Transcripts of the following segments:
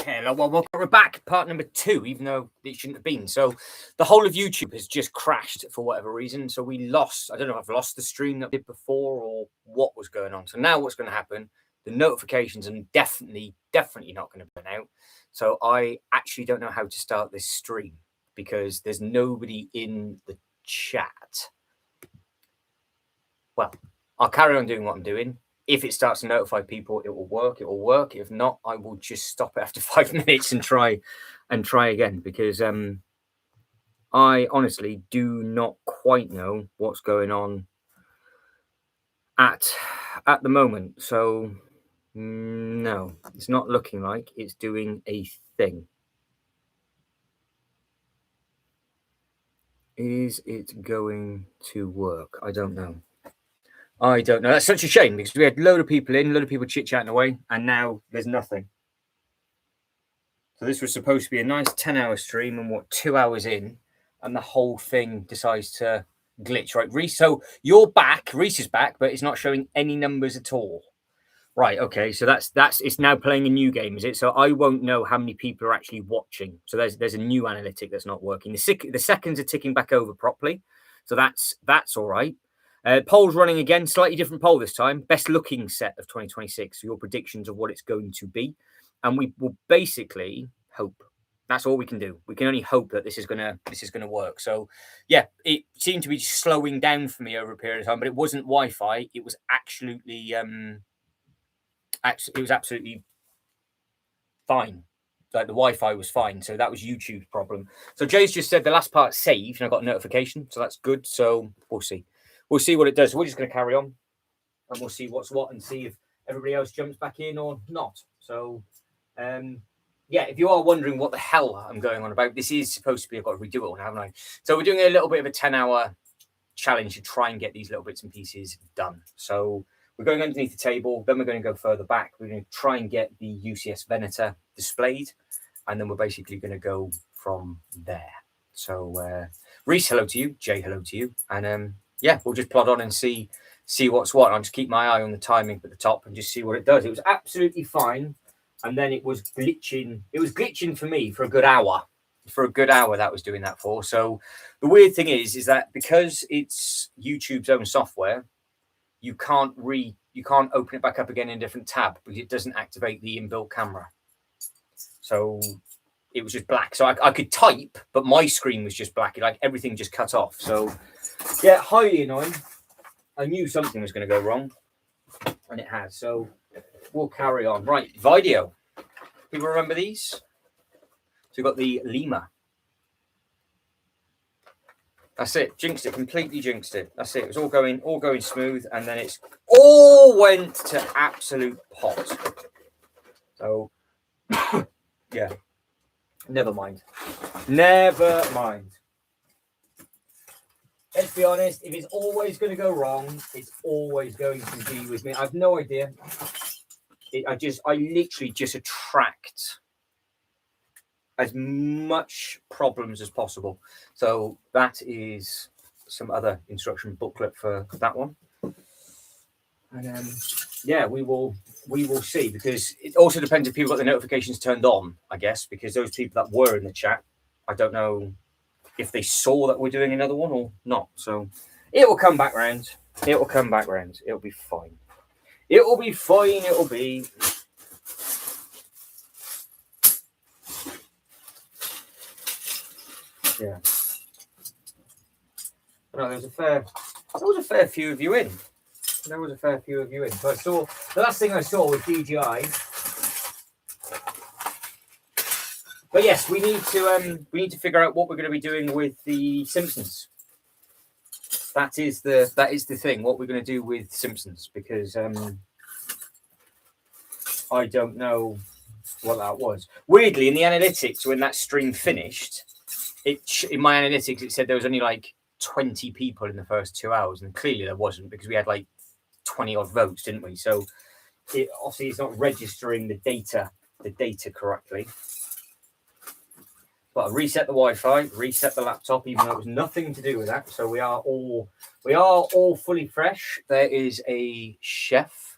Hello, well, we're back, part number 2, even though it shouldn't have been. So the whole of YouTube has just crashed for whatever reason. So we lost, I don't know if I've lost the stream that I did before or what was going on. So now what's going to happen, the notifications are definitely not going to burn out. So I actually don't know how to start this stream because there's nobody in the chat. Well, I'll carry on doing what I'm doing. If it starts to notify people, it will work. It will work. If not, I will just stop it after 5 minutes and try again because I honestly do not quite know what's going on at the moment. So no, it's not looking like it's doing a thing. Is it going to work? I don't know. I don't know. That's such a shame because we had a load of people in, a load of people chit-chatting away, and now there's nothing. So this was supposed to be a nice 10-hour stream, and 2 hours in, and the whole thing decides to glitch, right? Reese, so you're back. Reese is back, but it's not showing any numbers at all. Right, okay, so that's it's now playing a new game, is it? So I won't know how many people are actually watching. So there's a new analytic that's not working. The seconds are ticking back over properly, so that's all right. Poll's running again, slightly different poll this time. Best looking set of 2026. Your predictions of what it's going to be, and we will basically hope. That's all we can do. We can only hope that this is gonna work. So, yeah, it seemed to be slowing down for me over a period of time, but it wasn't Wi-Fi. It was absolutely absolutely fine. Like the Wi-Fi was fine, so that was YouTube's problem. So Jay's just said the last part saved, and I got a notification, so that's good. So we'll see. We'll see what it does. We're just going to carry on, and we'll see what's what, and see if everybody else jumps back in or not. So, yeah, if you are wondering what the hell I'm going on about, this is supposed to be, I've got to redo it all now, haven't I? So we're doing a little bit of a 10-hour challenge to try and get these little bits and pieces done. So we're going underneath the table, then we're going to go further back. We're going to try and get the UCS Venator displayed, and then we're basically going to go from there. So, Reese, hello to you. Jay, hello to you. And yeah, we'll just plod on and see what's what. I'll just keep my eye on the timing at the top and just see what it does. It was absolutely fine, and then it was glitching. It was glitching for me for a good hour. For a good hour, that was doing that for. So the weird thing is that because it's YouTube's own software, you can't open it back up again in a different tab because it doesn't activate the inbuilt camera. So it was just black. So I could type, but my screen was just black. Like everything just cut off. So yeah, highly annoying. I knew something was going to go wrong, and it has. So we'll carry on. Right, video. People remember these? So we've got the Lima. That's it. Jinxed it. Completely jinxed it. That's it. It was all going smooth, and then it's all went to absolute pot. So yeah. Never mind. Never mind. Let's be honest. If it's always going to go wrong, it's always going to be with me. I've no idea. I literally just attract as much problems as possible. So that is some other instruction booklet for that one. And yeah, we will see, because it also depends if people got the notifications turned on, I guess, because those people that were in the chat, I don't know if they saw that we're doing another one or not. So it will come back round. It will come back round. It'll be fine. It will be fine. It will be. Yeah. No, there was a fair few of you in. There was a fair few of you in. So I saw, the last thing I saw was DJI. But yes, we need to figure out what we're going to be doing with the Simpsons. That is the thing. What we're going to do with Simpsons, because I don't know what that was. Weirdly, in the analytics, when that stream finished, in my analytics it said there was only like 20 people in the first 2 hours, and clearly there wasn't, because we had like 20 odd votes, didn't we? So it obviously it's not registering the data correctly. But I reset the Wi-Fi, reset the laptop, even though it was nothing to do with that. So we are all fully fresh. There is a chef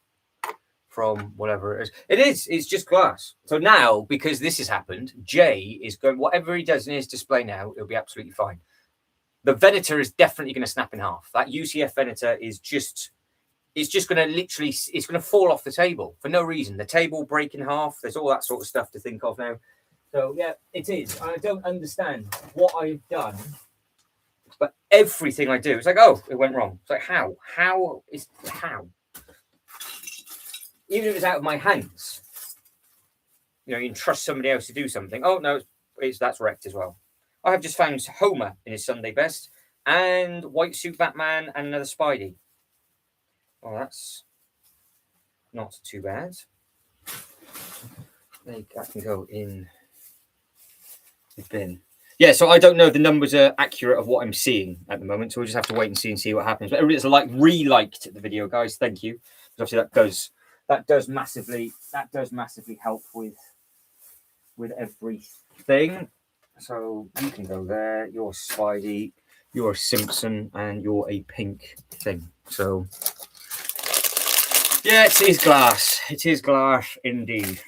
from whatever it is. It is. It's just glass. So now, because this has happened, Jay is going, whatever he does in his display now, it'll be absolutely fine. The Venator is definitely going to snap in half. That UCF Venator is just, it's just going to literally, it's going to fall off the table for no reason. The table break in half. There's all that sort of stuff to think of now. So yeah, it is. I don't understand what I've done, but everything I do, it's like, oh, it went wrong. It's like, how? How? Even if it's out of my hands, you know, you can trust somebody else to do something. Oh no, that's wrecked as well. I have just found Homer in his Sunday best and White Suit Batman and another Spidey. Oh, that's not too bad. That can go in the bin. Yeah, so I don't know if the numbers are accurate of what I'm seeing at the moment, so we'll just have to wait and see what happens. But everybody's re-liked the video, guys. Thank you. Because obviously that does massively help with everything. So you can go there. You're Spidey, you're a Simpson, and you're a pink thing. So yeah, it is glass. It is glass indeed.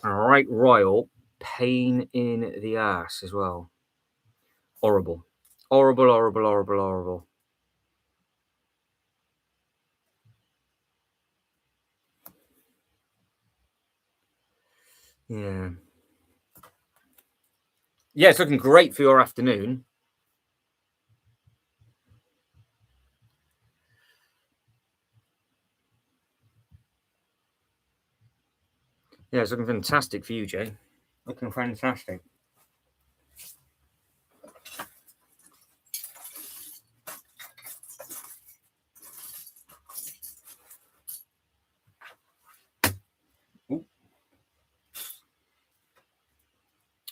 All right, Royal, pain in the ass as well. Horrible. Horrible, horrible, horrible, horrible. Yeah. Yeah, it's looking great for your afternoon. Yeah, it's looking fantastic for you, Jay. Looking fantastic. Ooh.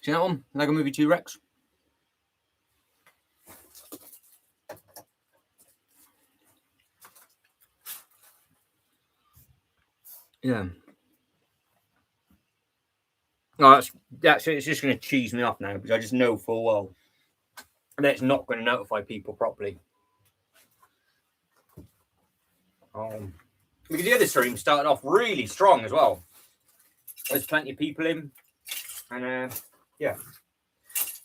See that one? Lego Movie 2 Rex? Yeah. Oh, that's it. It's just going to cheese me off now because I just know full well that it's not going to notify people properly. Because the other stream started off really strong as well. There's plenty of people in, and yeah,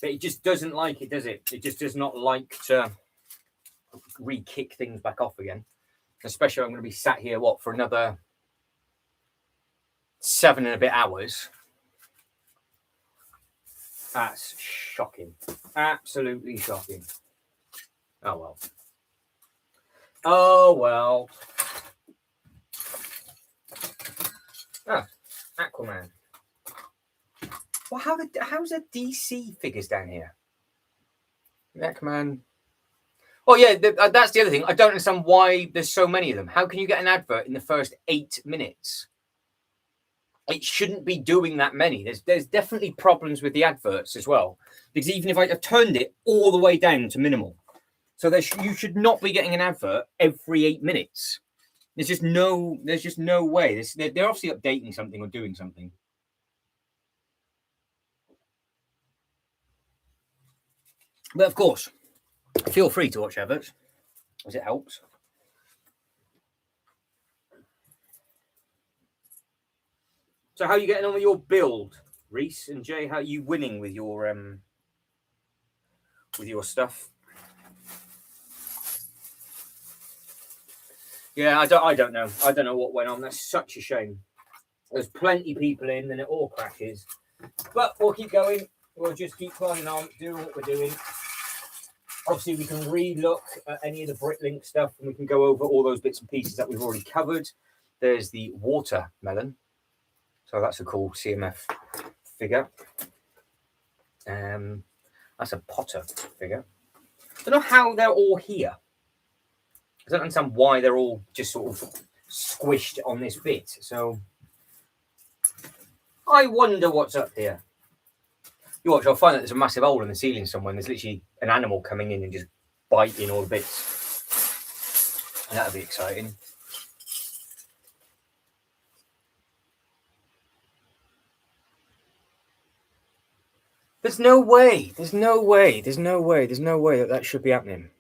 but it just doesn't like it, does it? It just does not like to re-kick things back off again. Especially, I'm going to be sat here for another 7 and a bit hours. That's shocking. Absolutely shocking. Oh well. Oh well. Ah, Aquaman. Well, how's there DC figures down here? Aquaman. Oh yeah, that's the other thing. I don't understand why there's so many of them. How can you get an advert in the first 8 minutes? It shouldn't be doing that many. There's definitely problems with the adverts as well. Because even if I've turned it all the way down to minimal, so you should not be getting an advert every 8 minutes. There's just no way. They're obviously updating something or doing something. But of course, feel free to watch adverts, as it helps. So how are you getting on with your build, Reese and Jay? How are you winning with your stuff? Yeah, I don't know. I don't know what went on. That's such a shame. There's plenty of people in, and it all crashes. But we'll keep going. We'll just keep plodding on, doing what we're doing. Obviously, we can re-look at any of the Britlink stuff, and we can go over all those bits and pieces that we've already covered. There's the watermelon. So that's a cool CMF figure. That's a Potter figure. I don't know how they're all here. I don't understand why they're all just sort of squished on this bit. So I wonder what's up here. You watch, I'll find that there's a massive hole in the ceiling somewhere, and there's literally an animal coming in and just biting all the bits. And that'll be exciting. There's no way that should be happening.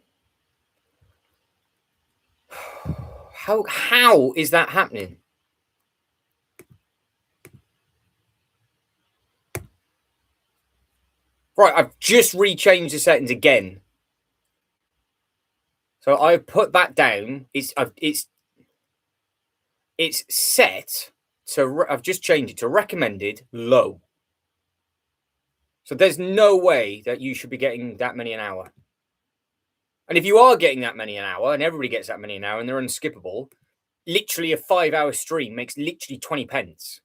How is that happening? Right, I've just rechanged the settings again. So I've put that down. It's set to. I've just changed it to recommended low. So there's no way that you should be getting that many an hour. And if you are getting that many an hour, and everybody gets that many an hour, and they're unskippable, literally a 5-hour stream makes literally 20 pence.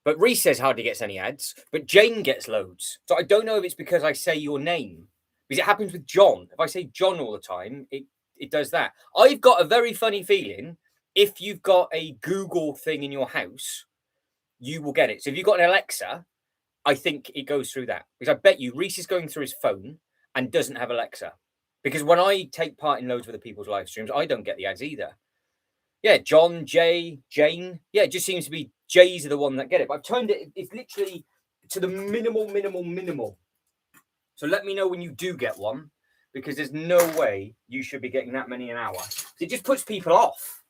But Reese says hardly gets any ads, but Jane gets loads. So I don't know if it's because I say your name, because it happens with John. If I say John all the time, it does that. I've got a very funny feeling if you've got a Google thing in your house, you will get it. So if you've got an Alexa, I think it goes through that. Because I bet you Reese is going through his phone and doesn't have Alexa. Because when I take part in loads of other people's live streams, I don't get the ads either. Yeah, John, Jay, Jane. Yeah, it just seems to be J's are the one that get it. But I've turned it, it's literally to the minimal. So let me know when you do get one, because there's no way you should be getting that many an hour. It just puts people off.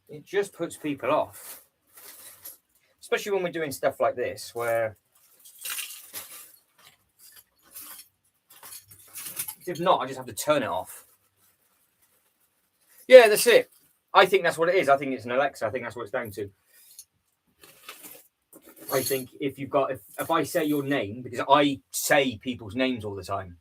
It just puts people off. Especially when we're doing stuff like this, where if not, I just have to turn it off. Yeah, that's it. I think that's what it is. I think it's an Alexa. I think that's what it's down to. I think if you've got, if I say your name, because I say people's names all the time,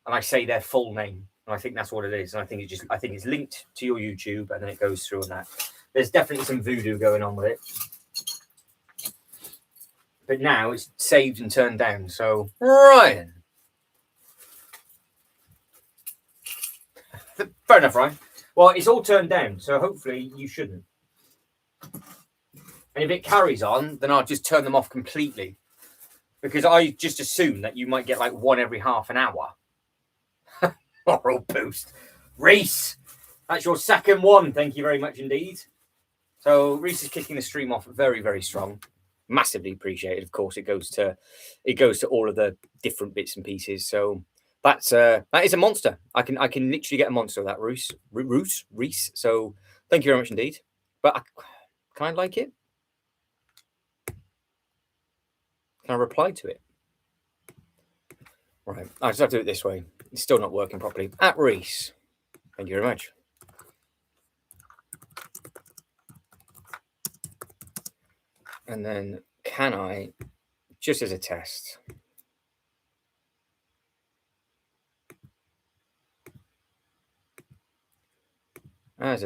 and I say their full name, and I think that's what it is. And I think it's linked to your YouTube, and then it goes through on that. There's definitely some voodoo going on with it. But now it's saved and turned down. So, Ryan. Fair enough, Ryan. Well, it's all turned down, so hopefully you shouldn't. And if it carries on, then I'll just turn them off completely. Because I just assume that you might get like one every half an hour. Moral boost. Reese, that's your second one. Thank you very much indeed. So Reese is kicking the stream off very, very strong. Massively appreciated. Of course, it goes to all of the different bits and pieces. So that is a monster. I can literally get a monster of that, Reese. So thank you very much indeed. But can I like it? Can I reply to it? Right. I just have to do it this way. It's still not working properly. At Reese. Thank you very much. And then can I, just as a test, there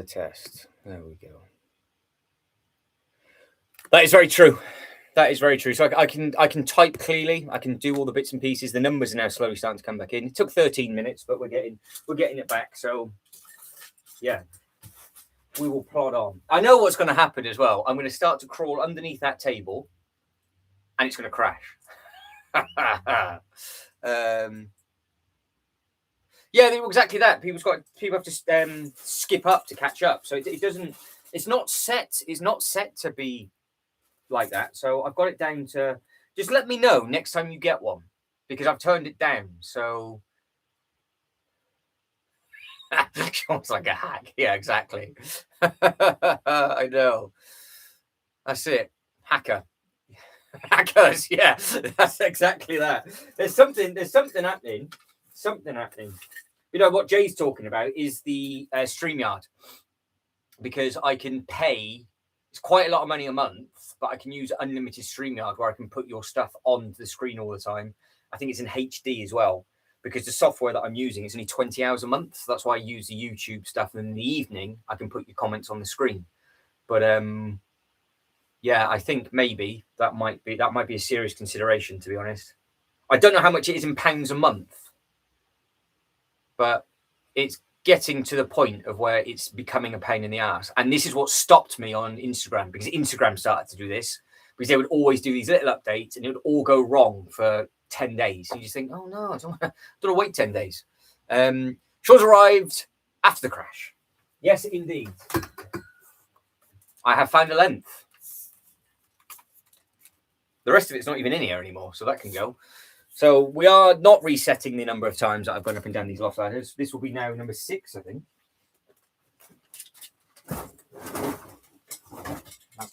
we go. That is very true. That is very true. So I can type clearly. I can do all the bits and pieces. The numbers are now slowly starting to come back in. It took 13 minutes, but we're getting it back. So yeah, we will plod on. I know what's going to happen as well. I'm going to start to crawl underneath that table, and it's going to crash. Yeah, exactly that. People have to skip up to catch up. So it doesn't. It's not set. It's not set to be like that. So I've got it down to, just let me know next time you get one, because I've turned it down. So sounds like a hack. Yeah, exactly. I know. That's it. Hackers. Yeah, that's exactly that. There's something happening. You know what Jay's talking about is the StreamYard, because I can pay. It's quite a lot of money a month, but I can use unlimited StreamYard where I can put your stuff on the screen all the time. I think it's in HD as well, because the software that I'm using is only 20 hours a month. So that's why I use the YouTube stuff. And in the evening, I can put your comments on the screen. But yeah, I think maybe that might be a serious consideration, to be honest. I don't know how much it is in pounds a month, but it's getting to the point of where it's becoming a pain in the ass. And this is what stopped me on Instagram, because Instagram started to do this, because they would always do these little updates and it would all go wrong for 10 days. And you just think, oh no, I don't want to wait 10 days. Shaw's arrived after the crash. Yes, indeed. I have found a length. The rest of it's not even in here anymore, so that can go. So we are not resetting the number of times that I've gone up and down these loft ladders. This will be now number 6, I think.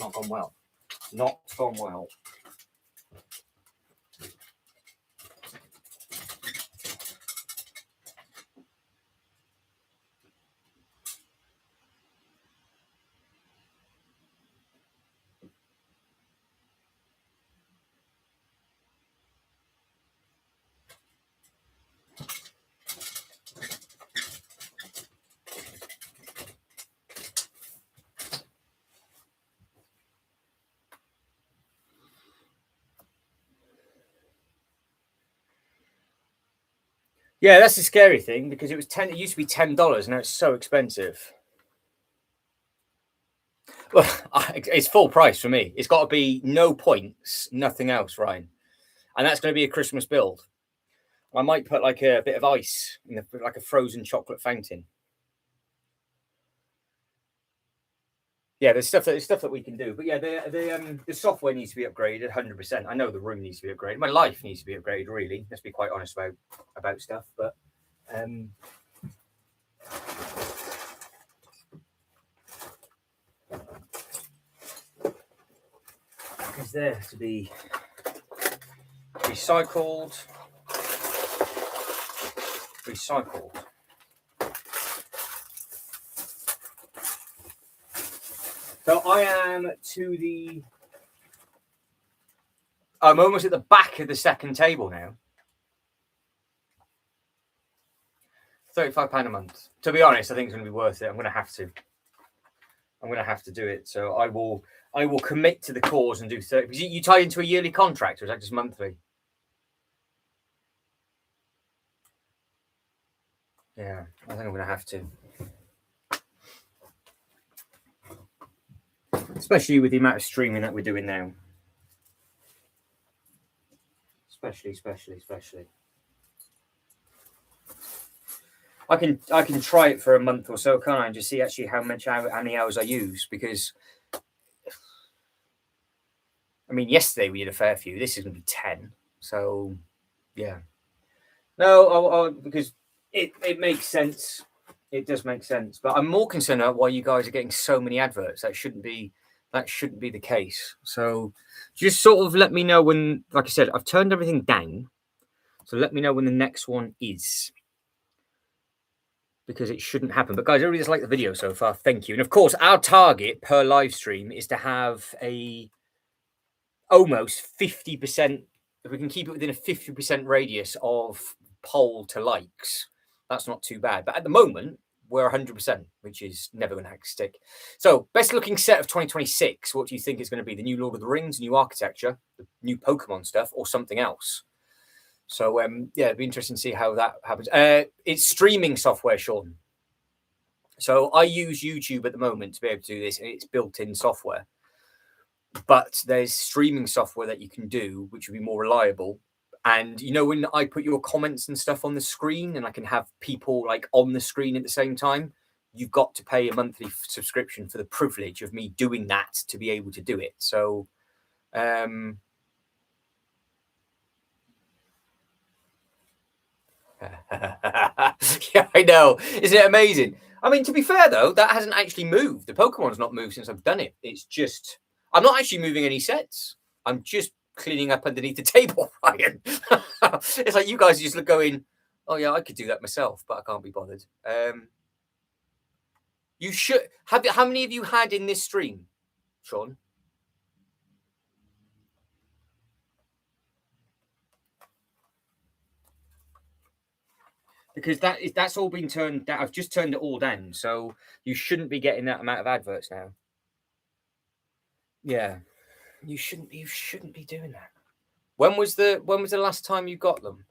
not gone well. Not gone well. Yeah, that's the scary thing because it used to be $10, now it's so expensive. Well, it's full price for me. It's got to be no points, nothing else, Ryan. And that's going to be a Christmas build. I might put like a bit of ice in like a frozen chocolate fountain. Yeah, there's stuff that we can do, but yeah, the software needs to be upgraded 100%. I know the room needs to be upgraded. My life needs to be upgraded. Really, let's be quite honest about stuff. But is there to be recycled? So I am to the. I'm almost at the back of the second table now. £35 a month. To be honest, I think it's going to be worth it. I'm going to have to do it. So I will commit to the cause and do 30. Because you tie into a yearly contract, or is that just monthly? Yeah, I think I'm going to have to. Especially with the amount of streaming that we're doing now. Especially. I can try it for a month or so, can't I? And just see actually how many hours I use. Because, I mean, yesterday we had a fair few. This is going to be 10. So, yeah. No, because it makes sense. It does make sense. But I'm more concerned about why you guys are getting so many adverts. That shouldn't be the case. So just sort of let me know when, like I said, I've turned everything down. So let me know when the next one is. Because it shouldn't happen. But guys, I really just like the video so far. Thank you. And of course, our target per live stream is to have almost 50%. If we can keep it within a 50% radius of poll to likes, that's not too bad. But at the moment, we're 100%, which is never going to stick. So, best looking set of 2026. What do you think is going to be? The new Lord of the Rings, new architecture, the new Pokemon stuff, or something else? So, yeah, it'd be interesting to see how that happens. It's streaming software, Sean. So I use YouTube at the moment to be able to do this, and it's built-in software. But there's streaming software that you can do, which would be more reliable. And you know, when I put your comments and stuff on the screen, and I can have people like on the screen at the same time, you've got to pay a monthly subscription for the privilege of me doing that to be able to do it. So, yeah, I know. Isn't it amazing? I mean, to be fair though, that hasn't actually moved. The Pokemon's not moved since I've done it. It's just I'm not actually moving any sets. I'm just cleaning up underneath the table, Ryan. It's like you guys are just going, oh yeah, I could do that myself, but I can't be bothered. You should have. How many of you had in this stream, Sean? Because that's all been turned down. I've just turned it all down, so you shouldn't be getting that amount of adverts now. Yeah, you shouldn't be doing that. When was the last time you got them?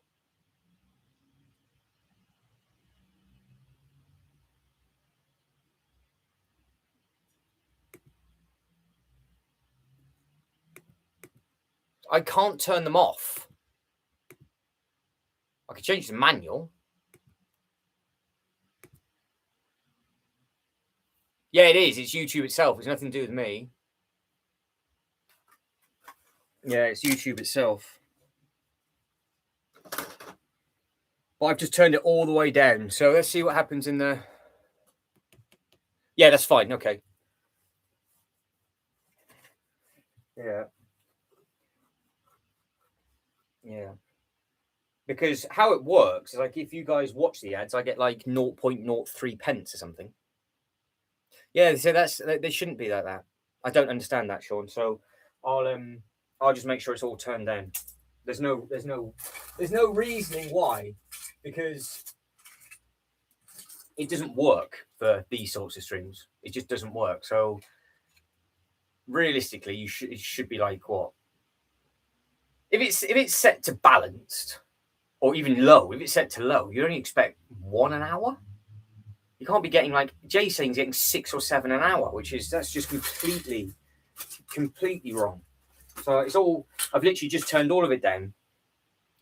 I can't turn them off. I could change the manual. Yeah, it is. It's YouTube itself. It's nothing to do with me. Yeah, it's YouTube itself. But I've just turned it all the way down. So let's see what happens in the... Yeah, that's fine. Okay. Yeah. Yeah. Because how it works is like if you guys watch the ads, I get like 0.03 pence or something. Yeah, so they shouldn't be like that. I don't understand that, Sean. So I'll just make sure it's all turned down. There's no reasoning why, because it doesn't work for these sorts of streams. It just doesn't work. So realistically, it should be like what? If it's set to balanced or even low, if it's set to low, you only expect 1 an hour. You can't be getting like Jay saying getting 6 or 7 an hour, that's just completely wrong. So it's all I've literally just turned all of it down,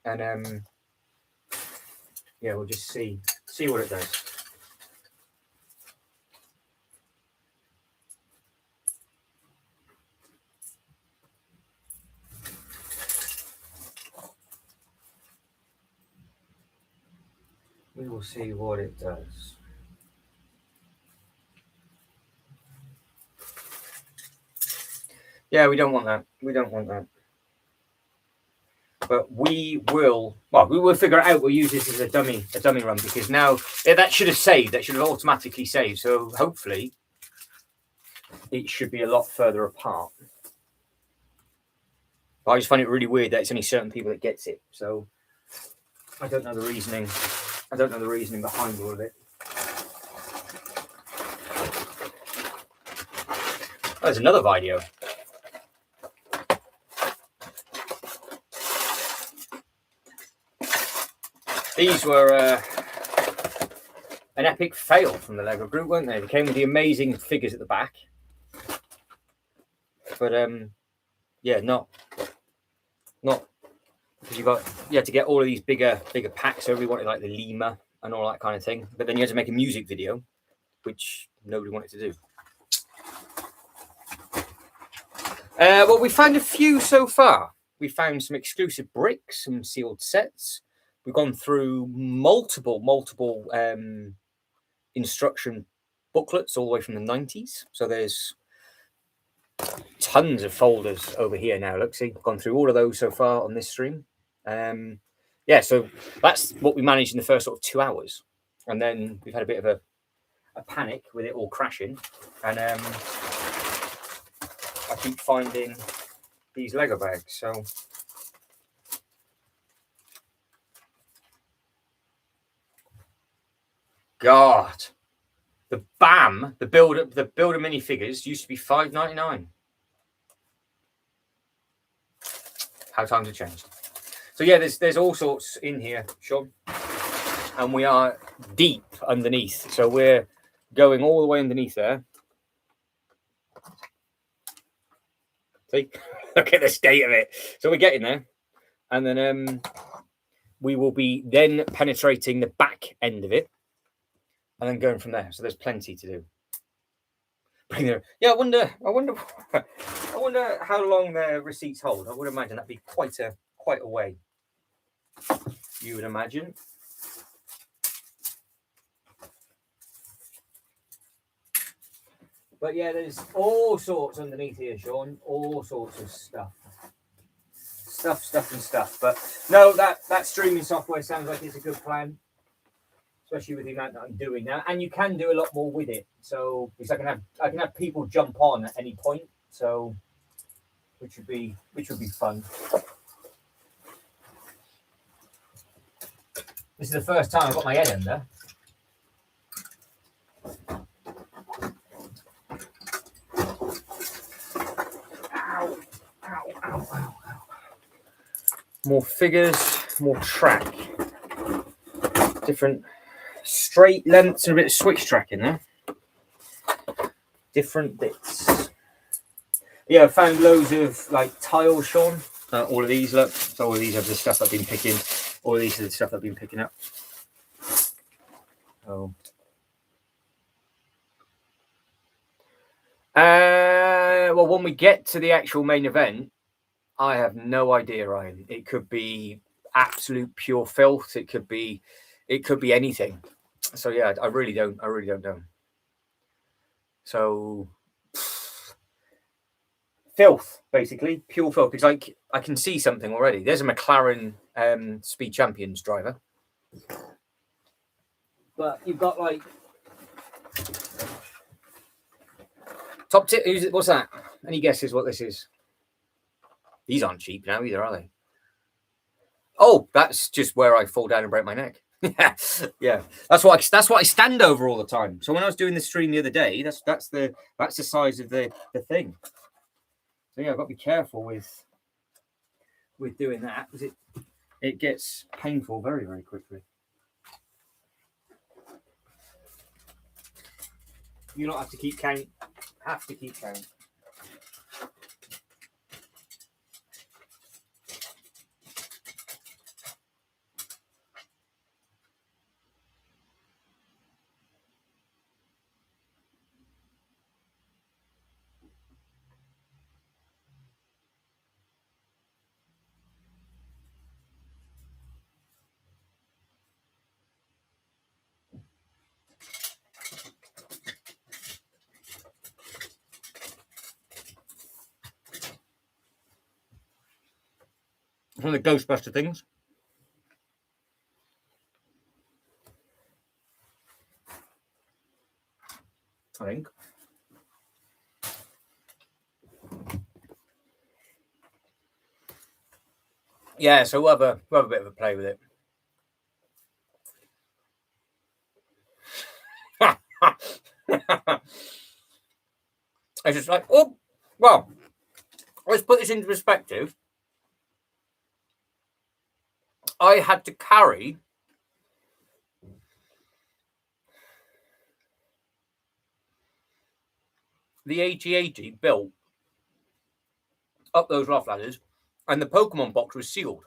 and yeah, we'll just see what it does. We will see what it does. Yeah, we don't want that. We don't want that. But we will figure it out. We'll use this as a dummy run, because now that should have saved. That should have automatically saved. So hopefully it should be a lot further apart. But I just find it really weird that it's only certain people that gets it. So I don't know the reasoning. I don't know the reasoning behind all of it. Oh, there's another video. These were an epic fail from the Lego group, weren't they? They came with the amazing figures at the back, but yeah, not because you had to get all of these bigger packs. So everybody wanted like the Lima and all that kind of thing, but then you had to make a music video, which nobody wanted to do. Well, we found a few so far. We found some exclusive bricks, some sealed sets. We've gone through multiple instruction booklets all the way from the 90s. So there's tons of folders over here now. Look, see, I've gone through all of those so far on this stream. Yeah, so that's what we managed in the first sort of 2 hours. And then we've had a bit of a panic with it all crashing. And I keep finding these Lego bags. So God, the BAM, the builder minifigures used to be $5.99. How times have changed. So yeah, there's all sorts in here, Sean, and we are deep underneath. So we're going all the way underneath there. See, look at the state of it. So we're getting there, and then we will be then penetrating the back end of it, and then going from there. So there's plenty to do. Yeah, I wonder how long their receipts hold. I would imagine that'd be quite a way. You would imagine. But yeah, there's all sorts underneath here, Sean. All sorts of stuff. Stuff. But no, that streaming software sounds like it's a good plan, especially with the amount that I'm doing now. And you can do a lot more with it. So because I can have people jump on at any point. So which would be fun. This is the first time I've got my head under. Ow. More figures, more track. Different straight lengths and a bit of switch track in there. Different bits. Yeah, I found loads of like tiles, Sean. All of these, look. So all of these are the stuff I've been picking. All of these are the stuff I've been picking up. Oh. Well, when we get to the actual main event, I have no idea, Ryan. It could be absolute pure filth. It could be anything. So yeah, I really don't know. So filth, basically pure filth. It's like I can see something already. There's a McLaren Speed Champions driver, but you've got like top tip. What's that? Any guesses what this is? These aren't cheap now either, are they? Oh, that's just where I fall down and break my neck. Yeah. That's what I stand over all the time. So when I was doing the stream the other day, that's the size of the thing. So yeah, I've got to be careful with doing that because it gets painful very, very quickly. You don't have to keep count. Have to keep count. One of the Ghostbuster things. I think. Yeah, so we'll have a bit of a play with it. It's just like, oh, well, let's put this into perspective. I had to carry the AT-AT built up those loft ladders, and the Pokemon box was sealed.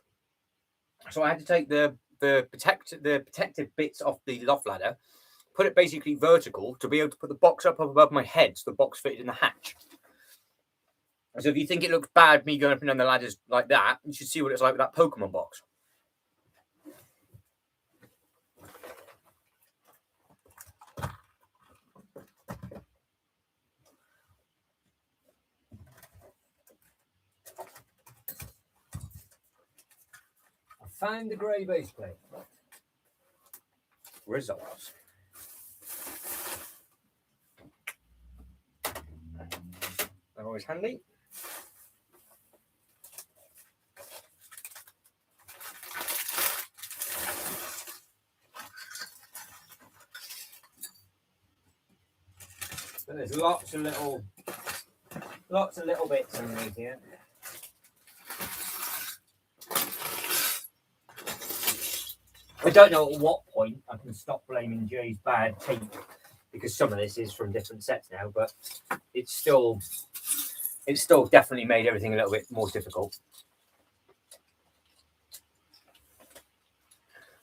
So I had to take the protective bits off the loft ladder, put it basically vertical to be able to put the box up above my head, so the box fitted in the hatch. So if you think it looks bad, me going up and down the ladders like that, you should see what it's like with that Pokemon box. I found the grey base plate. Results. They're always handy. So there's lots of little bits underneath here. I don't know at what point I can stop blaming Jay's bad tape, because some of this is from different sets now, but it's still definitely made everything a little bit more difficult.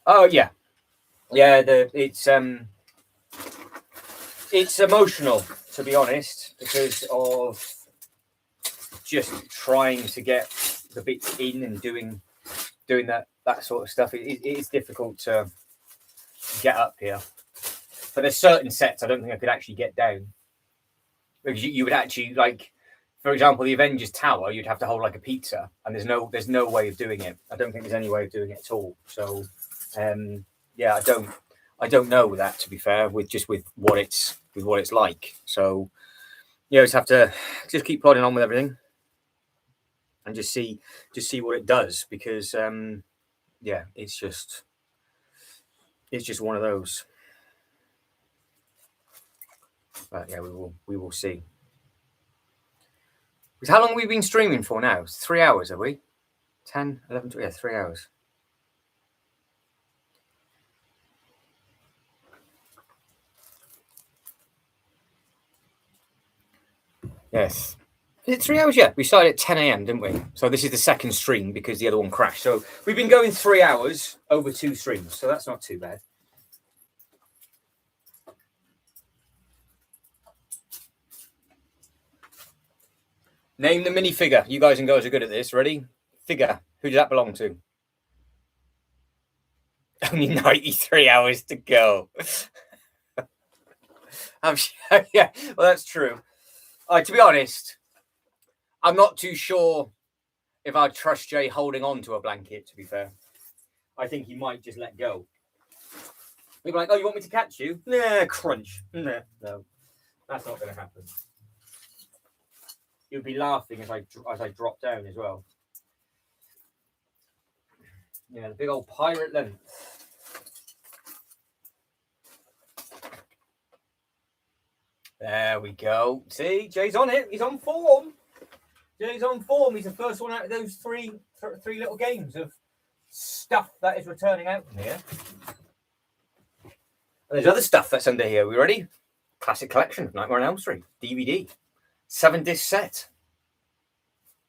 Oh yeah, it's emotional, to be honest, because of just trying to get the bits in and doing that sort of stuff. It is difficult to get up here, but there's certain sets I don't think I could actually get down, because you would actually, like, for example, the Avengers Tower, you'd have to hold like a pizza, and there's no way of doing it. I don't think there's any way of doing it at all. So yeah, I don't know that, to be fair, with what it's like. So yeah, just have to keep plodding on with everything and just see what it does, because yeah, it's just one of those. But yeah, we will see. Because how long have we been streaming for now? 3 hours, have we? 10, 11, 12, yeah, 3 hours. Yes. Is it 3 hours? Yeah, we started at 10 a.m, didn't we? So this is the second stream because the other one crashed. So we've been going 3 hours over 2 streams. So that's not too bad. Name the minifigure. You guys and girls are good at this. Ready? Figure. Who does that belong to? Only 93 hours to go. I'm sure, yeah, well, that's true. To be honest, I'm not too sure if I'd trust Jay holding on to a blanket, to be fair. I think he might just let go. He'd be like, oh, you want me to catch you? Nah, crunch. Nah, no, that's not going to happen. You'd be laughing as I drop down as well. Yeah, the big old pirate length. There we go. See, Jay's on it. He's on form. Jay's on form. He's the first one out of those three little games of stuff that is returning out from here. And there's other stuff that's under here. We ready? Classic Collection, Nightmare on Elm Street, DVD, 7-disc set.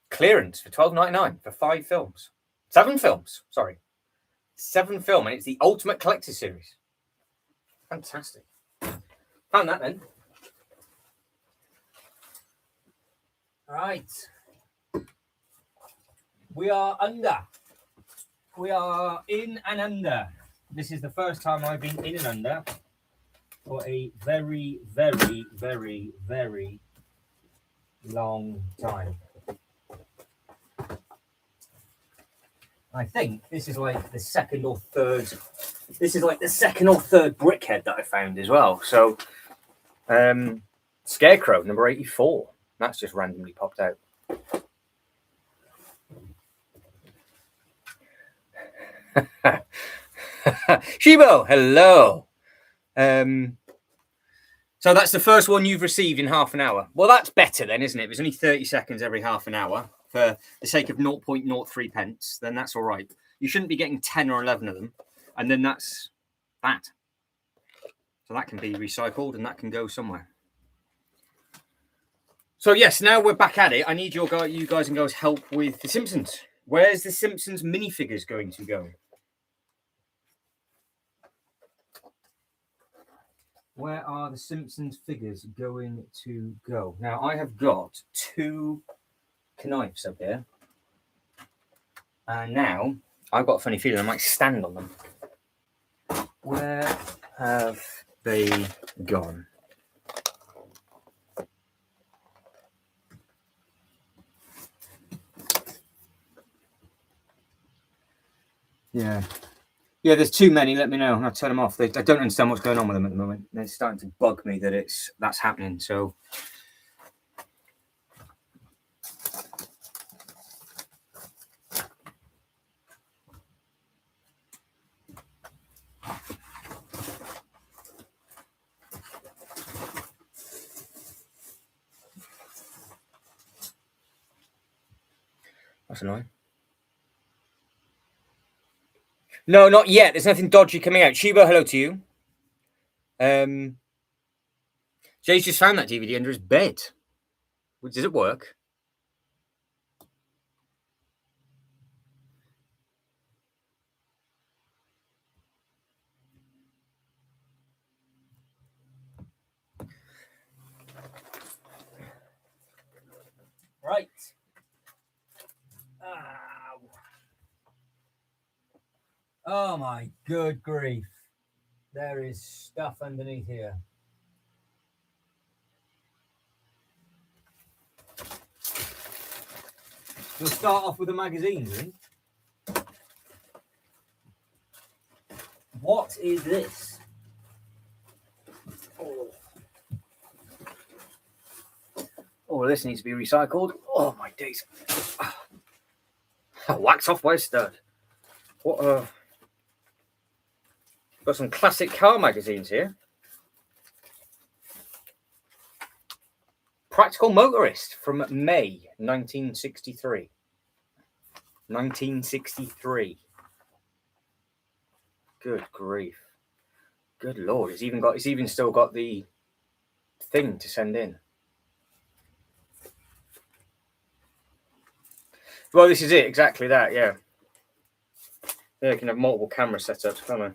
Clearance for $12.99 for 5 films. 7 films, sorry. 7 film, and it's the Ultimate Collector Series. Fantastic. Found that then. All right. We are under. We are in and under. This is the first time I've been in and under for a very, very, very, very long time. I think this is like the second or third. This is like the second or third brickhead that I found as well. So, Scarecrow number 84. That's just randomly popped out. Shibo, hello. So that's the first one you've received in half an hour. Well, that's better then, isn't it? There's only 30 seconds every half an hour for the sake of 0.03 pence. Then that's all right. You shouldn't be getting 10 or 11 of them. And then that's that. So that can be recycled and that can go somewhere. So yes, now we're back at it. I need you guys and girls help with The Simpsons. Where's The Simpsons minifigures going to go? Where are the Simpsons figures going to go? Now, I have got 2 knives up here. And now, I've got a funny feeling I might stand on them. Where have they gone? Yeah. Yeah, there's too many. Let me know. I'll turn them off. I don't understand what's going on with them at the moment. They're starting to bug me that that's happening. So, that's annoying. No, not yet. There's nothing dodgy coming out. Shiba, hello to you. Jay's just found that DVD under his bed. Does it work? Right. Oh my good grief. There is stuff underneath here. We'll start off with the magazines, eh? What is this? Oh, this needs to be recycled. Oh my days. Wax off my stud. What got some classic car magazines here. Practical Motorist from May 1963. 1963. Good grief. Good Lord. It's even still got the thing to send in. Well, this is it. Exactly that, yeah. Yeah, you can have multiple camera setups, can't I?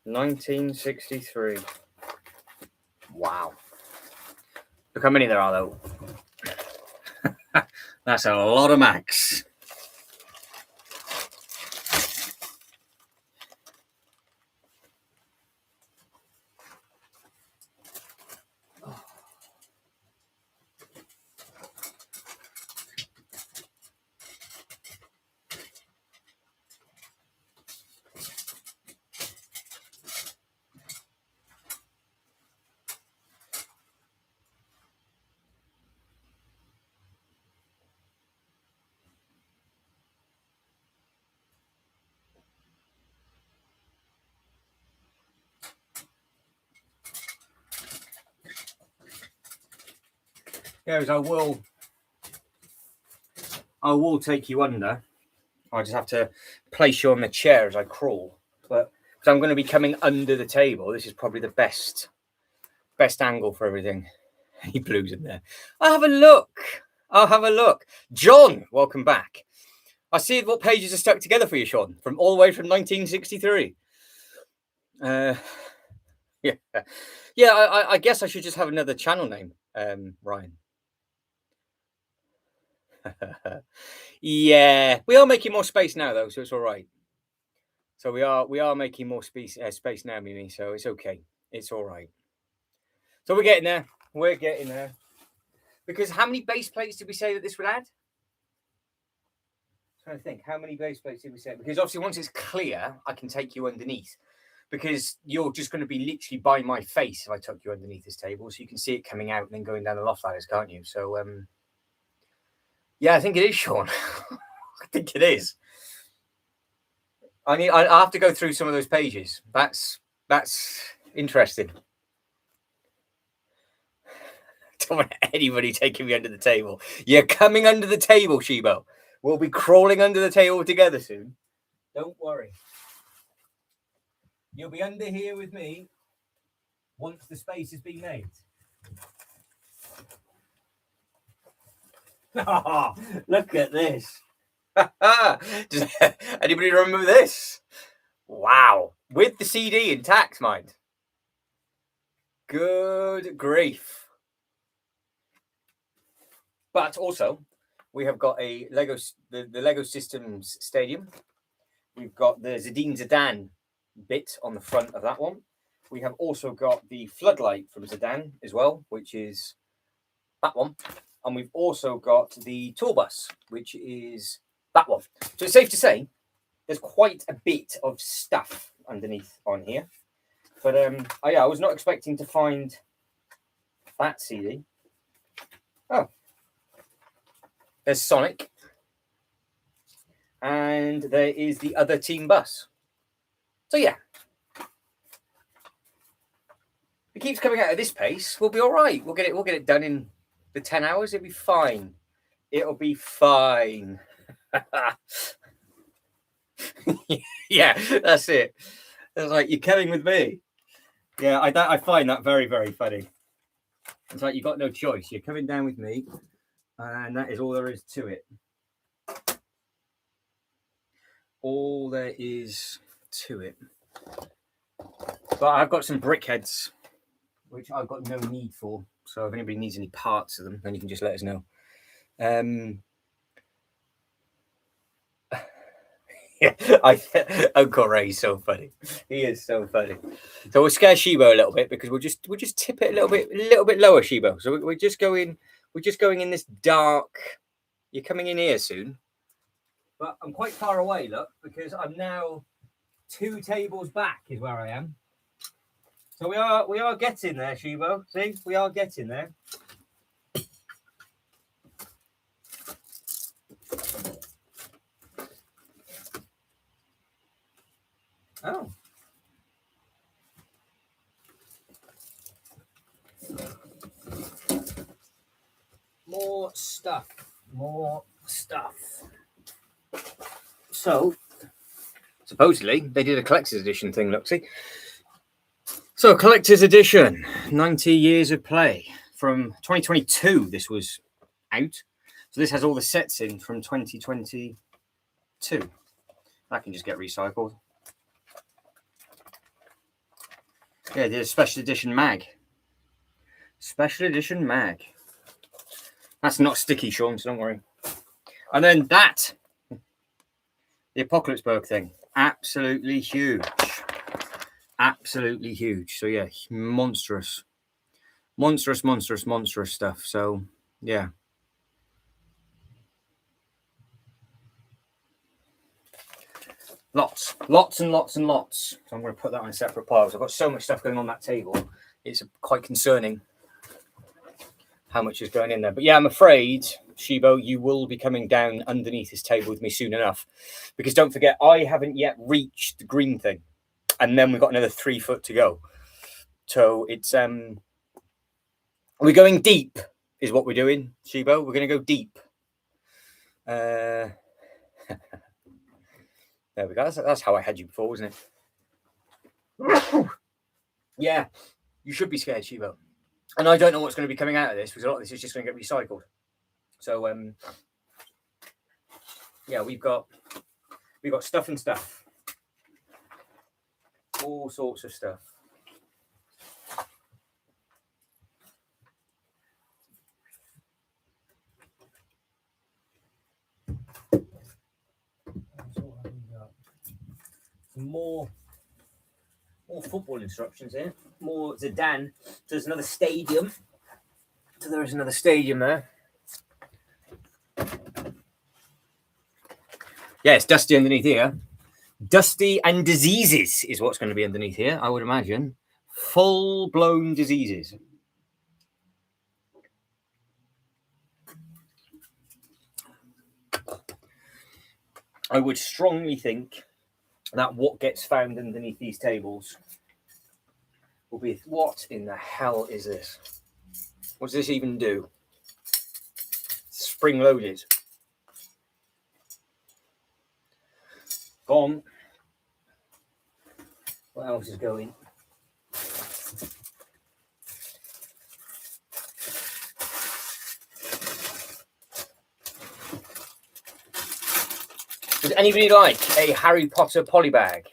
1963. Wow. Look how many there are, though. That's a lot of Macs. Guys, I will take you under. I just have to place you on the chair as I crawl. But so I'm going to be coming under the table. This is probably the best angle for everything. Any blues in there? I'll have a look. John, welcome back. I see what pages are stuck together for you, Sean, from all the way from 1963. I guess I should just have another channel name, Ryan. Yeah, we are making more space now, though, so it's all right. So we are making more space now, Mimi. So it's okay. It's all right. So we're getting there. Because how many base plates did we say that this would add? I'm trying to think. How many base plates did we say? Because obviously, once it's clear, I can take you underneath. Because you're just going to be literally by my face if I took you underneath this table, so you can see it coming out and then going down the loft ladders, can't you? So yeah, I think it is, Sean. I think it is. I have to go through some of those pages. That's interesting. Don't want anybody taking me under the table. You're coming under the table, Shibo. We'll be crawling under the table together soon. Don't worry. You'll be under here with me once the space has been made. Oh, look at this. Does anybody remember this? Wow. With the CD intact, mind. Good grief. But also, we have got a the Lego Systems Stadium. We've got the Zinedine Zidane bit on the front of that one. We have also got the floodlight from Zidane as well, which is that one. And we've also got the tour bus, which is that one. So it's safe to say there's quite a bit of stuff underneath on here. But I was not expecting to find that CD. Oh. There's Sonic. And there is the other team bus. So yeah. If it keeps coming out at this pace, we'll be all right. We'll get it done in the 10 hours. It'll be fine. It'll be fine. Yeah, that's it. It's like, you're coming with me. Yeah, I find that very, very funny. It's like you've got no choice. You're coming down with me, and that is all there is to it. All there is to it. But I've got some brickheads, which I've got no need for. So if anybody needs any parts of them, then you can just let us know. Yeah, Uncle Ray's so funny. He is so funny. So we'll scare Shibo a little bit because we'll just tip it a little bit lower, Shibo. So we're just going in this dark. You're coming in here soon, but I'm quite far away. Look, because I'm now 2 tables back is where I am. So we are getting there, Shibo. See, we are getting there. Oh. More stuff. So, supposedly, they did a collector's edition thing, Luxie. So, collector's edition, 90 years of play. From 2022, this was out. So, this has all the sets in from 2022. That can just get recycled. Yeah, there's a special edition mag. Special edition mag. That's not sticky, Sean, so don't worry. And then that, the Apocalypse Berg thing, absolutely huge. Absolutely huge. So yeah, monstrous stuff. So yeah. Lots and lots. So I'm going to put that on separate piles. I've got so much stuff going on that table. It's quite concerning how much is going in there. But yeah, I'm afraid, Shibo, you will be coming down underneath this table with me soon enough. Because don't forget, I haven't yet reached the green thing. And then we've got another 3 foot to go. So it's we're going deep is what we're doing, Shibo. We're going to go deep. There we go. That's how I had you before, wasn't it? Yeah, you should be scared, Shibo. And I don't know what's going to be coming out of this because a lot of this is just going to get recycled. So yeah, we've got stuff and stuff, all sorts of stuff. Some more football instructions here. More Zidane. There's another stadium. So there is another stadium there. Yeah, it's dusty underneath here. Dusty and diseases is what's going to be underneath here, I would imagine. Full-blown diseases. I would strongly think that what gets found underneath these tables will be, what in the hell is this? What does this even do? Spring loaded. Bomb. What else is going? Does anybody like a Harry Potter polybag?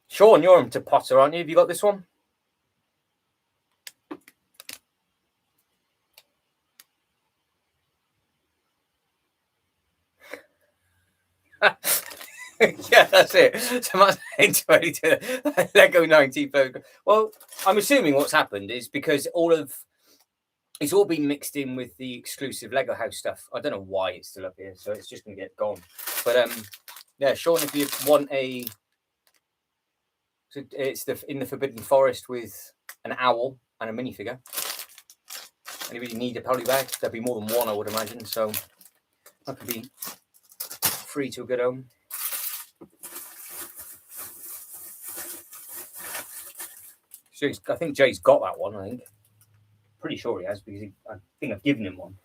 Sean, you're into Potter, aren't you? Have you got this one? Yeah, that's it. So much into Lego 90 photo. Well, I'm assuming what's happened is because it's all been mixed in with the exclusive Lego House stuff. I don't know why it's still up here, so it's just gonna get gone. But yeah, Sean, if you want it's in the Forbidden Forest with an owl and a minifigure. Anybody need a polybag? There'd be more than one, I would imagine. So that could be free to a good home. I think Jay's got that one. I think. Pretty sure he has because I think I've given him one.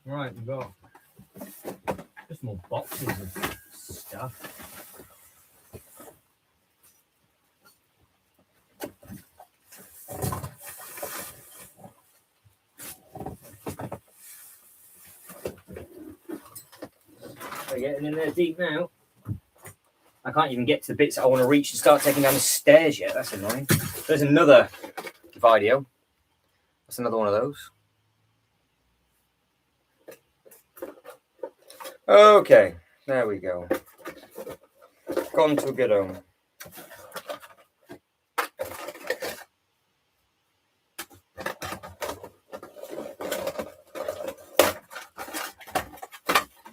Right, we've got just more boxes of stuff. We're getting in there deep now. I can't even get to the bits I want to reach to start taking down the stairs yet. That's annoying. There's another video. That's another one of those. Okay, there we go. Gone to a good home.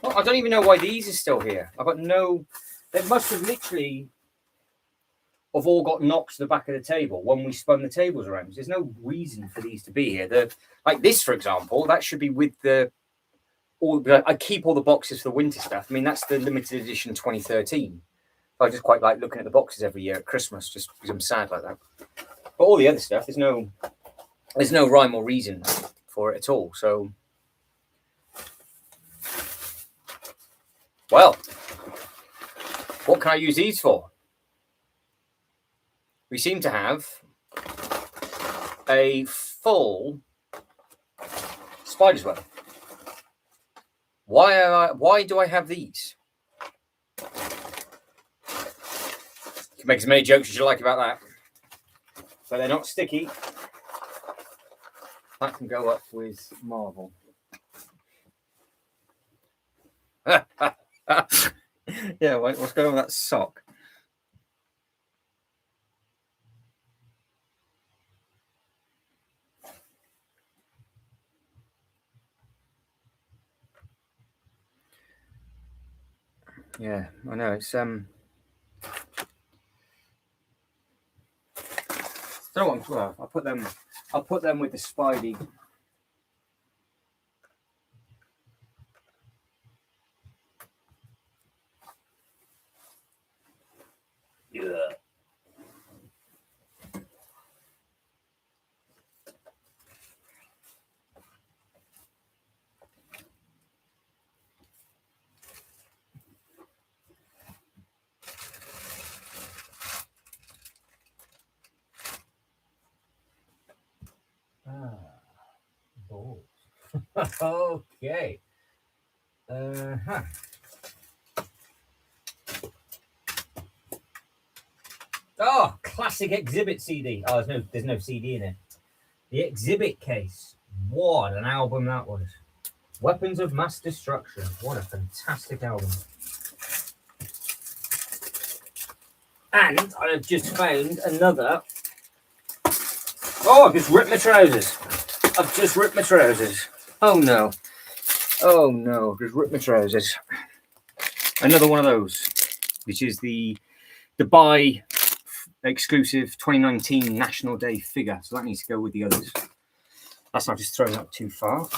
Well, I don't even know why these are still here. I've got no... They must have literally have all got knocked to the back of the table when we spun the tables around. There's no reason for these to be here. Like this, for example, that should be with the... I keep all the boxes for the winter stuff. I mean, that's the limited edition 2013. I just quite like looking at the boxes every year at Christmas, just because I'm sad like that. But all the other stuff, there's no rhyme or reason for it at all. So, well, what can I use these for? We seem to have a full spider's web. Why do I have these? You can make as many jokes as you like about that. But they're not sticky. That can go up with Marvel. Yeah, what's going on with that sock? Yeah, I know. It's Don't know what well, I'll put them with the Spidey. Yeah. Balls. Okay. Huh. Oh, classic exhibit CD. Oh, there's no CD in it. The exhibit case. What an album that was. Weapons of Mass Destruction. What a fantastic album. And I have just found another. Oh, I've just ripped my trousers. Oh no. Oh no, I've just ripped my trousers. Another one of those, which is the Dubai exclusive 2019 National Day figure. So that needs to go with the others. That's not just throwing up too far.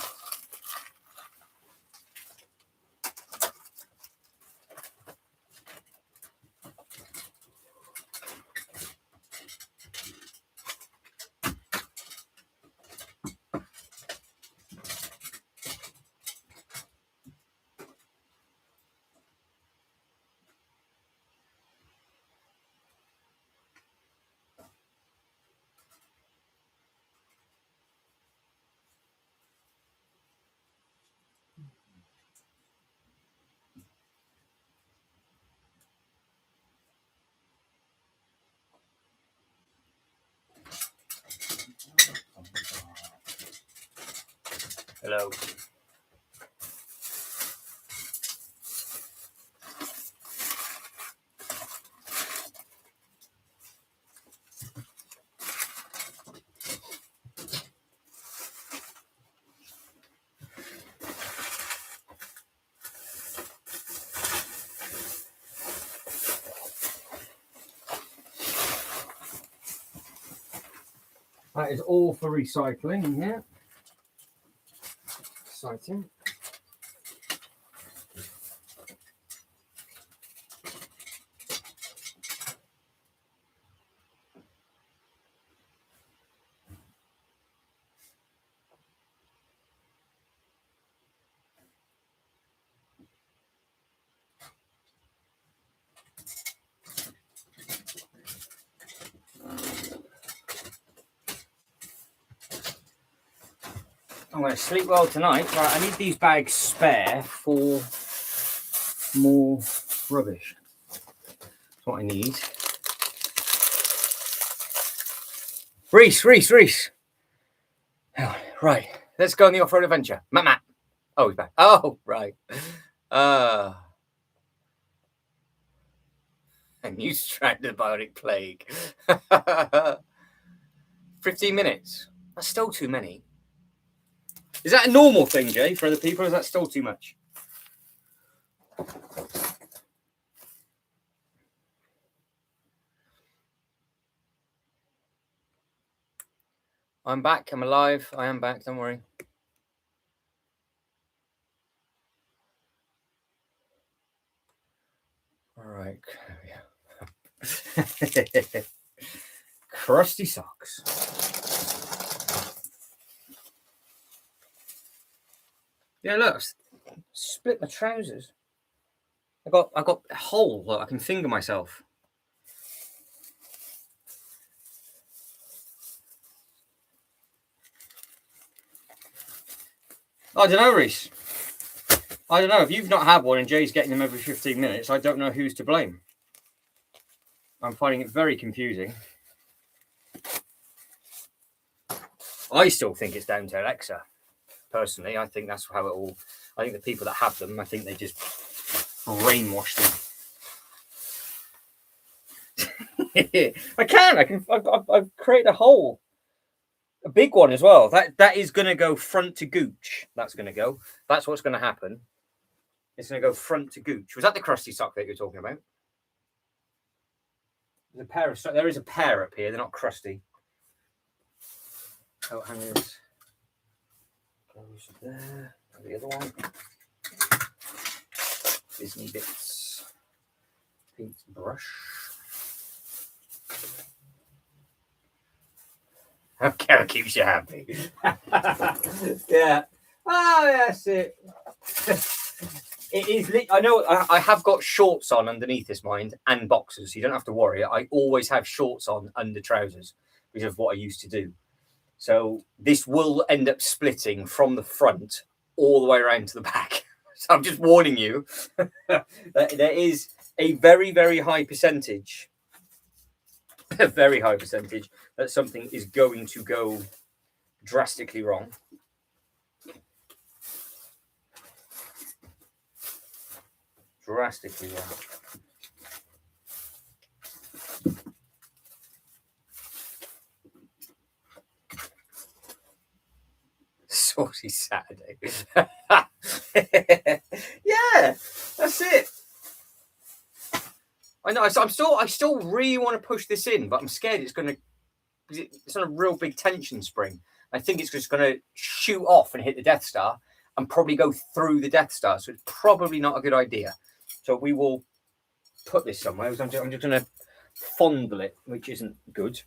Hello. That is all for recycling in here. Exciting. I'm going to sleep well tonight. Right, I need these bags spare for more rubbish. That's what I need. Reese. Oh, right, let's go on the off-road adventure. Matt. Oh, he's back. Oh, right. A new strand of bionic plague. 15 minutes. That's still too many. Is that a normal thing, Jay, for other people? Or is that still too much? I'm back. I'm alive. I am back. Don't worry. All right. Crusty socks. Yeah, look. Split my trousers. I got a hole that I can finger myself. I don't know, Reese. I don't know. If you've not had one and Jay's getting them every 15 minutes, I don't know who's to blame. I'm finding it very confusing. I still think it's down to Alexa. Personally, I think that's how it all. I think the people that have them, I think they just brainwash them. I've created a hole, a big one as well. That is going to go front to gooch. That's going to go. That's what's going to happen. It's going to go front to gooch. Was that the crusty sock that you're talking about? There's a pair of socks. There is a pair up here. They're not crusty. Coat hangers. Goes there. And the other one. Disney bits. Paint brush. Okay, keeps you happy. Yeah. Oh, that's it. It is. I know. I have got shorts on underneath this, mind, and boxers. So you don't have to worry. I always have shorts on under trousers, which is what I used to do. So this will end up splitting from the front all the way around to the back. So I'm just warning you. There is a very, very high percentage. A very high percentage that something is going to go drastically wrong. Drastically wrong. Saucy Saturday. Yeah, that's it. I know. I still really want to push this in, but I'm scared it's going to. It's on a real big tension spring. I think it's just going to shoot off and hit the Death Star and probably go through the Death Star. So it's probably not a good idea. So we will put this somewhere. I'm just going to fondle it, which isn't good.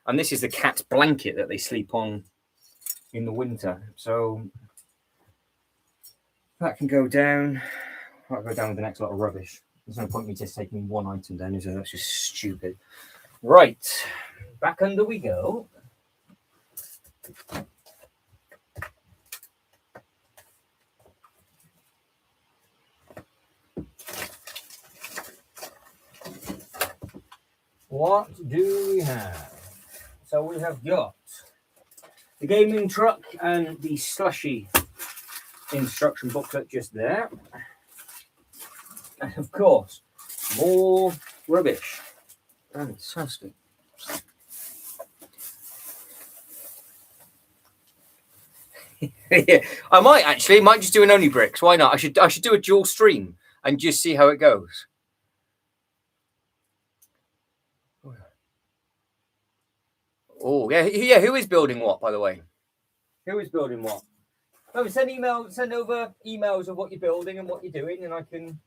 And this is the cat's blanket that they sleep on in the winter. So that can go down. I'll go down with the next lot of rubbish. There's no point in me just taking one item down, is there? That's just stupid. Right, back under we go. What do we have? So we have got the gaming truck and the slushy instruction booklet just there. And of course, more rubbish. Fantastic. Yeah, I might just do an only bricks. Why not? I should do a dual stream and just see how it goes. Oh yeah. Who is building what, by the way? Who is building what? No, send over emails of what you're building and what you're doing, and I can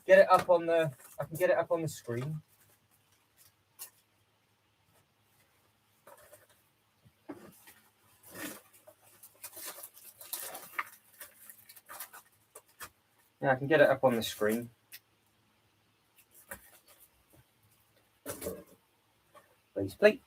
get it up on the screen. Yeah, I can get it up on the screen. Baseplate.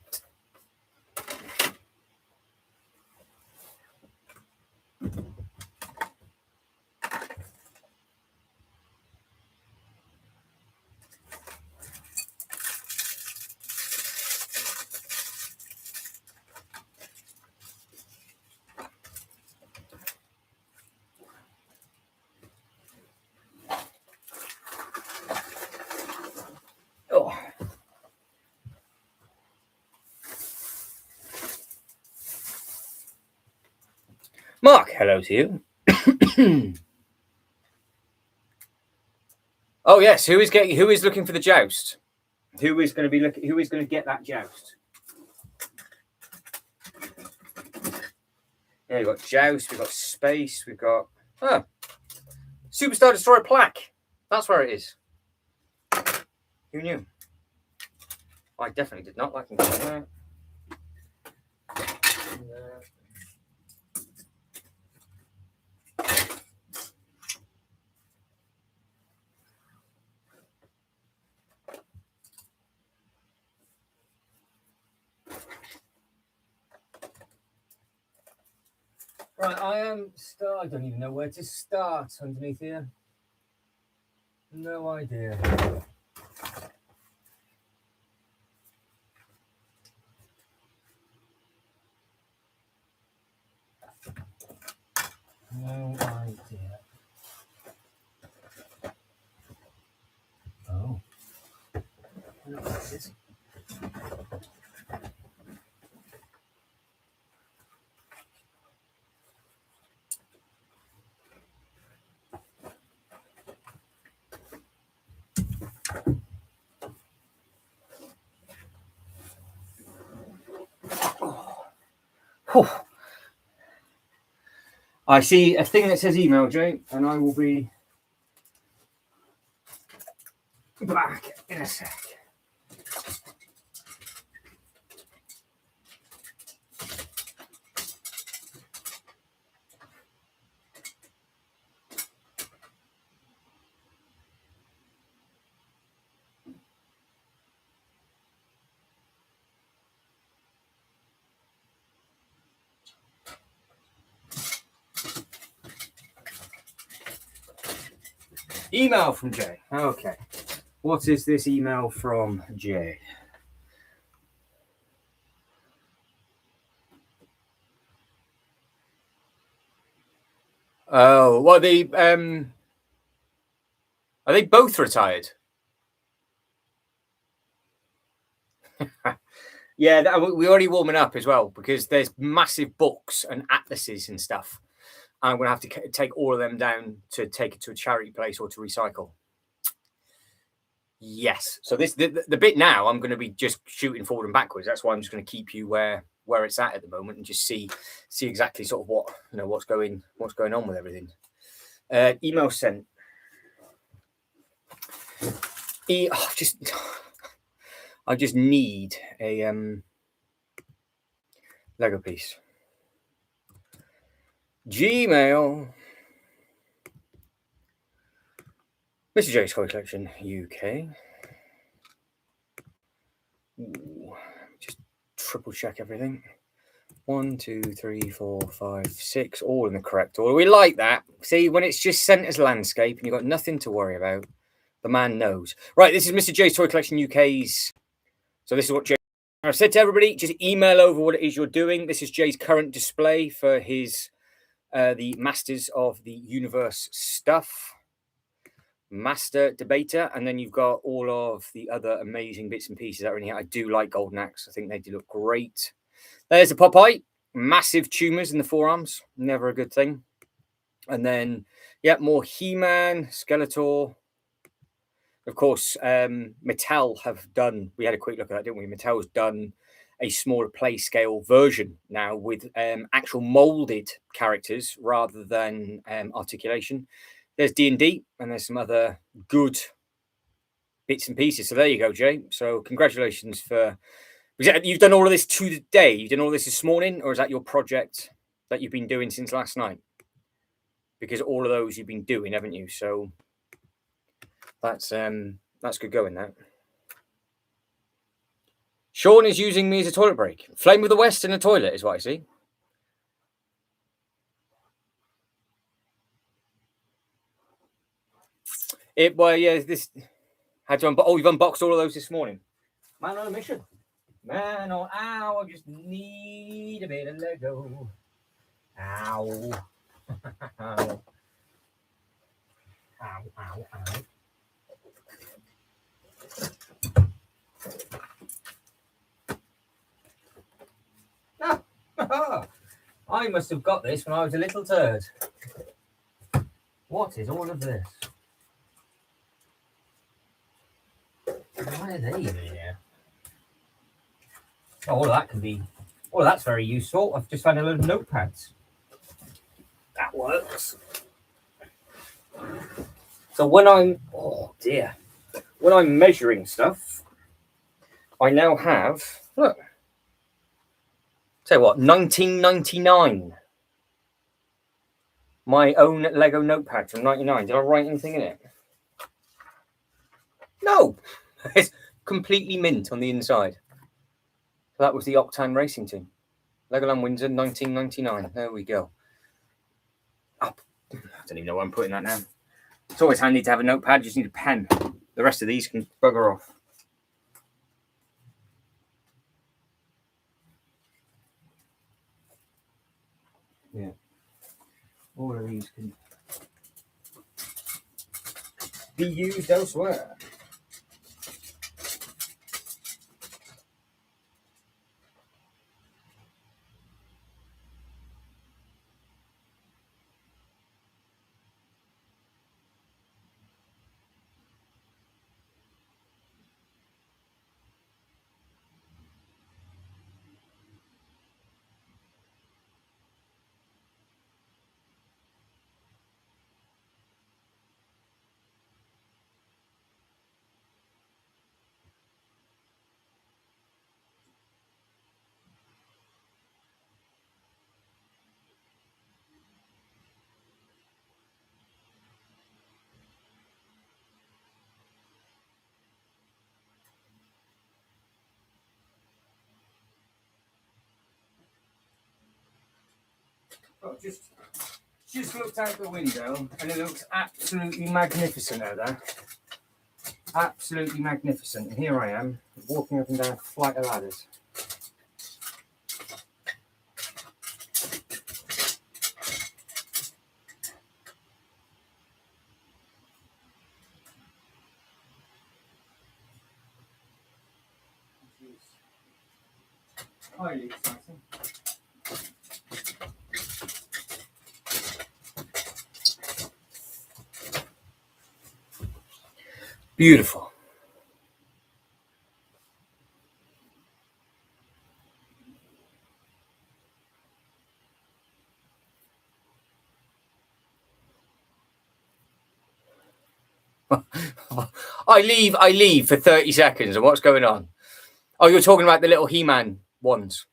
Oh. Mark, hello to you. Oh yes, who is looking for the joust? Who is going to get that joust? Yeah, we've got joust, we've got space, we've got Superstar Destroyer plaque. That's where it is. Who knew? I definitely did not. That can go there. Right, I don't even know where to start underneath here. No idea. No idea. Oh. What is it? Whew. I see a thing that says email, Jay, and I will be back in a sec. Email from Jay. Okay. What is this email from Jay? Oh, well, are they both retired? Yeah, we're already warming up as well because there's massive books and atlases and stuff. I'm going to have to take all of them down to take it to a charity place or to recycle. Yes. So the bit now I'm going to be just shooting forward and backwards. That's why I'm just going to keep you where it's at the moment and just see exactly sort of what's going on with everything. Email sent. I just need a Lego piece. Gmail. Mr. J's Toy Collection UK. Ooh, just triple check everything. 1, 2, 3, 4, 5, 6, all in the correct order. We like that. See, when it's just sent as landscape and you've got nothing to worry about, the man knows. Right, this is Mr. J's Toy Collection UK's. So this is what Jay. I've said to everybody, just email over what it is you're doing. This is Jay's current display for his the Masters of the Universe stuff. Master Debater, and then you've got all of the other amazing bits and pieces that are in here. I do like Golden Axe. I think they do look great. There's a Popeye. Massive tumors in the forearms. Never a good thing. And then, yeah, more He-Man, Skeletor. Of course, Mattel have done, we had a quick look at that, didn't we? Mattel's done a smaller play scale version now with actual molded characters rather than articulation. There's D&D and there's some other good bits and pieces. So there you go, Jay. So congratulations for... You've done all of this today? You've done all this morning? Or is that your project that you've been doing since last night? Because all of those you've been doing, haven't you? So that's good going, that. Sean is using me as a toilet break. Flame of the West in a toilet is what I see. Well, yeah, this had to you've unboxed all of those this morning. Man on a mission. Man on I just need a bit of Lego. Ow. Ow. Ow, ow, ow. I must have got this when I was a little turd. What is all of this? Why are they even here? Oh, all of that can be... Well, that's very useful. I've just found a load of notepads. That works. So when I'm... Oh, dear. When I'm measuring stuff, I now have... Look. Tell you what, 1999. My own Lego notepad from 99. Did I write anything in it? No. It's completely mint on the inside. So that was the Octane Racing Team. Legoland Windsor, 1999. There we go. Oh, I don't even know where I'm putting that now. It's always handy to have a notepad. You just need a pen. The rest of these can bugger off. Yeah. All of these can be used elsewhere. Well, just looked out the window and it looks absolutely magnificent out there. Absolutely magnificent. And here I am, walking up and down a flight of ladders. Highly exciting. Beautiful. I leave for 30 seconds. And what's going on? Oh, you're talking about the little He-Man ones.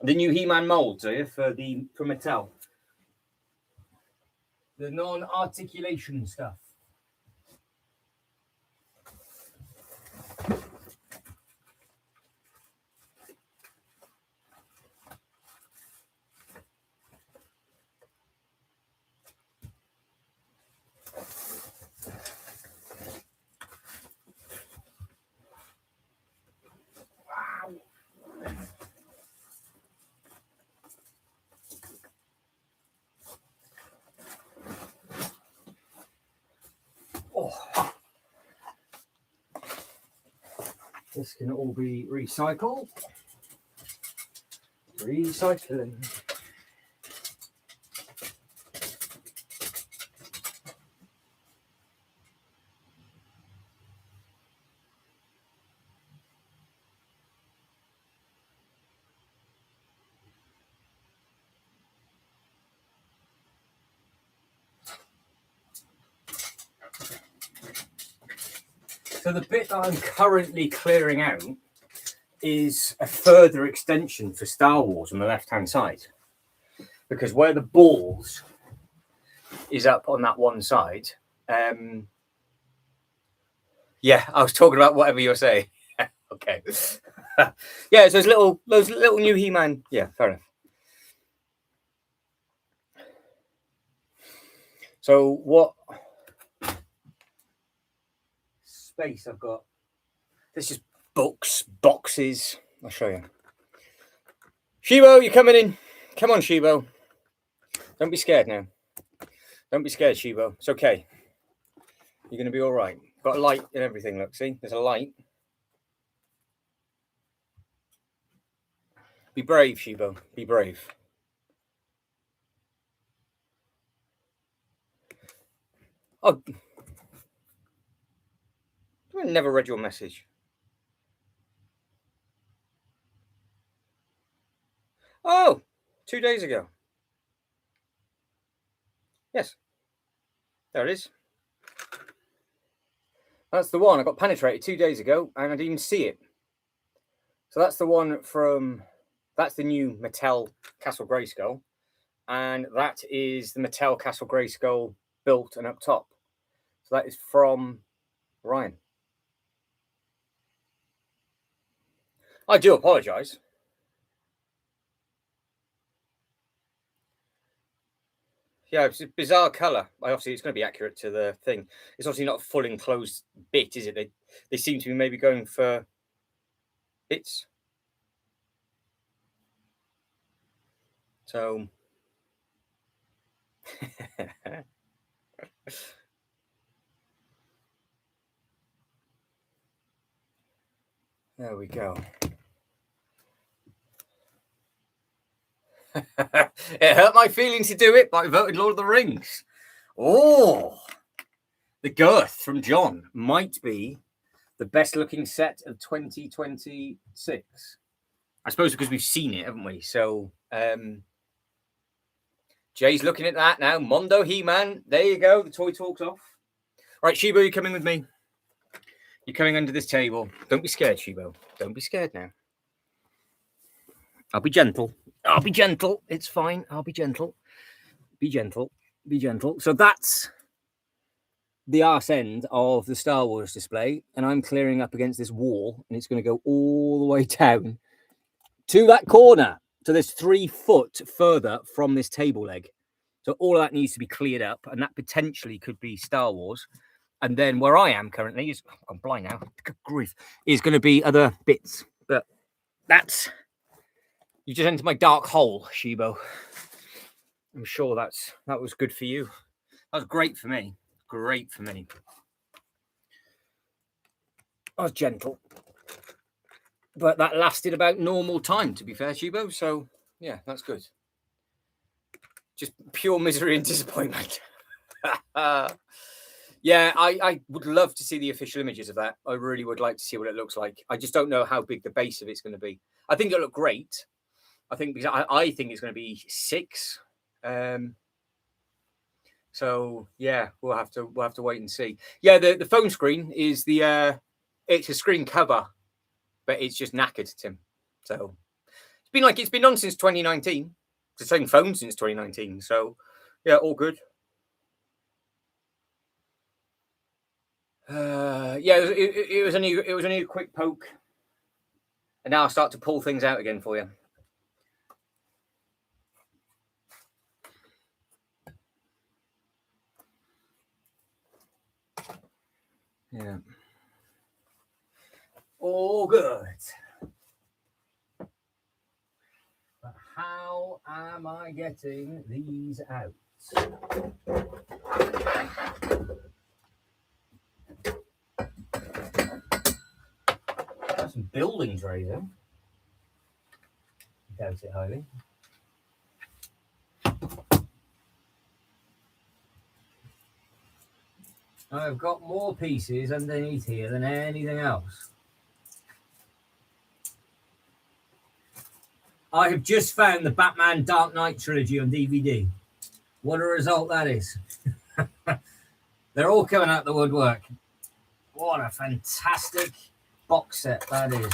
The new He-Man molds, are you, for Mattel? The non-articulation stuff. Oh. This can all be recycled. Recycling. So the bit that I'm currently clearing out is a further extension for Star Wars on the left-hand side. Because where the balls is up on that one side, yeah, I was talking about whatever you're saying. Okay. Yeah, so those little new He-Man. Yeah, fair enough. So what space I've got? This is boxes. I'll show you. Shibo, you're coming in. Come on, Shibo. Don't be scared now. Don't be scared, Shibo. It's okay. You're going to be all right. Got a light and everything, look. See? There's a light. Be brave, Shibo. Be brave. Oh. I never read your message. Oh, 2 days ago. Yes. There it is. That's the one. I got penetrated 2 days ago and I didn't even see it. So that's the one from, that's the new Mattel Castle Grayskull. And that is the Mattel Castle Grayskull built and up top. So that is from Ryan. I do apologise. Yeah, it's a bizarre colour. Obviously, it's going to be accurate to the thing. It's obviously not a full enclosed bit, is it? They seem to be maybe going for bits. So... there we go. It hurt my feelings to do it, but I voted Lord of the Rings. Oh, the girth from John might be the best looking set of 2026. I suppose because we've seen it, haven't we? So Jay's looking at that now. Mondo He-Man. There you go. The toy talk's off. Right, Shibo, you're coming with me. You're coming under this table. Don't be scared, Shibo. Don't be scared now. I'll be gentle. I'll be gentle. It's fine. I'll be gentle. Be gentle. Be gentle. So that's the arse end of the Star Wars display. And I'm clearing up against this wall. And it's going to go all the way down to that corner. So there's 3 foot further from this table leg. So all of that needs to be cleared up, and that potentially could be Star Wars. And then where I am currently is, I'm blind now, good grief, is going to be other bits. But that's, you just entered my dark hole, Shibo. I'm sure that was good for you. That was great for me. Great for me. I was gentle. But that lasted about normal time, to be fair, Shibo. So, yeah, that's good. Just pure misery and disappointment. Yeah, I would love to see the official images of that. I really would like to see what it looks like. I just don't know how big the base of it's going to be. I think it'll look great. I think because I think it's going to be 6. So yeah, we'll have to wait and see. Yeah, the phone screen is it's a screen cover, but it's just knackered, Tim. So it's been on since 2019. It's the same phone since 2019. So yeah, all good. Yeah, it was only a quick poke, and now I'll start to pull things out again for you. Yeah, all good. But how am I getting these out? Got some building trays in. Doubt it highly. I've got more pieces underneath here than anything else. I have just found the Batman Dark Knight trilogy on DVD. What a result that is. They're all coming out the woodwork. What a fantastic box set that is.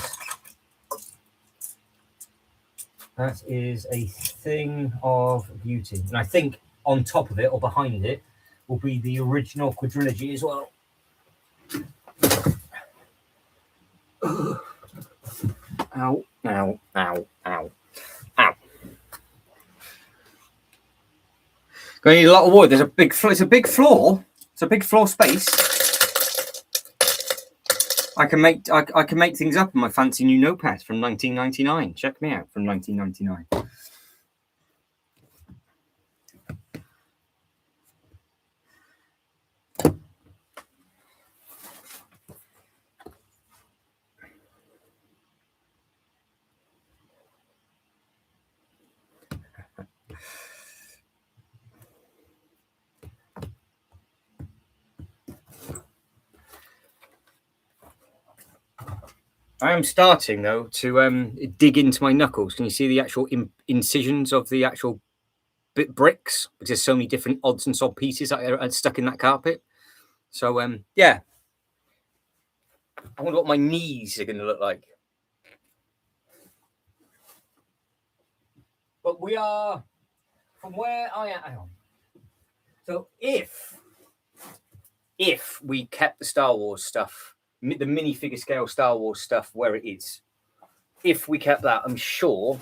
That is a thing of beauty. And I think on top of it or behind it will be the original quadrilogy as well. Ow, ow, ow, ow, ow. Going to need a lot of wood. It's a big floor. It's a big floor space. I can make things up in my fancy new notepad from 1999. Check me out from 1999. I am starting though to dig into my knuckles. Can you see the actual incisions of the actual bricks? Because there's so many different odds and sods pieces that are stuck in that carpet. So yeah, I wonder what my knees are going to look like. But we are from where I am. So if we kept the Star Wars stuff, the minifigure scale Star Wars stuff where it is, if we kept that, I'm sure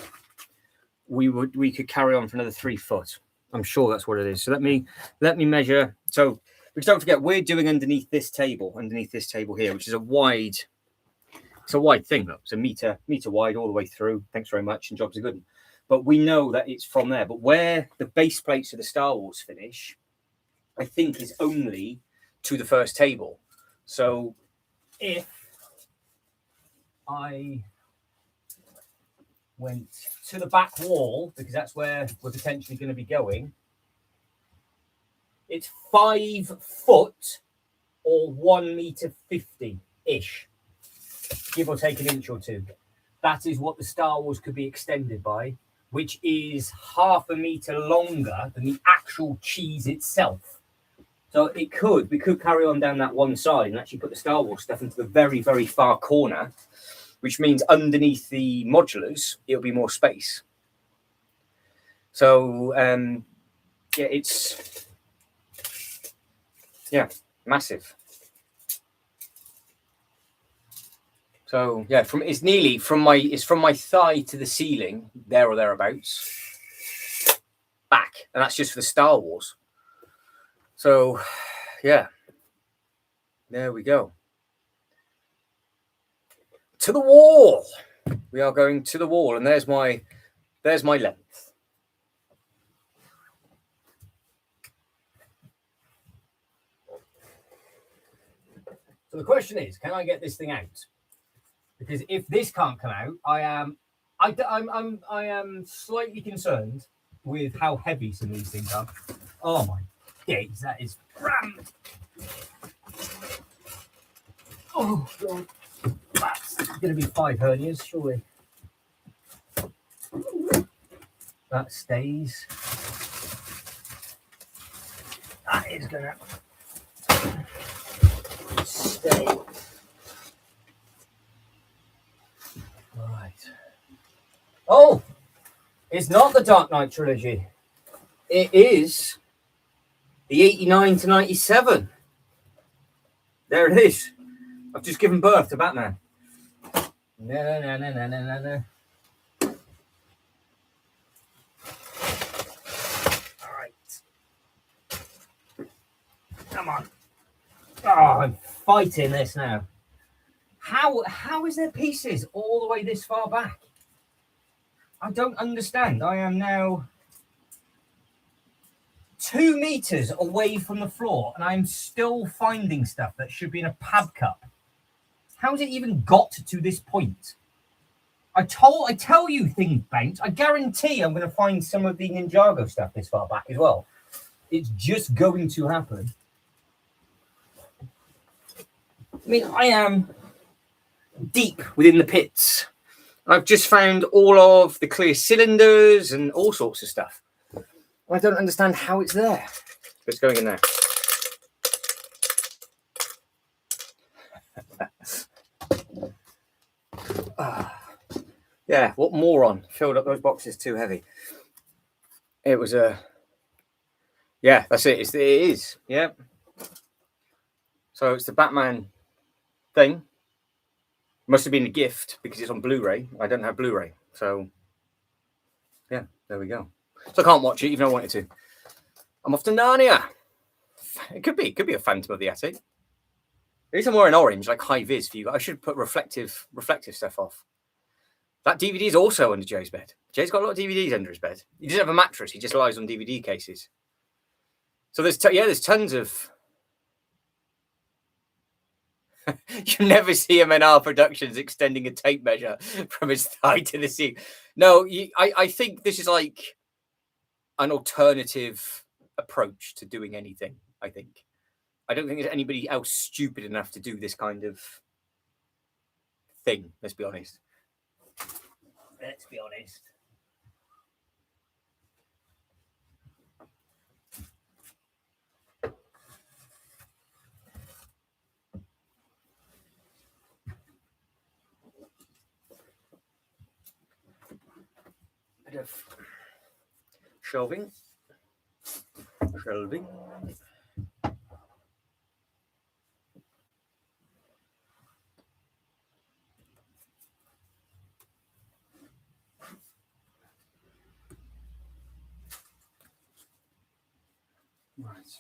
we could carry on for another 3 foot. I'm sure that's what it is. So let me measure. So because don't forget, we're doing underneath this table here, which is a wide thing. Look, it's a meter wide all the way through. Thanks very much, and jobs are good. But we know that it's from there. But where the base plates of the Star Wars finish, I think is only to the first table. So if I went to the back wall, because that's where we're potentially going to be going, it's 5 foot or 1 meter 50 ish, give or take an inch or two. That is what the Star Wars could be extended by, which is 0.5 meter longer than the actual cheese itself. So we could carry on down that one side and actually put the Star Wars stuff into the very, very far corner, which means underneath the modulars, it'll be more space. So, yeah, it's, massive. So yeah, it's from my thigh to the ceiling, there or thereabouts, back, and that's just for the Star Wars. So yeah, there we go. To the wall. We are going to the wall, and there's my length. So the question is, can I get this thing out? Because if this can't come out, I am slightly concerned with how heavy some of these things are. Oh my days, that is rammed. Oh god, that's going to be 5 hernias, surely. That stays. That is going to stay. Right. Oh, it's not the Dark Knight trilogy. It is the 89 to 97. There it is. I've just given birth to Batman. No. All right. Come on. Oh, I'm fighting this now. How is there pieces all the way this far back? I don't understand. I am now 2 meters away from the floor, and I'm still finding stuff that should be in a pab cup. How's it even got to this point? I tell you things bounce. I guarantee I'm going to find some of the Ninjago stuff this far back as well. It's just going to happen. I mean, I am deep within the pits. I've just found all of the clear cylinders and all sorts of stuff. I don't understand how it's there. It's going in there. Yeah, what moron filled up those boxes too heavy. It was a... Yeah, that's it. It is. Yeah. So it's the Batman thing. Must have been a gift because it's on Blu-ray. I don't have Blu-ray. So, yeah, there we go. So I can't watch it even if I wanted to. I'm off to Narnia. It could be a Phantom of the Attic. At least I'm wearing orange, like high vis for you. I should put reflective stuff off. That DVD is also under Jay's bed. Jay's got a lot of DVDs under his bed. He doesn't have a mattress. He just lies on DVD cases. So there's tons of... You never see M&R Productions extending a tape measure from his thigh to the ceiling. No, I think this is like an alternative approach to doing anything, I think. I don't think there's anybody else stupid enough to do this kind of thing, let's be honest. Let's be honest. Bit of shelving. Right.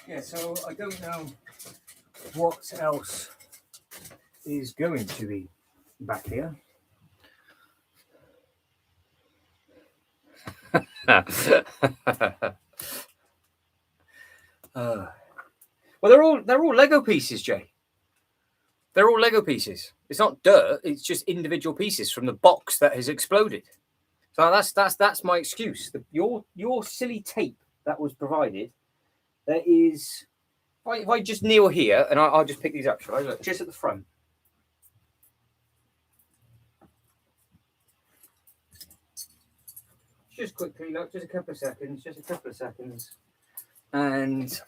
Yeah, so I don't know what else is going to be back here. Well, they're all Lego pieces, Jay. They're all Lego pieces. It's not dirt. It's just individual pieces from the box that has exploded. So that's my excuse. Your silly tape that was provided, there is. If I just kneel here and I'll just pick these up, shall I? Look, just at the front. Just quickly, look, just a couple of seconds. And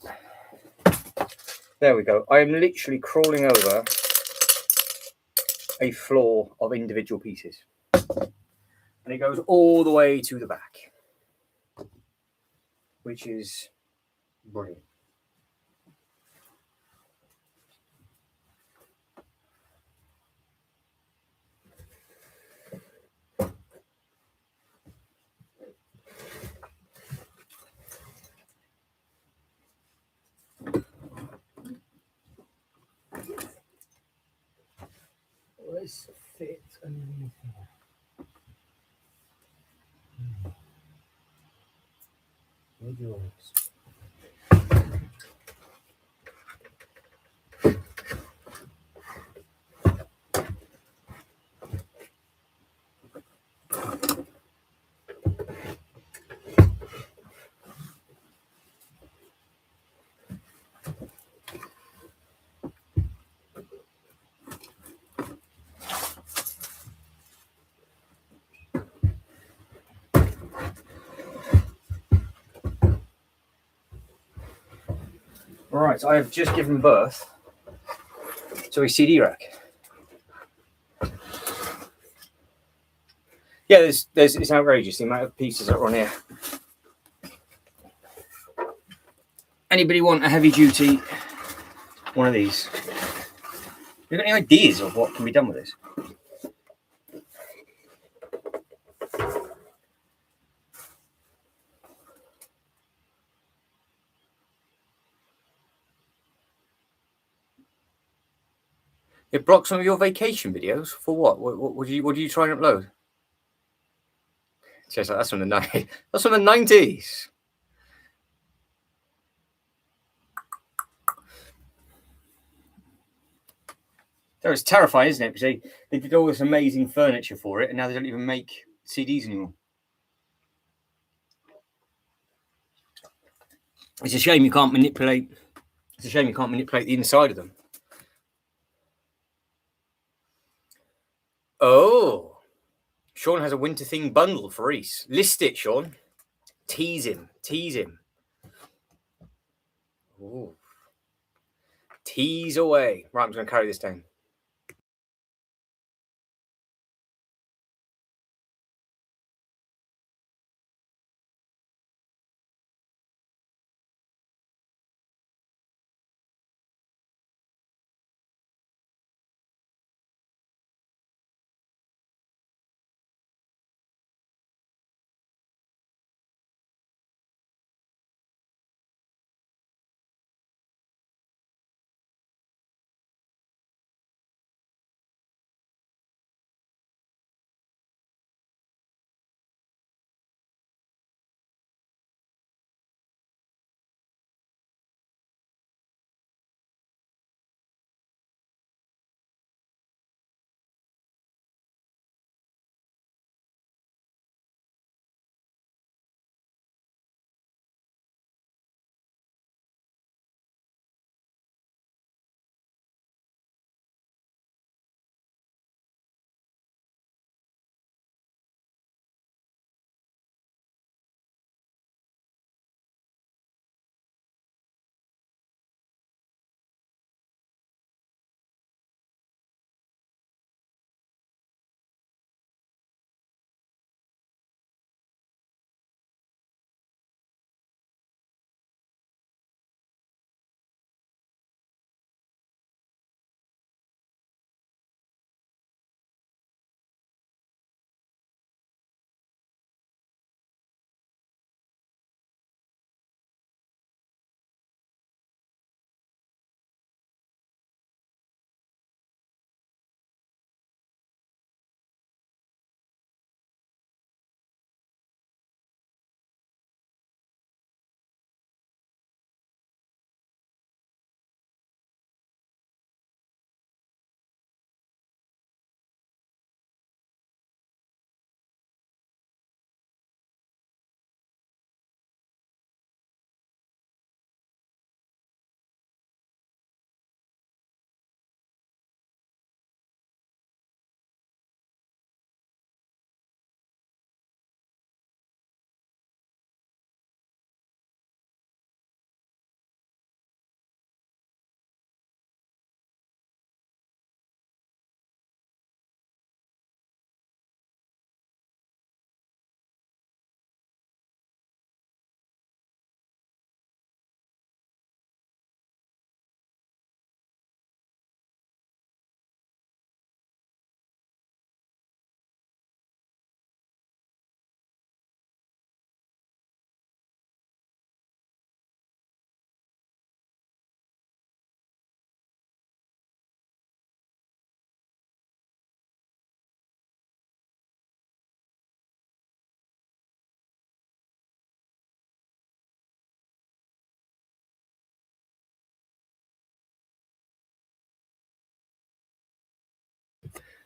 there we go. I am literally crawling over a floor of individual pieces. And it goes all the way to the back, which is brilliant. Let's fit underneath here. With yours. Right, I have just given birth to a CD rack. Yeah, it's outrageous the amount of pieces that are on here. Anybody want a heavy duty one of these? You got any ideas of what can be done with this? It blocks some of your vacation videos for what? What do you try and upload? Just like, that's from the 90s. That's from the 90s. That was terrifying, isn't it? Because they did all this amazing furniture for it, and now they don't even make CDs anymore. It's a shame you can't manipulate. It's a shame you can't manipulate the inside of them. Oh, Sean has a winter thing bundle for Reese. List it, Sean. Tease him. Ooh. Tease away. Right, I'm just going to carry this down.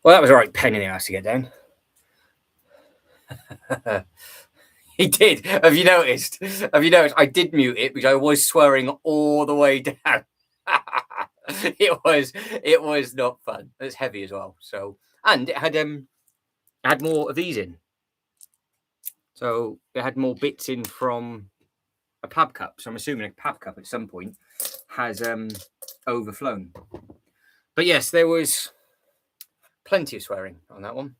Well, that was a right pain in the ass to get down. He did. Have you noticed? Have you noticed? I did mute it because I was swearing all the way down. It was not fun. It was heavy as well. So, and it had more of these in. So it had more bits in from a pab cup. So I'm assuming a pab cup at some point has overflown. But yes, there was plenty of swearing on that one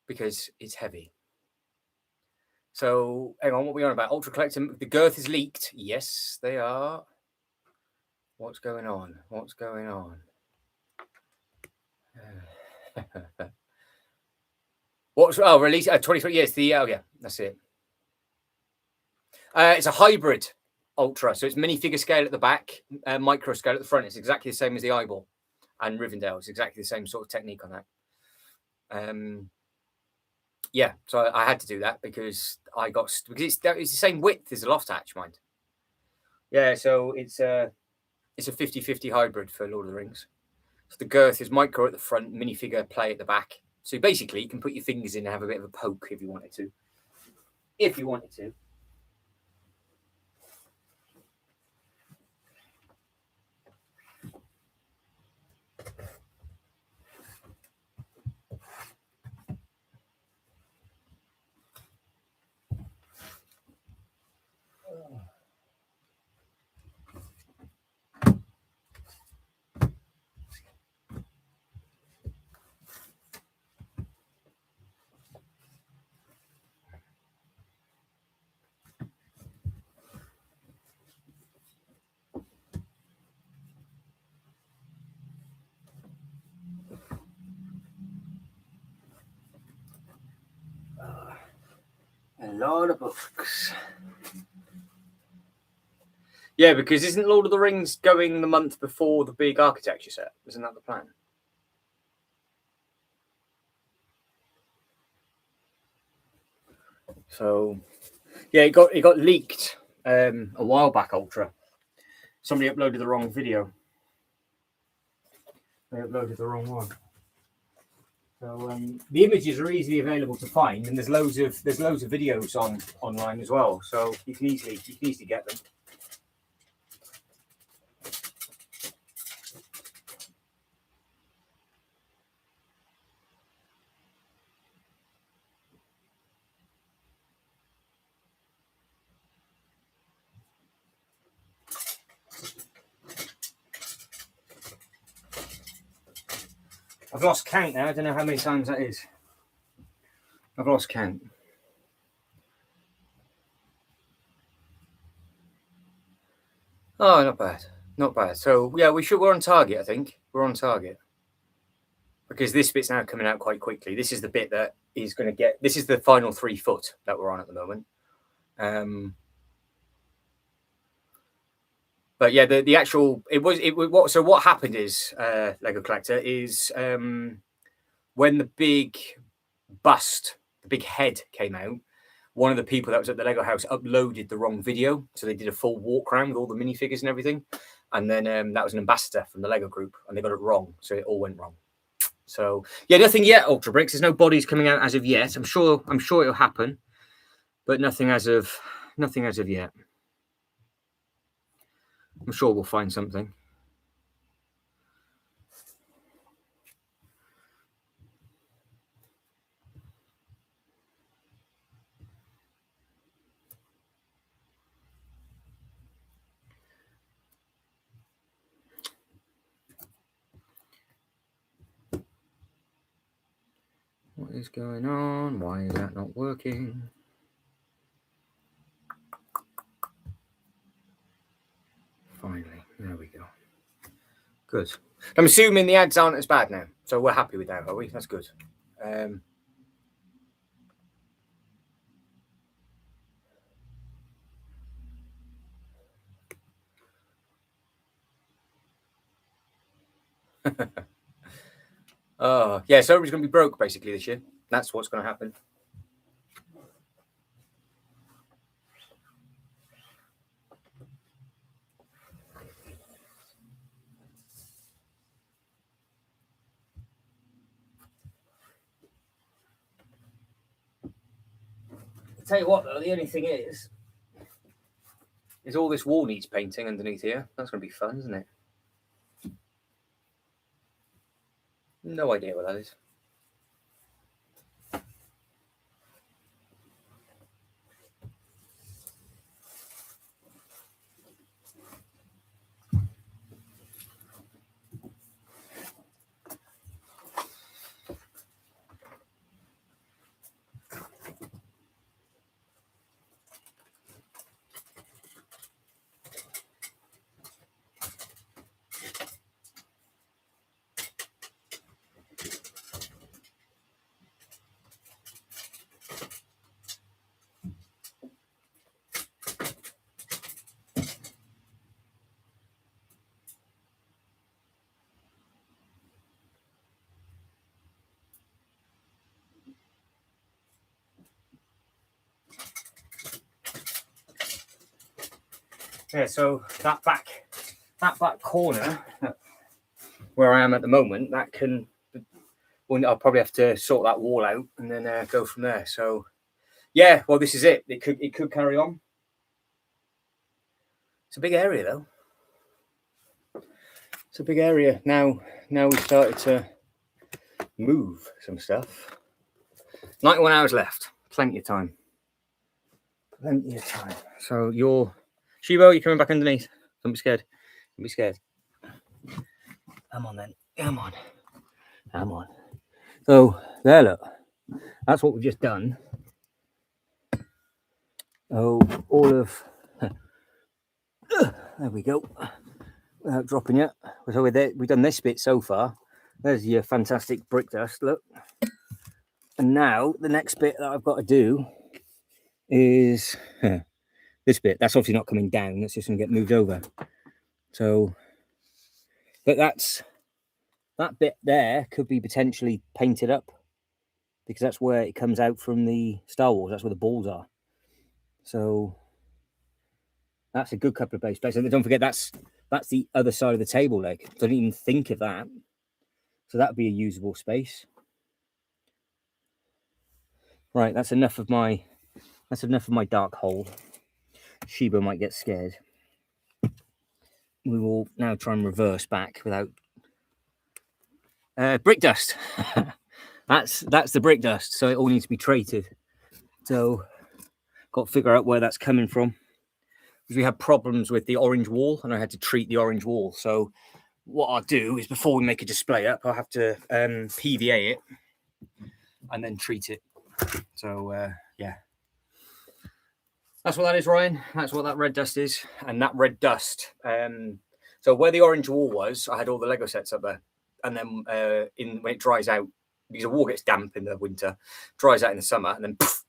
because it's heavy. So hang on, what are we on about? Ultra collector, the girth is leaked. Yes, they are. What's going on? What's going on? What's release 2020? Yes, yeah, that's it. It's a hybrid ultra, so it's minifigure scale at the back, micro scale at the front. It's exactly the same as the eyeball and Rivendell. It's exactly the same sort of technique on that. Yeah, so I had to do that because it's the same width as the loft hatch, mind. Yeah, so it's a 50-50 hybrid for Lord of the Rings. So the girth is micro at the front, minifigure play at the back. So basically, you can put your fingers in and have a bit of a poke if you wanted to. If you wanted to. A lot of books. Yeah, because isn't Lord of the Rings going the month before the big architecture set? Isn't that the plan? So, yeah, it got leaked a while back. Ultra. Somebody uploaded the wrong video. They uploaded the wrong one. So the images are easily available to find, and there's loads of videos online as well. So you can easily get them. I've lost count now. I don't know how many times that is. I've lost count. Oh, not bad. Not bad. So yeah, we're on target, I think. We're on target. Because this bit's now coming out quite quickly. This is the bit that is going to get. This is the final 3 foot that we're on at the moment. But yeah, the actual so what happened is Lego Collector is when the big bust, the big head came out. One of the people that was at the Lego house uploaded the wrong video, so they did a full walk around with all the minifigures and everything, and then that was an ambassador from the Lego group, and they got it wrong, so it all went wrong. So yeah, nothing yet. Ultra Bricks. There's no bodies coming out as of yet. I'm sure it'll happen, but nothing as of yet. I'm sure we'll find something. What is going on? Why is that not working? Finally, there we go. Good. I'm assuming the ads aren't as bad now, so we're happy with that, are we? That's good. Yeah, so everybody's going to be broke basically this year. That's what's going to happen. Tell you what, though, the only thing is all this wall needs painting underneath here. That's going to be fun, isn't it? No idea what that is. Yeah, so that back corner where I am at the moment, that can, well, I'll probably have to sort that wall out and then go from there. So yeah, well, this is it. It could carry on. It's a big area though. It's a big area. Now we've started to move some stuff. 91 hours left. Plenty of time. Plenty of time. So you're Shibo, you're coming back underneath. Don't be scared. Don't be scared. Come on then. Come on. Come on. So there, look. That's what we've just done. Oh, all of there we go. Without dropping it. So we've done this bit so far. There's your fantastic brick dust, look. And now the next bit that I've got to do is this bit. That's obviously not coming down. It's just going to get moved over. So, but that bit there could be potentially painted up because that's where it comes out from the Star Wars. That's where the balls are. So that's a good couple of base plates. And don't forget, that's the other side of the table leg. So I didn't even think of that. So that would be a usable space. Right, that's enough of my dark hole. Shiba might get scared. We will now try and reverse back without brick dust. That's the brick dust. So it all needs to be treated. So got to figure out where that's coming from. Because we had problems with the orange wall and I had to treat the orange wall. So what I'll do is before we make a display up, I'll have to PVA it and then treat it. So yeah. That's what that is, Ryan. That's what that red dust is. And that red dust. So where the orange wall was, I had all the Lego sets up there. And then when it dries out, because the wall gets damp in the winter, dries out in the summer, and then poof.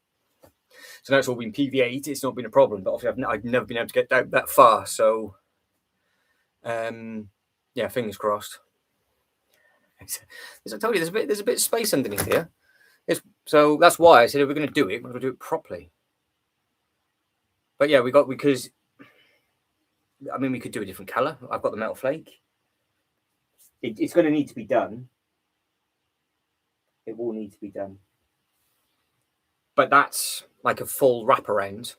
So now it's all been PVA'd. It's not been a problem, but obviously I've never been able to get down that far. So, yeah, fingers crossed. As I told you, there's a bit of space underneath here. So that's why I said if we're going to do it, we're going to do it properly. But yeah, because I mean, we could do a different colour. I've got the metal flake. It's going to need to be done. It will need to be done. But that's like a full wraparound.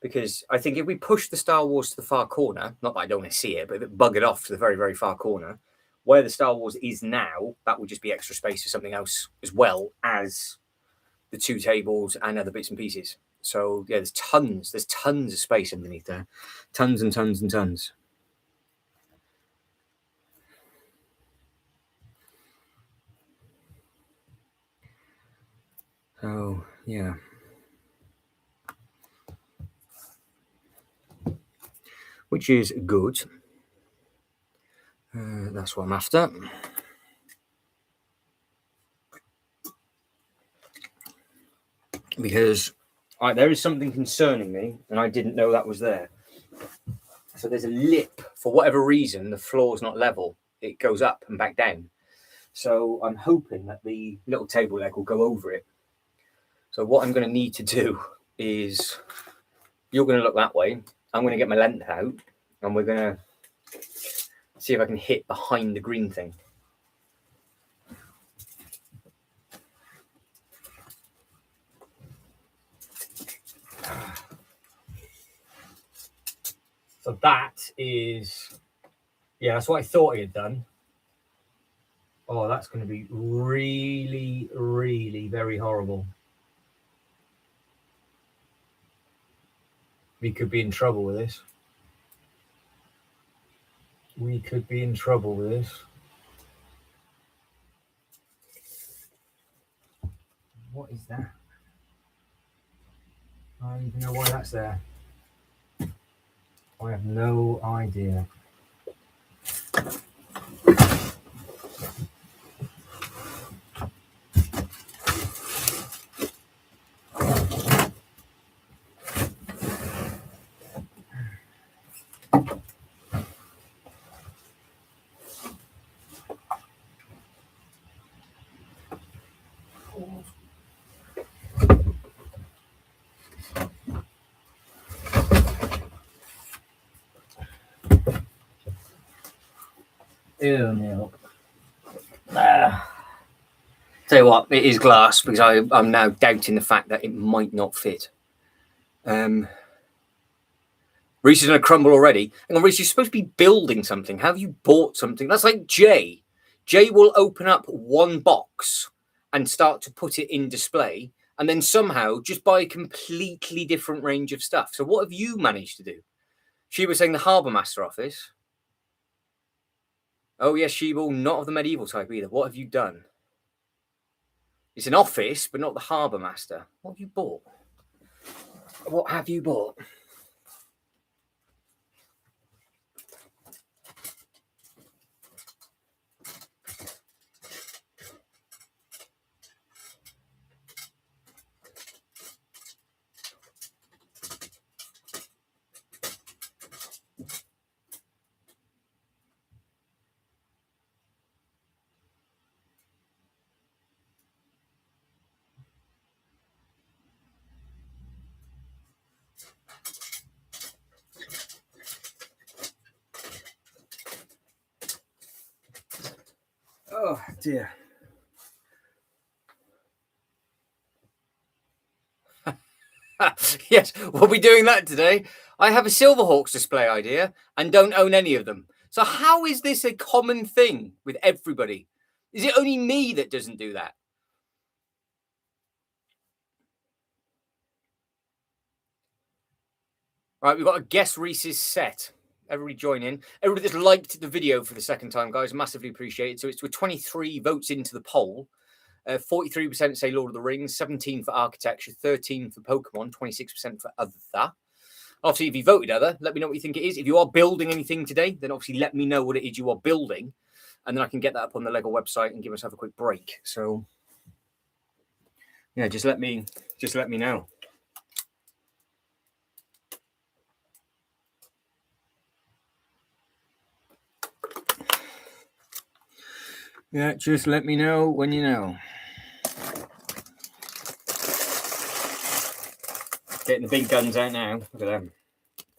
Because I think if we push the Star Wars to the far corner, not that I don't want to see it, but if it bug it off to the very, very far corner, where the Star Wars is now, that would just be extra space for something else as well as the two tables and other bits and pieces. So yeah, there's tons of space underneath there. Tons and tons and tons. So yeah. Which is good. That's what I'm after. Because there is something concerning me, and I didn't know that was there. So there's a lip. For whatever reason, the floor's not level. It goes up and back down. So I'm hoping that the little table leg will go over it. So what I'm going to need to do is, you're going to look that way. I'm going to get my length out, and we're going to see if I can hit behind the green thing. So that is, yeah, that's what I thought he had done. Oh, that's going to be really, really very horrible. We could be in trouble with this. We could be in trouble with this. What is that? I don't even know why that's there. I have no idea. Ew, no. Tell you what, it is glass because I'm now doubting the fact that it might not fit. Reese is going to crumble already. Hang on, Reese, you're supposed to be building something. Have you bought something? That's like Jay. Jay will open up one box and start to put it in display and then somehow just buy a completely different range of stuff. So what have you managed to do? She was saying the Harbour Master office. Oh, yes, she will not of the medieval type either. What have you done? It's an office, but not the Harbour Master. What have you bought? What have you bought? Oh, dear. Yes, we'll be doing that today. I have a Silverhawks display idea and don't own any of them. So how is this a common thing with everybody? Is it only me that doesn't do that? Right, we've got a guess Reese's set. Everybody join in. Everybody that's liked the video for the second time, guys, massively appreciate it. So it's with 23 votes into the poll. 43% say Lord of the Rings, 17 for architecture, 13 for Pokemon, 26% for other. Obviously, if you voted other, let me know what you think it is. If you are building anything today, then obviously let me know what it is you are building. And then I can get that up on the Lego website and give myself a quick break. So, yeah, just let me know. Yeah, just let me know when you know. Getting the big guns out now. Look at them.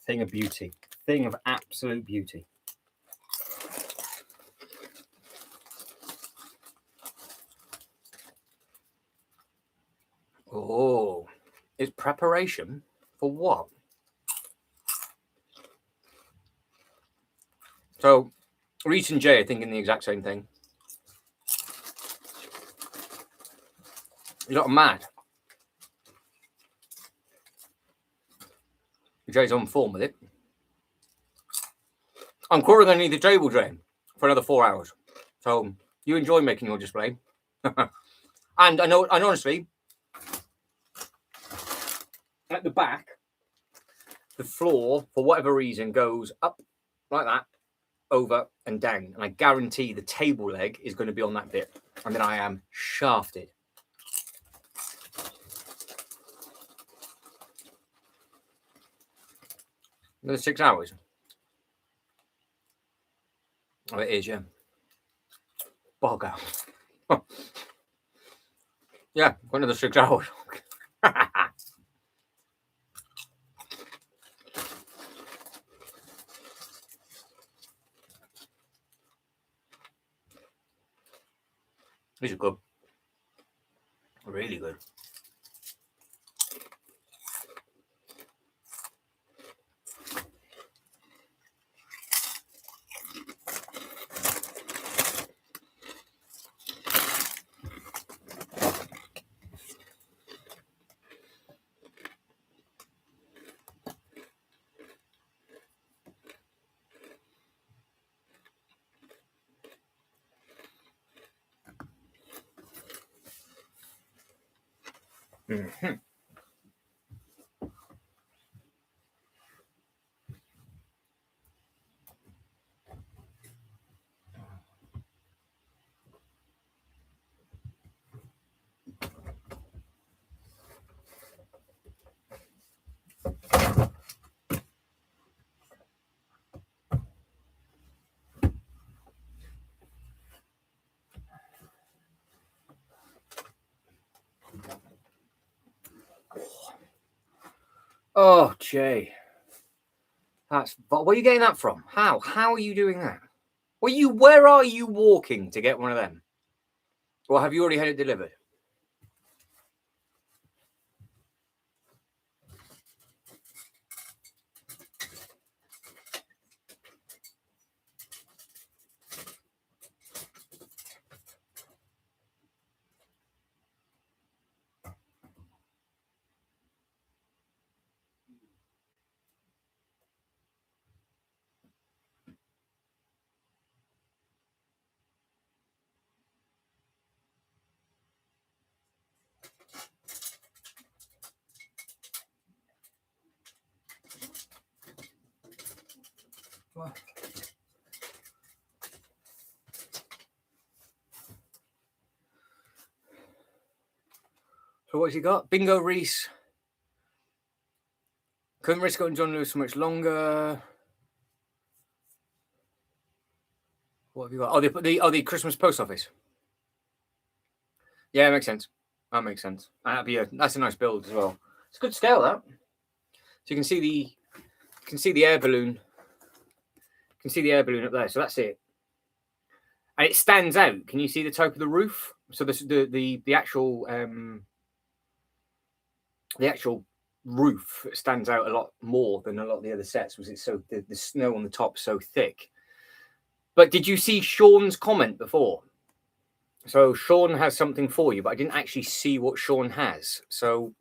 Thing of beauty. Thing of absolute beauty. Oh, it's preparation for what? So, Reese and Jay are thinking the exact same thing. You're not mad. Jay's on form with it. I'm probably going to need the table drain for another 4 hours. So you enjoy making your display. And I know, and honestly, at the back, the floor, for whatever reason, goes up like that, over and down. And I guarantee the table leg is going to be on that bit. And then I am shafted. Another 6 hours. Oh, it is, yeah. Bog out. Yeah, got another 6 hours. These are good. Really good. Mm-hmm. Oh, Jay. Where are you getting that from? How? How are you doing that? Where are you walking to get one of them? Or have you already had it delivered? What? So what's he got? Bingo Reese. Couldn't risk going John Lewis so much longer. What have you got? Oh, the Christmas post office. Yeah, makes sense. That makes sense. That's a nice build as well. It's a good scale, that. So you can see the air balloon. You can see the air balloon up there. So that's it. And it stands out. Can you see the top of the roof? So the actual roof stands out a lot more than a lot of the other sets. Was it so the snow on the top so thick? But did you see Sean's comment before? So Sean has something for you, but I didn't actually see what Sean has. So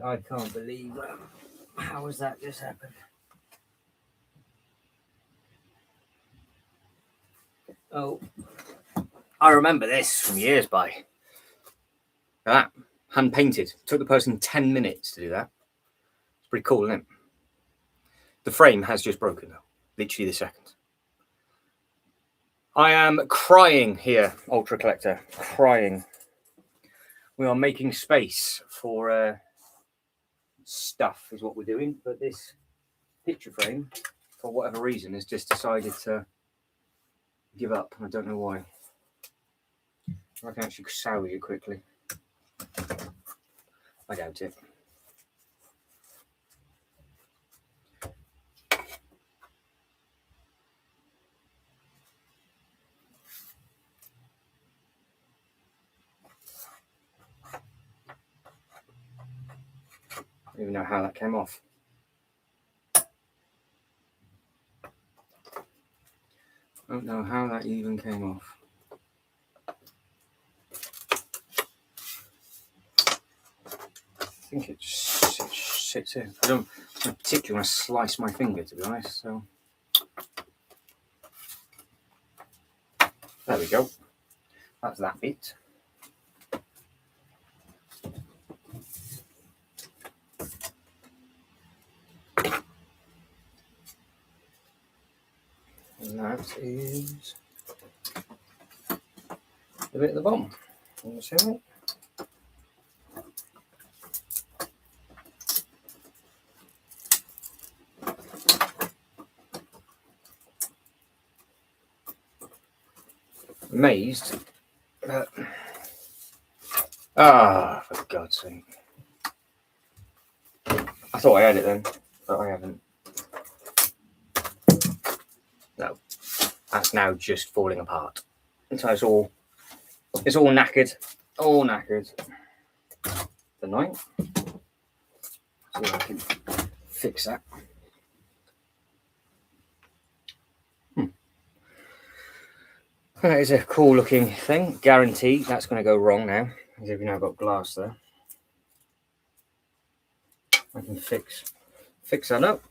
I can't believe how has that just happened? Oh, I remember this from years by. That hand painted. Took the person 10 minutes to do that. It's pretty cool, isn't it? The frame has just broken though, literally the second. I am crying here, Ultra Collector, crying. We are making space for stuff is what we're doing, but this picture frame, for whatever reason, has just decided to give up. I don't know why. I can actually salvage it quickly. I doubt it. I don't even know how that came off. I don't know how that even came off. I think it just sits in. I don't particularly want to slice my finger, to be honest. So there we go. That's that bit. And that is the bit at the bottom. Can you see it? Amazed. For God's sake. I thought I had it then, but I haven't. No. That's now just falling apart. So it's all knackered. All knackered. The knife. See if I can fix that. That is a cool looking thing. Guaranteed that's going to go wrong now. As if you've now got glass there. I can fix that up.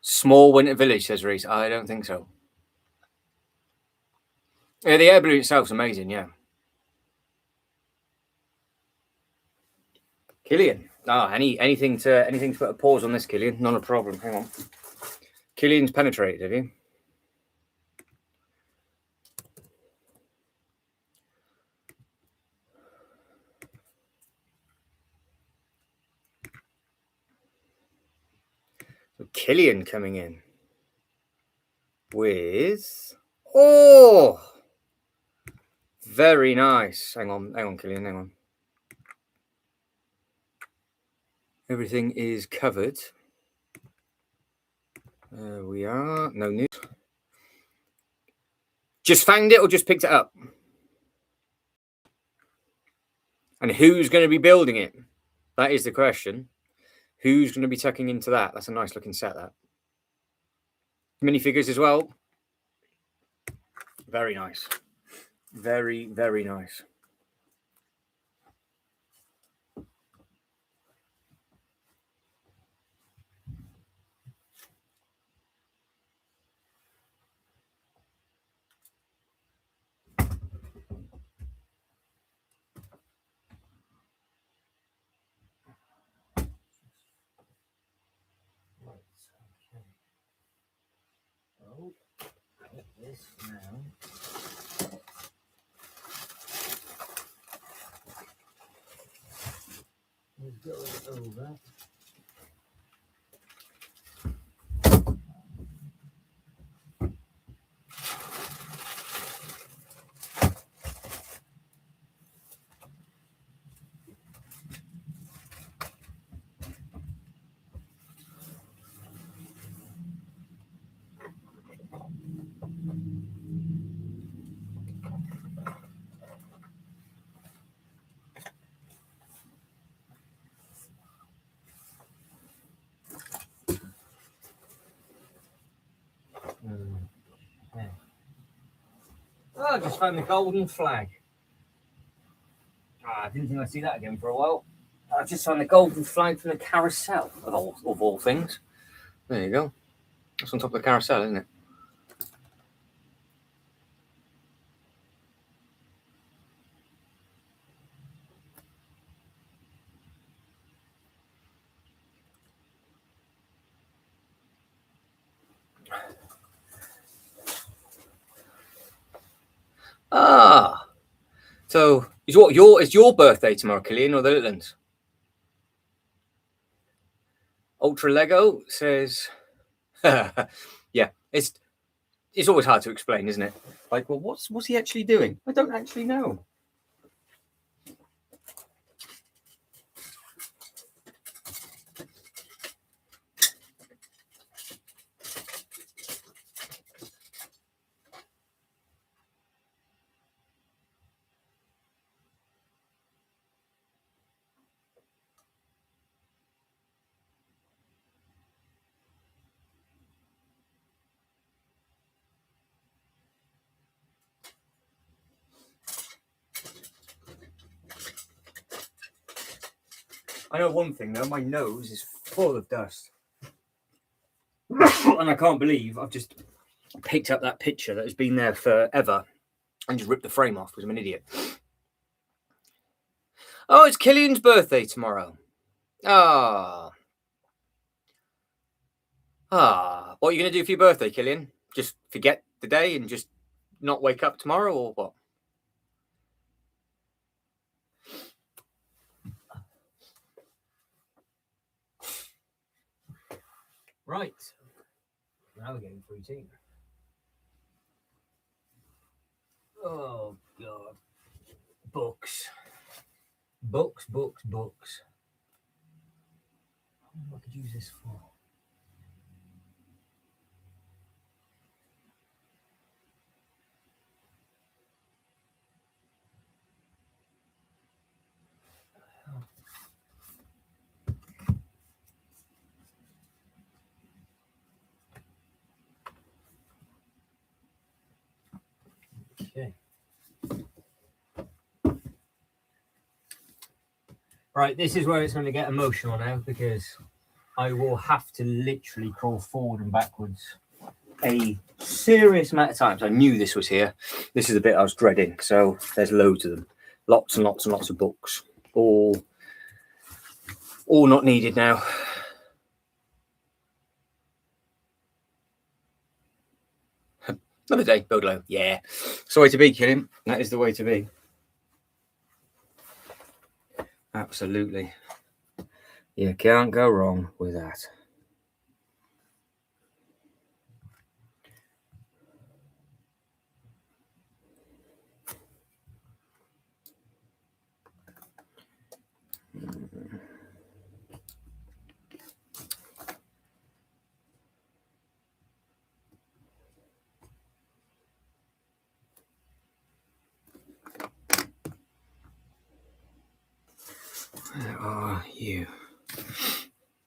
Small winter village, says Reese. I don't think so. Yeah, the air balloon itself is amazing, yeah. Killian. Anything to put a pause on this, Killian? Not a problem. Hang on. Killian's penetrated, have you? So Killian coming in with very nice. Hang on, Killian, hang on. Everything is covered. There we are. No news. Just found it or just picked it up? And who's going to be building it? That is the question. Who's going to be tucking into that? That's a nice looking set, that. Minifigures as well. Very nice. Very, very nice. This now. Let's go over. Yeah. Oh, I just found the golden flag. I didn't think I'd see that again for a while. I just found the golden flag from the carousel, of all things. There you go. That's on top of the carousel, isn't it? Ah, so is your birthday tomorrow, Killian, or the little ones? Ultra Lego says, yeah, it's always hard to explain, isn't it? Like, well, what's he actually doing? I don't actually know. I know one thing though, my nose is full of dust. And I can't believe I've just picked up that picture that has been there forever and just ripped the frame off because I'm an idiot. Oh, it's Killian's birthday tomorrow. What are you going to do for your birthday, Killian? Just forget the day and just not wake up tomorrow, or what? Right. Now we're getting routine. Oh, God. Books. Books. What I could use this for? Okay. Right, this is where it's going to get emotional now, because I will have to literally crawl forward and backwards a serious amount of times. I knew this was here. This is the bit I was dreading. So there's loads of them. Lots and lots and lots of books. All not needed now. Another day, build low. Yeah. It's the way to be, Killian. That is the way to be. Absolutely. You can't go wrong with that. Where are you?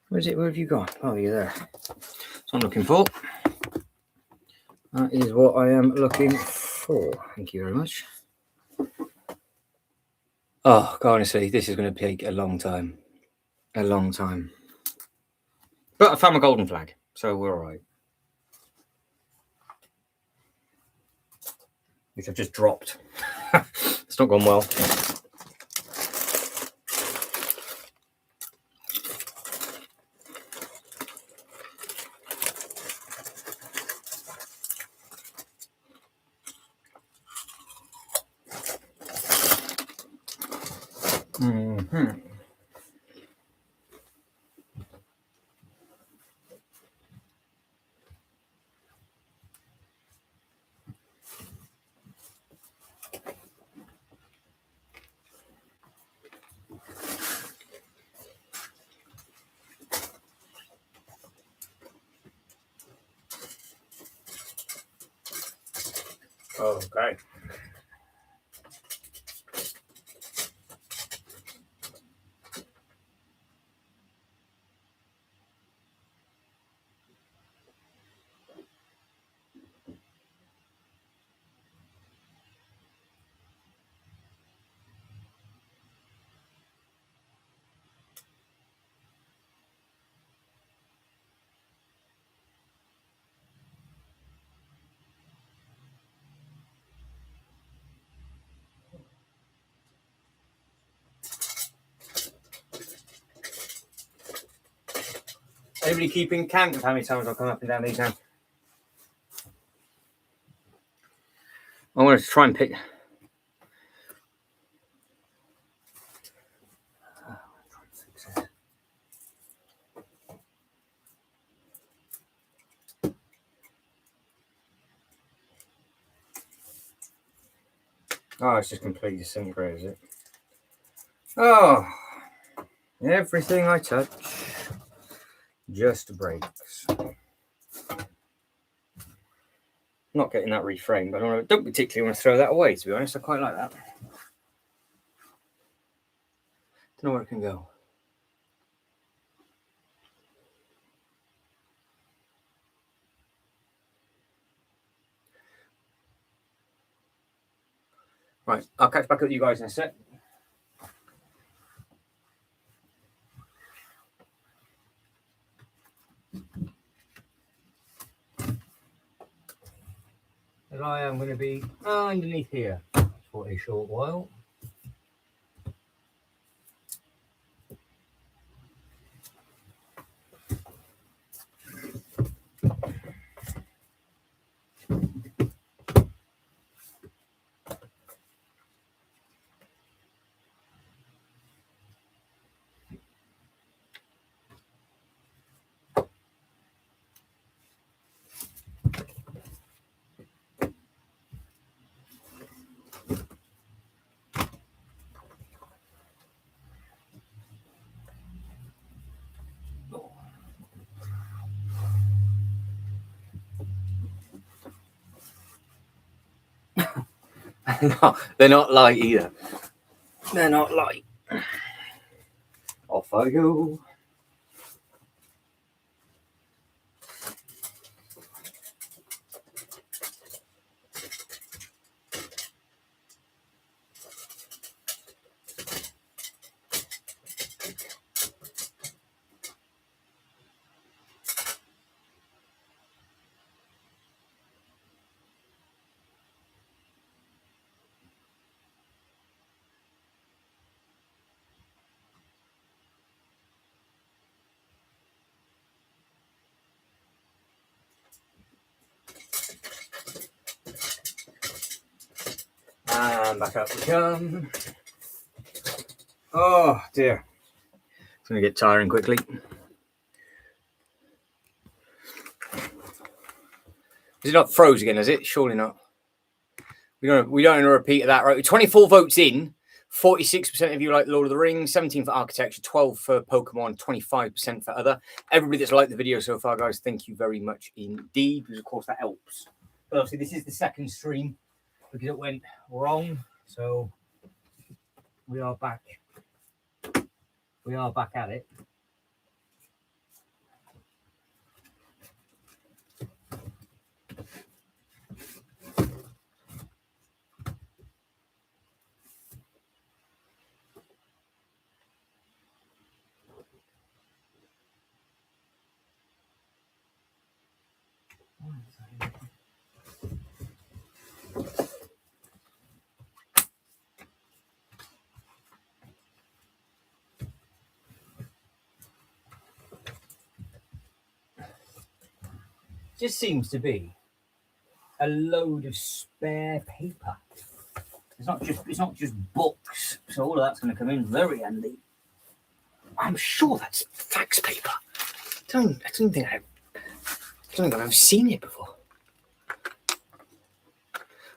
Where is it? Where have you gone? Oh, you're there. That's what I'm looking for. That is what I am looking for. Thank you very much. Oh, honestly, this is going to take a long time. A long time. But I found my golden flag, so we're all right. Which I've just dropped. It's not gone well. Mm-hmm. Okay. Anybody keeping count of how many times I've come up and down these now? I want to try and pick. Oh, it's just completely disintegrated, is it? Oh, everything I touch just breaks. Not getting that reframed, but I don't particularly want to throw that away, to be honest. I quite like that. Don't know where it can go. Right, I'll catch back up with you guys in a sec. And I am going to be underneath here for a short while. No, they're not light either. They're not light. Off I go. And back up we come. Oh dear. It's going to get tiring quickly. Is it not froze again, is it? Surely not. We don't want to repeat of that, right? 24 votes in. 46% of you like Lord of the Rings, 17 for architecture, 12 for Pokemon, 25% for other. Everybody that's liked the video so far, guys, thank you very much indeed, because of course that helps. But obviously this is the second stream because it went wrong, so we are back. We are back at it. Just seems to be a load of spare paper. It's not just books, so all of that's going to come in very handy. I'm sure that's fax paper. I don't think I've ever seen it before.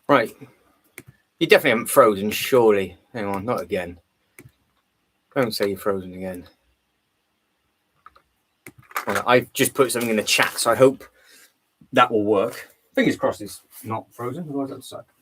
Right, you definitely haven't frozen, surely. Hang on, not again. Don't say you're frozen again. Well, I've just put something in the chat, so I hope that will work. Fingers crossed it's not frozen, otherwise that would suck.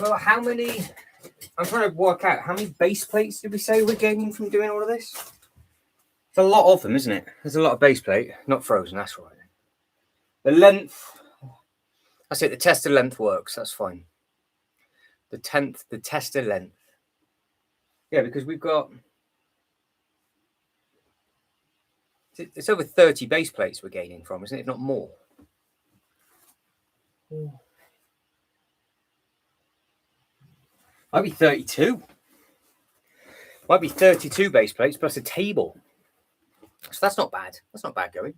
Well, I'm trying to work out how many base plates did we say we're gaining from doing all of this? It's a lot of them, isn't it? There's a lot of base plate. Not frozen, that's right. The length, that's it, the tester length works, that's fine. The tester length. Yeah, because we've got, it's over 30 base plates we're gaining from, isn't it? If not more. Might be 32. Might be 32 base plates plus a table. So that's not bad. That's not bad going.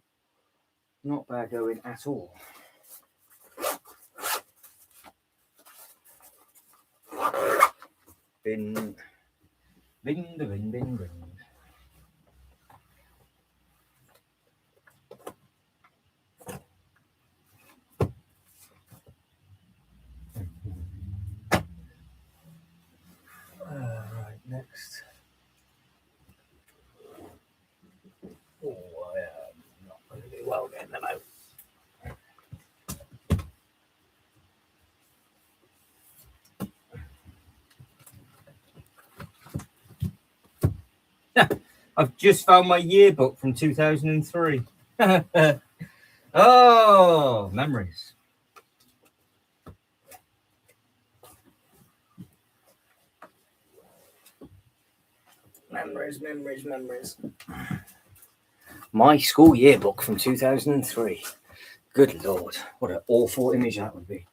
Not bad going at all. Bin. Right, next. Oh, I am not going to do well getting them out. I've just found my yearbook from 2003. Oh, memories. Memories. My school yearbook from 2003. Good Lord, what an awful image that would be.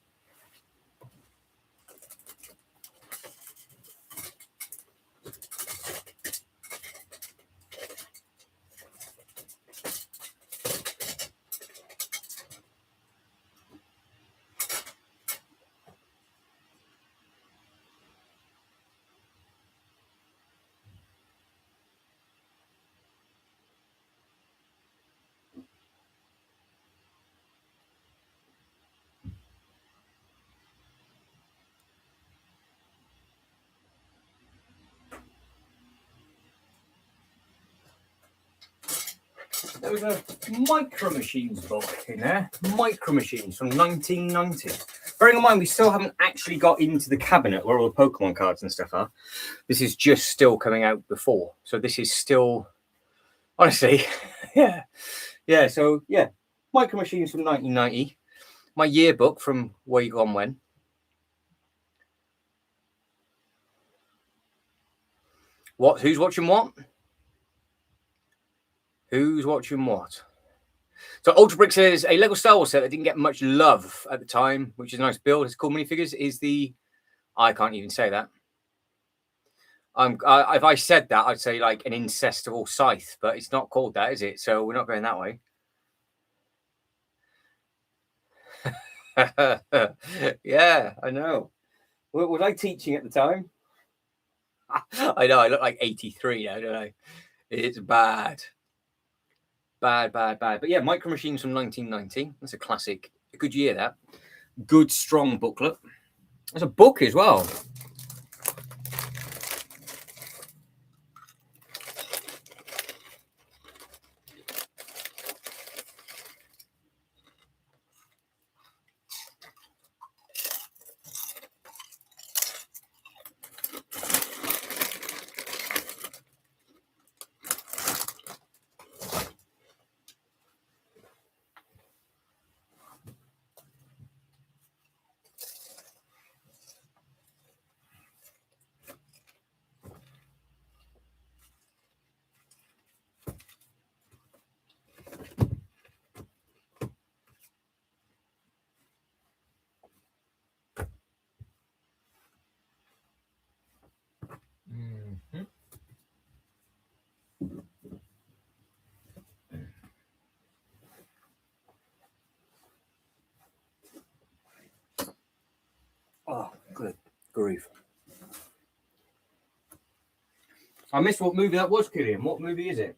There was a Micro Machines book in there. Micro Machines from 1990. Bearing in mind, we still haven't actually got into the cabinet where all the Pokemon cards and stuff are. This is just still coming out before. So this is still, honestly, yeah. Yeah, so yeah, Micro Machines from 1990. My yearbook from Way Gone When. What? Who's watching what? Who's watching what? So Ultra Brick says a Lego Star Wars set that didn't get much love at the time, which is a nice build. It's called minifigures. Is the I can't even say that. If I said that, I'd say like an incestable scythe, but it's not called that, is it? So we're not going that way. Yeah, I know. Was I teaching at the time? I know. I look like 83 now, don't I? It's bad. Bad. But yeah, Micro Machines from 1990. That's a classic. A good year, that. Good, strong booklet. There's a book as well. Mm-hmm. Oh, good grief. I missed what movie that was, Killian. What movie is it?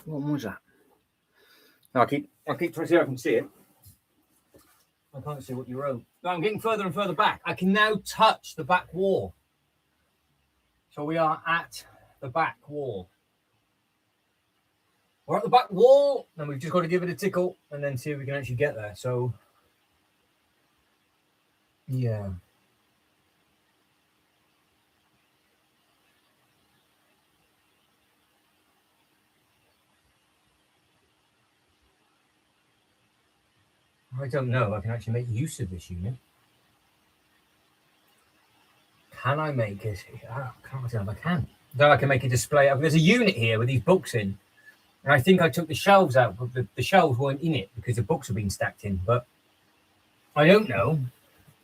What was that? No, I keep trying to see if I can see it. I can't see what you wrote. No, I'm getting further and further back. I can now touch the back wall. So we are at the back wall. We're at the back wall, and we've just got to give it a tickle and then see if we can actually get there. So, yeah. I don't know. I can actually make use of this unit. Can I make it? I can't tell if I can. Though I can make a display. There's a unit here with these books in. And I think I took the shelves out, but the shelves weren't in it because the books have been stacked in. But I don't know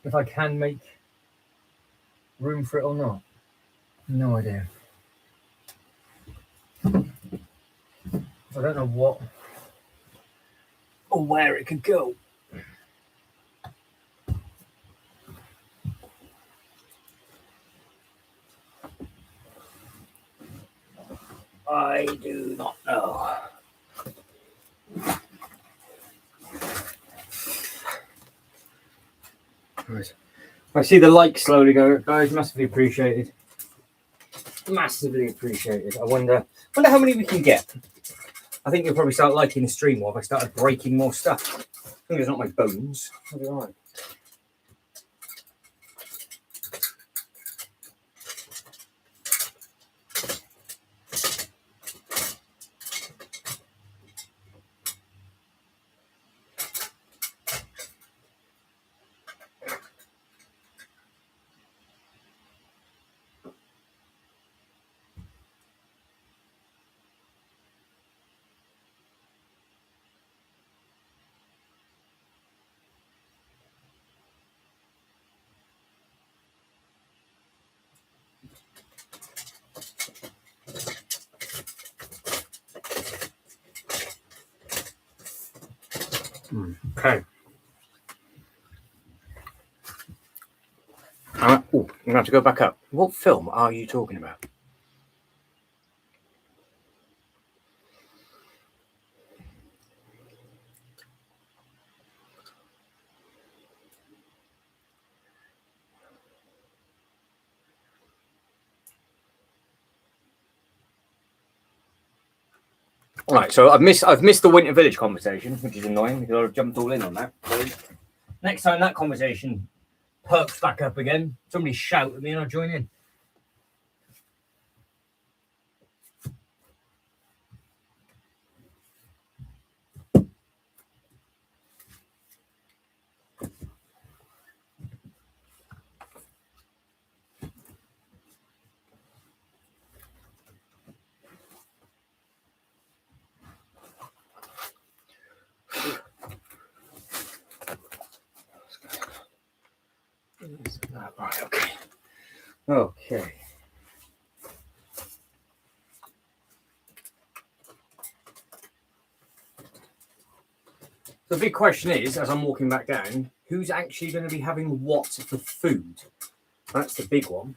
if I can make room for it or not. No idea. I don't know what or where it could go. I do not know. Right. I see the like slowly go, guys. Massively appreciated. Massively appreciated. I wonder how many we can get. I think you'll probably start liking the stream more if I started breaking more stuff. I think it's not my bones. I'll be all right. Okay. I'm going to have to go back up. What film are you talking about? All right, so I've missed the Winter Village conversation, which is annoying because I've jumped all in on that. So next time that conversation perks back up again, somebody shout at me and I'll join in. Right, okay. Okay. The big question is, as I'm walking back down, who's actually going to be having what for food? That's the big one.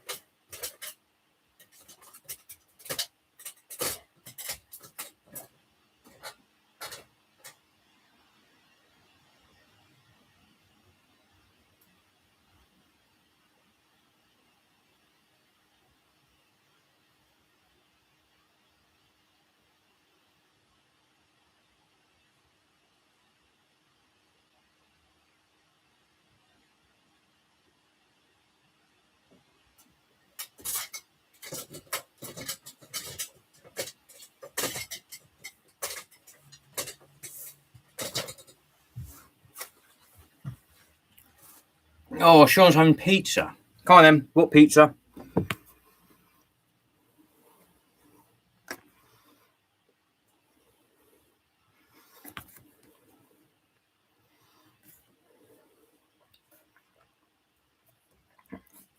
Oh, Sean's having pizza. Come on then, what pizza?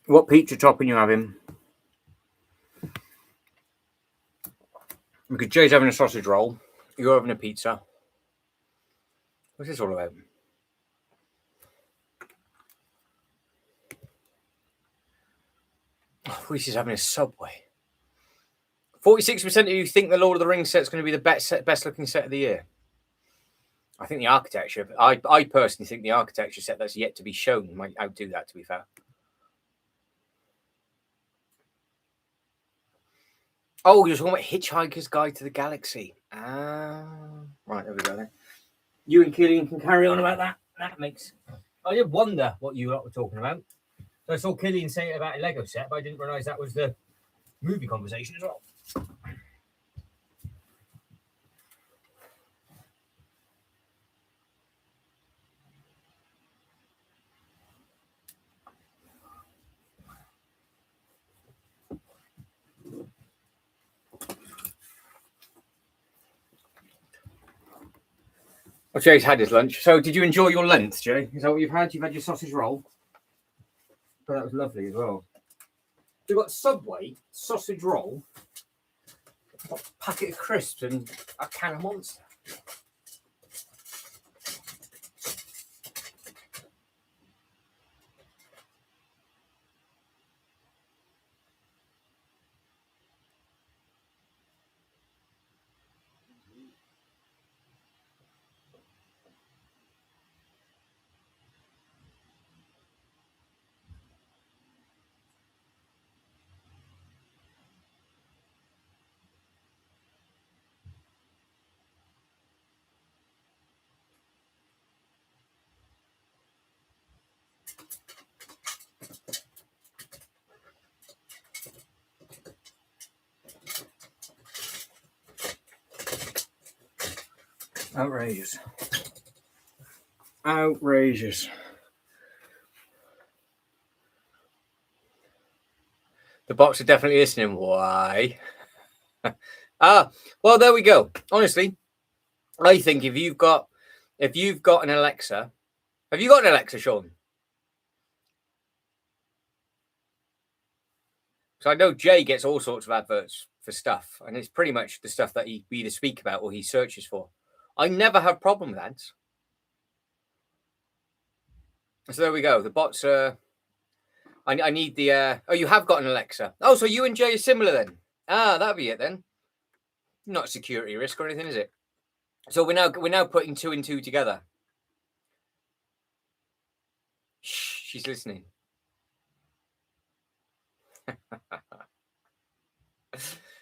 What pizza topping you having? Because Jay's having a sausage roll, you're having a pizza. What's this all about? Oh, Reese is having a Subway. 46% of you think the Lord of the Rings set's going to be the best looking set of the year. I think the architecture, I personally think the architecture set that's yet to be shown might outdo that, to be fair. Oh, you're talking about Hitchhiker's Guide to the Galaxy. Right, there we go then. You and Killian can carry on about that. That makes... I did wonder what you lot were talking about. So I saw Killian say it about a Lego set, but I didn't realise that was the movie conversation as well. Well, Jay's had his lunch. So did you enjoy your length, Jay? Is that what you've had? You've had your sausage roll? Oh, that was lovely as well. You've got Subway, sausage roll, a packet of crisps and a can of Monster. Outrageous. Outrageous. The box are definitely listening. Why? Well, there we go. Honestly, I think if you've got an Alexa, have you got an Alexa, Sean? So I know Jay gets all sorts of adverts for stuff, and it's pretty much the stuff that he either speak about or he searches for. I never have problem with ads. So there we go. The bots are. I need the. Oh, you have got an Alexa. Oh, so you and Jay are similar then. Ah, that'll be it then. Not a security risk or anything, is it? So we're now putting two and two together. Shh, she's listening.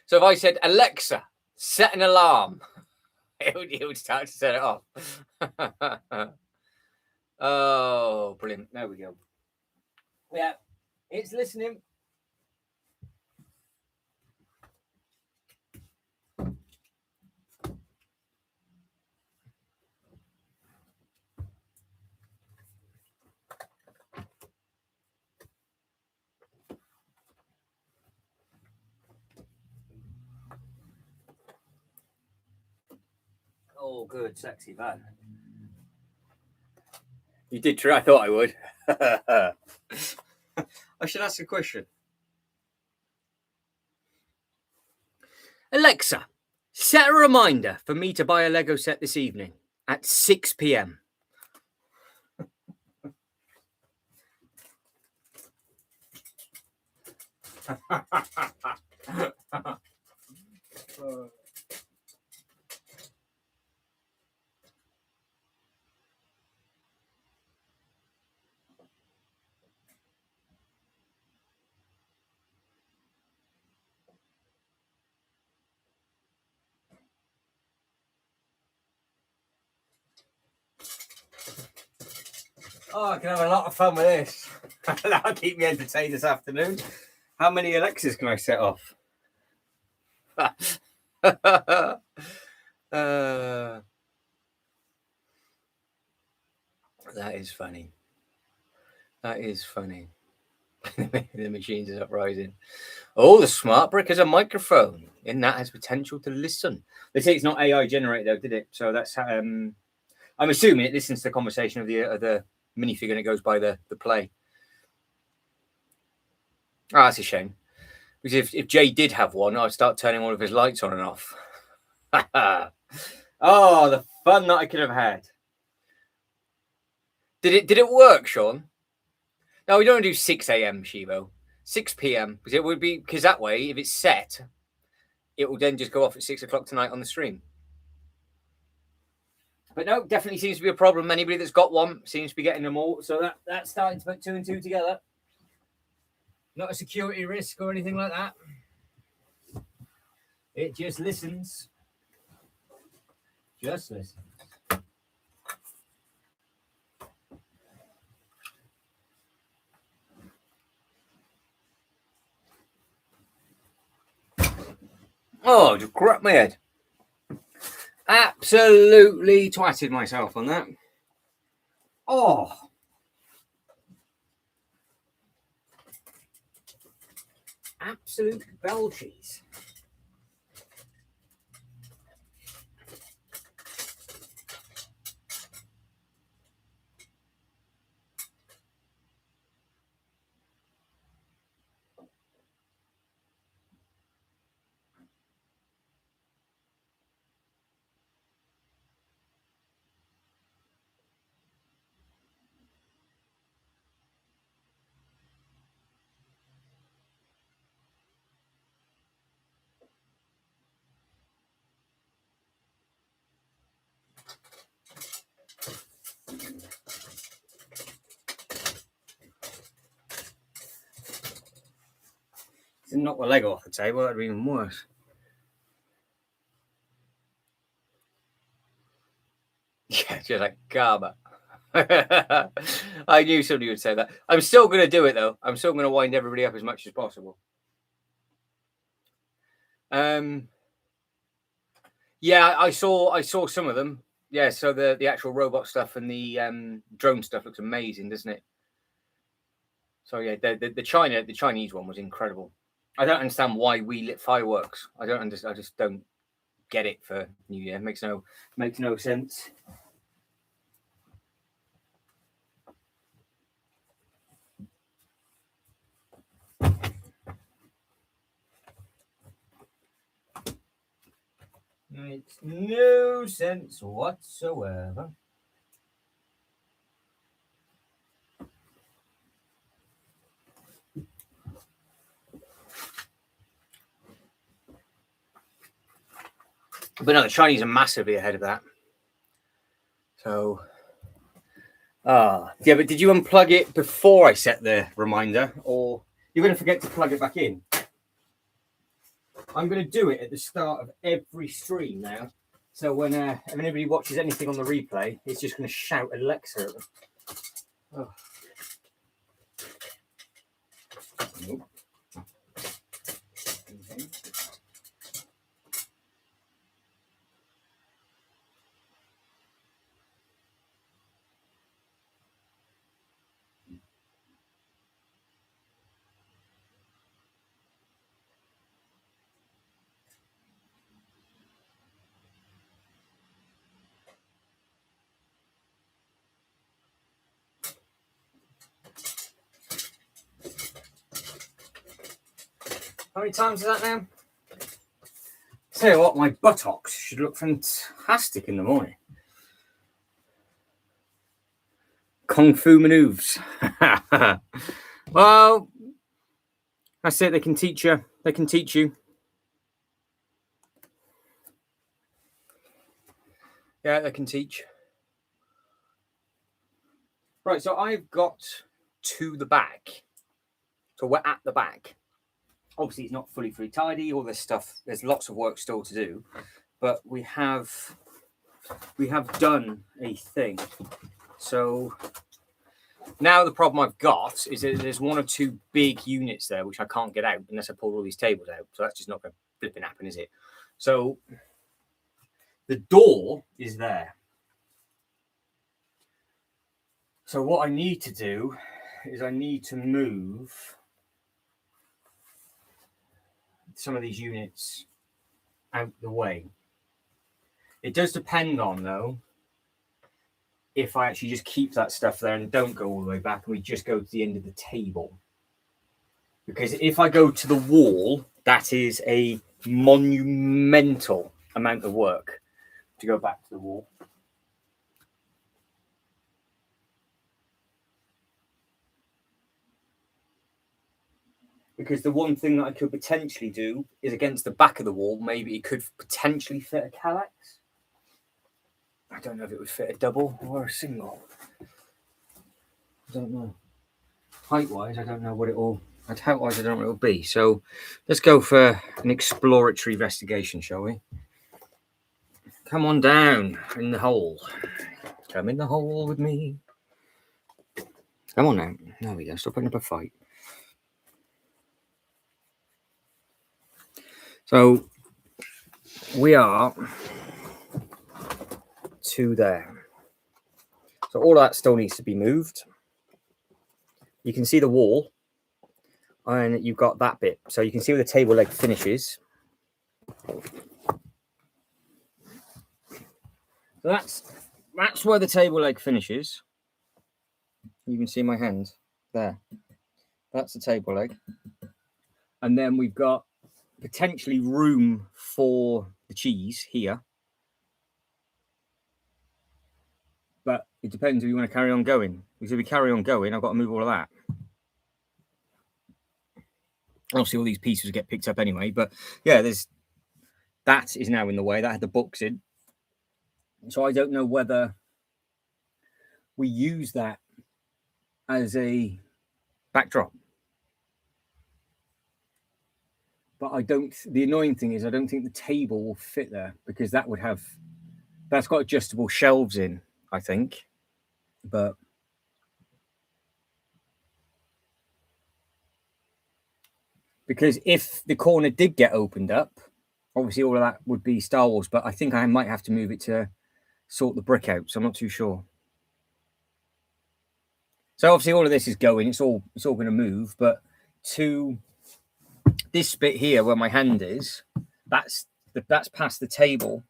So if I said, Alexa, set an alarm, it would start to set it off. Oh, brilliant. There we go. Yeah, it's listening. Oh, good, sexy man. You did try. I thought I would. I should ask a question. Alexa, set a reminder for me to buy a Lego set this evening at 6 p.m. Oh, I can have a lot of fun with this. That'll keep me entertained this afternoon. How many Alexas can I set off? That is funny. That is funny. The machines is uprising. Oh, the smart brick has a microphone. In that has potential to listen. They say it's not AI generated though, did it? So that's I'm assuming it listens to the conversation of the minifigure and it goes by the play. Oh, that's a shame. Because if Jay did have one, I'd start turning all of his lights on and off. Oh, the fun that I could have had. Did it work, Sean? No, we don't do 6 a.m. Shivo. 6 p.m. because it would be because that way, if it's set, it will then just go off at 6 o'clock tonight on the stream. But no, definitely seems to be a problem. Anybody that's got one seems to be getting them all. So that's starting to put two and two together. Not a security risk or anything like that. It just listens. Just listens. Oh, just crap my head. Absolutely twatted myself on that. Oh. Absolute belchies. Didn't knock the leg off the table, that'd be even worse. Yeah, just like Garba. I knew somebody would say that. I'm still going to do it though. I'm still going to wind everybody up as much as possible. Yeah, I saw some of them. Yeah, so the actual robot stuff and the drone stuff looks amazing, doesn't it? So yeah, the Chinese one was incredible. I don't understand why we lit fireworks. I don't understand. I just don't get it for New Year. Makes no sense. Makes no sense whatsoever. But no, the Chinese are massively ahead of that. So, yeah, but did you unplug it before I set the reminder, or you're going to forget to plug it back in? I'm going to do it at the start of every stream now. So when anybody watches anything on the replay, it's just going to shout Alexa at them. Oh. Nope. Okay. How many times is that now? Tell you what, my buttocks should look fantastic in the morning. Kung Fu maneuvers. Well, that's it. They can teach you. They can teach you. Yeah, they can teach. Right, so I've got to the back. So we're at the back. Obviously, it's not fully tidy. All this stuff. There's lots of work still to do, but we have done a thing. So now the problem I've got is that there's one or two big units there which I can't get out unless I pull all these tables out. So that's just not going to flipping happen, is it? So the door is there. So what I need to do is I need to move some of these units out the way. It does depend on, though, if I actually just keep that stuff there and don't go all the way back and we just go to the end of the table. Because if I go to the wall, that is a monumental amount of work to go back to the wall. Because the one thing that I could potentially do is against the back of the wall, maybe it could potentially fit a Kallax. I don't know if it would fit a double or a single. I don't know. Height-wise, I don't know what it will. Height-wise, I don't know what it will be. So let's go for an exploratory investigation, shall we? Come on down in the hole. Come in the hole with me. Come on now. There we go. Stop putting up a fight. So we are to there. So all of that still needs to be moved. You can see the wall, and you've got that bit. So you can see where the table leg finishes. So that's where the table leg finishes. You can see my hand there. That's the table leg. And then we've got potentially room for the cheese here. But it depends if you want to carry on going. Because if we carry on going, I've got to move all of that. Obviously, all these pieces get picked up anyway. But yeah, that is now in the way. That had the books in. So I don't know whether we use that as a backdrop. But the annoying thing is I don't think the table will fit there because that's got adjustable shelves in, I think. But because if the corner did get opened up, obviously all of that would be Star Wars, but I think I might have to move it to sort the brick out, so I'm not too sure. So obviously all of this is going, it's all going to move, but to this bit here where my hand is, that's past the table.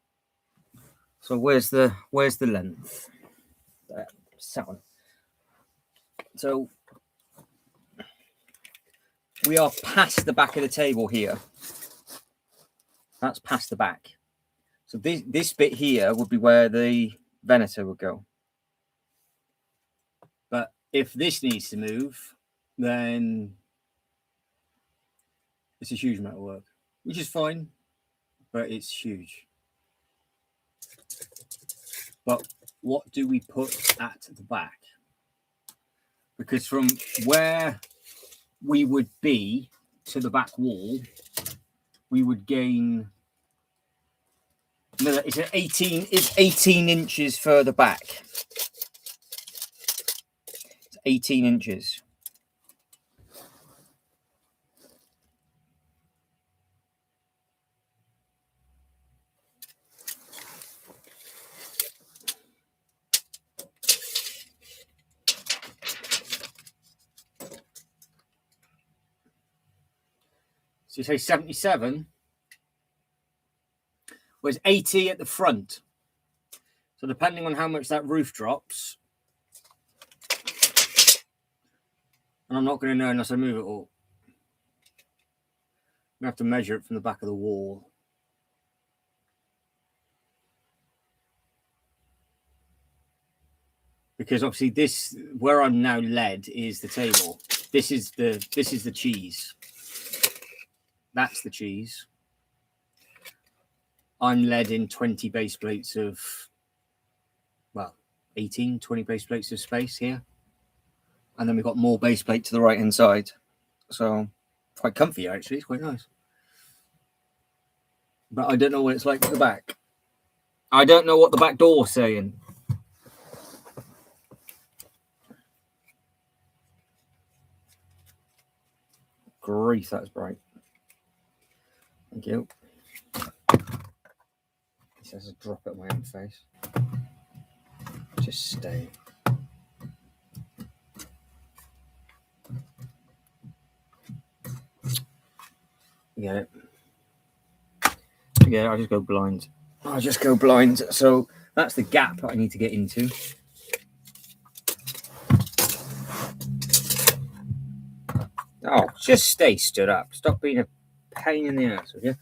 So where's the length? There, 7. So we are past the back of the table here. That's past the back. So this bit here would be where the Venator would go. But if this needs to move, then it's a huge amount of work, which is fine, but it's huge. But what do we put at the back? Because from where we would be to the back wall, we would gain. No, it's 18 inches further back. It's 18 inches. So you say 77? Well, it's 80 at the front. So depending on how much that roof drops, and I'm not going to know unless I move it all. I'm going to have to measure it from the back of the wall. Because obviously this, where I'm now led, is the table. This is the cheese. That's the cheese. I'm led in 20 base plates of, well, 18, 20 base plates of space here. And then we've got more base plate to the right hand side. So quite comfy actually, it's quite nice. But I don't know what it's like at the back. I don't know what the back door's saying. Grief, that's bright. Thank you. He says a drop at my own face. Just stay. Get it? Yeah, I'll just go blind. So that's the gap I need to get into. Oh, just stay stood up. Stop being a pain in the ass, will you?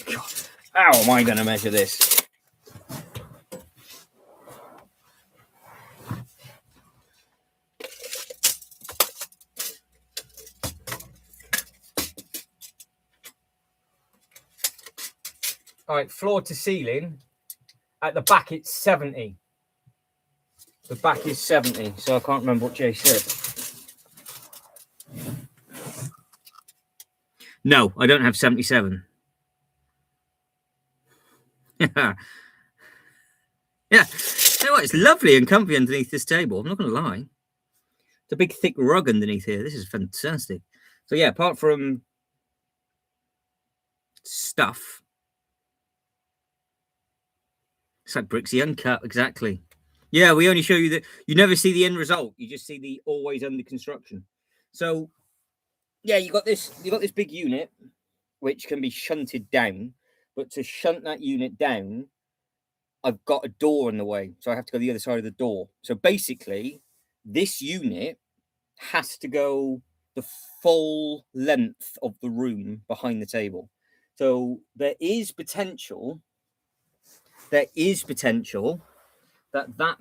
God, how am I going to measure this? All right, floor to ceiling. At the back, it's 70. The back is 70, so I can't remember what Jay said. No, I don't have 77. Yeah. You know what? It's lovely and comfy underneath this table. I'm not going to lie. It's a big, thick rug underneath here. This is fantastic. So, yeah, apart from stuff, it's like Brixie Uncut, exactly. Yeah, we only show you that. You never see the end result. You just see the always under construction. So, yeah, you got this big unit, which can be shunted down. But to shunt that unit down, I've got a door in the way. So I have to go the other side of the door. So basically, this unit has to go the full length of the room behind the table. So there is potential that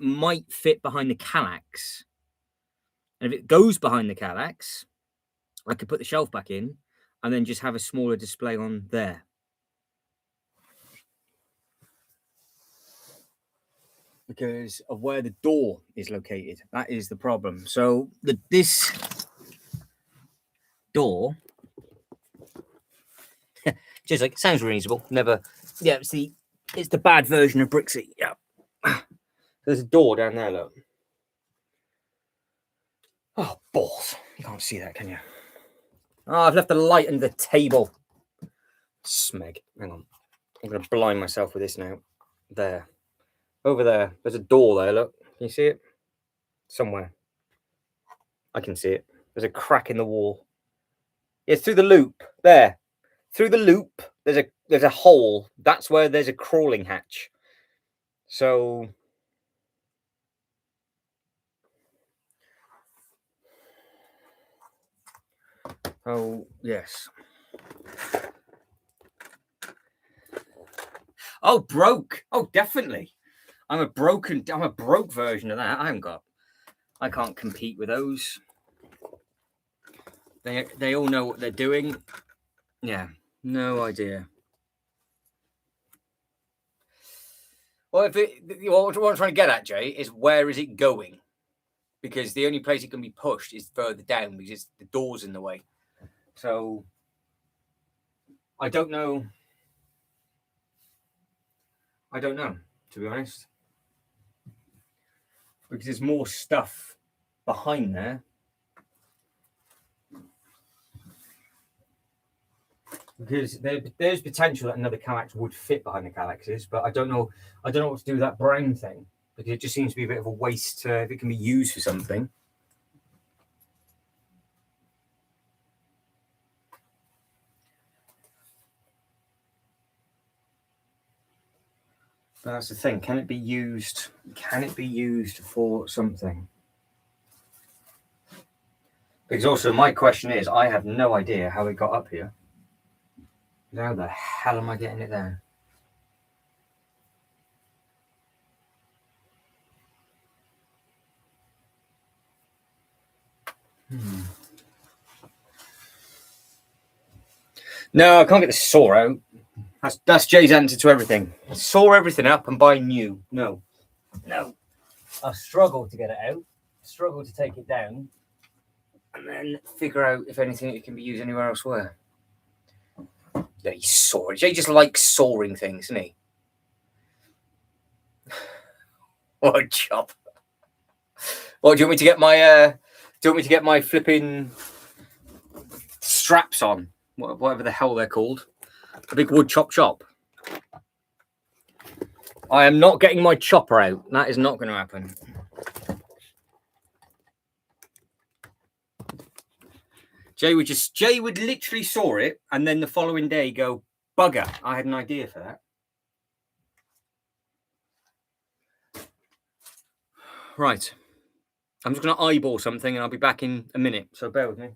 might fit behind the Kallax. And if it goes behind the Kallax, I could put the shelf back in and then just have a smaller display on there. Because of where the door is located. That is the problem. So this door, just like, sounds reasonable. Never, yeah, it's the bad version of Brixie. Yeah. There's a door down there, look. Oh, balls. You can't see that, can you? Oh, I've left the light under the table. Smeg. Hang on. I'm going to blind myself with this now. There. Over there. There's a door there, look. Can you see it? Somewhere. I can see it. There's a crack in the wall. Yeah, it's through the loop. There. Through the loop, there's a hole. That's where there's a crawling hatch. So... Oh, yes. Oh, broke. Oh, definitely. I'm a broke version of that. I haven't got I can't compete with those. They all know what they're doing. Yeah, no idea. Well, what I'm trying to get at, Jay, is where is it going? Because the only place it can be pushed is further down because the door's in the way. So I don't know. I don't know, to be honest, because there's more stuff behind there. Because there's potential that another Kallax would fit behind the Kallaxes, but I don't know. I don't know what to do with that brown thing because it just seems to be a bit of a waste if it can be used for something. But that's the thing. Can it be used? Can it be used for something? Because also my question is, I have no idea how it got up here. How the hell am I getting it there? No, I can't get the saw out. That's Jay's answer to everything. Saw everything up and buy new. No. I struggle to get it out. Struggle to take it down. And then figure out if anything it can be used anywhere else where. Yeah, he saw it. Jay just likes sawing things, doesn't he? What a chop. Well, do you want me to get my flipping straps on? Whatever the hell they're called. A big wood chop. I am not getting my chopper out. That is not going to happen. Jay would literally saw it and then the following day go, bugger, I had an idea for that. Right. I'm just going to eyeball something and I'll be back in a minute. So bear with me.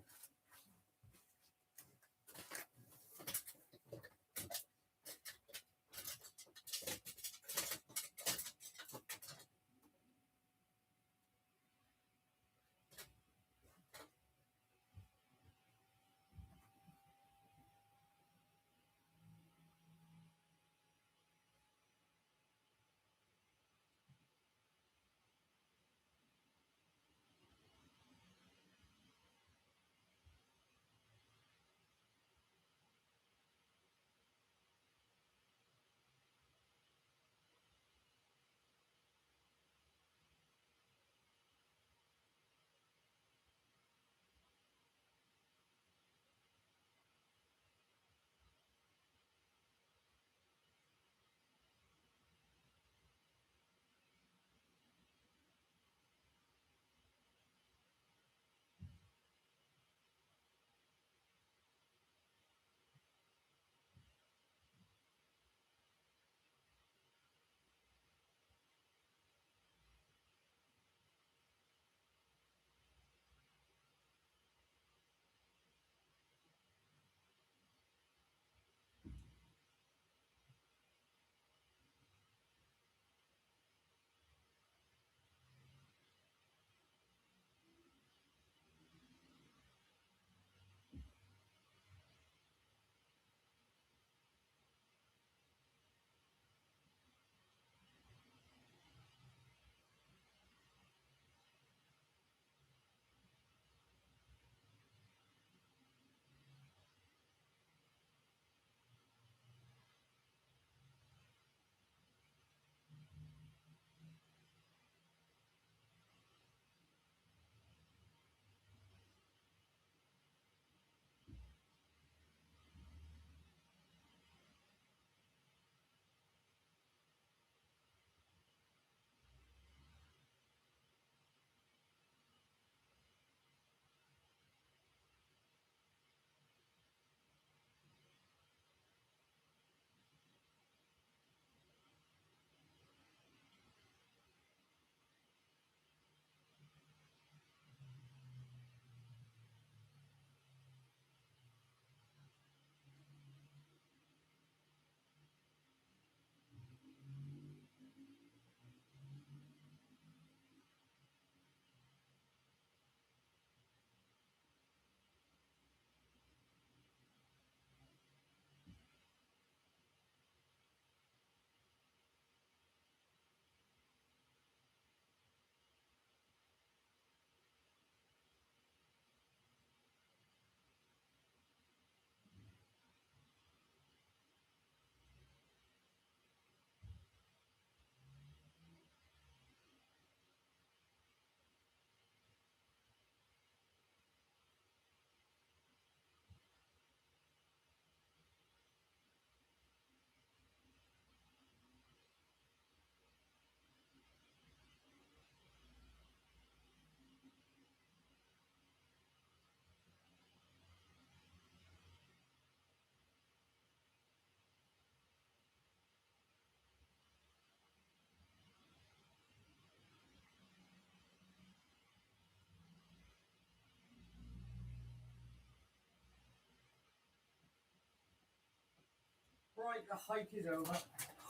Right, the hike is over.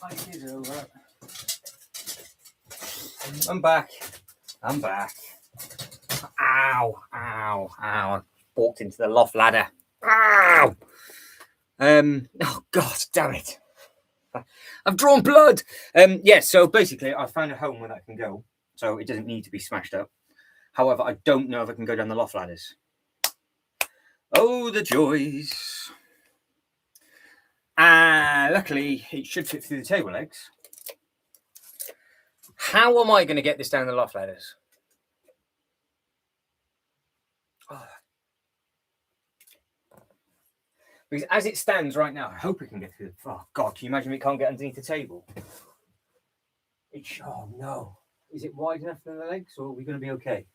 Hike is over. I'm back. I'm back. Ow, ow, ow. I walked into the loft ladder. Ow! Oh, God, damn it. I've drawn blood. So basically, I found a home where that can go. So it doesn't need to be smashed up. However, I don't know if I can go down the loft ladders. Oh, the joys. Luckily, it should fit through the table legs. How am I going to get this down the loft ladders? Oh. Because as it stands right now, I hope it can get through. Oh, God, can you imagine if it can't get underneath the table? Oh, no. Is it wide enough for the legs, or are we going to be okay?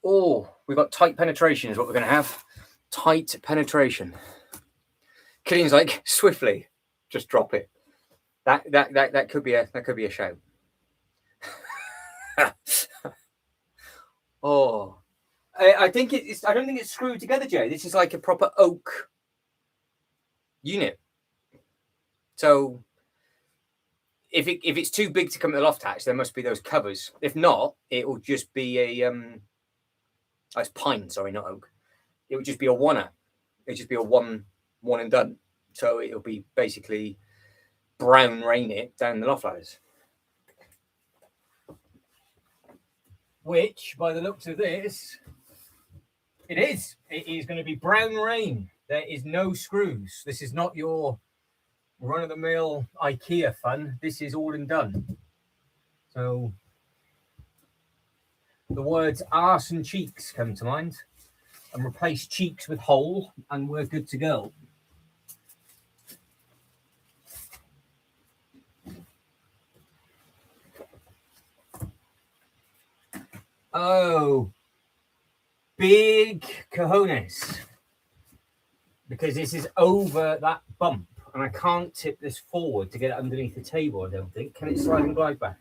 Oh, we've got tight penetration is what we're going to have. Tight penetration. Killian's like, swiftly, just drop it. That could be a shout. Oh, I think it's. I don't think it's screwed together, Jay. This is like a proper oak unit. So if it's too big to come to the loft hatch, there must be those covers. If not, it will just be a it's pine. Sorry, not oak. It would just be a oneer. It'd just be a one and done. So it'll be basically brown rain it down the loft ladders. Which, by the looks of this, it is. It is going to be brown rain. There is no screws. This is not your run-of-the-mill IKEA fun. This is all and done. So the words arse and cheeks come to mind. And replace cheeks with hole, and we're good to go. Oh, big cojones. Because this is over that bump, and I can't tip this forward to get it underneath the table, I don't think. Can it slide and glide back?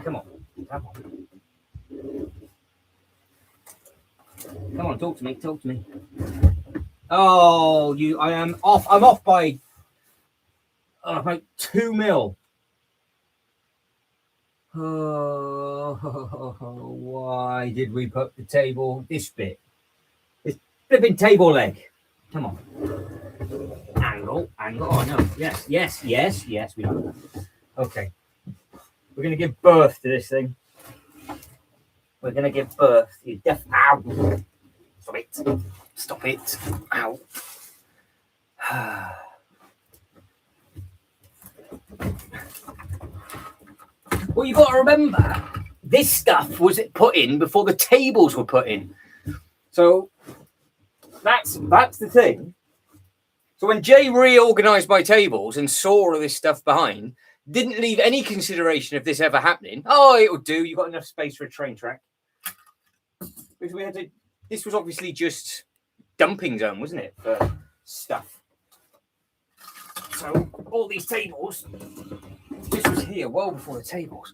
Come on. Come on, talk to me. Oh, I am off. I'm off by about 2 mil. Oh, why did we put the table this bit? This flipping table leg. Come on. Angle. Oh, no. Yes, we are. Okay. We're going to give birth to this thing. We're going to give birth. Ow. Stop it. Ow. Well, you've got to remember, this stuff was put in before the tables were put in. So that's the thing. So when Jay reorganised my tables and saw all of this stuff behind, didn't leave any consideration of this ever happening. Oh, it'll do. You've got enough space for a train track. Because we had to. This was obviously just dumping zone, wasn't it, for stuff? So all these tables. This was here well before the tables.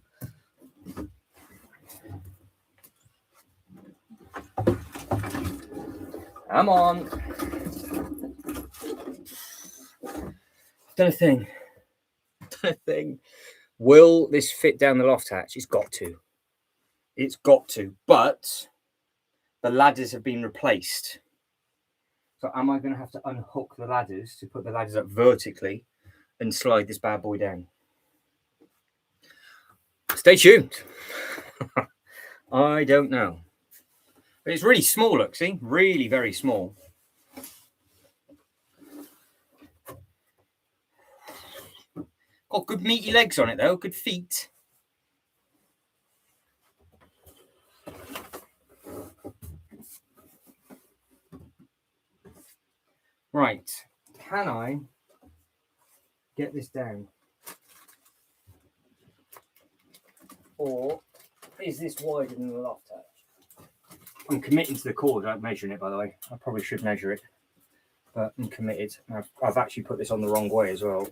Come on. Done a thing. Will this fit down the loft hatch? It's got to. But the ladders have been replaced. So am I going to have to unhook the ladders to put the ladders up vertically and slide this bad boy down? Stay tuned. I don't know. But it's really small, look, see? Really very small. Got good meaty legs on it, though. Good feet. Right. Can I get this down? Or is this wider than the loft hatch? I'm committing to the cord. I'm measuring it, by the way. I probably should measure it. But I'm committed. I've actually put this on the wrong way as well.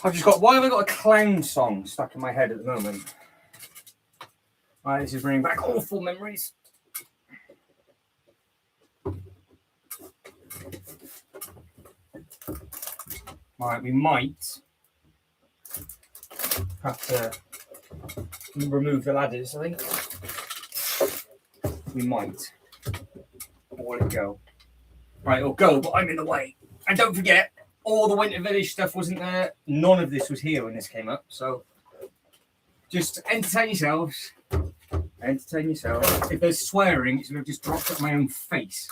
Why have I got a clown song stuck in my head at the moment? Right, this is bringing back awful memories. Right, we might have to remove the ladders, I think. We might. Or will it go? Right, it'll go, but I'm in the way. And don't forget, all the Winter Village stuff wasn't there. None of this was here when this came up. So just entertain yourselves. Entertain yourselves. If there's swearing, it's going to just drop at my own face.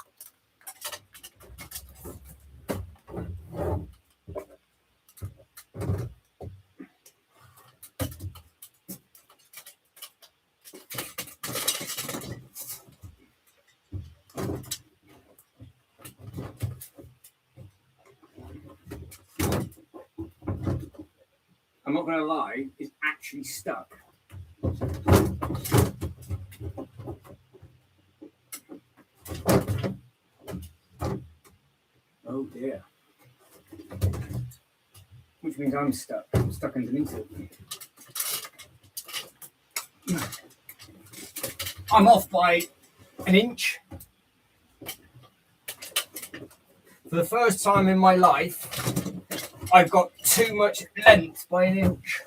I'm not going to lie, it's actually stuck. Oh dear. Which means I'm stuck. I'm stuck underneath it. I'm off by an inch. For the first time in my life, I've got too much length by an inch.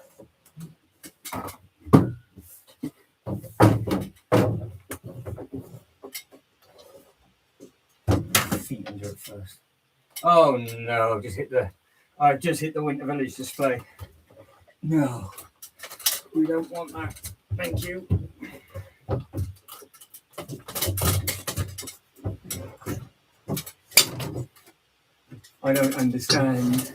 Feet under it first. Oh no, I just hit the Winter Village display. No, we don't want that. Thank you. I don't understand.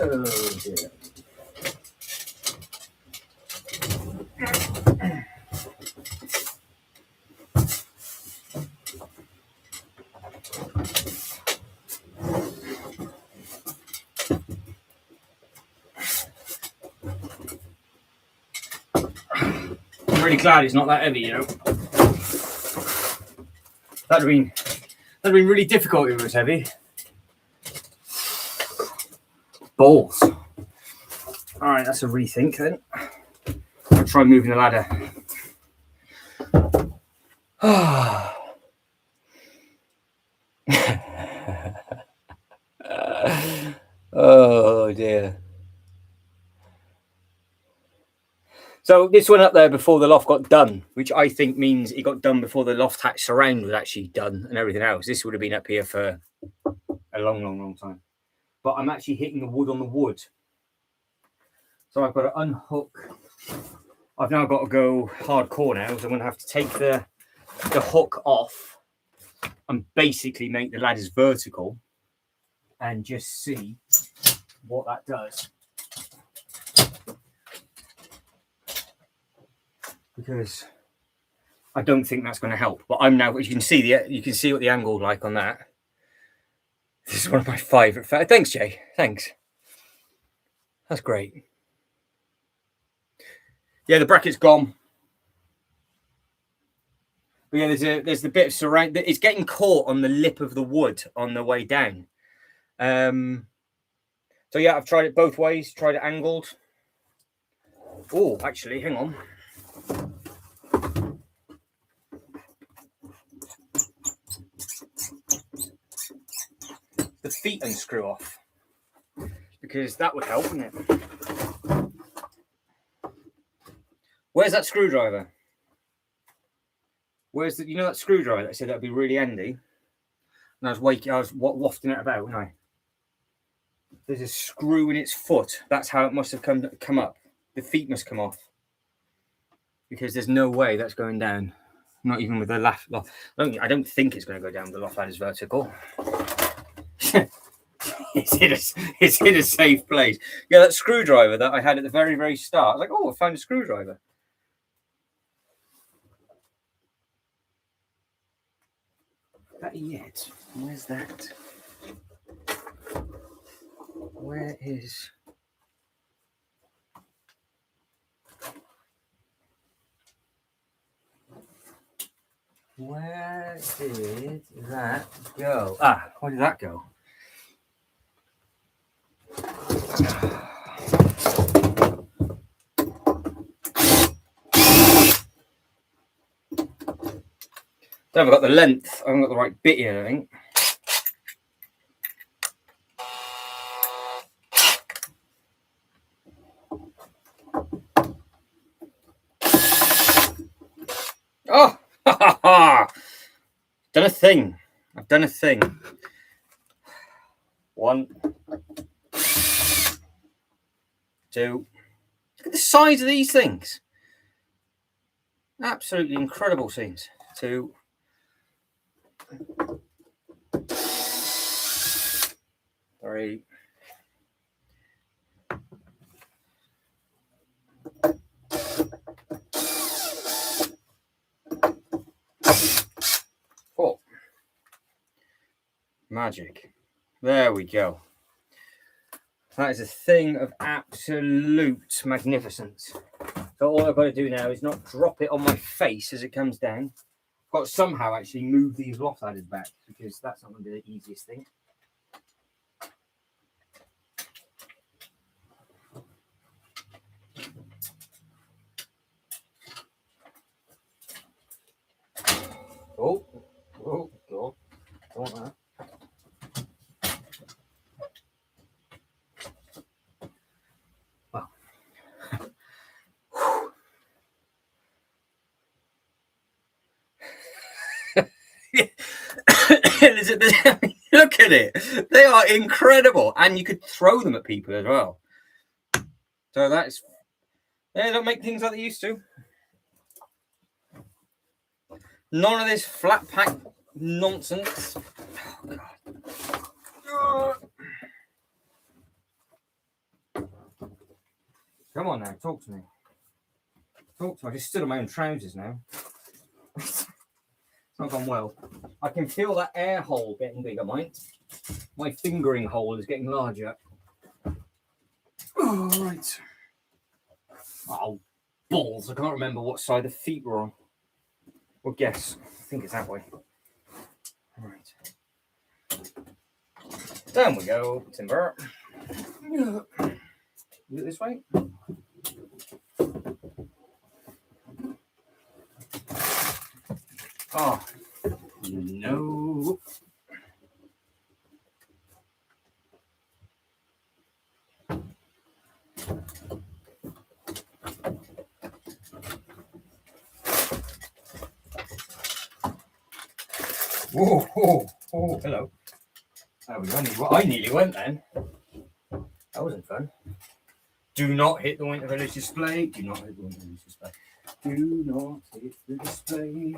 Oh dear. I'm really glad it's not that heavy, you know. That'd have been really difficult if it was heavy. Balls. All right, that's a rethink then. I'll try moving the ladder. Oh dear. So this went up there before the loft got done, which I think means it got done before the loft hatch surround was actually done and everything else. This would have been up here for a long time. But I'm actually hitting the wood on the wood. So I've got to unhook. I've now got to go hardcore now, so I'm going to have to take the hook off and basically make the ladders vertical and just see what that does. Because I don't think that's going to help. But I'm now, you can see what the angle like on that. This is one of my favourite. Thanks, Jay. Thanks. That's great. Yeah, the bracket's gone. But yeah, there's the bit of surround. It's getting caught on the lip of the wood on the way down. So yeah, I've tried it both ways. Tried it angled. Oh, actually, hang on. The feet unscrew off because that would help, wouldn't it? Where's that screwdriver? Where's the, that screwdriver that I said that'd be really handy? And I was wafting it about, wasn't I? There's a screw in its foot. That's how it must have come up. The feet must come off because there's no way that's going down. Not even with the loft. I don't think it's going to go down with the loft ladders vertical. It's in a safe place. Yeah, that screwdriver that I had at the very start. I was like, oh, I found a screwdriver. That yet? Where's that? Where is? Where did that go? Ah, where did that go? I haven't got the length. I haven't got the right bit here, I think. Oh, ha ha ha! Done a thing. I've done a thing. 1, 2. Look at the size of these things. Absolutely incredible scenes. 2. 3. 4. Magic. There we go. That is a thing of absolute magnificence. So all I've got to do now is not drop it on my face as it comes down. I've got to somehow actually move these lopsided back, because that's not going to be the easiest thing. Oh, God. Don't want that. Well. Look at it. They are incredible. And you could throw them at people as well. So that's... They don't make things like they used to. None of this flat pack nonsense. Oh, come on now, talk to me. Talk to me. I just stood on my own trousers now. It's not gone well. I can feel that air hole getting bigger, mate. My fingering hole is getting larger. Oh, right. Oh, balls. I can't remember what side the feet were on. Well, guess. I think it's that way. Right. Down we go, timber. Do it this way. Oh, no. Whoa, whoa, whoa, hello. There we go. I nearly went then. That wasn't fun. Do not hit the winter village display. Do not hit the winter village display. Do not hit the display.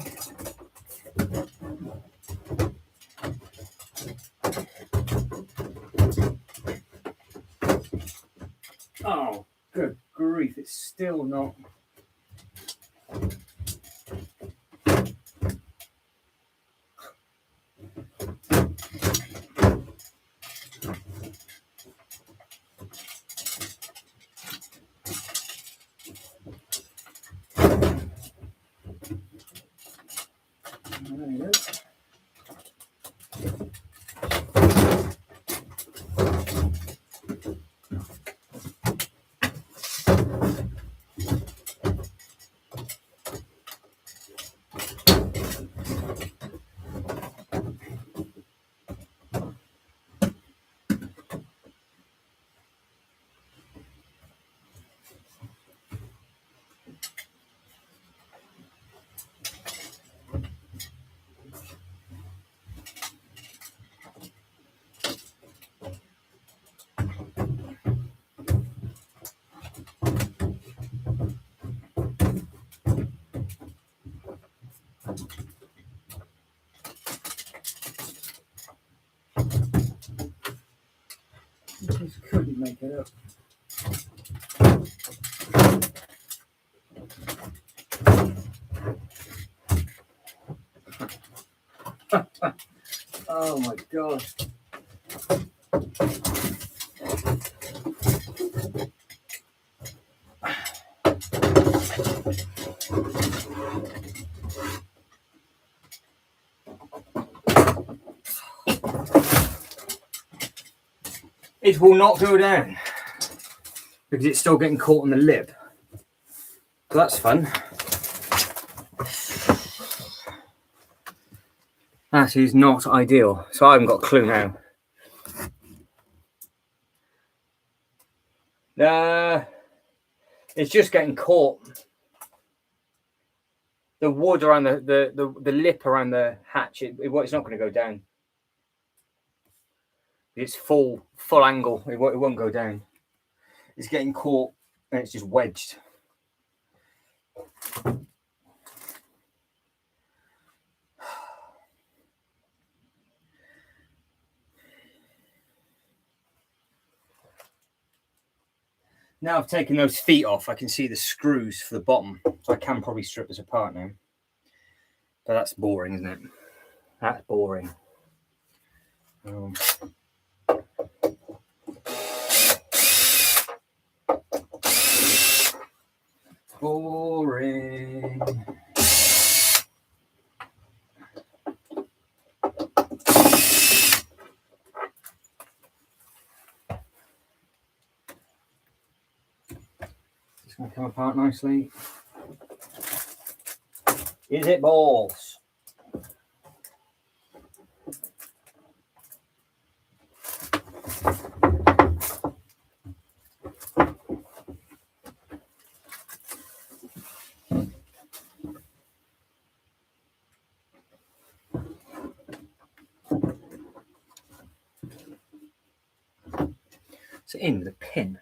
Oh, good grief. It's still not. There you go. Just couldn't make it up. Oh my God. It will not go down because it's still getting caught on the lip. So that's fun. That is not ideal. So I haven't got a clue now. It's just getting caught. The wood around the lip around the hatch, it's not going to go down. It's full angle. It won't go down. It's getting caught and it's just wedged. Now I've taken those feet off, I can see the screws for the bottom, so I can probably strip this apart now. But that's boring, isn't it? That's boring. Boring. It's going to come apart nicely. Is it balls? So in with a pin.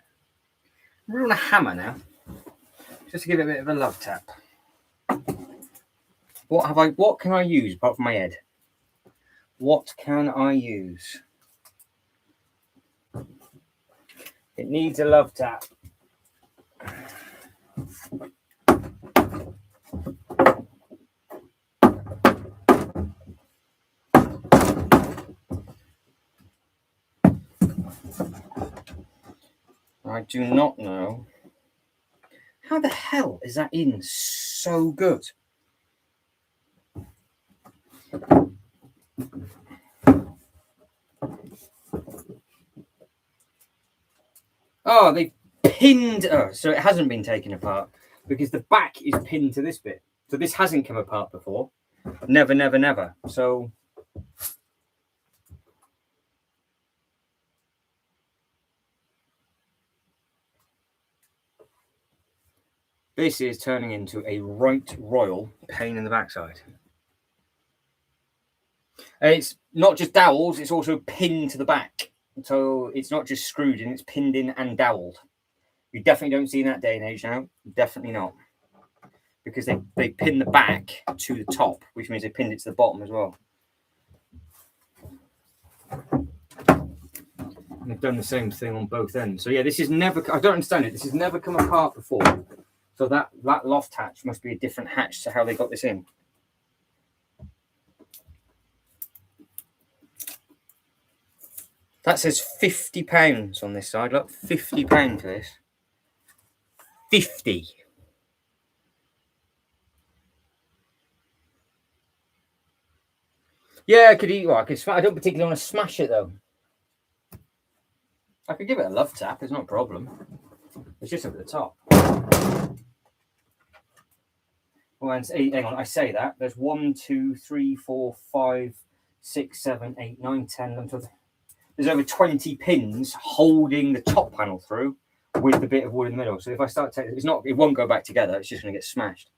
We're on a hammer now, just to give it a bit of a love tap. What can I use apart from my head? What can I use? It needs a love tap. I do not know. How the hell is that in so good? Oh, they pinned us, so it hasn't been taken apart because the back is pinned to this bit. So this hasn't come apart before. Never, never, never. So this is turning into a right royal pain in the backside. And it's not just dowels, it's also pinned to the back. So it's not just screwed in, it's pinned in and doweled. You definitely don't see in that day and age now. Definitely not. Because they pin the back to the top, which means they pinned it to the bottom as well. And they've done the same thing on both ends. So yeah, this is never, I don't understand it. This has never come apart before. So that loft hatch must be a different hatch to how they got this in. That says £50 on this side. Look, £50 for this. 50. Yeah, I could eat. Well, I could. I don't particularly want to smash it though. I could give it a love tap. It's not a problem. It's just over the top. Well, and hang on. I say that there's 1, 2, 3, 4, 5, 6, 7, 8, 9, 10, 11, 12. There's over 20 pins holding the top panel through with the bit of wood in the middle. So if I start taking, it won't go back together. It's just going to get smashed.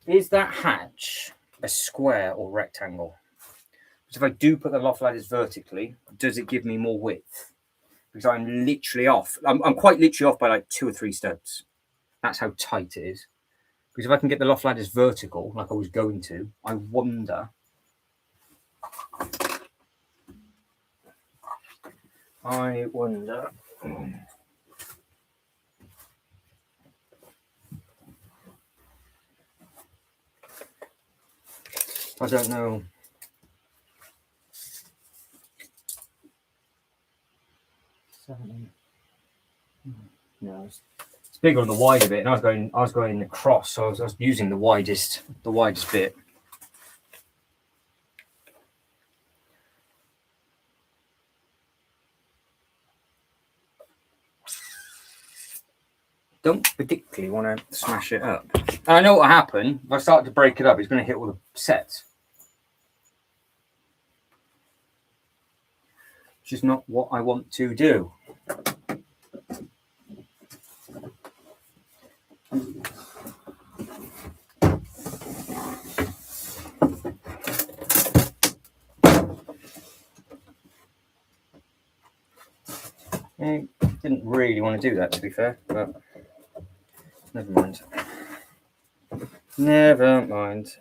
Is that hatch a square or rectangle? So if I do put the loft ladders vertically, does it give me more width? Because I'm literally off. I'm quite literally off by like 2 or 3 studs. That's how tight it is. Because if I can get the loft ladders vertical, like I was going to, I wonder. I don't know. No, it's bigger on the wider bit, and I was going across, so I was using the widest bit. don't particularly want to smash it up. And I know what will happen. If I start to break it up, it's going to hit all the sets. Which is not what I want to do. I didn't really want to do that, to be fair, but never mind. Never mind.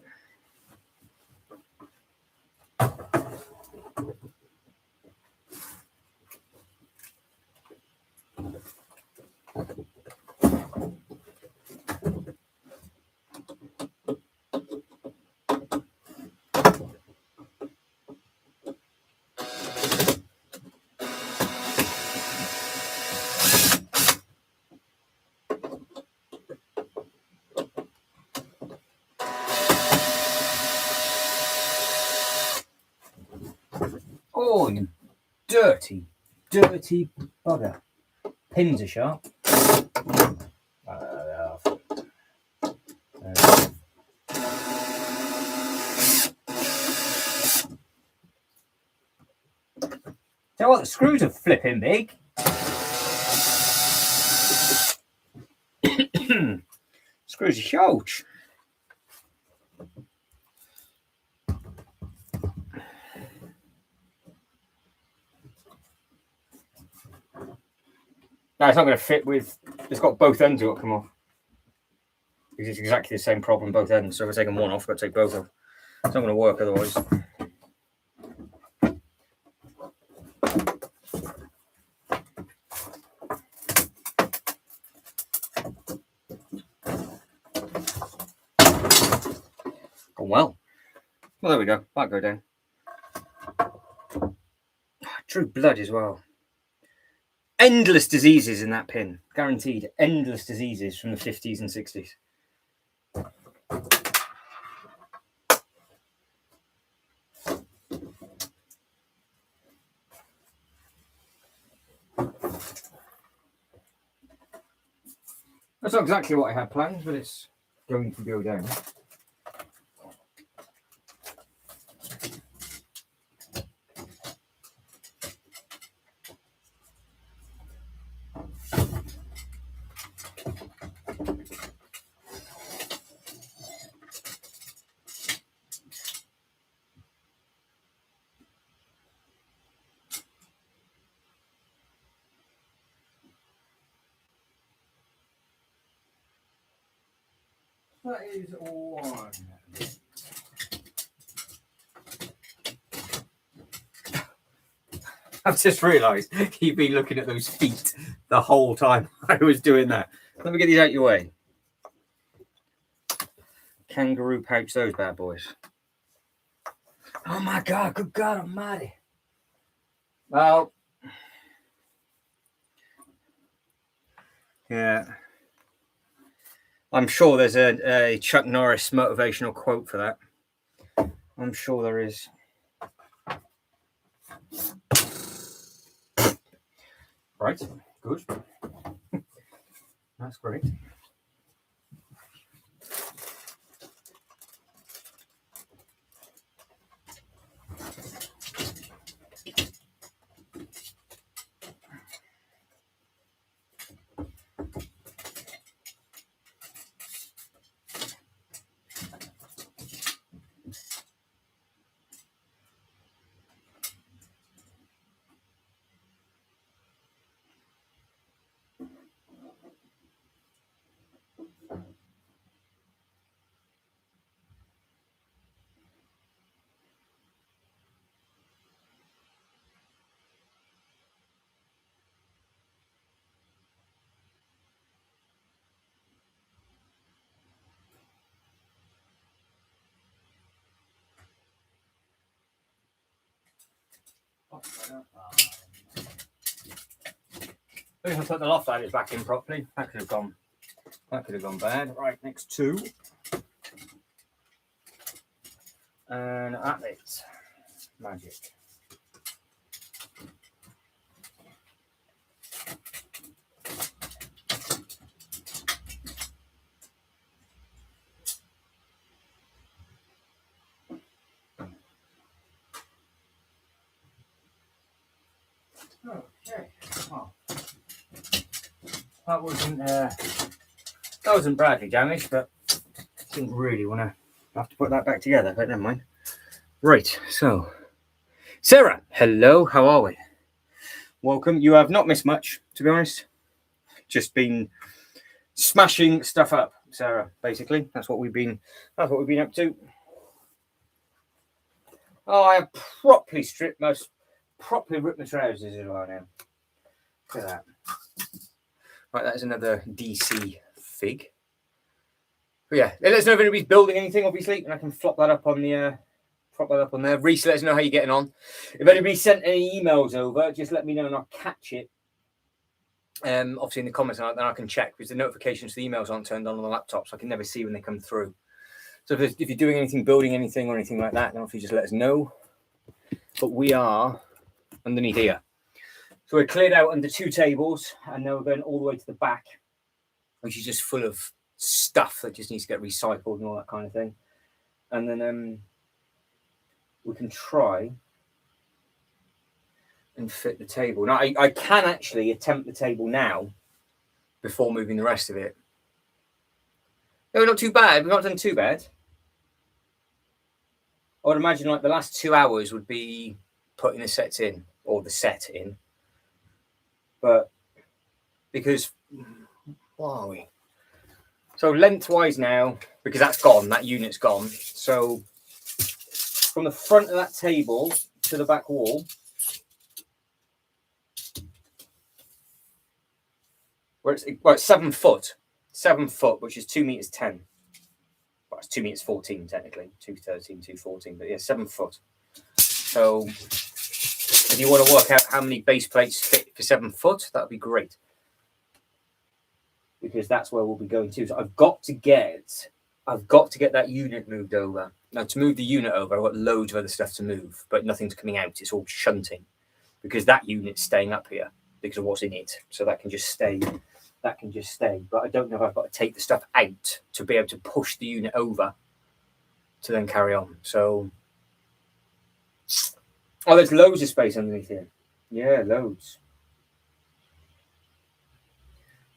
Oh, you dirty, dirty bugger. Pins are sharp. Tell you what, the screws are flipping big. Screws are huge. No, it's not going to fit with. It's got both ends got to come off. Because it's exactly the same problem both ends. So if we're taking one off, I've got to take both off. It's not going to work otherwise. Gone well. Well, there we go. Might go down. True blood as well. Endless diseases in that pin. Guaranteed. Endless diseases from the 50s and 60s. That's not exactly what I had planned, but it's going to go down. That is one. I've just realised you've been looking at those feet the whole time I was doing that. Let me get these out your way. Kangaroo pouch those bad boys. Oh my God, good God almighty. Well, yeah. I'm sure there's a Chuck Norris motivational quote for that. I'm sure there is. Right, good. That's great. If I put the loft eyelets back in properly, that could have gone bad. Right, next two. And at it. Magic. Okay. Well, that wasn't badly damaged, but I didn't really want to have to put that back together. But never mind. Right. So, Sarah, hello. How are we? Welcome. You have not missed much, to be honest. Just been smashing stuff up, Sarah. Basically, that's what we've been up to. Oh, I have properly ripped my trousers as well now. Look at that. Right, that is another DC fig. But yeah, let us know if anybody's building anything, obviously, and I can flop that up on the there. Reese, let us know how you're getting on. If anybody sent any emails over, just let me know and I'll catch it. Obviously in the comments, and then I can check because the notifications for the emails aren't turned on the laptop, so I can never see when they come through. So if you're doing anything, building anything or anything like that, then obviously just let us know. But we are underneath here. So we're cleared out under 2 tables, and then we're going all the way to the back, which is just full of stuff that just needs to get recycled and all that kind of thing. And then we can try and fit the table. Now, I can actually attempt the table now before moving the rest of it. No, not too bad. We've not done too bad. I would imagine like the last 2 hours would be putting the sets in, or the set in. But because, what are we? So lengthwise now, because that's gone, that unit's gone. So from the front of that table to the back wall, where it's 7 foot, which is 2 meters 10. Well, it's 2 meters 14 technically, 213, 214, but yeah, 7 foot. So if you want to work out how many base plates fit for 7 foot, that'd be great, because that's where we'll be going to. So I've got to get that unit moved over. Now, to move the unit over, I've got loads of other stuff to move, but nothing's coming out. It's all shunting, because that unit's staying up here because of what's in it. So that can just stay. But I don't know if I've got to take the stuff out to be able to push the unit over to then carry on. So, oh, there's loads of space underneath here. Yeah, loads.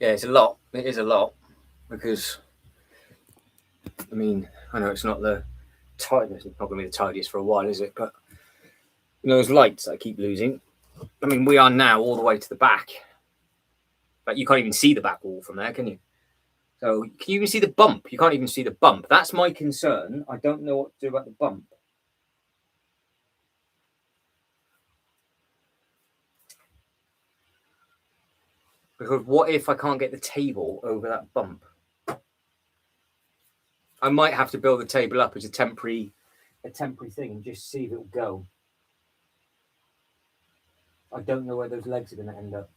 Yeah, it's a lot. It is a lot, because, I mean, I know it's not the tidiest. It's not going to be the tidiest for a while, is it? But those lights I keep losing. I mean, we are now all the way to the back. But you can't even see the back wall from there, can you? So can you even see the bump? You can't even see the bump. That's my concern. I don't know what to do about the bump. Because what if I can't get the table over that bump? I might have to build the table up as a temporary thing and just see if it'll go. I don't know where those legs are going to end up.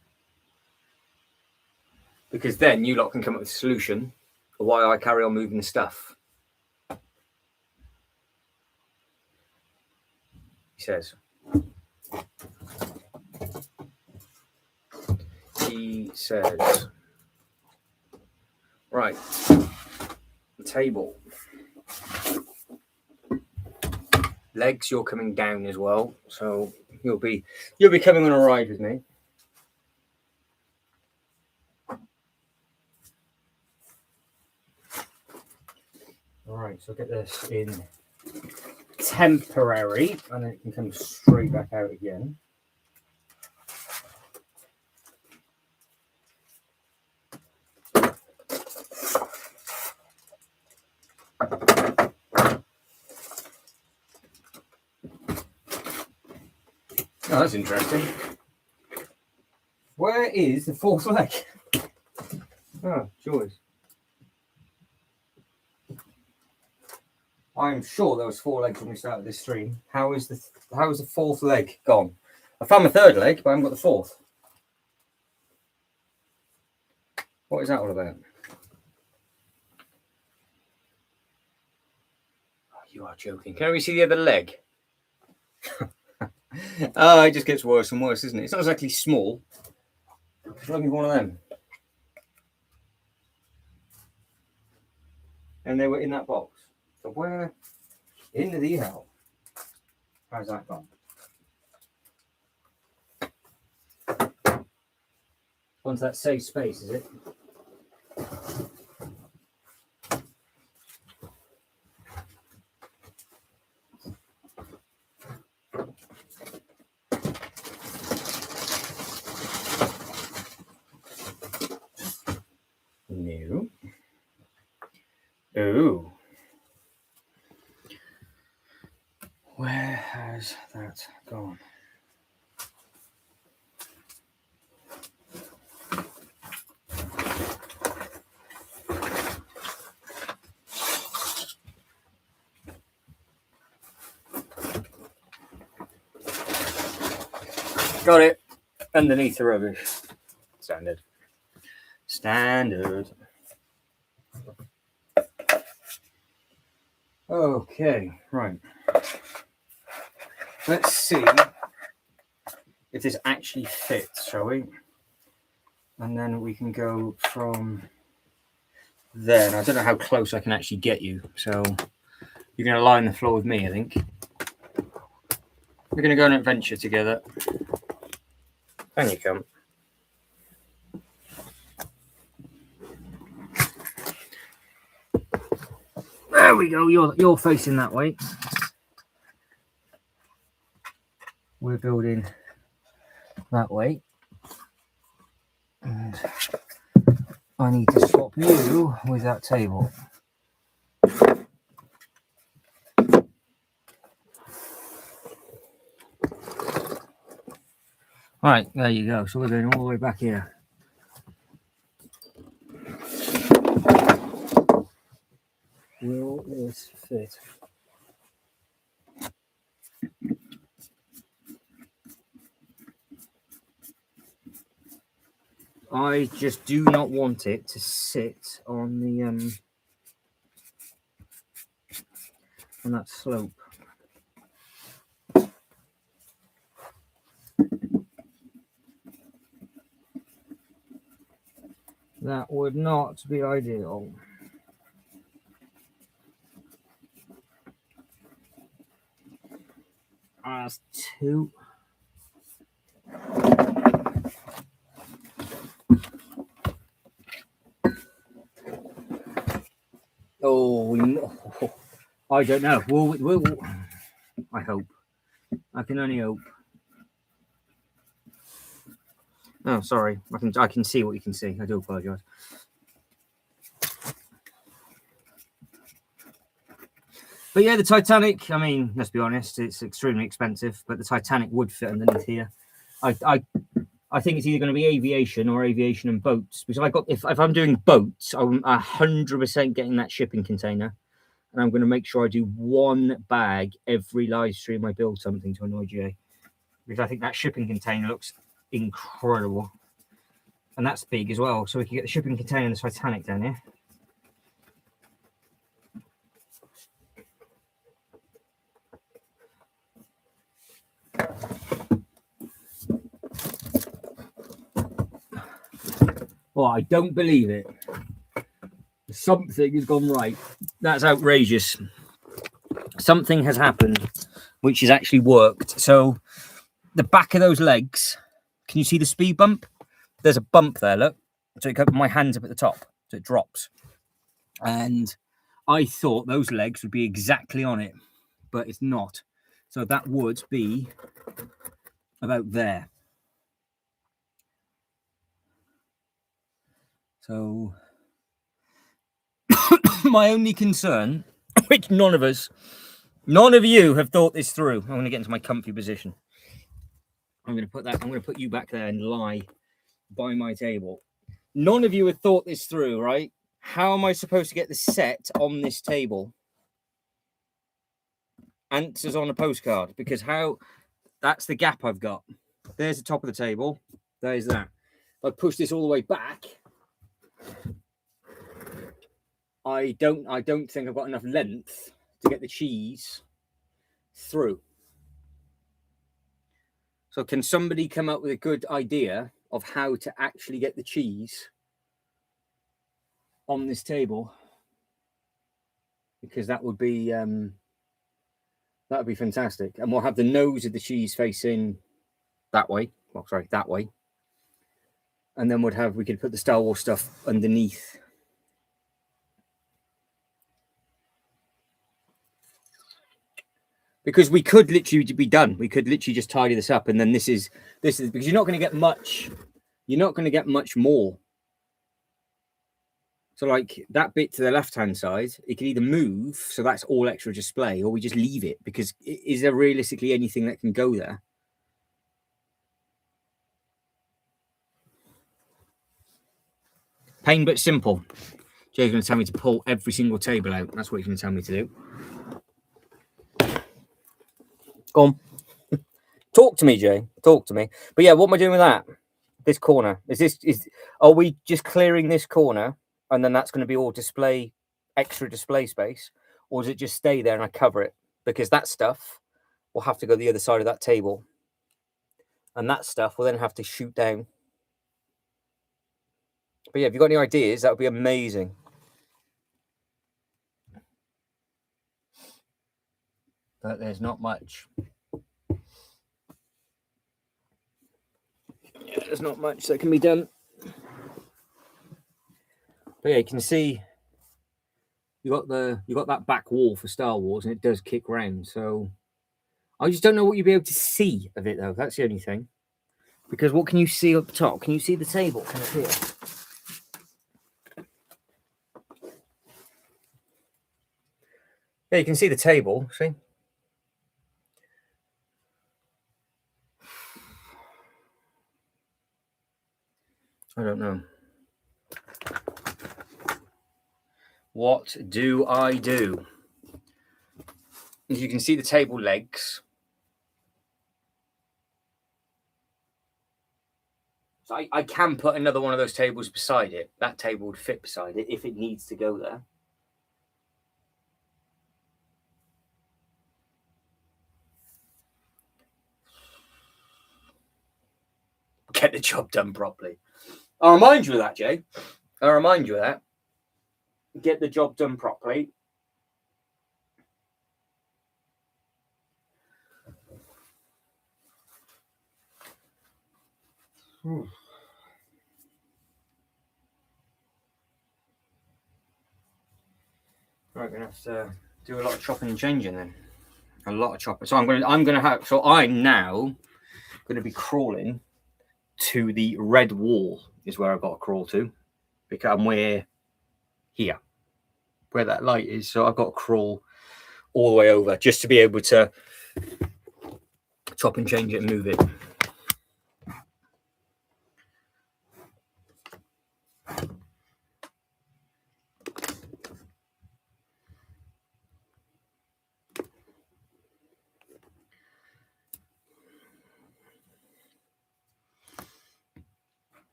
Because then you lot can come up with a solution for why I carry on moving the stuff. He says. Right. The table. Legs, you're coming down as well. So you'll be coming on a ride with me. All right, so I'll get this in temporary, and then it can come straight back out again. Oh, that's interesting. Where is the 4th leg? Oh, joys. I'm sure there was 4 legs when we started this stream. How is the 4th leg gone? I found my 3rd leg, but I haven't got the 4th. What is that all about? Oh, you are joking. Can we see the other leg? Oh, it just gets worse and worse, isn't it? It's not exactly small. It's looking for one of them. And they were in that box. So where in the hell? How's that gone? Onto that safe space, is it? No. Oh. Where has that gone? Got it. Underneath the rubbish. Standard. Standard. Okay, right. Let's see if this actually fits, shall we? And then we can go from there. Now, I don't know how close I can actually get you, so you're going to lie on the floor with me, I think. We're going to go on an adventure together. Down you come. There we go. You're facing that way. We're building that way. And I need to swap you with that table. All right, there you go. So we're going all the way back here. Will this fit? I just do not want it to sit on the on that slope. That would not be ideal. That's two. Oh, I don't know. We'll, I hope. I can only hope. Oh, sorry. I can see what you can see. I do apologise. But yeah, the Titanic, I mean, let's be honest, it's extremely expensive, but the Titanic would fit underneath here. I think it's either going to be aviation or aviation and boats, because if I'm doing boats, I'm 100% getting that shipping container, and I'm going to make sure I do one bag every live stream I build something to annoy Jay, because I think that shipping container looks incredible, and that's big as well. So we can get the shipping container and the Titanic down here. Oh, I don't believe it. Something has gone right. That's outrageous. Something has happened which has actually worked. So the back of those legs, can you see the speed bump? There's a bump there, look. So my hand's up at the top, so it drops. And I thought those legs would be exactly on it, but it's not. So that would be about there. So my only concern, which none of you have thought this through. I'm going to get into my comfy position. I'm going to put you back there and lie by my table. None of you have thought this through, right? How am I supposed to get the set on this table? Answers on a postcard, because that's the gap I've got. There's the top of the table. There's that. If I push this all the way back, I don't think I've got enough length to get the cheese through. So can somebody come up with a good idea of how to actually get the cheese on this table? Because that would be fantastic. And we'll have the nose of the cheese facing that way. Well, sorry, that way. and then we could put the Star Wars stuff underneath. Because we could literally be done. We could literally just tidy this up, and then this is because you're not going to get much. You're not going to get much more. So like that bit to the left-hand side, it can either move, so that's all extra display, or we just leave it, because is there realistically anything that can go there? Pain but simple. Jay's going to tell me to pull every single table out. That's what he's going to tell me to do. Go on. Talk to me, Jay. Talk to me. But yeah, what am I doing with that? This corner. Are we just clearing this corner and then that's going to be all extra display space? Or does it just stay there and I cover it? Because that stuff will have to go the other side of that table. And that stuff will then have to shoot down. But yeah, if you've got any ideas, that would be amazing. But there's not much. Yeah, there's not much that can be done. But yeah, you can see you got that back wall for Star Wars, and it does kick round. So I just don't know what you'll be able to see of it, though. That's the only thing. Because what can you see up top? Can you see the table? Can I see it? Yeah, you can see the table. See? I don't know. What do I do? You can see the table legs. So I can put another one of those tables beside it. That table would fit beside it if it needs to go there. Get the job done properly. I'll remind you of that, Jay. I'll remind you of that. Get the job done properly. I'm going to have to do a lot of chopping and changing then. A lot of chopping. So I'm now going to be crawling to the red wall is where I've got to crawl to, because we're here where that light is. So I've got to crawl all the way over just to be able to chop and change it and move it.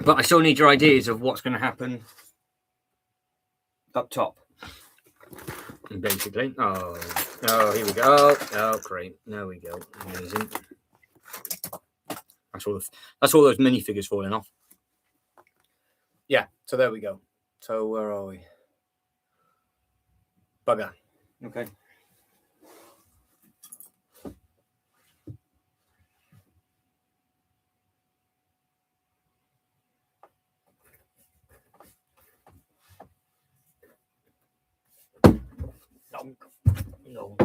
But I still need your ideas of what's going to happen up top. Basically. Oh, here we go. Oh, great. There we go. Amazing. That's all those minifigures falling off. Yeah, so there we go. So where are we? Bugger. Okay. No.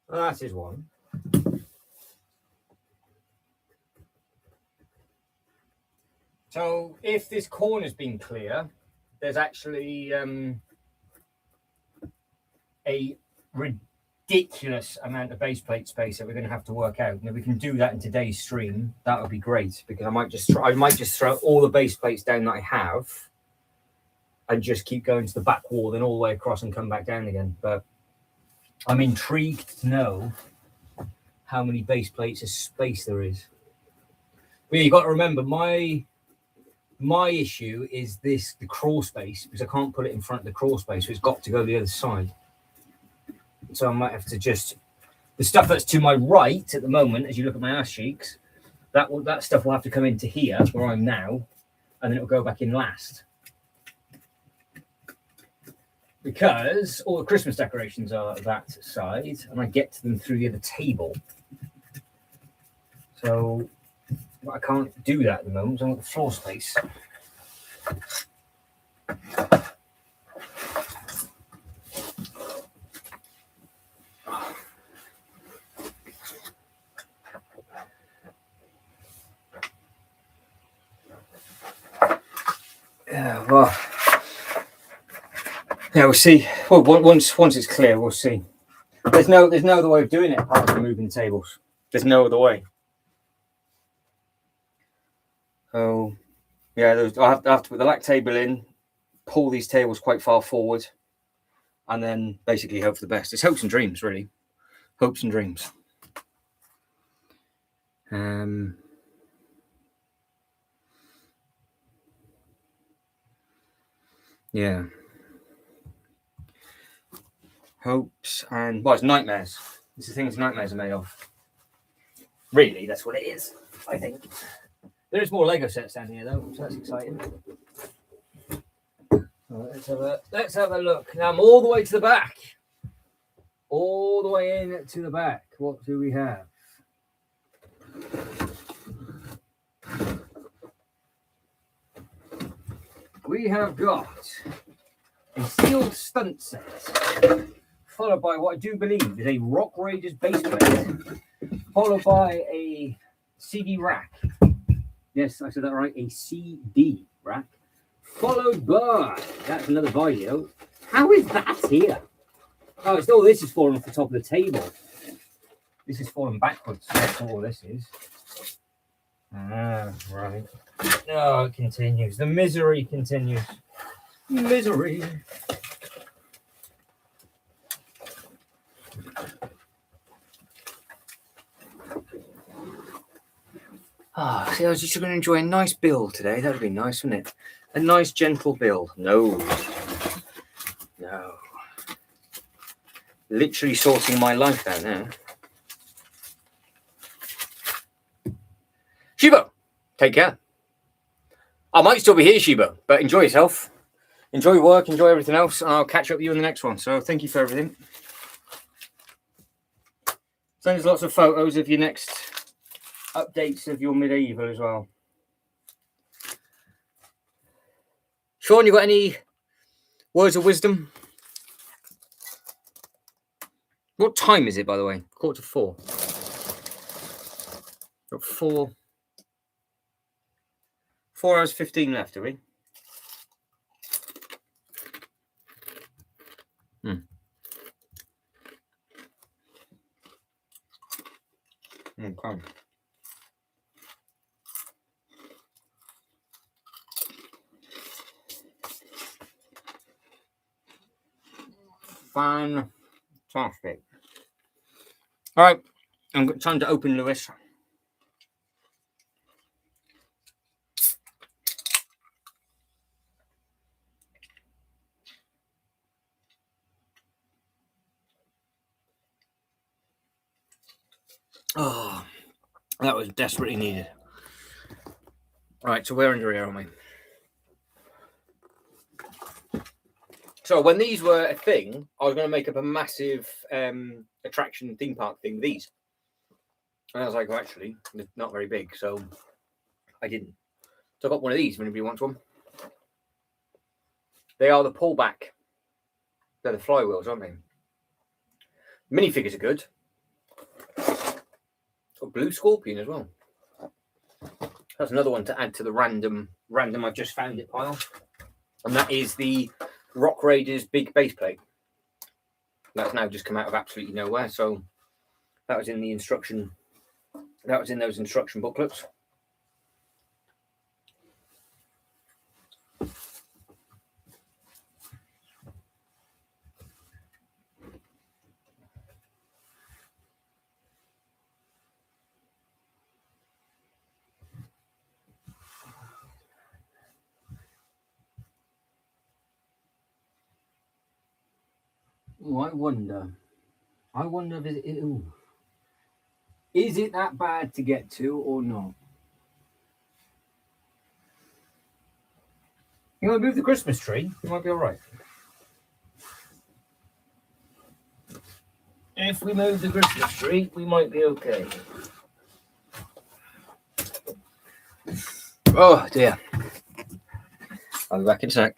Well, that is one. So if this corner's been clear, there's actually a ridiculous amount of base plate space that we're going to have to work out. And if we can do that in today's stream, that would be great, because I might just throw all the base plates down that I have and just keep going to the back wall, then all the way across and come back down again. But I'm intrigued to know how many base plates of space there is. But you've got to remember, my issue is the crawl space, because I can't put it in front of the crawl space, so it's got to go the other side. So I might have to the stuff that's to my right at the moment, as you look at my ass cheeks, that stuff will have to come into here where I'm now, and then it'll go back in last. Because all the Christmas decorations are that side, and I get to them through the other table. So I can't do that at the moment. I want the floor space. Yeah, well, yeah, we'll see. Well, once it's clear, we'll see. There's no other way of doing it apart from moving the tables. There's no other way. So, yeah, I have to put the lac table in, pull these tables quite far forward, and then basically hope for the best. It's hopes and dreams, really. Hopes and dreams. Yeah. Hopes and, well, it's nightmares. It's the things nightmares are made of. Really, that's what it is, I think. There's more Lego sets down here, though, so that's exciting. Right, let's have a look. Now I'm all the way to the back. All the way in to the back. What do we have? We have got a sealed stunt set, followed by what I do believe is a Rock Raiders baseplate, followed by a CD rack. Yes, I said that right, a CD rack. Followed by, that's another video. How is that here? Oh, it's all this is falling off the top of the table. This is falling backwards. That's all this is. Ah, right. No, it continues. The misery continues. Misery. Ah, see, I was just going to enjoy a nice build today. That would be nice, wouldn't it? A nice, gentle build. No. No. Literally sorting my life out now. Shibo, take care. I might still be here, Shibo, but enjoy yourself. Enjoy work, enjoy everything else, and I'll catch up with you in the next one. So thank you for everything. Send us lots of photos of your next updates of your medieval as well. Sean, you got any words of wisdom? What time is it, by the way? 4:45. Got 4 hours 15 left, are we? Okay. Fantastic. All right, I'm trying to open Lewis. Oh, that was desperately needed. All right, so we're under here, aren't we? So when these were a thing, I was going to make up a massive attraction theme park thing with these. And I was like, well, actually, they're not very big, so I didn't. So I got one of these if anybody wants one. They are the pullback. They're the flywheels, aren't they? Minifigures are good. Got Blue Scorpion as well. That's another one to add to the random I've just found it pile. And that is the Rock Raiders big base plate. That's now just come out of absolutely nowhere. So that was in the instruction. That was in those instruction booklets. Oh, I wonder if is it that bad to get to or not? You want to move the Christmas tree? You might be all right. If we move the Christmas tree, we might be okay. Oh dear. I'll be back in a sec.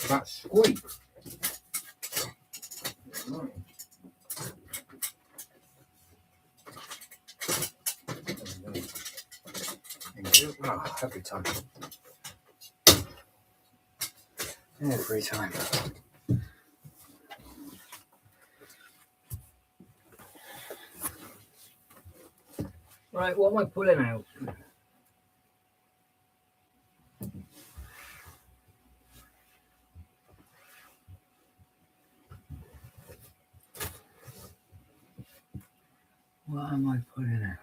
That squeak. Right. Oh, every time. Every time. Right, what am I pulling out? What am I pulling out?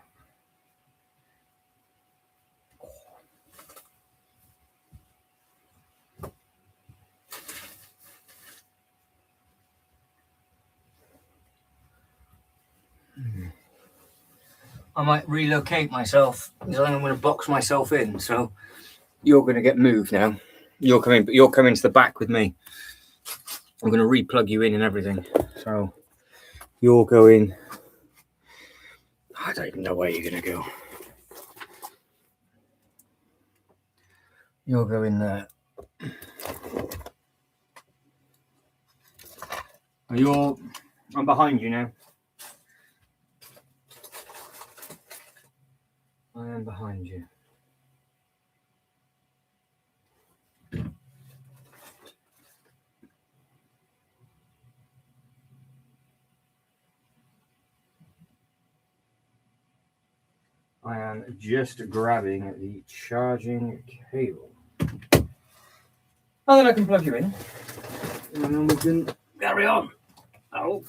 I might relocate myself because I'm going to box myself in. So you're going to get moved now. You're coming, but you're coming to the back with me. I'm going to replug you in and everything. So you're going. I don't even know where you're going to go. You're going there. I'm behind you now. I am behind you. I am just grabbing the charging cable. And then I can plug you in. And then we can carry on. Oh.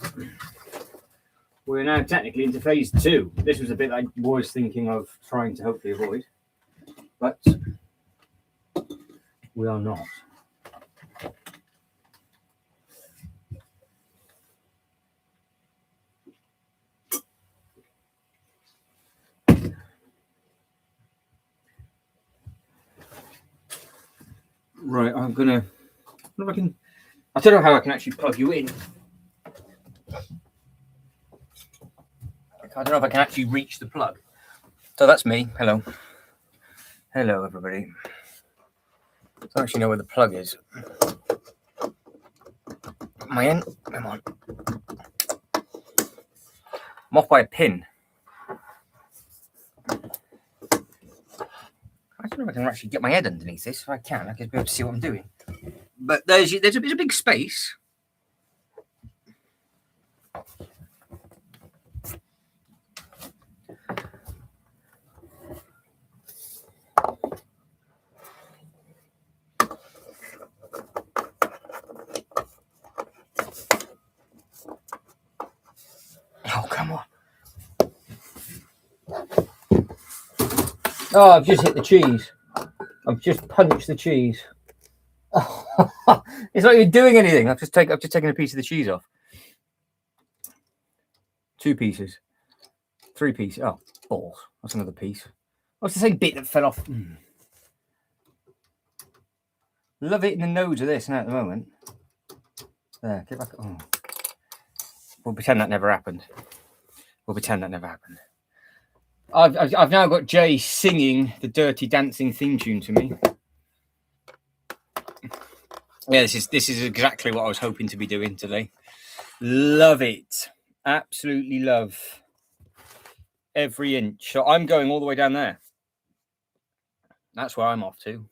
We're now technically into phase 2. This was a bit I was thinking of trying to hopefully avoid. But we are not. Right, I'm gonna. I don't know how I can actually plug you in. I don't know if I can actually reach the plug. So that's me. Hello. Hello, everybody. I don't actually know where the plug is. Am I in? Come on. I'm off by a pin. I don't know if I can actually get my head underneath this. If I can, I can be able to see what I'm doing. But there's a big space. Oh, come on. Oh, I've just hit the cheese. I've just punched the cheese. Oh, it's not even doing anything. I've just taken a piece of the cheese off. 2 pieces. 3 pieces. Oh, balls. That's another piece. Oh, it's the same bit that fell off. Love it in the nose of this now at the moment. There, get back. Oh. We'll pretend that never happened. I've now got Jay singing the Dirty Dancing theme tune to me. Yeah, this is exactly what I was hoping to be doing today. Love it. Absolutely love every inch. So I'm going all the way down there. That's where I'm off to.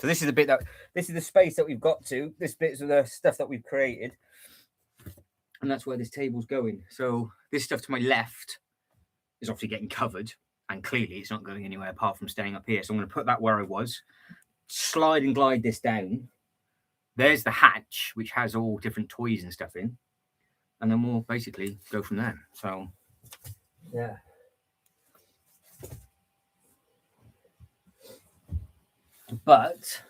So this is the bit that, this is the space that we've got to. This bit's of the stuff that we've created. And that's where this table's going. So this stuff to my left is obviously getting covered. And clearly it's not going anywhere apart from staying up here. So I'm going to put that where I was. Slide and glide this down. There's the hatch, which has all different toys and stuff in. And then we'll basically go from there. So, yeah. But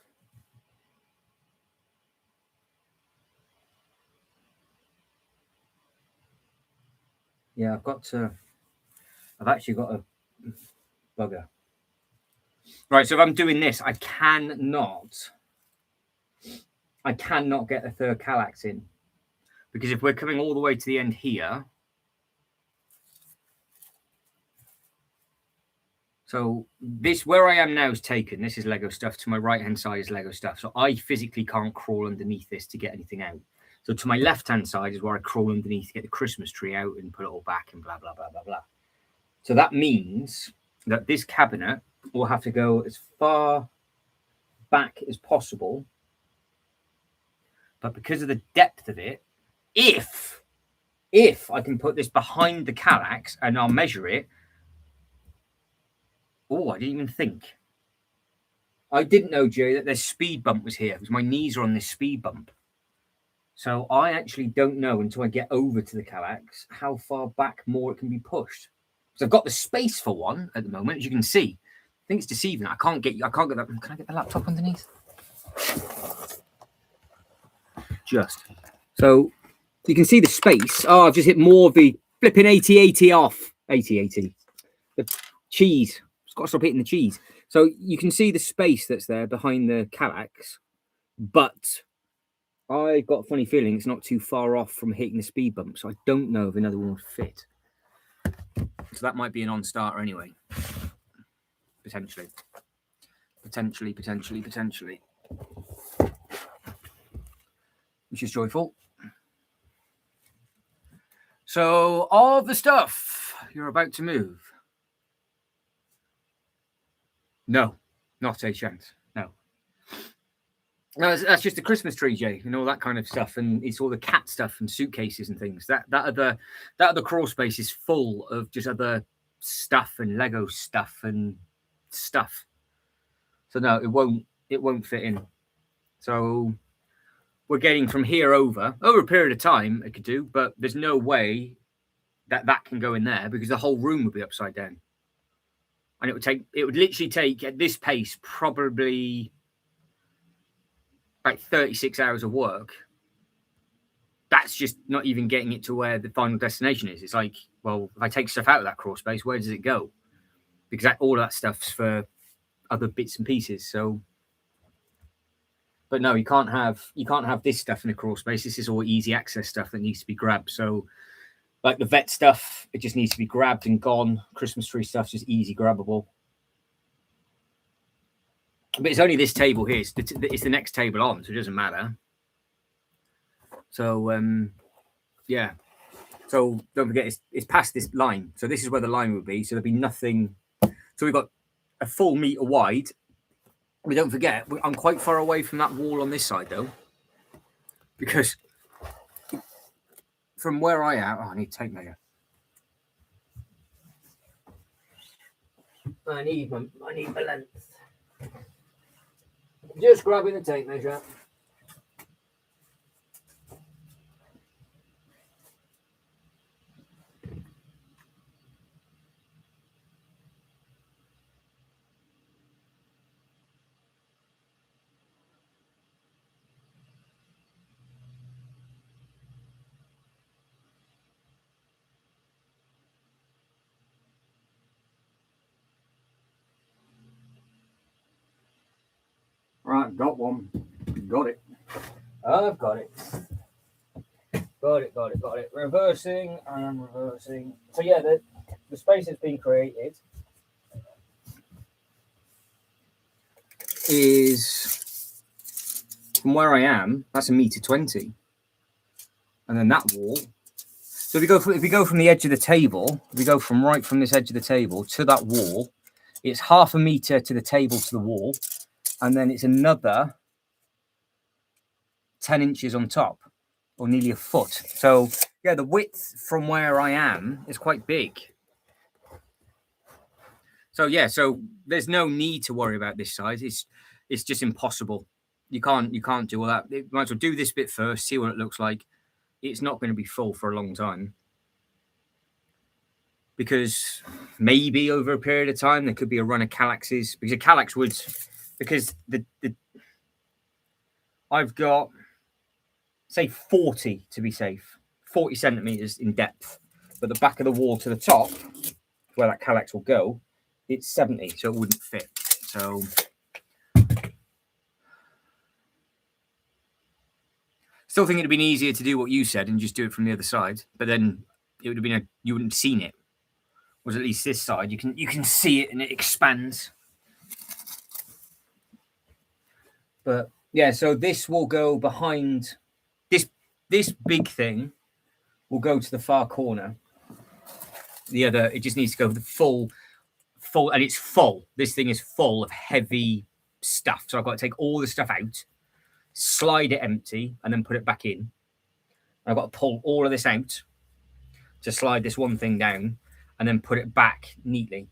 yeah, I've actually got a bugger. Right, so if I'm doing this, I cannot get a third Kallax in. Because if we're coming all the way to the end here, so this, where I am now is taken. This is Lego stuff. To my right-hand side is Lego stuff. So I physically can't crawl underneath this to get anything out. So to my left-hand side is where I crawl underneath to get the Christmas tree out and put it all back and blah, blah, blah, blah, blah. So that means that this cabinet will have to go as far back as possible. But because of the depth of it, if I can put this behind the Kallax and I'll measure it. Oh, I didn't even think. I didn't know, Jay, that there's speed bump was here because my knees are on this speed bump. So I actually don't know until I get over to the Kallax how far back more it can be pushed. So I've got the space for one at the moment, as you can see. I think it's deceiving. I can't get that. Can I get the laptop underneath? Just. So you can see the space. Oh, I've just hit more of the flipping 80-80 off. 80-80. The cheese. It's got to stop hitting the cheese. So you can see the space that's there behind the Kallax. But I've got a funny feeling it's not too far off from hitting the speed bump. So I don't know if another one would fit. So that might be a non-starter anyway. Potentially. Potentially. Which is joyful. So, of the stuff you're about to move. No, not a chance. No. No, that's just the Christmas tree, Jay, and all that kind of stuff, and it's all the cat stuff and suitcases and things. That other crawl space is full of just other stuff and Lego stuff and stuff. So no, it won't fit in. So we're getting from here over a period of time. It could do, but there's no way that can go in there because the whole room would be upside down, and it would literally take at this pace probably like 36 hours of work. That's just not even getting it to where the final destination is. It's like, well, if I take stuff out of that crawl space, where does it go? Because all of that stuff's for other bits and pieces. So, but no, you can't have this stuff in a crawl space. This is all easy access stuff that needs to be grabbed. So, like the vet stuff, it just needs to be grabbed and gone. Christmas tree stuff's just easy grabbable. But it's only this table here. It's the next table on, so it doesn't matter. So, yeah. So don't forget, it's past this line. So this is where the line would be. So there'd be nothing. So we've got a full meter wide. But don't forget, I'm quite far away from that wall on this side, though. Because from where I am... Oh, I need a tape measure. I need my length. Just grabbing the tape measure. Right, got one. Got it. I've got it. Got it. Reversing and reversing. So yeah, the space that's been created is from where I am. That's 1.20 meters, and then that wall. So if we go from the edge of the table, if we go from this edge of the table to that wall, it's 0.5 meter to the table to the wall. and then it's another 10 inches on top, or nearly a foot. So yeah, the width from where I am is quite big. So yeah, so there's no need to worry about this size. It's just impossible. You can't do all that. You might as well do this bit first, see what it looks like. It's not going to be full for a long time, because maybe over a period of time there could be a run of Kallaxes, because a Kallax would, because the I've got, say, 40 to be safe, 40 centimeters in depth, but the back of the wall to the top, where that Kallax will go, it's 70, so it wouldn't fit. So still think it'd have been easier to do what you said and just do it from the other side, but then it would have been you wouldn't have seen it. Was at least this side you can see it and it expands. But yeah, so this will go behind this big thing will go to the far corner. The other, it just needs to go with the full, and it's full. This thing is full of heavy stuff. So I've got to take all the stuff out, slide it empty, and then put it back in. I've got to pull all of this out to slide this one thing down, and then put it back neatly.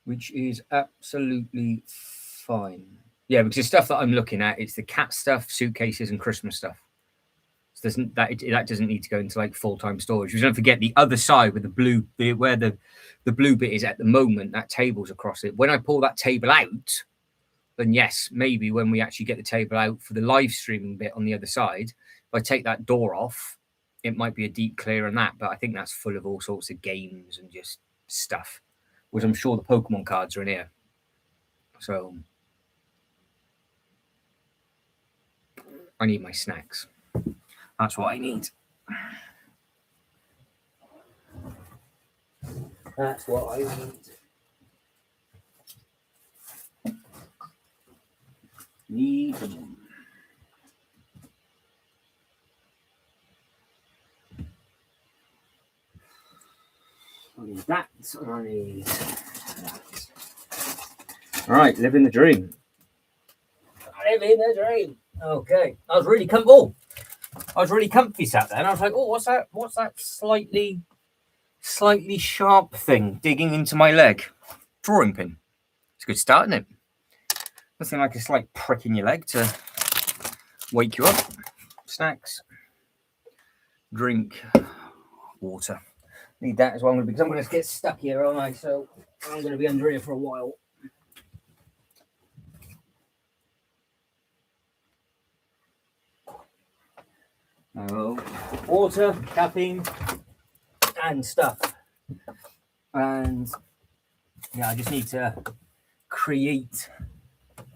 Which is absolutely fine. Yeah, because the stuff that I'm looking at, it's the cat stuff, suitcases, and Christmas stuff. So that doesn't need to go into like full-time storage. You don't forget the other side with the blue, where the blue bit is at the moment. That table's across it. When I pull that table out, then yes, maybe when we actually get the table out for the live streaming bit on the other side, if I take that door off, it might be a deep clear on that. But I think that's full of all sorts of games and just stuff, which I'm sure the Pokemon cards are in here. So I need my snacks. That's what I need. That's what I need. Them. I need that. I need that. All right, living the dream. Living the dream. Okay, I was really comfortable. I was really comfy sat there, and I was like, "Oh, what's that? What's that slightly sharp thing digging into my leg?" Drawing pin. It's a good start, isn't it? Nothing like a slight prick in your leg to wake you up. Snacks, drink, water. Need that as well, because I'm going to get stuck here, aren't I? So I'm going to be under here for a while. Water, caffeine, and stuff. And yeah, I just need to create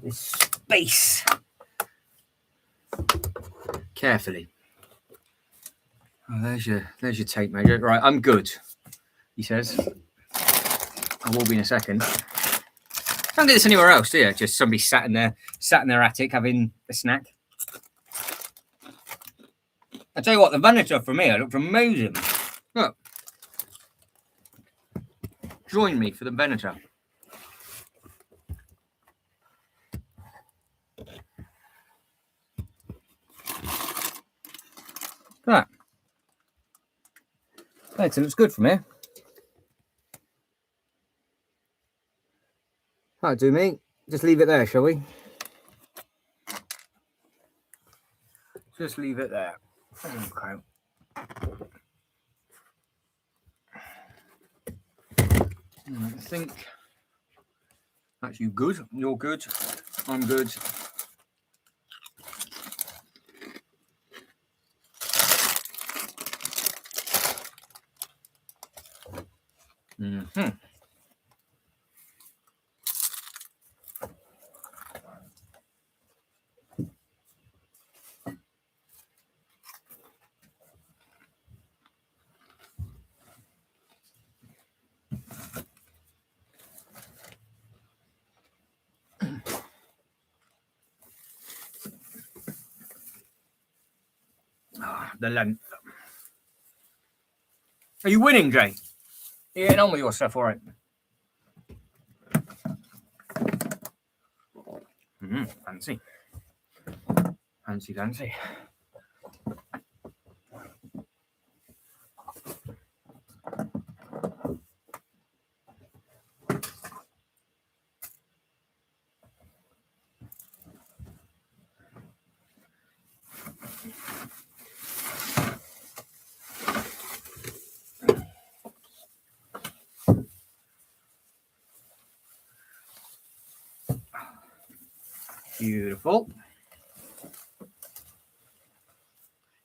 this space carefully. Oh, there's your tape measure. Right, I'm good, he says. I will be in a second. Can't do this anywhere else, do you? Just somebody sat in their attic having a snack. I tell you what, the Venator from here looked amazing. Look. Join me for the Venator. That. It looks good from here. That'll do me. Just leave it there, shall we? Just leave it there. Okay. I think that's you good. You're good. I'm good. Mm-hmm. The length. Are you winning, Jay? You getting on with your stuff, all right? Fancy. Fancy, fancy. Beautiful.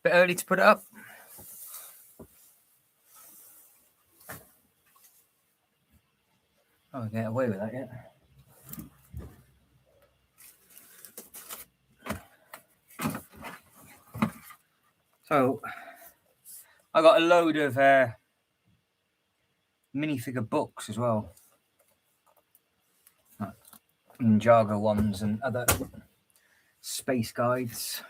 Bit early to put it up. Oh, get away with that yet. So, I got a load of minifigure books as well. Ninjago ones and other space guides.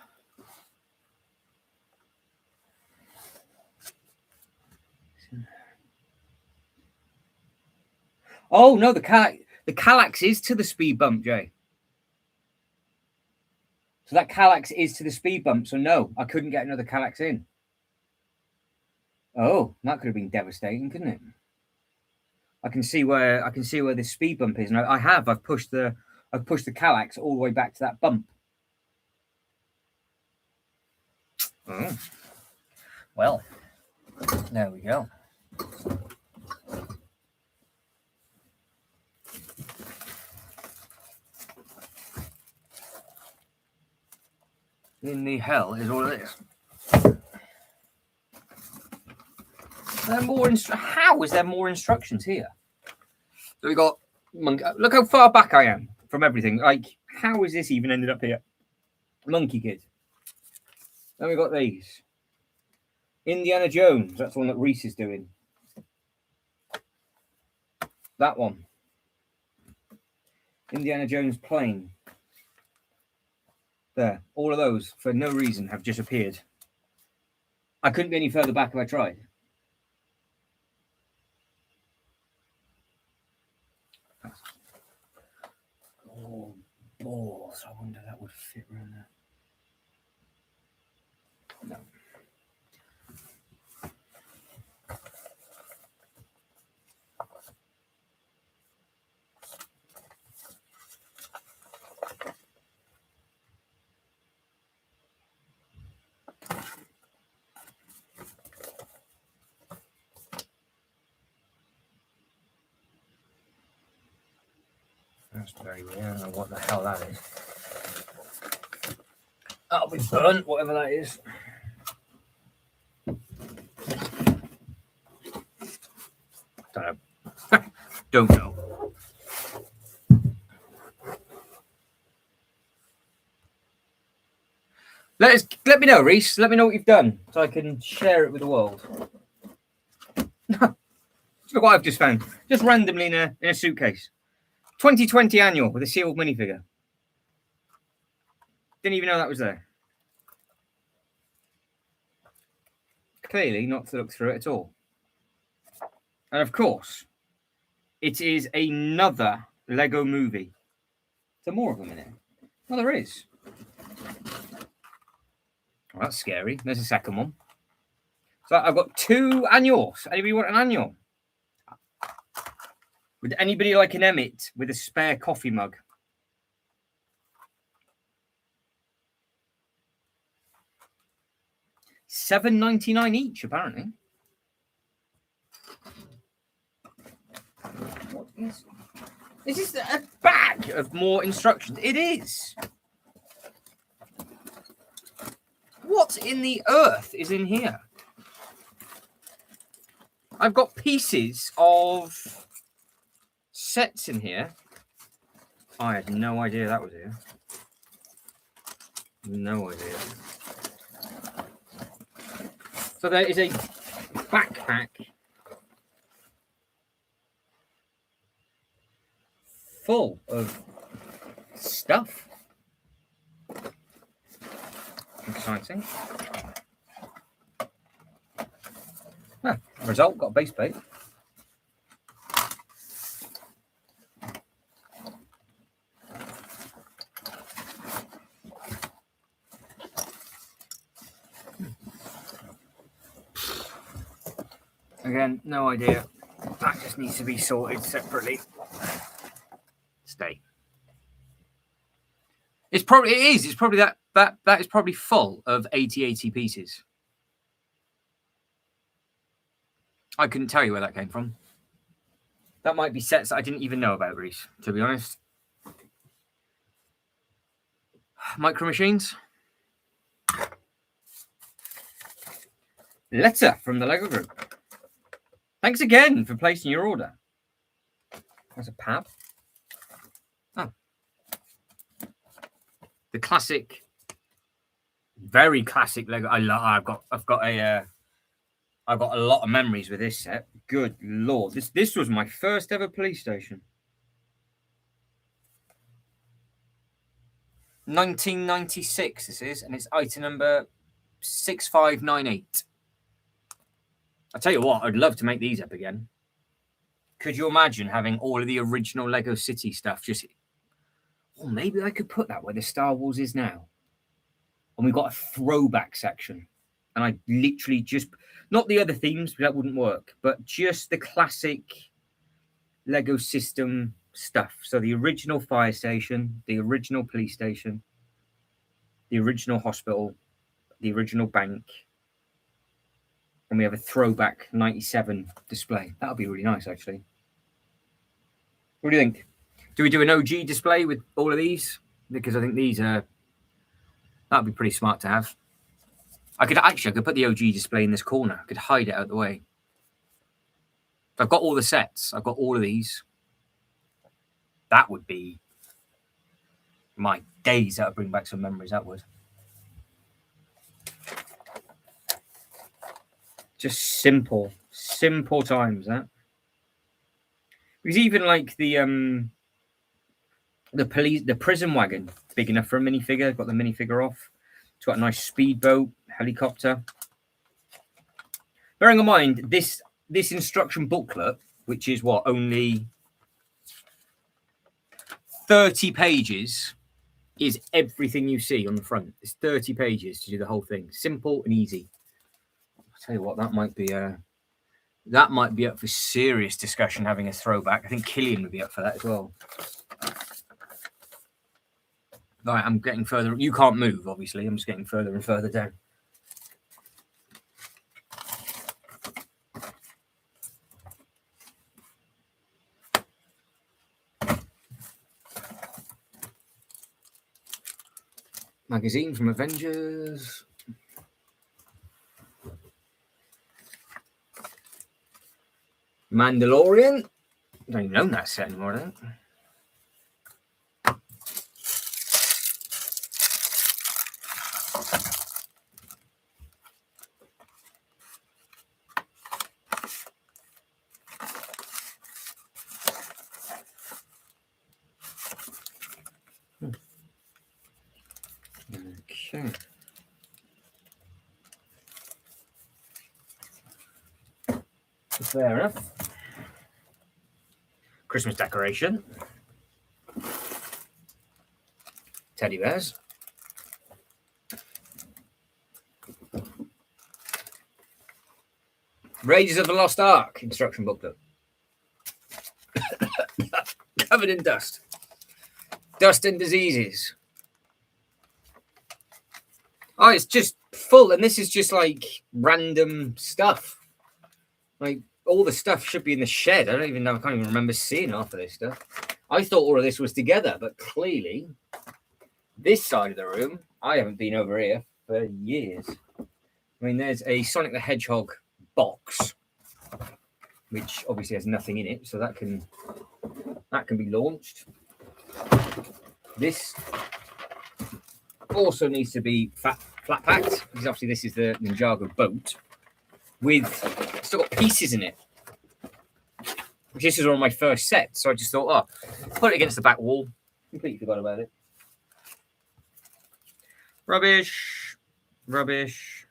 Oh no, the Kallax is to the speed bump, Jay. So that Kallax is to the speed bump. So no, I couldn't get another Kallax in. Oh, that could have been devastating, couldn't it? I can see where the speed bump is, and I've pushed the Kallax all the way back to that bump. Oh. Well, there we go. In the hell is all it is. How is there more instructions here? So we got monkey. Look how far back I am from everything. Like, how is this even ended up here? Monkey Kid. Then we got these. Indiana Jones. That's the one that Reese is doing. That one. Indiana Jones plane. There. All of those, for no reason, have just appeared. I couldn't be any further back if I tried. Oh, balls. I wonder if that would fit around there. No. That's very weird. I don't know what the hell that is. That'll be burnt, whatever that is. Don't know. Don't know. Let me know, Reese. Let me know what you've done so I can share it with the world. Look what I've just found. Just randomly in a suitcase. 2020 annual with a sealed minifigure. Didn't even know that was there. Clearly not to look through it at all. And of course, it is another Lego movie. Is there more of them in it? Well, there is. Oh, that's scary. There's a second one. So I've got 2 annuals. Anybody want an annual? Would anybody like an Emmett with a spare coffee mug? $7.99 each, apparently. What is this? A bag of more instructions? It is. What in the earth is in here? I've got pieces of sets in here. I had no idea that was here. No idea. So there is a backpack full of stuff. Exciting. Result, got a base plate. Again, no idea. That just needs to be sorted separately. Stay. It's probably It's probably that is probably full of 80 pieces. I couldn't tell you where that came from. That might be sets that I didn't even know about, Reese, to be honest. Micro Machines. Letter from the Lego Group. Thanks again for placing your order. That's a pab. Oh. The classic, very classic Lego. I've got a lot of memories with this set. Good lord, this was my first ever police station. 1996 this is, and it's item number 6598. I tell you what, I'd love to make these up again. Could you imagine having all of the original Lego City stuff? Or maybe I could put that where the Star Wars is now. And we've got a throwback section. And I literally just, not the other themes, that wouldn't work, but just the classic Lego system stuff. So the original fire station, the original police station, the original hospital, the original bank, and we have a throwback 97 display. That would be really nice, actually. What do you think? Do we do an OG display with all of these? Because I think these are, that'd be pretty smart to have. I could put the OG display in this corner. I could hide it out of the way. I've got all the sets. I've got all of these. That would be my days. That would bring back some memories. That would. Just simple times, that. Because even like the prison wagon, big enough for a minifigure. Got the minifigure off. It's got a nice speedboat, helicopter. Bearing in mind this instruction booklet, which is what, only 30 pages, is everything you see on the front. It's 30 pages to do the whole thing. Simple and easy. I'll tell you what, that might be up for serious discussion, having a throwback. I think Killian would be up for that as well. Right, I'm getting further. You can't move, obviously. I'm just getting further and further down. Magazine from Avengers. Mandalorian. I don't even own that set anymore, I think. Okay. Fair enough. Christmas decoration. Teddy bears. Rages of the Lost Ark instruction booklet. Covered in dust. Dust and diseases. Oh, it's just full, and this is just like random stuff. Like all the stuff should be in the shed. I don't even know. I can't even remember seeing half of this stuff. I thought all of this was together, but clearly, this side of the room, I haven't been over here for years. I mean, there's a Sonic the Hedgehog box, which obviously has nothing in it, so that can be launched. This also needs to be flat packed, because obviously this is the Ninjago boat with still got pieces in it. This is one of my first sets, so I just thought, oh, put it against the back wall. Completely forgot about it. Rubbish. Rubbish.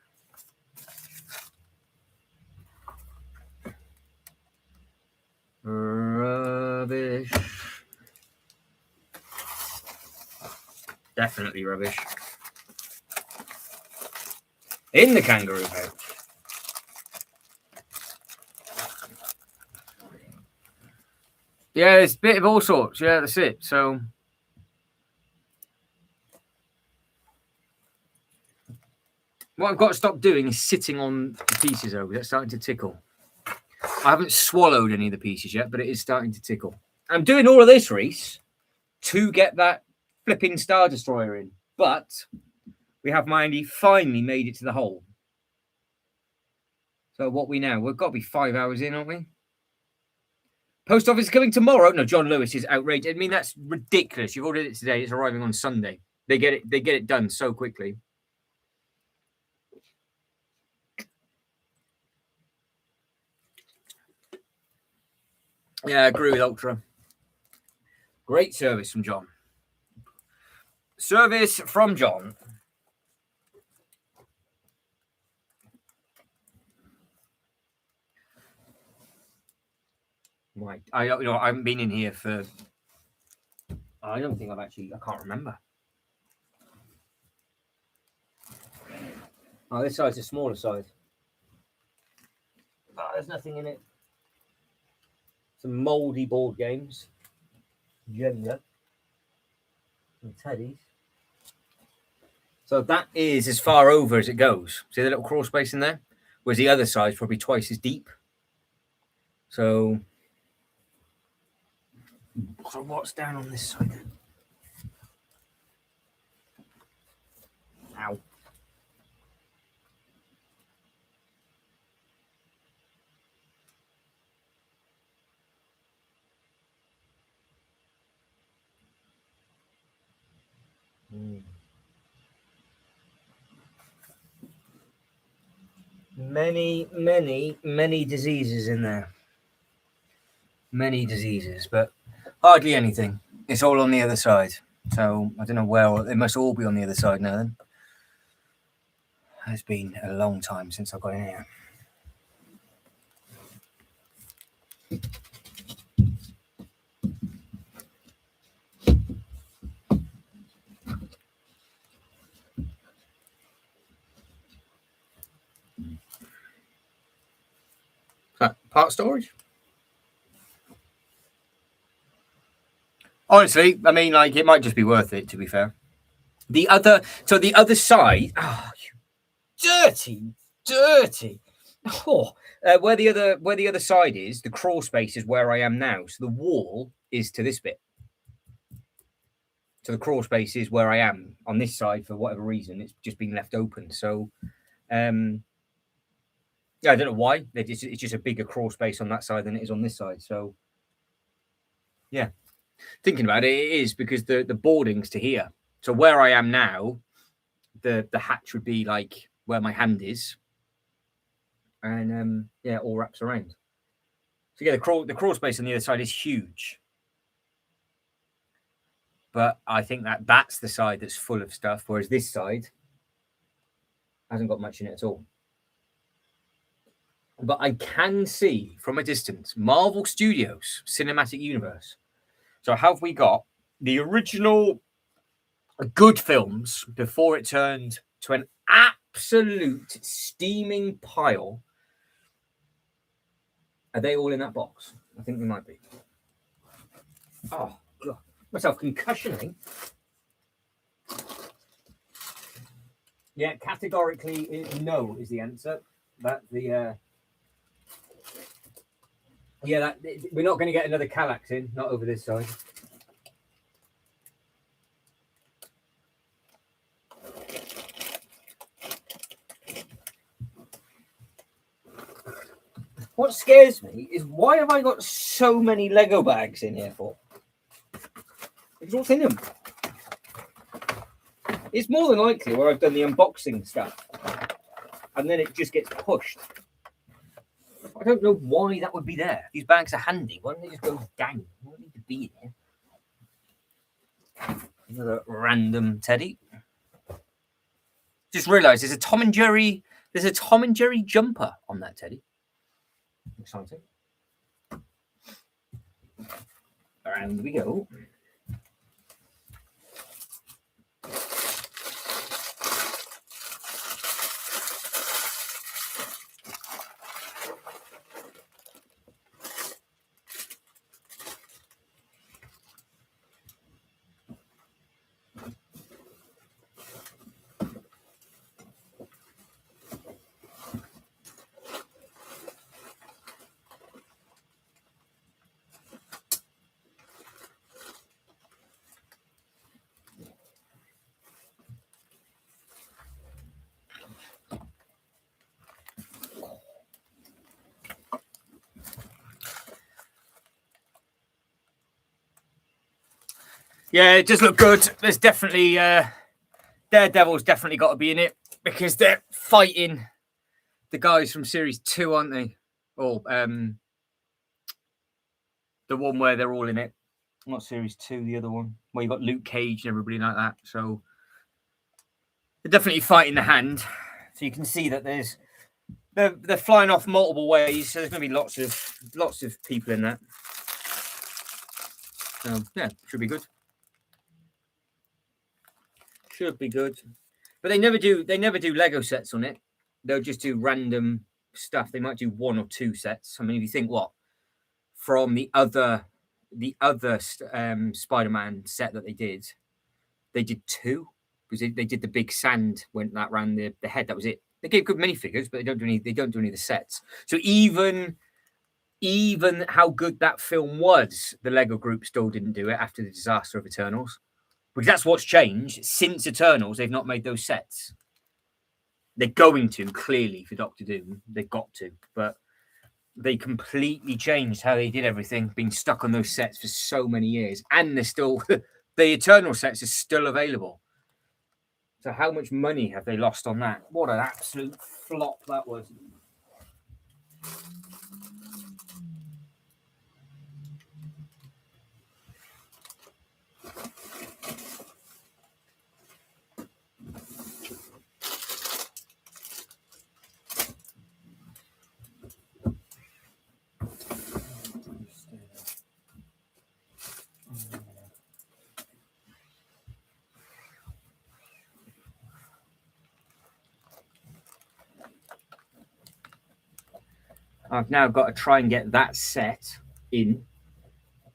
Rubbish. Definitely rubbish. In the kangaroo pouch. Yeah, it's a bit of all sorts. Yeah, that's it. So what I've got to stop doing is sitting on the pieces over. That's starting to tickle. I haven't swallowed any of the pieces yet, but it is starting to tickle. I'm doing all of this, Reese, to get that flipping Star Destroyer in. But we have finally made it to the hole. So what we now? We've got to be 5 hours in, aren't we? Post office coming tomorrow. No, John Lewis is outrageous. I mean, that's ridiculous. You've ordered it today. It's arriving on Sunday. They get it done so quickly. Yeah, I agree with Ultra. Great service from John. Service from John. Right. I haven't been in here for. I don't think I can't remember. Oh, this side's a smaller side. Oh, there's nothing in it. Some mouldy board games. Jenga. And teddies. So that is as far over as it goes. See the little crawl space in there? Whereas the other side's probably twice as deep. So what's down on this side then? Ow. Many diseases in there. Many diseases, but hardly anything. It's all on the other side. So I don't know where they must all be on the other side now then. It's been a long time since I got in here. Part storage? Honestly, I mean, like, it might just be worth it, to be fair. The other side, you dirty. Oh, where the other side is, the crawl space is where I am now. So the wall is to this bit. So the crawl space is where I am on this side for whatever reason. It's just been left open. So, yeah, I don't know why. It's just a bigger crawl space on that side than it is on this side. So, yeah, thinking about it, it is because the boarding's to here. So where I am now, the hatch would be like where my hand is, and yeah, it all wraps around. So yeah, the crawl space on the other side is huge. But I think that's the side that's full of stuff, whereas this side hasn't got much in it at all. But I can see from a distance Marvel Studios Cinematic Universe. So have we got the original good films before it turned to an absolute steaming pile? Are they all in that box? I think they might be. Oh, God. Myself concussioning. Yeah, categorically no is the answer. That the yeah, we're not going to get another Kallax in, not over this side. What scares me is why have I got so many Lego bags in here for? Because what's in them? It's more than likely where I've done the unboxing stuff, and then it just gets pushed. I don't know why that would be there. These bags are handy. Why don't they just go down? They don't need to be in here. Another random teddy. Just realised there's a Tom and Jerry. There's a Tom and Jerry jumper on that teddy. Exciting. And we go. Yeah, it does look good. There's definitely Daredevil's definitely got to be in it because they're fighting the guys from series 2, aren't they? Or the one where they're all in it. Not series 2, the other one where you got Luke Cage and everybody like that. So they're definitely fighting the hand. So you can see that they're flying off multiple ways. So there's going to be lots of people in that. So yeah, should be good. Should be good. But they never do Lego sets on it. They'll just do random stuff. They might do 1 or 2 sets. I mean, if you think from the other Spider-Man set that they did 2 because they did the big sand when that ran the head. That was it. They gave good minifigures, but they don't do any of the sets. So even how good that film was, the Lego group still didn't do it after the disaster of Eternals. Because that's what's changed. Since Eternals, they've not made those sets. They're going to, clearly, for Doctor Doom. They've got to. But they completely changed how they did everything, being stuck on those sets for so many years. And they're still... the Eternal sets are still available. So how much money have they lost on that? What an absolute flop that was. I've now got to try and get that set in,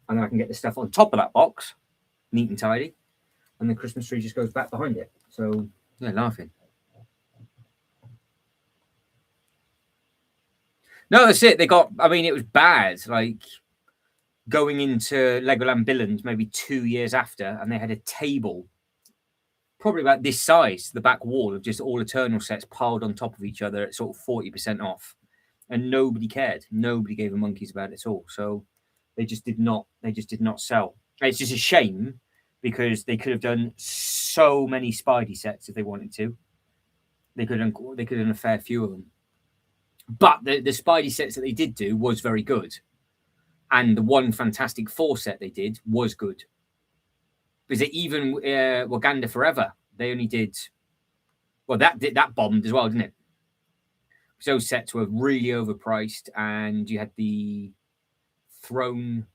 and then I can get the stuff on top of that box, neat and tidy, and the Christmas tree just goes back behind it. So, yeah, laughing. No, that's it. It was bad. Like, going into Legoland Billund maybe 2 years after, and they had a table probably about this size, the back wall of just all Eternal sets piled on top of each other at sort of 40% off. And nobody cared. Nobody gave a monkeys about it at all. So they just did not sell. It's just a shame because they could have done so many Spidey sets if they wanted to. They could have done a fair few of them. But the Spidey sets that they did do was very good. And the one Fantastic Four set they did was good. Because even Wakanda Forever, they only did... Well, that bombed as well, didn't it? Those sets were really overpriced, and you had the throne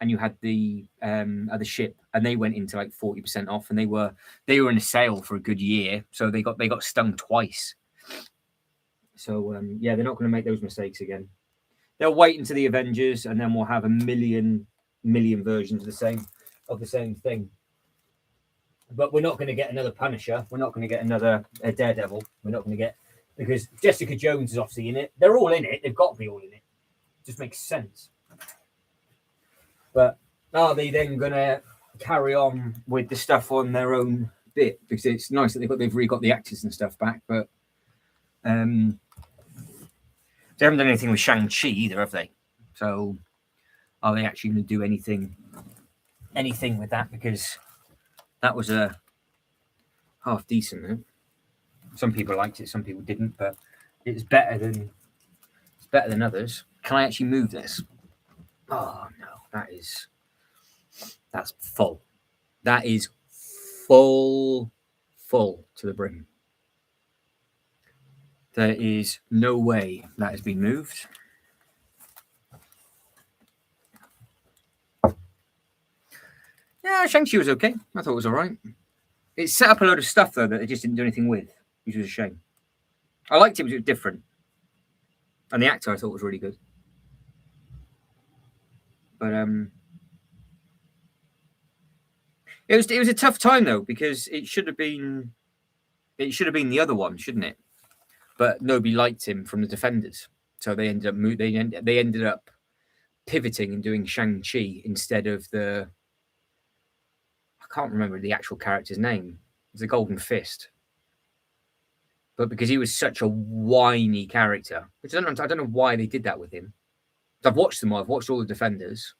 and you had the other ship, and they went into like 40% off, and they were in a sale for a good year, so they got stung twice. So yeah, they're not going to make those mistakes again. They'll wait until the Avengers, and then we'll have a million versions of the same thing. But we're not going to get another Punisher. We're not going to get another Daredevil. We're not going to get... Because Jessica Jones is obviously in it. They're all in it. They've got to be all in it. It just makes sense. But are they then going to carry on with the stuff on their own bit? Because it's nice that they've really got the actors and stuff back. But they haven't done anything with Shang-Chi either, have they? So are they actually going to do anything with that? Because that was a half decent, isn't it? Some people liked it, some people didn't, but it's better than others. Can I actually move this? Oh no, that's full. That is full to the brim. There is no way that has been moved. Yeah, Shang-Chi was okay. I thought it was all right. It set up a load of stuff though that they just didn't do anything with, which was a shame. I liked it because it was different. And the actor I thought was really good. But it was a tough time though, because it should have been the other one, shouldn't it? But nobody liked him from the Defenders. So they ended up pivoting and doing Shang-Chi instead of I can't remember the actual character's name. It's the Golden Fist. But because he was such a whiny character, which I don't know why they did that with him. I've watched them all. I've watched all the Defenders.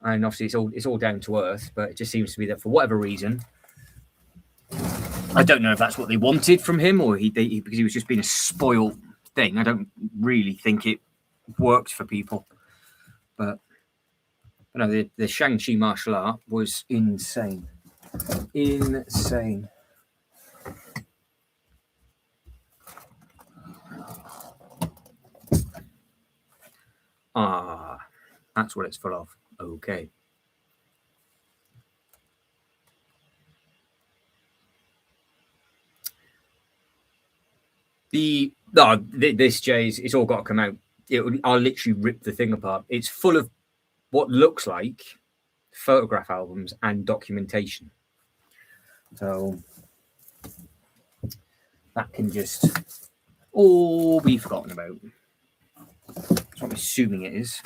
and obviously it's all down to earth, but it just seems to be that for whatever reason, I don't know if that's what they wanted from him or because he was just being a spoiled thing. I don't really think it worked for people, but no, the Shang-Chi martial art was insane. Insane. Ah, that's what it's full of. Okay. This Jay's, it's all got to come out. I'll literally rip the thing apart. It's full of what looks like photograph albums and documentation. So that can just all be forgotten about. That's what I'm assuming it is.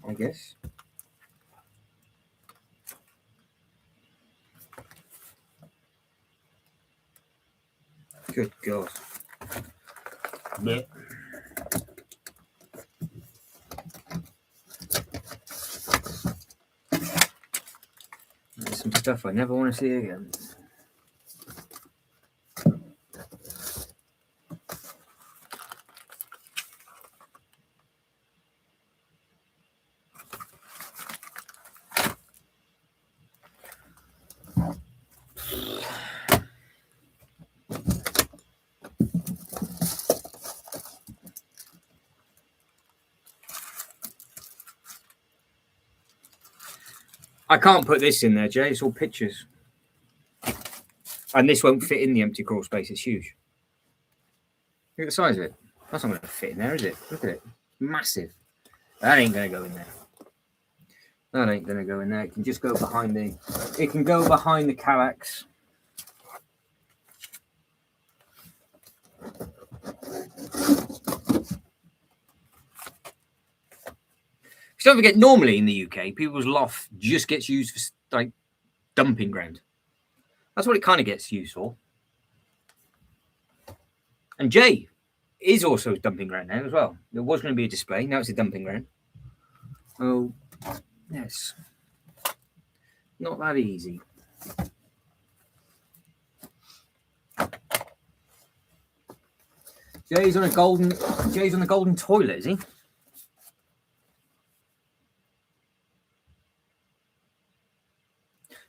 I guess. Good God. Yeah. There's some stuff I never want to see again. I can't put this in there, Jay. It's all pictures. And this won't fit in the empty crawl space. It's huge. Look at the size of it. That's not going to fit in there, is it? Look at it. Massive. That ain't going to go in there. That ain't going to go in there. It can just go behind the... It can go behind the Kallax. Don't forget, normally in the UK, people's loft just gets used for like dumping ground. That's what it kind of gets used for. And Jay is also a dumping ground now as well. There was going to be a display. Now it's a dumping ground. Oh, yes. Not that easy. Jay's on the golden toilet, is he?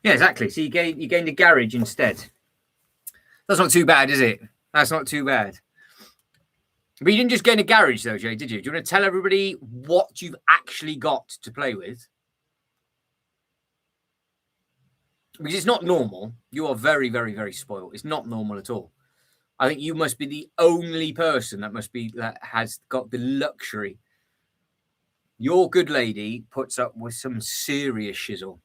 Yeah, exactly. So you gained a garage instead. That's not too bad, is it? That's not too bad. But you didn't just gain a garage, though, Jay, did you? Do you want to tell everybody what you've actually got to play with? Because it's not normal. You are very, very, very spoiled. It's not normal at all. I think you must be the only person that has got the luxury. Your good lady puts up with some serious shizzle.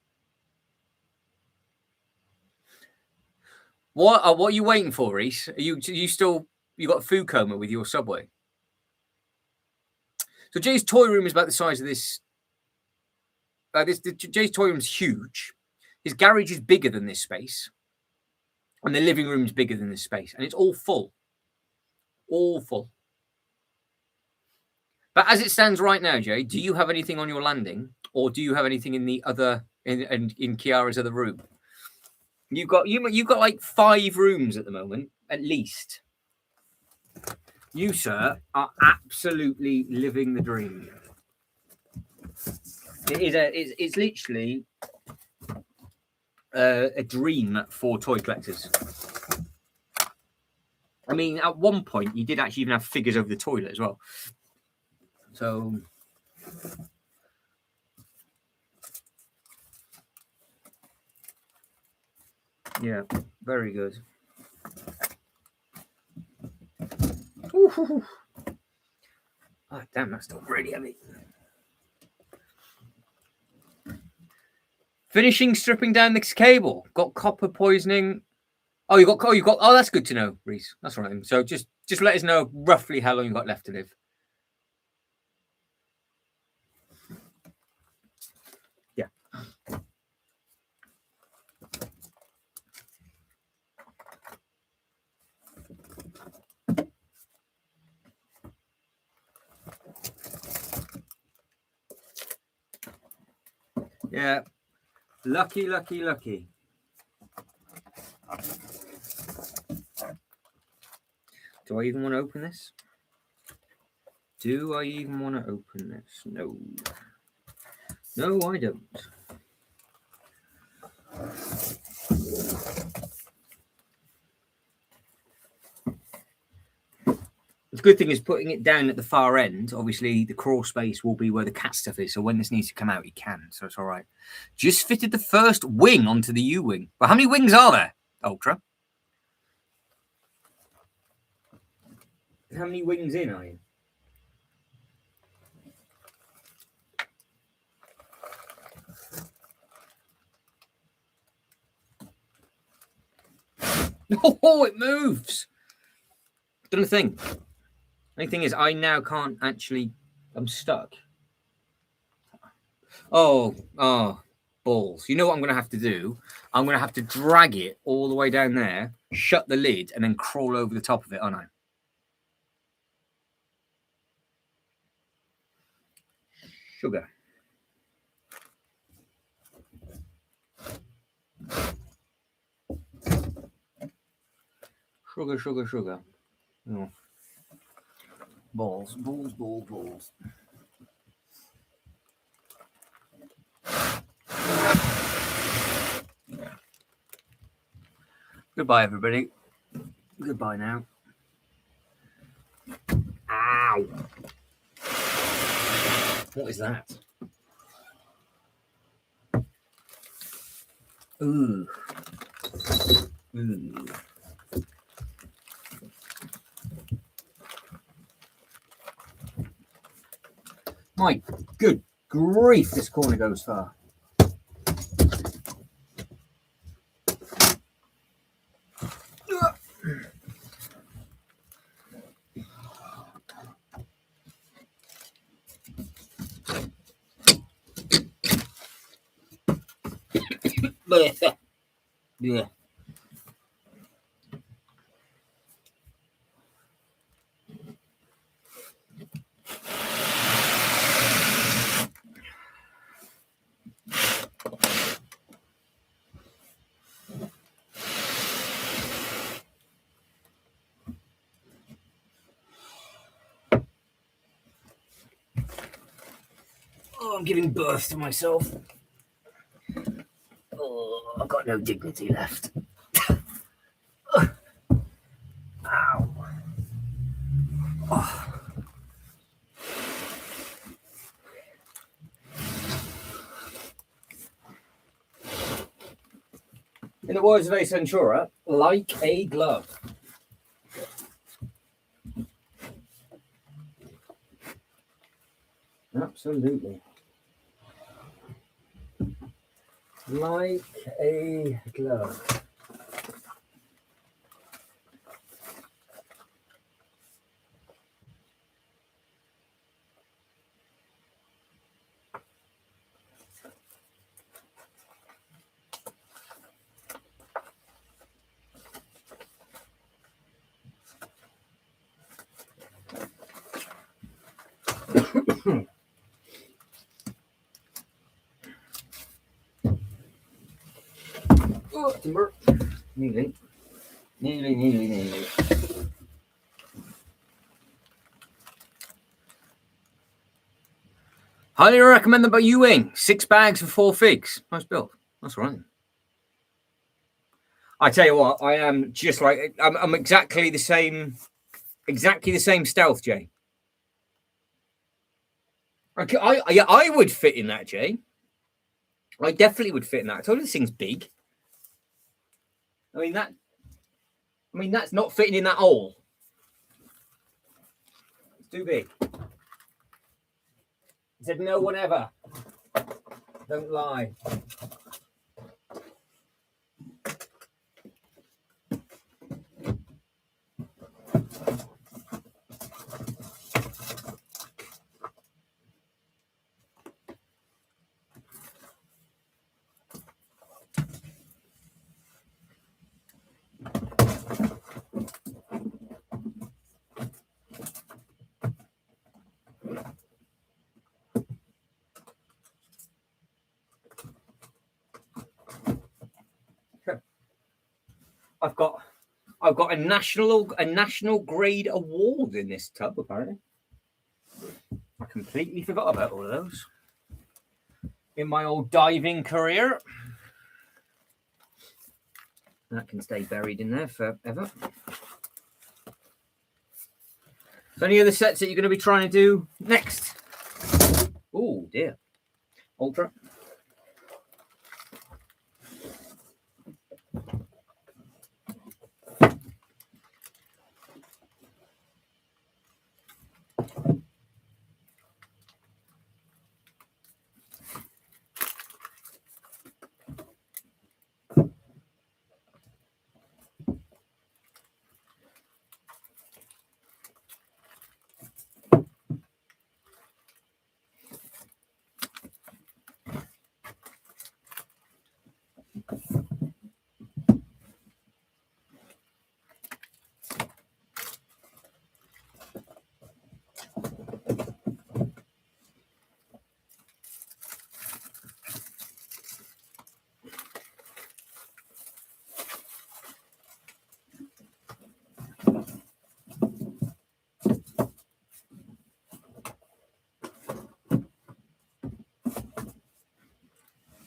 What are you waiting for, Reese? You got a food coma with your Subway? So Jay's toy room is about the size of this. Jay's toy room is huge. His garage is bigger than this space, and the living room is bigger than this space, and it's all full. All full. But as it stands right now, Jay, do you have anything on your landing, or do you have anything in the other in Kiara's other room? You've got like 5 rooms at the moment, at least. You, sir, are absolutely living the dream. It's literally a dream for toy collectors. I mean, at one point, you did actually even have figures over the toilet as well. So, yeah, very good. Ooh. Oh, damn, that's still really heavy. Finishing stripping down this cable. Got copper poisoning. You got. Oh, that's good to know, Reese. That's all right. So just let us know roughly how long you got left to live. Yeah. Yeah. Lucky, lucky, lucky. Do I even want to open this? Do I even want to open this? No. No, I don't. The good thing is putting it down at the far end. Obviously, the crawl space will be where the cat stuff is. So when this needs to come out, it can. So it's all right. Just fitted the first wing onto the U-wing. But how many wings are there, Ultra? How many wings in are you? Oh, it moves. Done a thing. The only thing is, I now can't actually. I'm stuck. Oh, balls. You know what I'm going to have to do? I'm going to have to drag it all the way down there, shut the lid, and then crawl over the top of it, aren't I? Sugar. Sugar, sugar, sugar. Oh. Balls, balls, balls, balls. Goodbye, everybody. Goodbye now. Ow. What is that? Ooh. Ooh. My good grief, this corner goes far. Yeah. Oh, I'm giving birth to myself. Oh, I've got no dignity left. Ow. Oh. In the words of Ace Ventura, like a glove. Absolutely. Like a glove. Oh, timber. Nearly. Nearly. Highly recommend them by U-wing. 6 bags for 4 figs. Nice build. That's right. I tell you what, I am just like I'm exactly the same stealth, Jay. I would fit in that, Jay. I definitely would fit in that. I told you this thing's big. I mean that's not fitting in that hole. It's too big. He said no one ever. Don't lie. I've got a national grade award in this tub, apparently. I completely forgot about all of those in my old diving career. That can stay buried in there forever. So any other sets that you're going to be trying to do next? Oh dear. Ultra.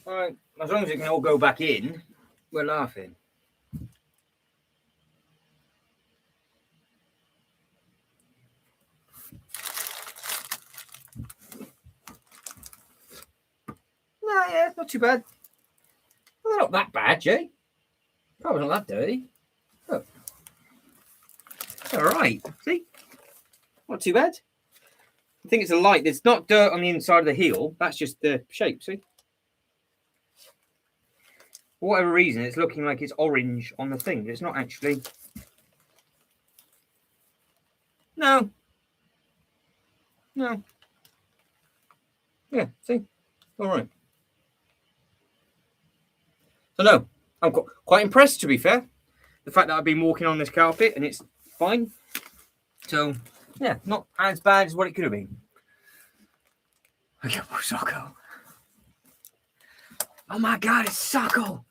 All right, as long as it can all go back in, we're laughing. No, yeah, not too bad. Well, not that bad, Jay. Probably not that dirty. Oh. All right, see? Not too bad. I think it's a light. There's not dirt on the inside of the heel. That's just the shape, see? For whatever reason, it's looking like it's orange on the thing. It's not actually. No. No. Yeah, see? All right. So, no, I'm quite impressed, to be fair. The fact that I've been walking on this carpet and it's fine. So, yeah, not as bad as what it could have been. Look at Socko. Oh my God, it's Socko.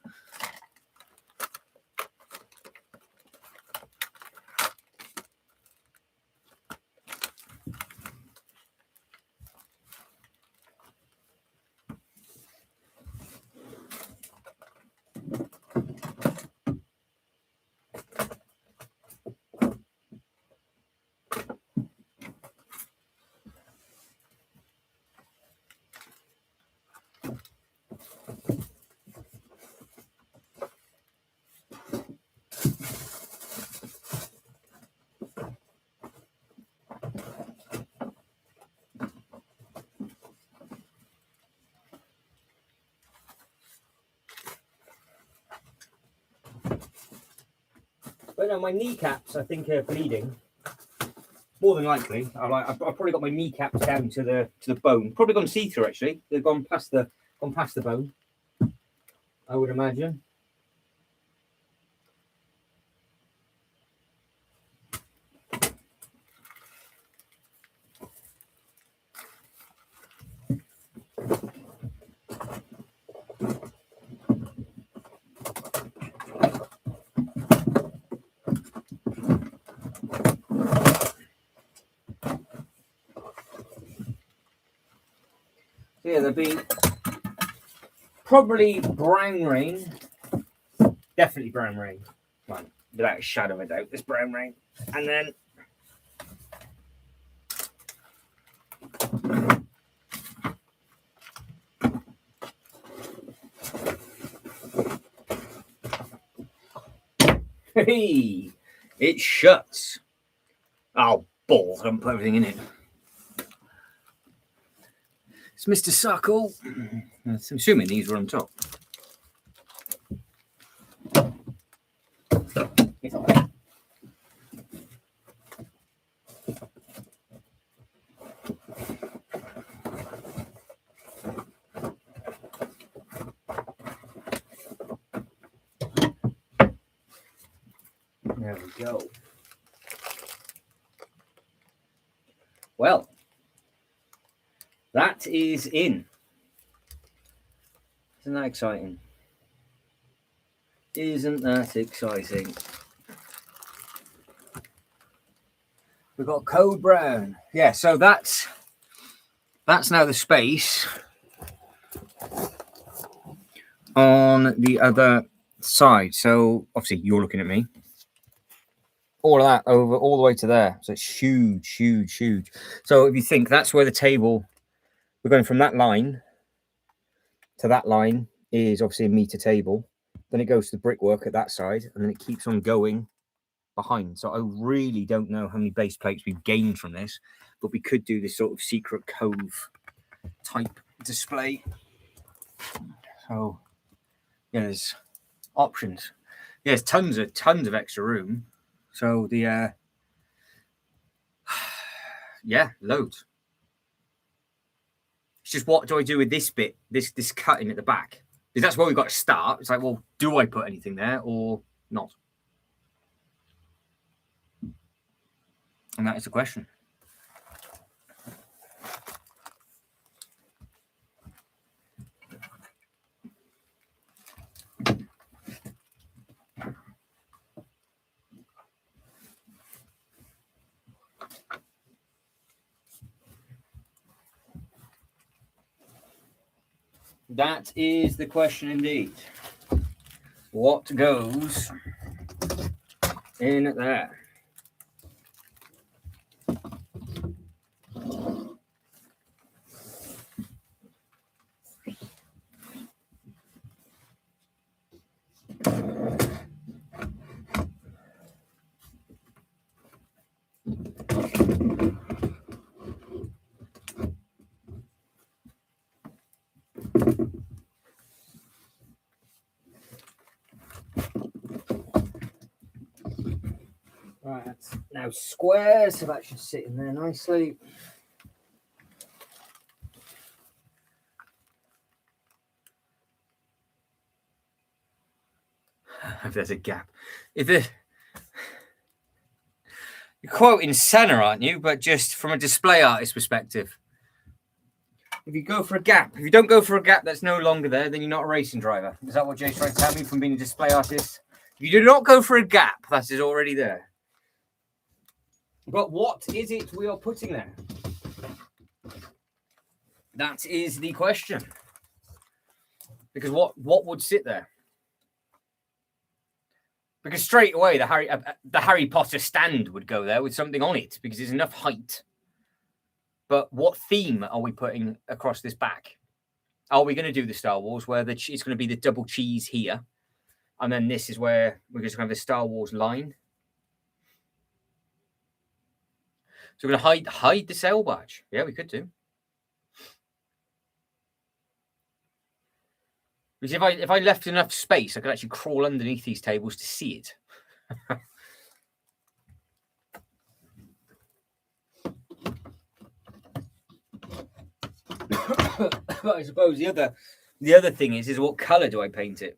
But no, my kneecaps, I think, are bleeding. More than likely, I've probably got my kneecaps down to the bone. Probably gone see-through actually. They've gone past the bone. I would imagine. So yeah, there'll be probably brown rain. Definitely brown rain. Right, without a shadow of a doubt, it's brown rain. And then hey, it shuts. Oh, balls, I haven't put everything in it. It's Mr. Suckle. I'm assuming these were on top. There we go. Well, that is in. Isn't that exciting? Isn't that exciting? We've got Code Brown. Yeah, so that's now the space on the other side. So obviously you're looking at me. All of that over all the way to there. So it's huge, huge, huge. So if you think that's where the table, we're going from that line to that line is obviously a meter table. Then it goes to the brickwork at that side, and then it keeps on going behind. So I really don't know how many base plates we've gained from this, but we could do this sort of secret cove type display. So yeah, there's options. Yeah, there's tons of extra room. So the yeah, loads. It's just, what do I do with this bit, this cutting at the back? Because that's where we've got to start. It's like, well, do I put anything there or not? And that is the question. That is the question indeed. What goes in there? Right, now squares, so that should sit in there nicely. If there's a gap. If the You're quoting Senna, aren't you? But just from a display artist perspective. If you go for a gap, if you don't go for a gap that's no longer there, then you're not a racing driver. Is that what Jay's trying to tell me from being a display artist? If you do not go for a gap, that is already there. But what is it we are putting there? That is the question. Because what would sit there? Because straight away the Harry Potter stand would go there with something on it because there's enough height. But what theme are we putting across this back? Are we going to do the Star Wars where it's going to be the double cheese here, and then this is where we're just going to have the Star Wars line? So we're going to hide the sail badge. Yeah, we could do. Because if I left enough space, I could actually crawl underneath these tables to see it. But I suppose the other thing is what color do I paint it?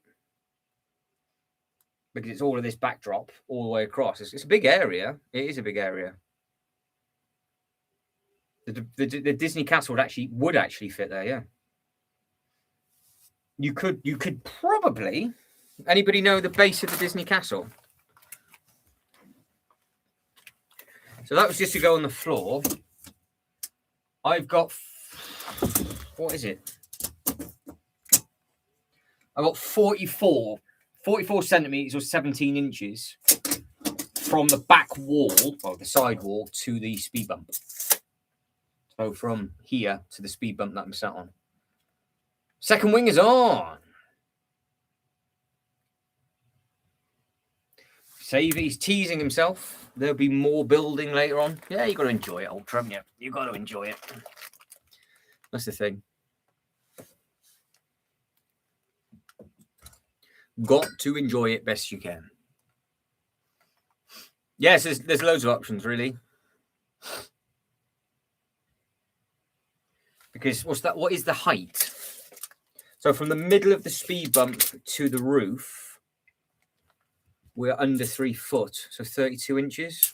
Because it's all of this backdrop all the way across. It's a big area. It is a big area. The Disney castle would actually fit there. Yeah. You could probably. Anybody know the base of the Disney castle? So that was just to go on the floor. I've got, what is it? I've got 44 centimeters or 17 inches from the back wall, or the side wall, to the speed bump. So from here to the speed bump that I'm sat on. Second wing is on. Save, he's teasing himself. There'll be more building later on. Yeah, you got to enjoy it, Ultra, haven't you? You got to enjoy it. That's the thing. Got to enjoy it best you can. Yes, there's loads of options, really. Because what is the height? So from the middle of the speed bump to the roof, we're under 3 foot, so 32 inches,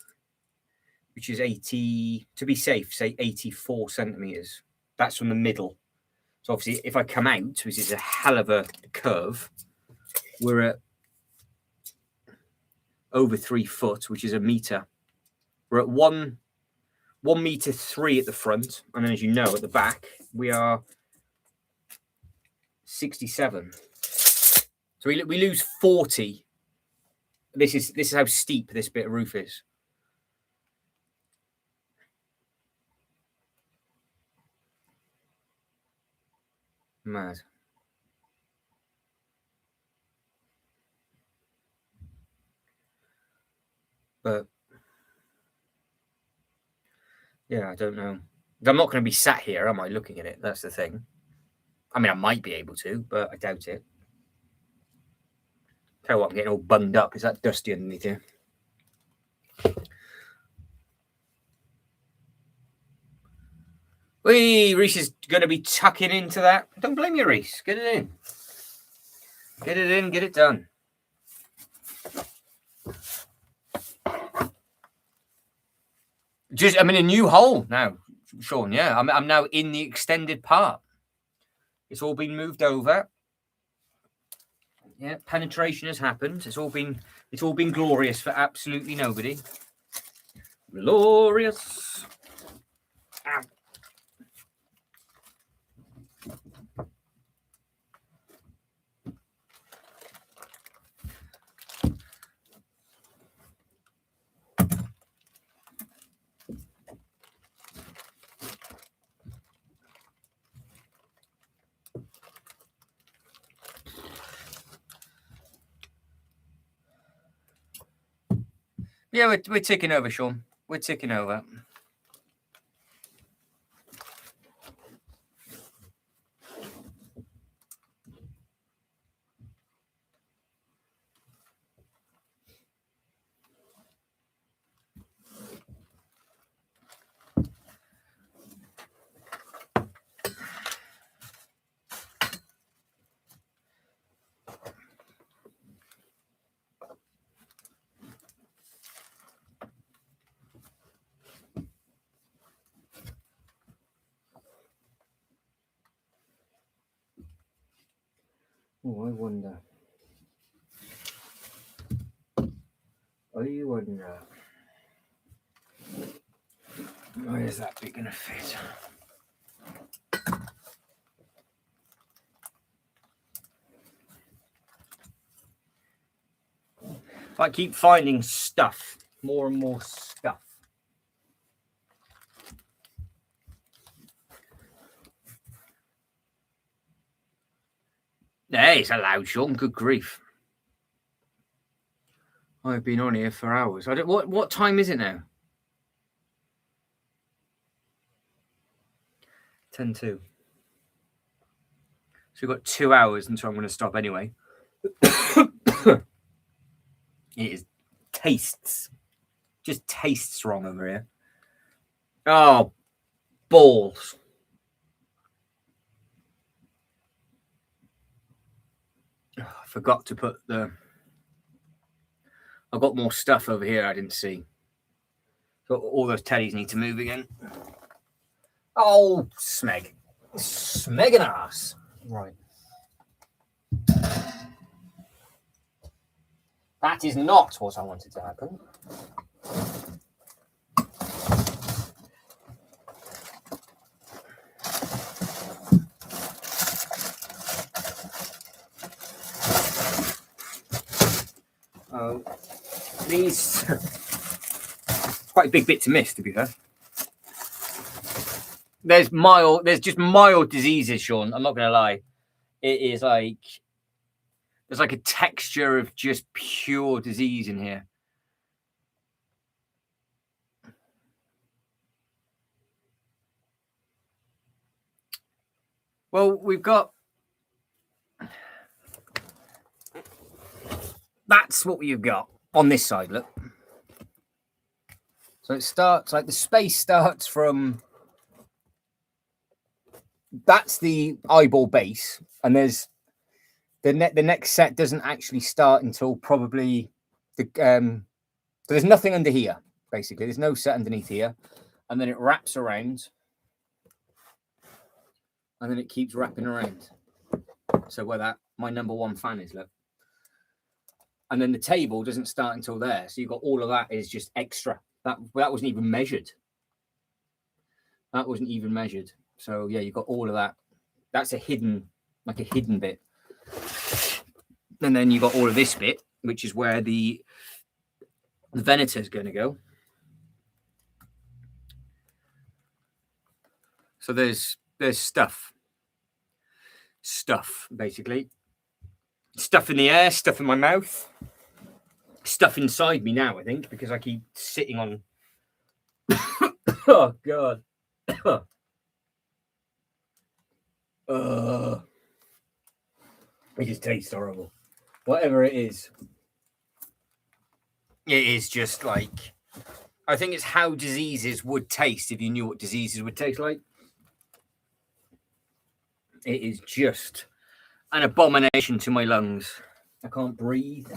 which is 80, to be safe, say 84 centimeters. That's from the middle. So obviously, if I come out, which is a hell of a curve, we're at over 3 foot, which is a meter. We're at 1.3 meters at the front, and then, as you know, at the back we are 67. So we lose 40. This is how steep this bit of roof is. Mad. But yeah, I don't know. I'm not going to be sat here, am I, looking at it? That's the thing. I mean, I might be able to, but I doubt it. Tell you what, I'm getting all bunged up. Is that dusty underneath here? Wee, Reese is going to be tucking into that. Don't blame you, Reese. Get it in. Get it in, get it done. I'm in a new hole now, Sean. Yeah, I'm now in the extended part. It's all been moved over. Yeah, penetration has happened. It's all been glorious for absolutely nobody. Glorious. Ow. Yeah, we're ticking over, Sean. We're ticking over. Oh, I wonder. Where is that bit going to fit? I keep finding stuff, more and more stuff. Hey, it's allowed, Sean. Good grief. I've been on here for hours. What time is it now? 10:02. So we've got 2 hours until I'm going to stop anyway. It just tastes wrong over here. Oh, balls. Oh, I forgot to put I've got more stuff over here I didn't see. So all those tellies need to move again. Oh, smeg. Smeg an ass. Right. That is not what I wanted to happen. These quite a big bit to miss, to be fair. There's just mild diseases, Sean. I'm not going to lie. It is like there's like a texture of just pure disease in here. Well, we've got. That's what we've got on this side. Look. So it starts like the space starts from. That's the eyeball base, and there's the next set doesn't actually start until probably the so there's nothing under here basically. There's no set underneath here, and then it wraps around, and then it keeps wrapping around. So where that my number one fan is, look, And then the table doesn't start until there. So you've got all of that is just extra. That wasn't even measured. That wasn't even measured. So yeah, you've got all of that. That's a hidden, like a hidden bit. And then you've got all of this bit, which is where the venator is going to go. So there's stuff basically. Stuff in the air, stuff in my mouth, stuff inside me now, I think, because I keep sitting on. Oh, God. It just tastes horrible. Whatever it is just like, I think it's how diseases would taste if you knew what diseases would taste like. It is just an abomination to my lungs. I can't breathe.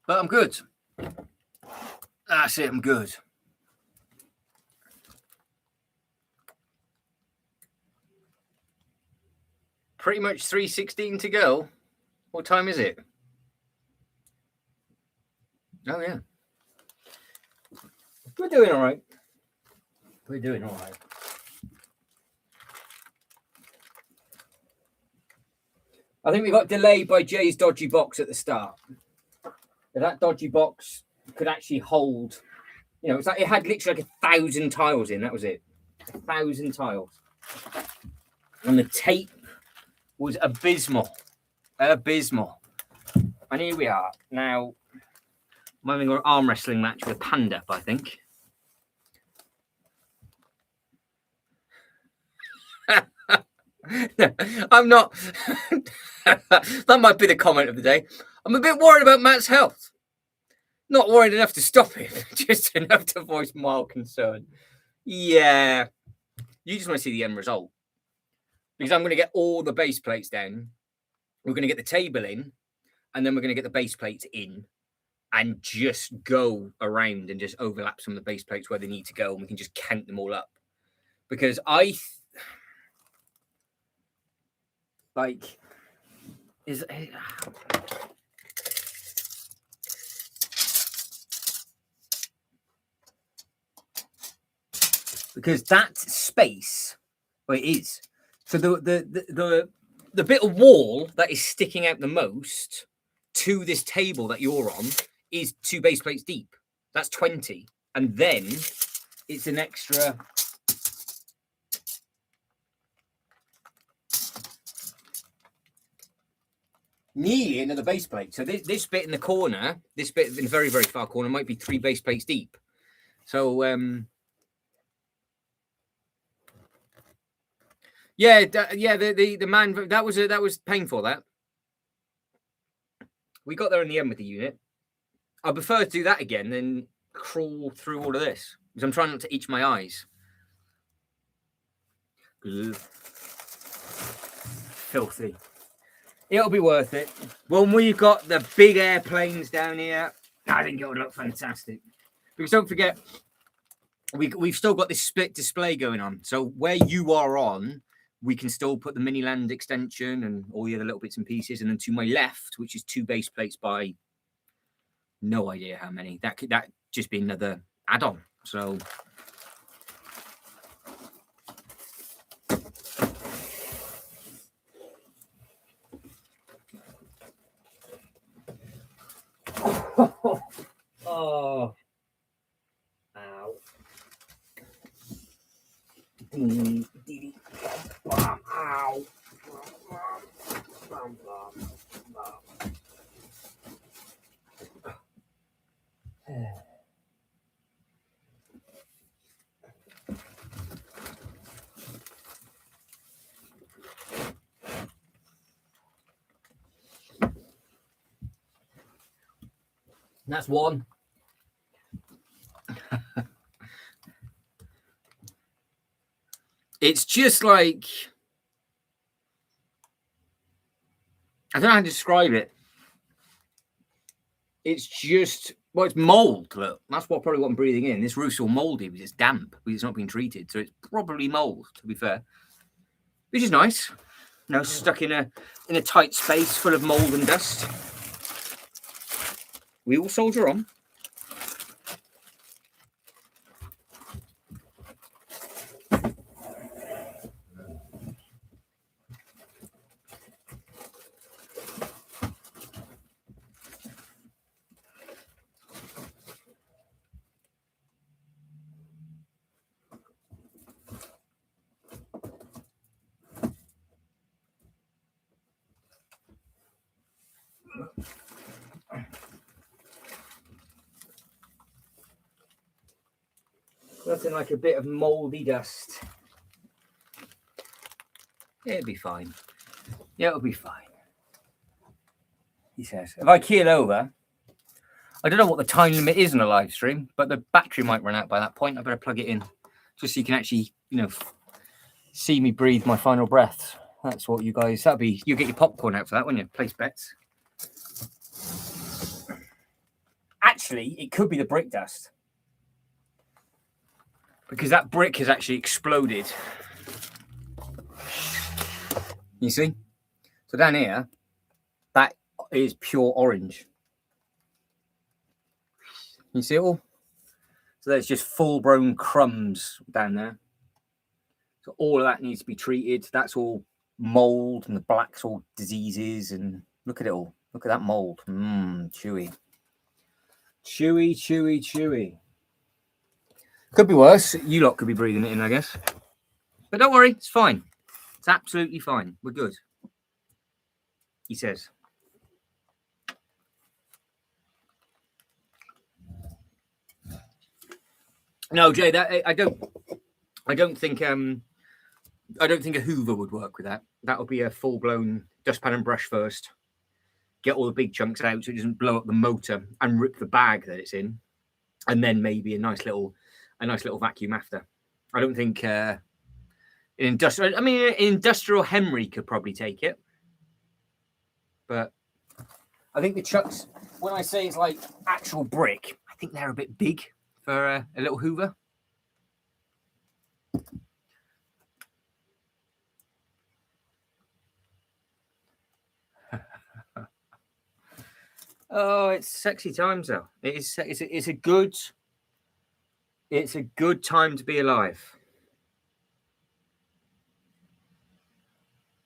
But I'm good. That's it, I'm good. Pretty much 3:16 to go. What time is it? Oh, yeah. We're doing all right. We're doing all right. I think we got delayed by Jay's dodgy box at the start. That dodgy box could actually hold, you know, it's like it had literally like 1,000 tiles in. That was it. 1,000 tiles. And the tape was abysmal. Abysmal. And here we are. Now, I'm having an arm wrestling match with a panda, I think. I'm not. That might be the comment of the day. I'm a bit worried about Matt's health. Not worried enough to stop him, just enough to voice mild concern. Yeah. You just want to see the end result. Because I'm going to get all the base plates down. We're going to get the table in. And then we're going to get the base plates in. And just go around and just overlap some of the base plates where they need to go. And we can just count them all up. Because because that space, well, it is. So the bit of wall that is sticking out the most to this table that you're on is 2 base plates deep. That's 20. And then it's an extra. Nearly another base plate. So this bit in the corner, this bit in the very, very far corner might be 3 base plates deep. So, the man, that was painful, that. We got there in the end with the unit. I prefer to do that again than crawl through all of this. Because I'm trying not to itch my eyes. Ugh. Filthy. It'll be worth it. When we've got the big airplanes down here, I think it would look fantastic. Because don't forget, we've still got this split display going on. So where you are on, we can still put the mini land extension and all the other little bits and pieces. And then to my left, which is 2 base plates by no idea how many, that could just be another add-on. So oh, ow. Ow. That's one. It's just like, I don't know how to describe it. It's just Well, it's mold. Look, that's probably what I'm breathing in. This roof's all mouldy because it's damp because it's not been treated, so it's probably mold. To be fair, which is nice. You know, stuck in a tight space full of mold and dust. We will soldier on. Nothing like a bit of mouldy dust. It'll be fine. Yeah, it'll be fine. He says. If I keel over, I don't know what the time limit is in a live stream, but the battery might run out by that point. I better plug it in just so you can actually, you know, see me breathe my final breaths. That's what you guys, that'll be, you get your popcorn out for that, won't you? Place bets. Actually, it could be the brick dust. Because that brick has actually exploded. You see? So down here, that is pure orange. You see it all? So there's just full-blown crumbs down there. So all of that needs to be treated. That's all mold, and the black's all diseases. And look at it all. Look at that mold. Chewy. Chewy, chewy, chewy. Could be worse. You lot could be breathing it in, I guess. But don't worry, it's fine. It's absolutely fine. We're good. He says. No, Jay, that I don't think a Hoover would work with that. That would be a full-blown dustpan and brush first. Get all the big chunks out so it doesn't blow up the motor and rip the bag that it's in, and then maybe a nice little vacuum after. I don't think industrial Henry could probably take it, but I think the chucks, when I say it's like actual brick, I think they're a bit big for a little Hoover. Oh, it's sexy times though. It's a good time to be alive.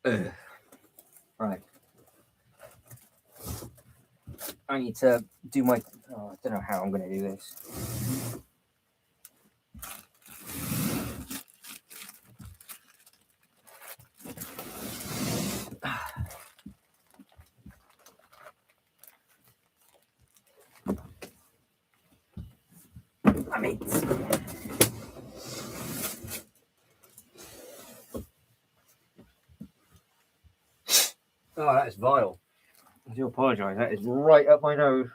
Right. I need to do my. Oh, I don't know how I'm going to do this. I mean. Oh, that is vile. I do apologise. That is right up my nose.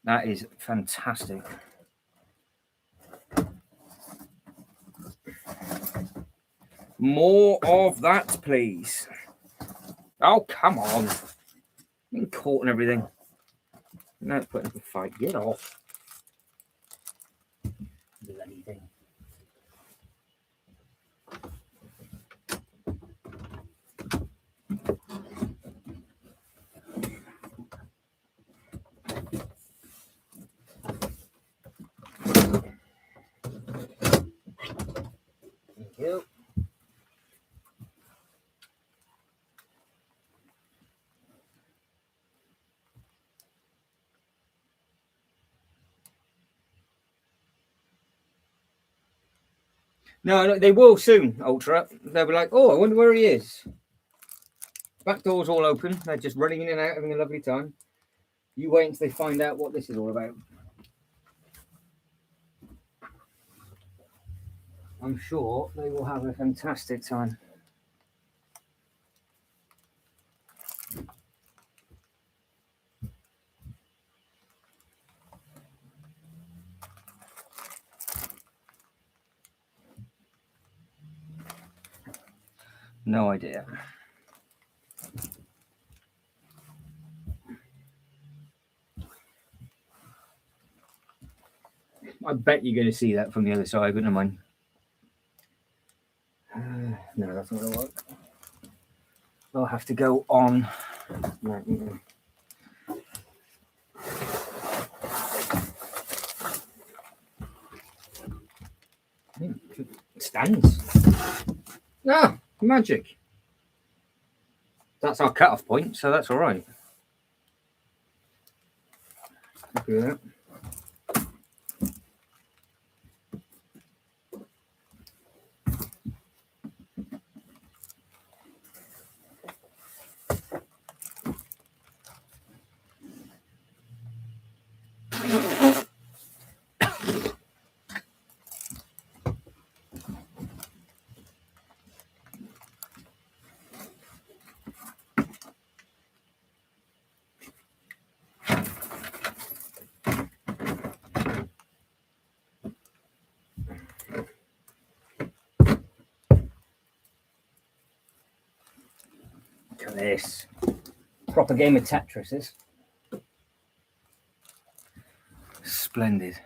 That is fantastic. More of that, please. Oh, come on. Being caught and everything. Now it's putting up a fight. Get off. Bloody thing. Thank you. No, they will soon, Ultra. They'll be like, oh, I wonder where he is. Back door's all open. They're just running in and out, having a lovely time. You wait until they find out what this is all about. I'm sure they will have a fantastic time. No idea. I bet you're going to see that from the other side, but never mind. No, that's not going to work. I'll have to go on. Stands. Ah, magic. That's our cut-off point, so that's all right. Happy with that. Look at this. Proper game of Tetris, this. Splendid.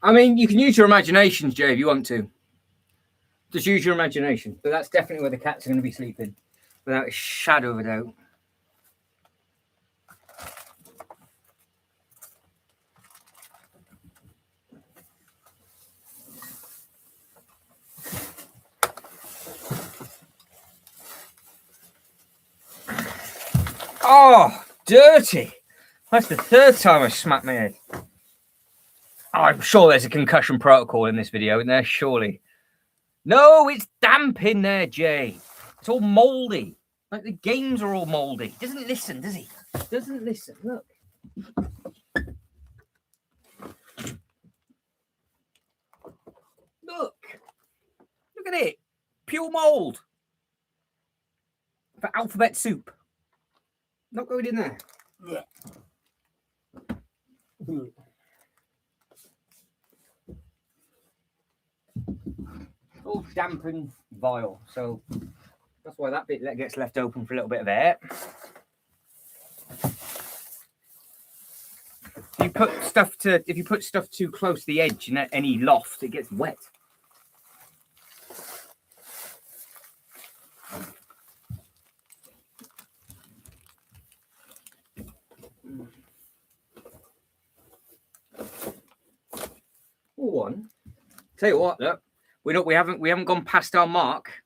I mean, you can use your imaginations, Jay, if you want to. Just use your imagination. But that's definitely where the cats are going to be sleeping, without a shadow of a doubt. Oh, dirty. That's the third time I smacked my head. Oh, I'm sure there's a concussion protocol in this video, isn't there? Surely. No, it's damp in there, Jay. It's all mouldy. Like the games are all mouldy. He doesn't listen, does he? Doesn't listen. Look. Look. Look at it. Pure mould. For alphabet soup. Not going in there. All damp and vile, so that's why that bit gets left open for a little bit of air. If you put stuff too close to the edge in any loft, it gets wet. One. Tell you what, look, we haven't gone past our mark.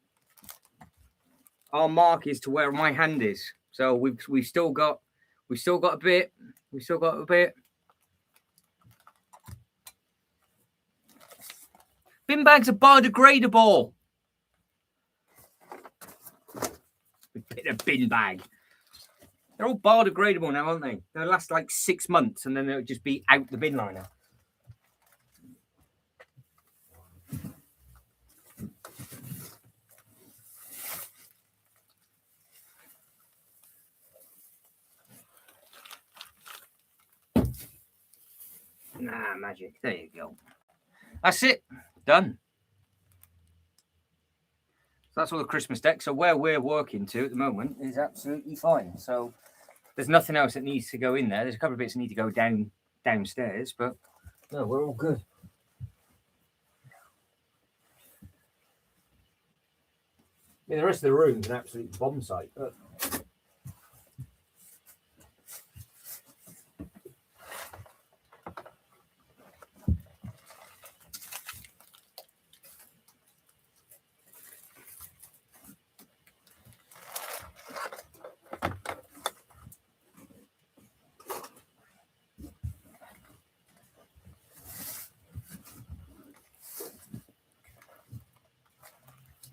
Our mark is to where my hand is. So we've still got a bit. We've still got a bit. Bin bags are biodegradable. A bin bag. They're all biodegradable now, aren't they? They'll last like 6 months and then they'll just be out the bin liner. Nah, magic. There you go. That's it. Done. So that's all the Christmas deck. So where we're working to at the moment is absolutely fine. So there's nothing else that needs to go in there. There's a couple of bits that need to go downstairs, but no, we're all good. Yeah, the rest of the room's an absolute bomb site. But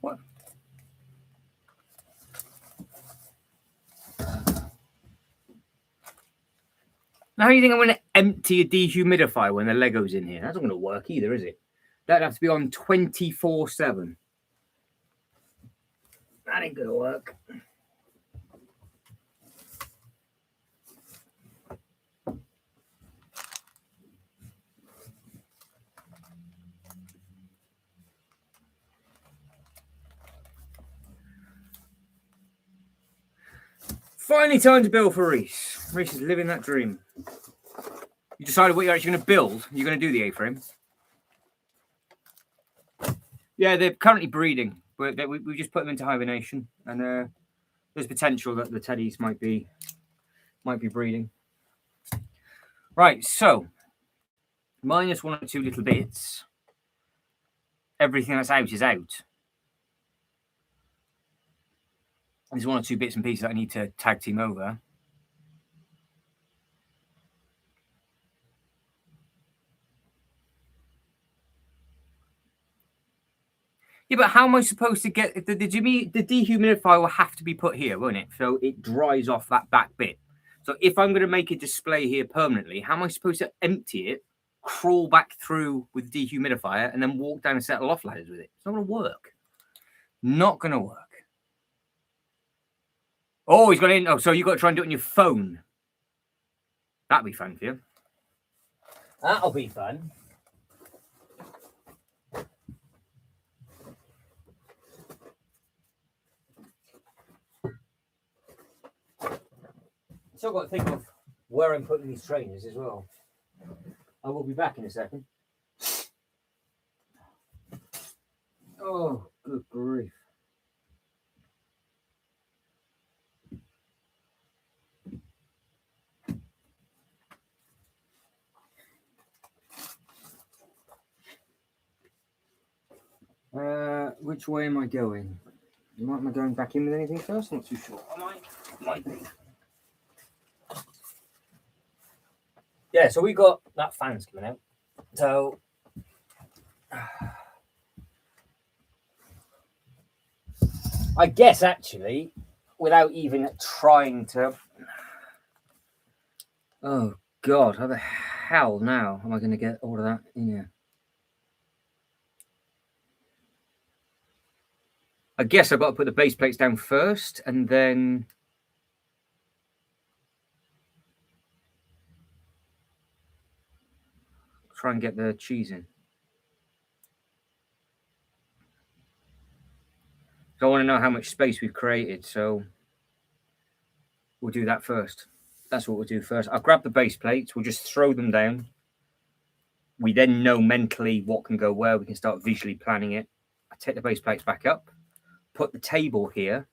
what? Now, how do you think I'm going to empty a dehumidifier when the Lego's in here? That's not going to work either, is it? That'd have to be on 24/7. That ain't going to work. Finally, time to bill for Reese. Reese is living that dream. You decided what you're actually going to build? You're going to do the A-frame? Yeah, they're currently breeding, but we just put them into hibernation, and there's potential that the teddies might be breeding. Right, so minus 1 or 2 little bits. Everything that's out is out. There's 1 or 2 bits and pieces that I need to tag team over. Yeah, but how am I supposed to get the dehumidifier will have to be put here, won't it? So it dries off that back bit. So if I'm going to make a display here permanently, how am I supposed to empty it, crawl back through with the dehumidifier, and then walk down a set of loft ladders with it? It's not going to work. Not going to work. Oh, he's got in. Oh, so you've got to try and do it on your phone. That'll be fun for you. That'll be fun. Still got to think of where I'm putting these trainers as well. I will be back in a second. Oh, good grief. Which way am I going? Am I going back in with anything first? I'm not too sure. Might be. Yeah, so we got that fan's coming out. So I guess actually, without even trying to. Oh God, how the hell now am I going to get all of that in here? I guess I've got to put the base plates down first and then try and get the cheese in. So I want to know how much space we've created, so we'll do that first. That's what we'll do first. I'll grab the base plates, we'll just throw them down. We then know mentally what can go where, we can start visually planning it. I take the base plates back up, put the table here.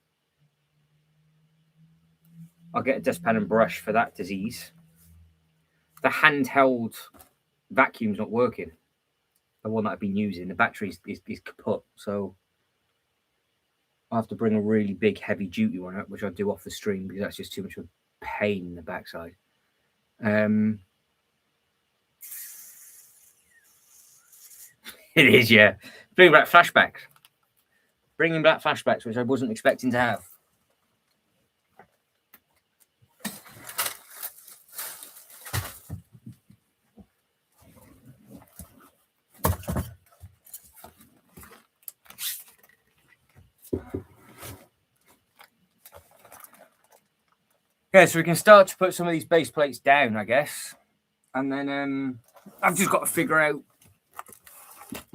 I'll get a dustpan and brush for that disease. The handheld vacuum's not working. The one that I've been using, the battery is kaput, so I have to bring a really big heavy duty one up, which I'll do off the stream because that's just too much of a pain in the backside. It is, yeah. Bringing back flashbacks. Bringing back flashbacks, which I wasn't expecting to have. Yeah, so we can start to put some of these base plates down, I guess. And then I've just got to figure out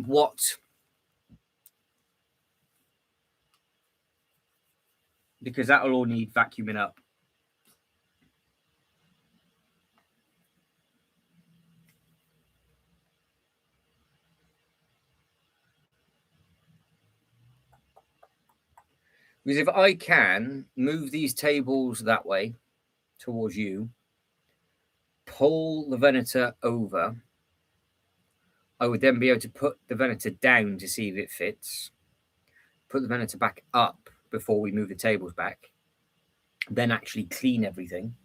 what, because that'll all need vacuuming up. Because if I can move these tables that way towards you, pull the Venator over, I would then be able to put the Venator down to see if it fits, put the Venator back up before we move the tables back, then actually clean everything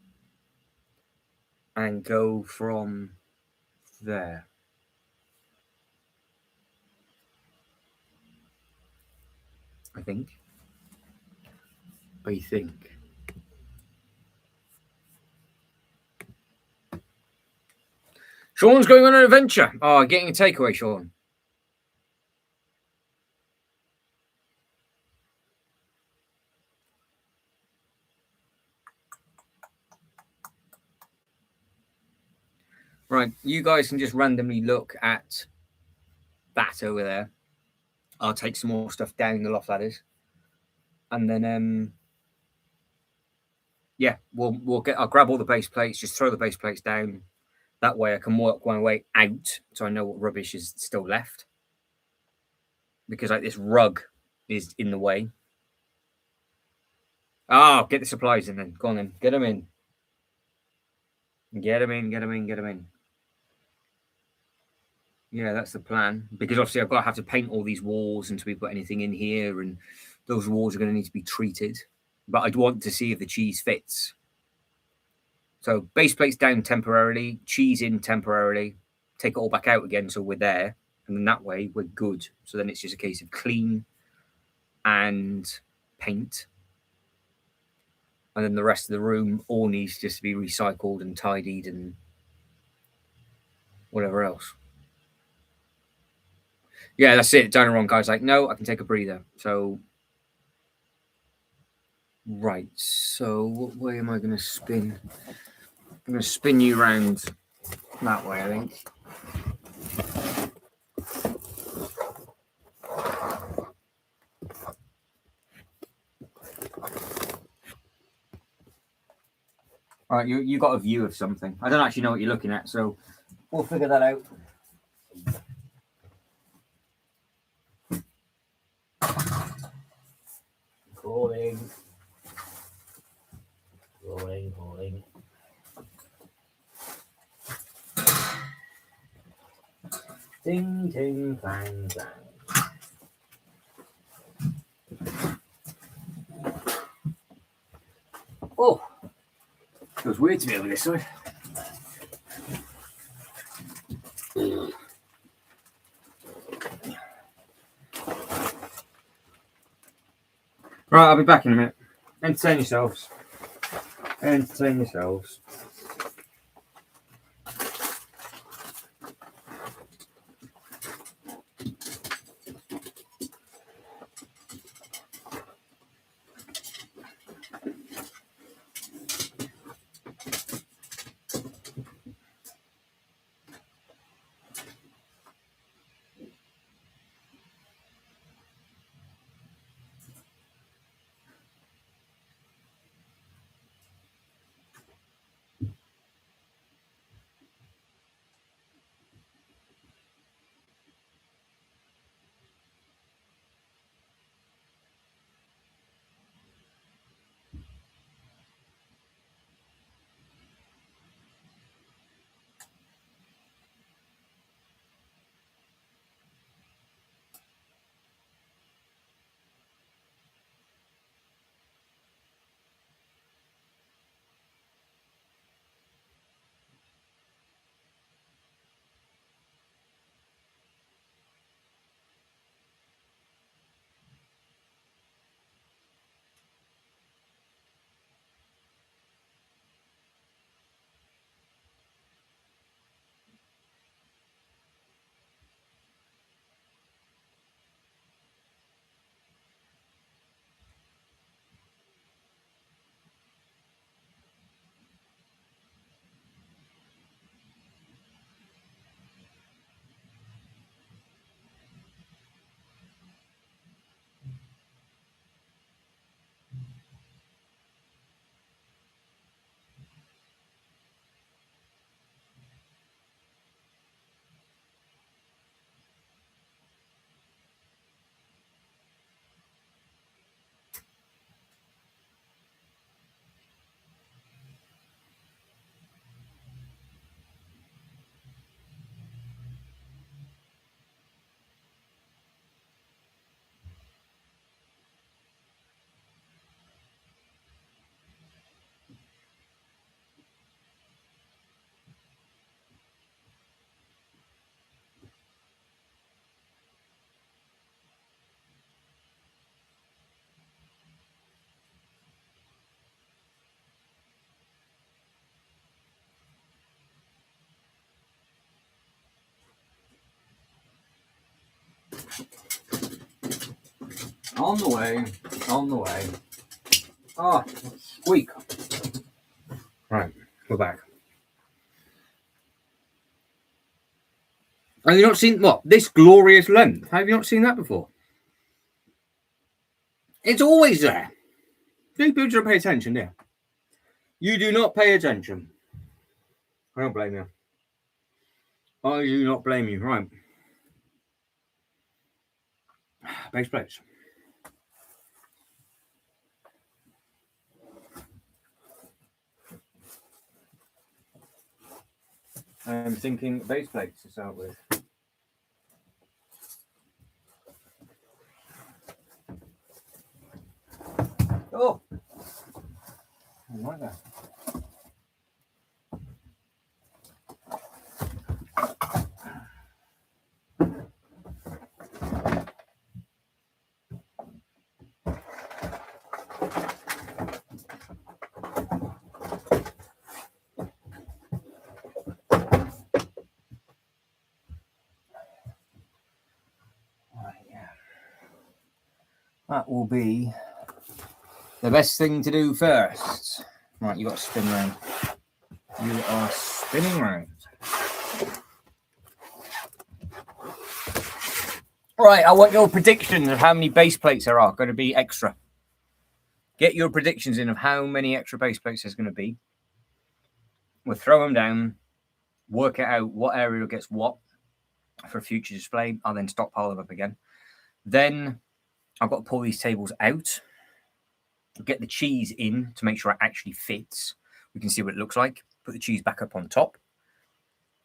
and go from there. I think. Sean's going on an adventure. Oh, getting a takeaway, Sean. Right, you guys can just randomly look at that over there. I'll take some more stuff down the loft ladders, and then yeah, I'll grab all the base plates, just throw the base plates down, That way I can work my way out so I know what rubbish is still left. Because like this rug is in the way. Oh, get the supplies in then. Go on then. Get them in. Get them in, get them in, get them in. Yeah, that's the plan. Because obviously I've got to have to paint all these walls until we put anything in here. And those walls are going to need to be treated. But I'd want to see if the cheese fits. So base plates down temporarily, cheese in temporarily, take it all back out again so we're there. And then that way we're good. So then it's just a case of clean and paint. And then the rest of the room all needs just to be recycled and tidied and whatever else. Yeah, that's it. Dino Ron guy's like, no, I can take a breather. So, right. So what way am I going to spin? I'm going to spin you around that way, I think. All right, you got a view of something. I don't actually know what you're looking at, so we'll figure that out. Calling. Ding, ding, clang, clang. Oh, feels weird to be over this side. Right, I'll be back in a minute. Entertain yourselves. Entertain yourselves. On the way. On the way. Oh, squeak. Right, we're back. Have you not seen what? This glorious length. Have you not seen that before? It's always there. People don't pay attention, yeah. You do not pay attention. I don't blame you. I do not blame you. Right. Base plates. I'm thinking base plates to start with. Oh! I like that. That will be the best thing to do first. Right, you got to spin round. You are spinning round. Right, I want your predictions of how many base plates there are going to be extra. Get your predictions in of how many extra base plates there's going to be. We'll throw them down, work it out what area gets what for future display. I'll then stockpile them up again. Then I've got to pull these tables out, get the cheese in to make sure it actually fits. We can see what it looks like. Put the cheese back up on top.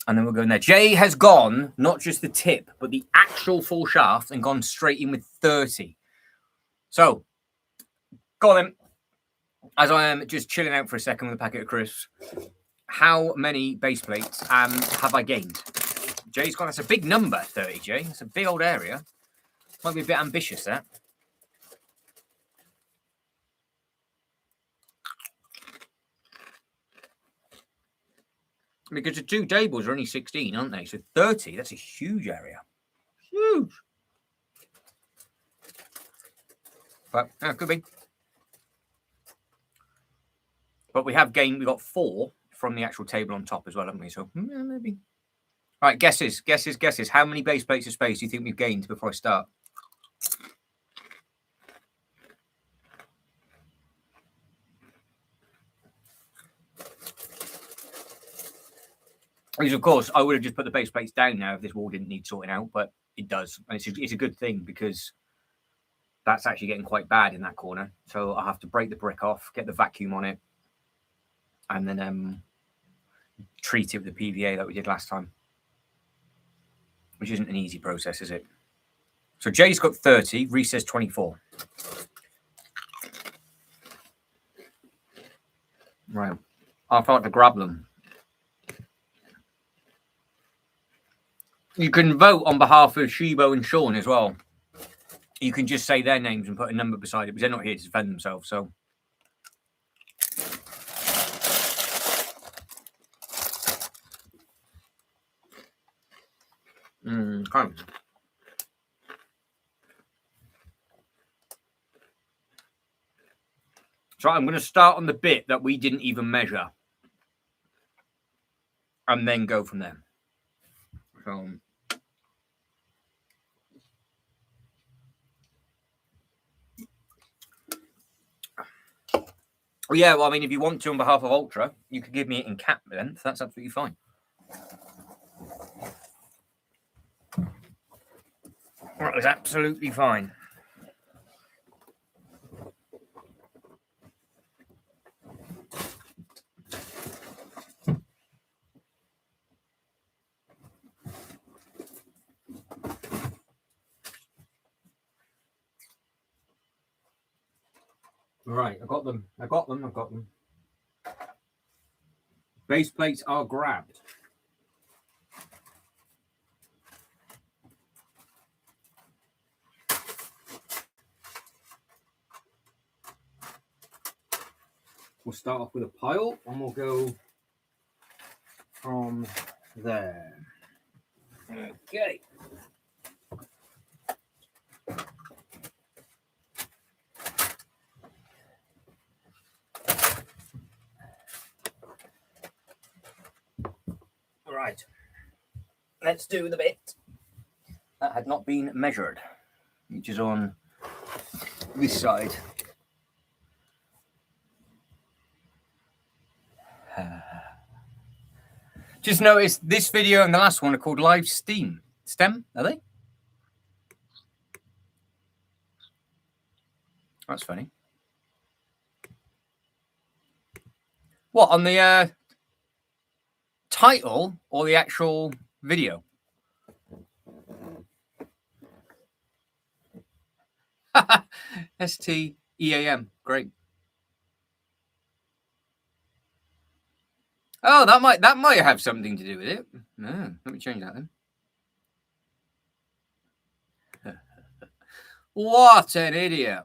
And then we'll go in there. Jay has gone, not just the tip, but the actual full shaft and gone straight in with 30. So, go on then. As I am just chilling out for a second with a packet of crisps, how many base plates have I gained? Jay's gone, that's a big number, 30, Jay. It's a big old area. Might be a bit ambitious, that. Because the two tables are only 16, aren't they? So 30, that's a huge area. Huge. But, yeah, could be. But we have gained, we got 4 from the actual table on top as well, haven't we? So, yeah, maybe. All right, guesses. How many base plates of space do you think we've gained before I start? Because, of course, I would have just put the base plates down now if this wall didn't need sorting out, but it does. And it's a good thing because that's actually getting quite bad in that corner. So I'll have to break the brick off, get the vacuum on it, and then treat it with the PVA that we did last time. Which isn't an easy process, is it? So Jay's got 30, Reese says 24. Right. I'll start to grab them. You can vote on behalf of Shibo and Sean as well. You can just say their names and put a number beside it, because they're not here to defend themselves, so. Okay. So I'm going to start on the bit that we didn't even measure. And then go from there. So, yeah, well, I mean, if you want to on behalf of Ultra, you could give me it in cap length. That's absolutely fine. That is absolutely fine. Right, I got them. Base plates are grabbed. We'll start off with a pile and we'll go from there. Okay. Right. Let's do the bit that had not been measured, which is on this side. Just noticed this video and the last one are called live STEM, are they? That's funny. What, on the title or the actual video? STEAM, great. Oh, that might have something to do with it. No, let me change that then. What an idiot.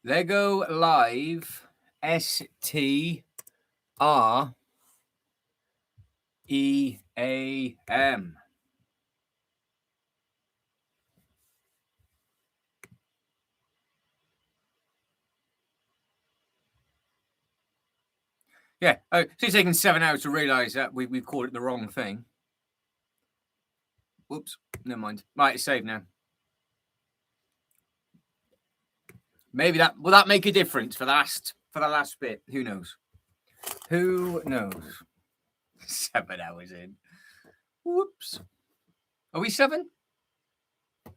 Lego Live STREAM. Yeah. Oh, it's taken 7 hours to realise that we've called it the wrong thing. Whoops. Never mind. Right, it's saved now. Maybe will that make a difference for the last bit? Who knows? Who knows? 7 hours in. Whoops. Are we 7?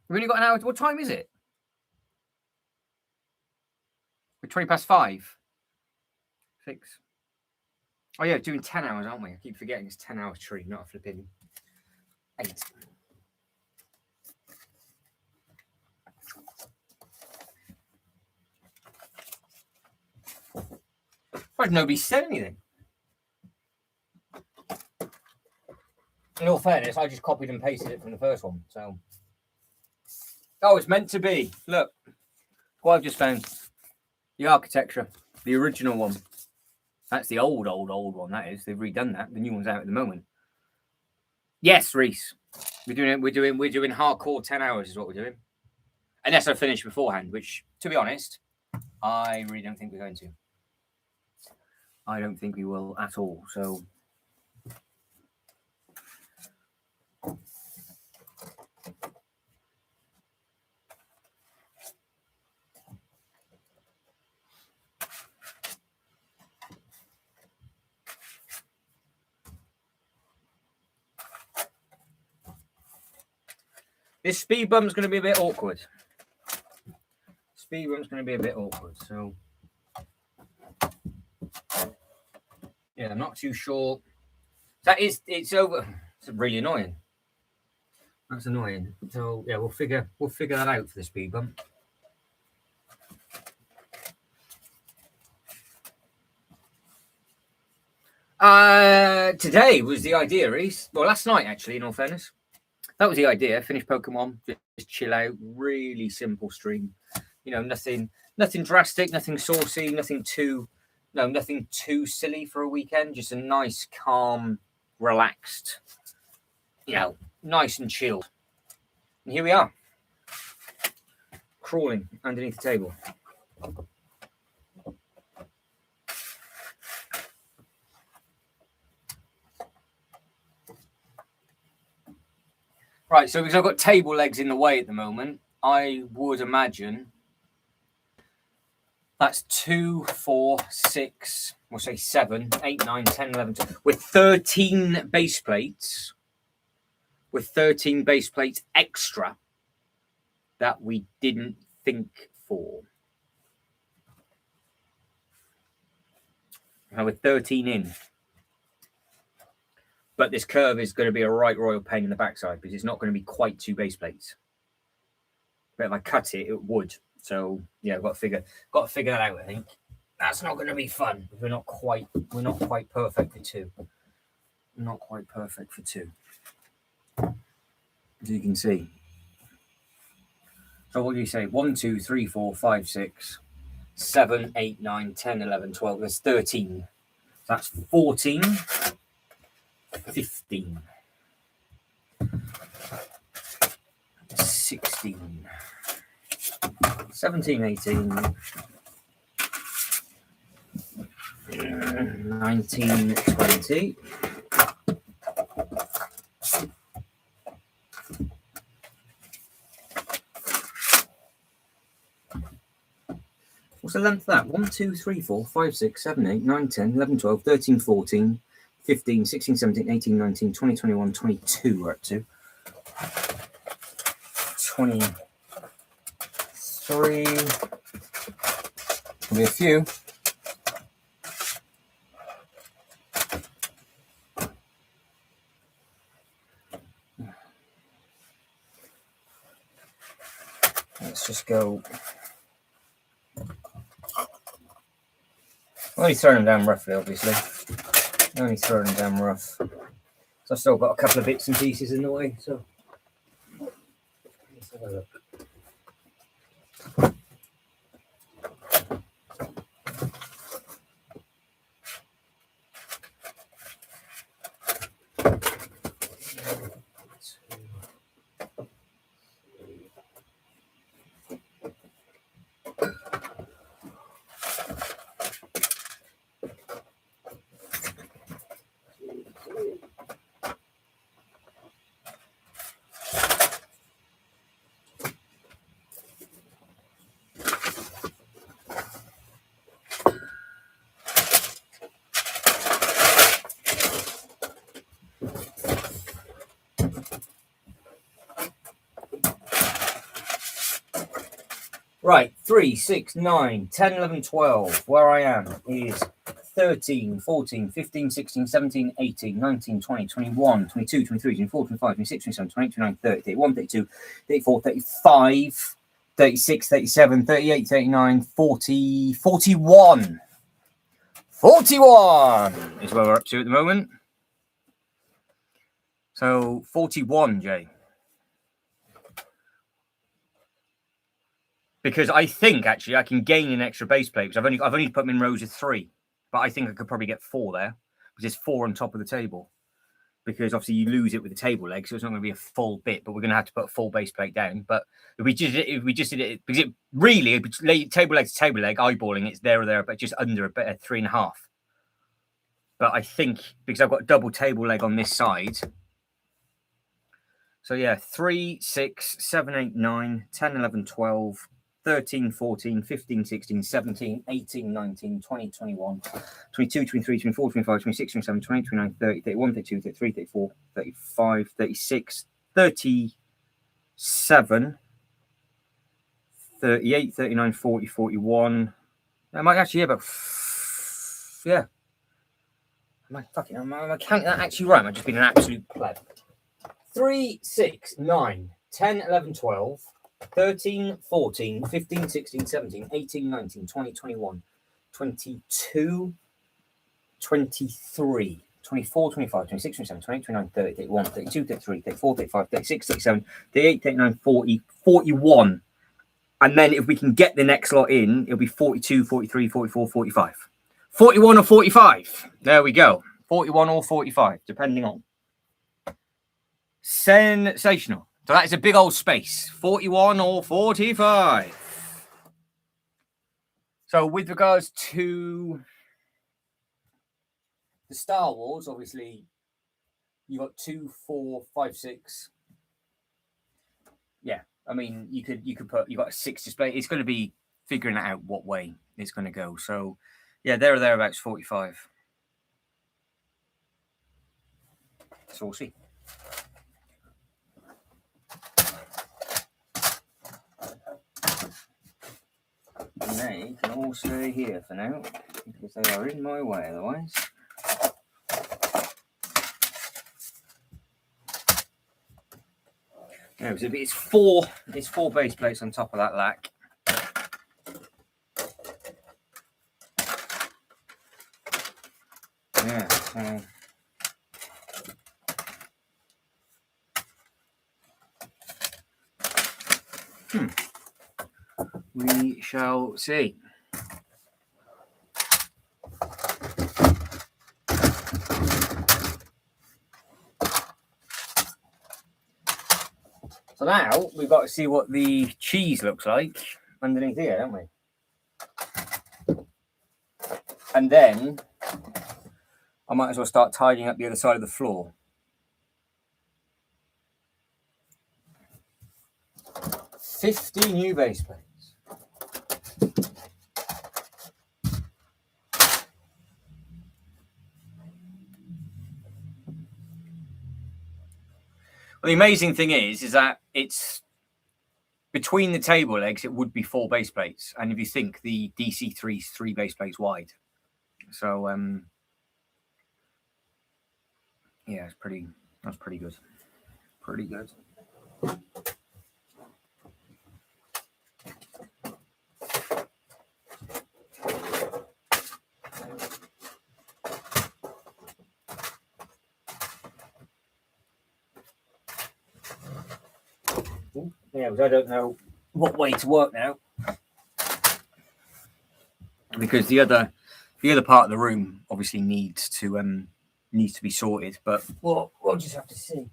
We've only got an hour. What time is it? We're 20 past 5. 6. Oh yeah, doing 10 hours, aren't we? I keep forgetting it's 10 hours tree, not a flipping 8. Why nobody said anything? In all fairness, I just copied and pasted it from the first one. So, oh, it's meant to be. Look, what I've just found: the architecture, the original one. That's the old one. That is. They've redone that. The new one's out at the moment. Yes, Reese. We're doing hardcore 10 hours is what we're doing. Unless I finish beforehand, which, to be honest, I really don't think we're going to. I don't think we will at all. So. This speed bump's going to be a bit awkward. So, yeah, I'm not too sure. It's over. It's really annoying. That's annoying. So, yeah, we'll figure that out for the speed bump. Today was the idea, Reese. Well, last night, actually, in all fairness. That was the idea. Finish Pokemon, just chill out. Really simple stream. You know, nothing drastic, nothing saucy, nothing too silly for a weekend. Just a nice, calm, relaxed, nice and chilled. And here we are, crawling underneath the table. Right, so because I've got table legs in the way at the moment, I would imagine that's 2, 4, 6, we'll say 7, 8, 9, 10, 11, 12. With 13 base plates. With 13 base plates extra that we didn't think for. Now with 13 in. But this curve is going to be a right royal pain in the backside because it's not going to be quite 2 base plates. But if I cut it, it would. So yeah, I've got to figure that out. I think that's not going to be fun. We're not quite perfect for 2. Not quite perfect for 2. As you can see. So what do you say? 1, 2, 3, 4, 5, 6, 7, 8, 9, 10, 11, 12. There's 13. So that's 14. 15, 16, 17, 18, 19, 20. What's the length of that? 1, 2, 3, 4, 5, 6, 7, 8, 9, 10, 11, 12, 13, 14, 15, 16, 17, 18, 19, 20, 21, 22 we're up to. 23. There'll be a few. Let's just go. Only throwing them down roughly, obviously. Only throwing them down rough. So I've still got a couple of bits and pieces in the way. So let's have a look. Right, 3, 6, 9, 10, 11, 12. Where I am is 13, 14, 15, 16, 17, 18, 19, 20, 21, 22, 23, 24, 25, 26, 27, 28, 29, 30, 31, 32, 34, 35, 36, 37, 38, 39, 40, 41. 41 is where we're up to at the moment. So 41, Jay. Because I think actually I can gain an extra base plate because I've only put them in rows of 3, but I think I could probably get 4 there because there's 4 on top of the table. Because obviously you lose it with the table leg, so it's not going to be a full bit, but we're going to have to put a full base plate down. But if we just did it, because it really table leg to table leg, eyeballing it's there or there, but just under a bit 3.5. But I think because I've got double table leg on this side. So yeah, 3, 6, 7, 8, 9, 10, 11, 12. 13, 14, 15, 16, 17, 18, 19, 20, 21, 22, 23, 24, 25, 26, 27, 28, 29, 30, 31, 32, 33, 34, 35, 36, 37, 38, 39, 40, 41. I might actually have about, yeah. Am I counting that actually right? I've just been an absolute pleb. 3, 6, 9, 10, 11, 12. 13, 14, 15, 16, 17, 18, 19, 20, 21, 22, 23, 24, 25, 26, 27, 28, 29, 30, 31, 32, 33, 34, 35, 36, 37, 38, 39, 40, 41. And then if we can get the next lot in, it'll be 42, 43, 44, 45. 41 or 45. There we go. 41 or 45, depending on. Sensational. So that is a big old space. 41 or 45. So with regards to the Star Wars, obviously, you got 2, 4, 5, 6. Yeah, I mean, you could put, you got a 6 display. It's going to be figuring out what way it's going to go. So yeah, there or thereabouts 45. So we'll see. And they can all stay here for now because they are in my way otherwise. No, so it's four base plates on top of that lack. Yeah, so we shall see. So now we've got to see what the cheese looks like underneath here, don't we? And then I might as well start tidying up the other side of the floor. $50 new base plates. the amazing thing is that it's between the table legs, it would be 4 base plates. And if you think the DC3 is 3 base plates wide. So, yeah, that's pretty good. Pretty good. Yeah, but I don't know what way to work now, because the other part of the room obviously needs to be sorted. But we'll just have to see.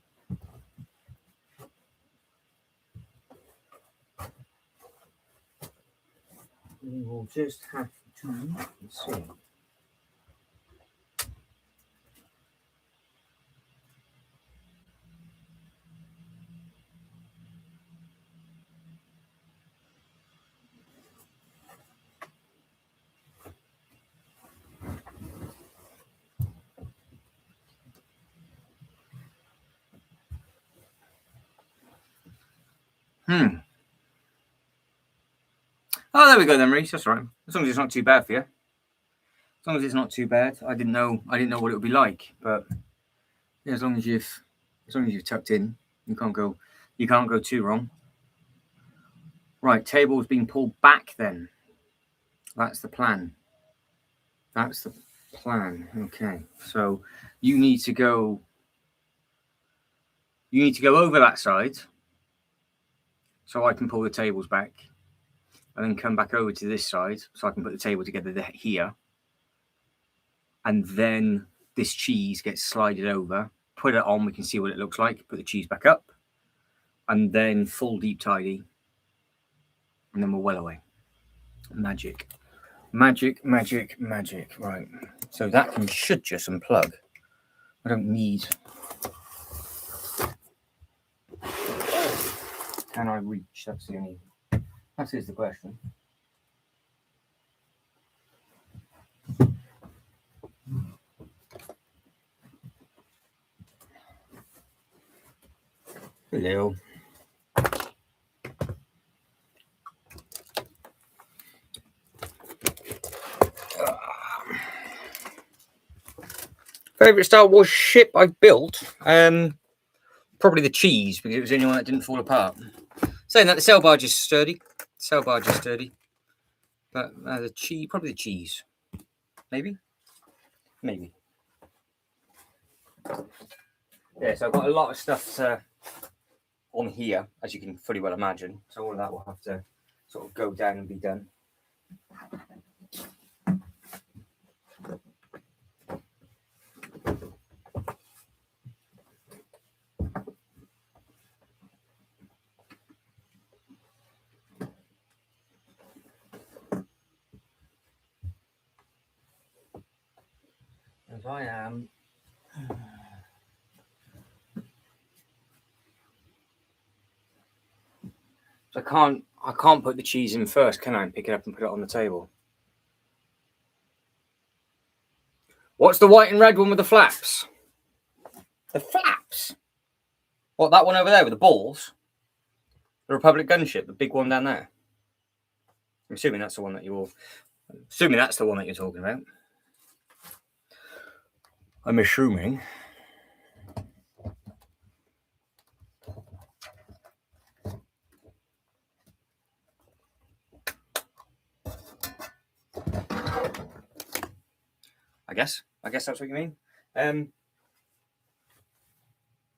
We will just have to see. Oh, there we go then, Reese. That's right. As long as it's not too bad for you. As long as it's not too bad. I didn't know what it would be like, but yeah, as long as you've tucked in, you can't go too wrong. Right, table's been pulled back then. That's the plan. That's the plan. Okay. So you need to go over that side so I can pull the tables back, and then come back over to this side so I can put the table together here. And then this cheese gets slided over, put it on, we can see what it looks like, put the cheese back up, and then full deep tidy, and then we're well away. Magic. Magic, magic, magic. Right. So that should just unplug. I don't need... Can I reach? That is the question. Hello. Favorite Star Wars ship I've built? Probably the cheese, because it was the only one that didn't fall apart. Saying that, the sail barge is sturdy. But the cheese, probably the cheese. Maybe. Yeah, so I've got a lot of stuff on here, as you can fully well imagine. So all of that will have to sort of go down and be done. As I am. So I can't put the cheese in first, can I? And pick it up and put it on the table. What's the white and red one with the flaps? The flaps? What, that one over there with the balls? The Republic gunship, the big one down there. I'm assuming that's the one that you're talking about. I'm assuming. I guess that's what you mean.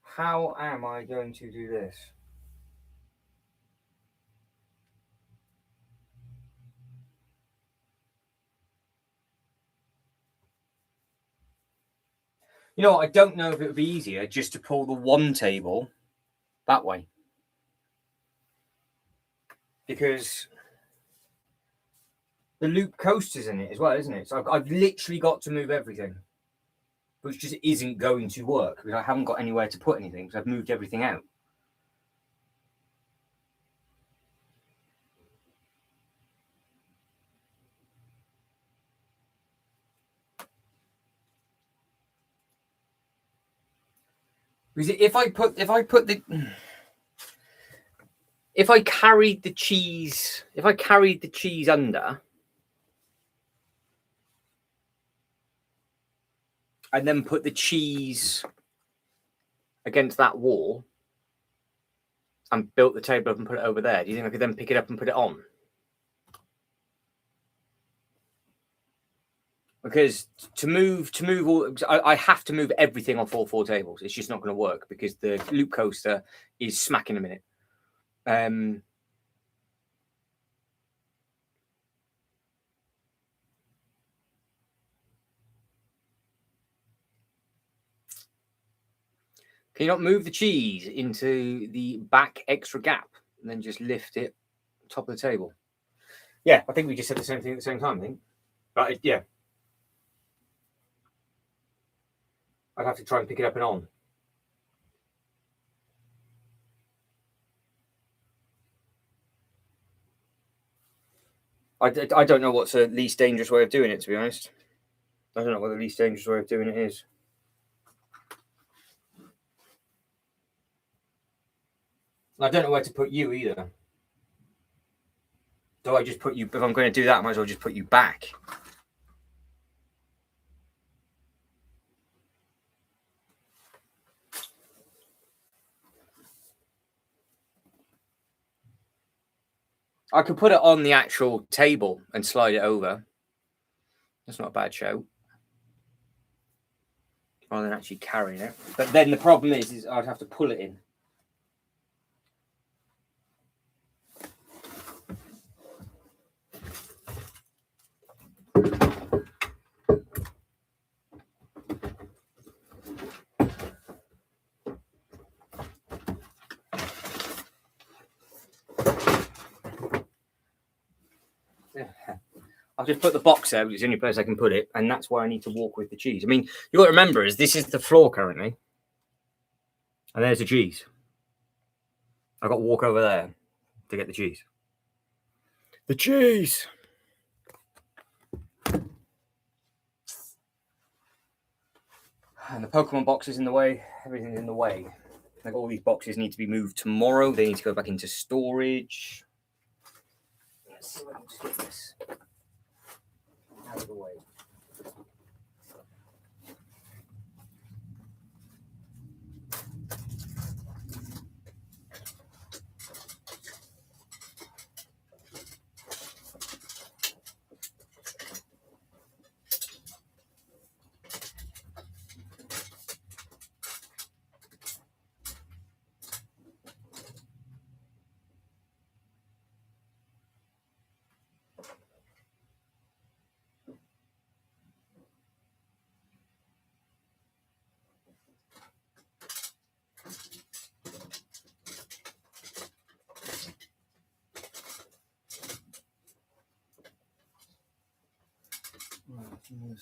How am I going to do this? You know what? I don't know if it would be easier just to pull the one table that way. Because the loop coaster's in it as well, isn't it? So I've literally got to move everything, which just isn't going to work because I haven't got anywhere to put anything because I've moved everything out. Because if I carried the cheese under and then put the cheese against that wall and built the table up and put it over there, do you think I could then pick it up and put it on? Because to move all, I have to move everything off all 4 tables. It's just not going to work because the loop coaster is smack in a minute. Can you not move the cheese into the back extra gap and then just lift it top of the table? Yeah, I think we just said the same thing at the same time, I think. But yeah. I'd have to try and pick it up and on. I don't know what's the least dangerous way of doing it, to be honest. I don't know what the least dangerous way of doing it is. I don't know where to put you either. Do I just put you, if I'm going to do that, I might as well just put you back. I could put it on the actual table and slide it over. That's not a bad show. Rather than actually carrying it. But then the problem is I'd have to pull it in. I've just put the box there, which is the only place I can put it, and that's where I need to walk with the cheese. I mean, you got to remember is this is the floor currently, and there's the cheese. I've got to walk over there to get the cheese. The cheese! And the Pokemon box is in the way. Everything's in the way. Like all these boxes need to be moved tomorrow. They need to go back into storage. Let's see what I can just get this out of the way.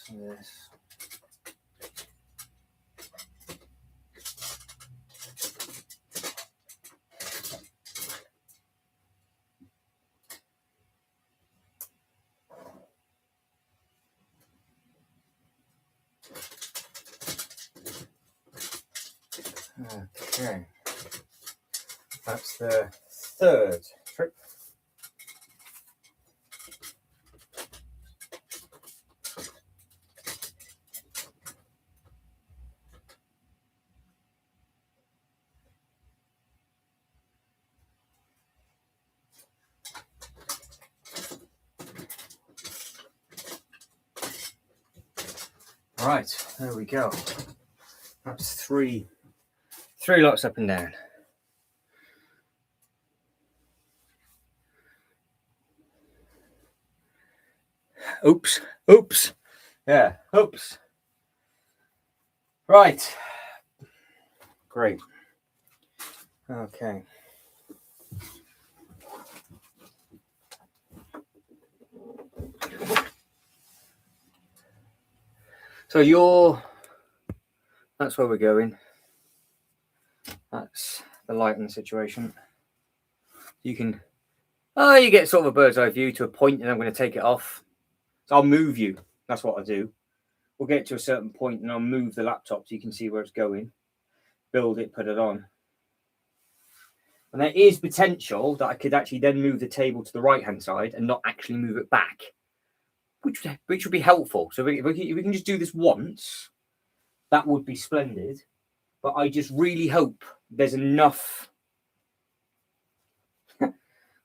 This. Okay, that's the third trip. Right, there we go. That's three lots up and down. Oops. Yeah, oops. Right. Great. Okay. So that's where we're going. That's the lighting situation. You get sort of a bird's eye view to a point, and I'm going to take it off. So I'll move you. That's what I do. We'll get to a certain point, and I'll move the laptop so you can see where it's going. build it, put it on. And there is potential that I could actually then move the table to the right-hand side and not actually move it back, which would be helpful. So if we can just do this once, that would be splendid. But I just really hope there's enough.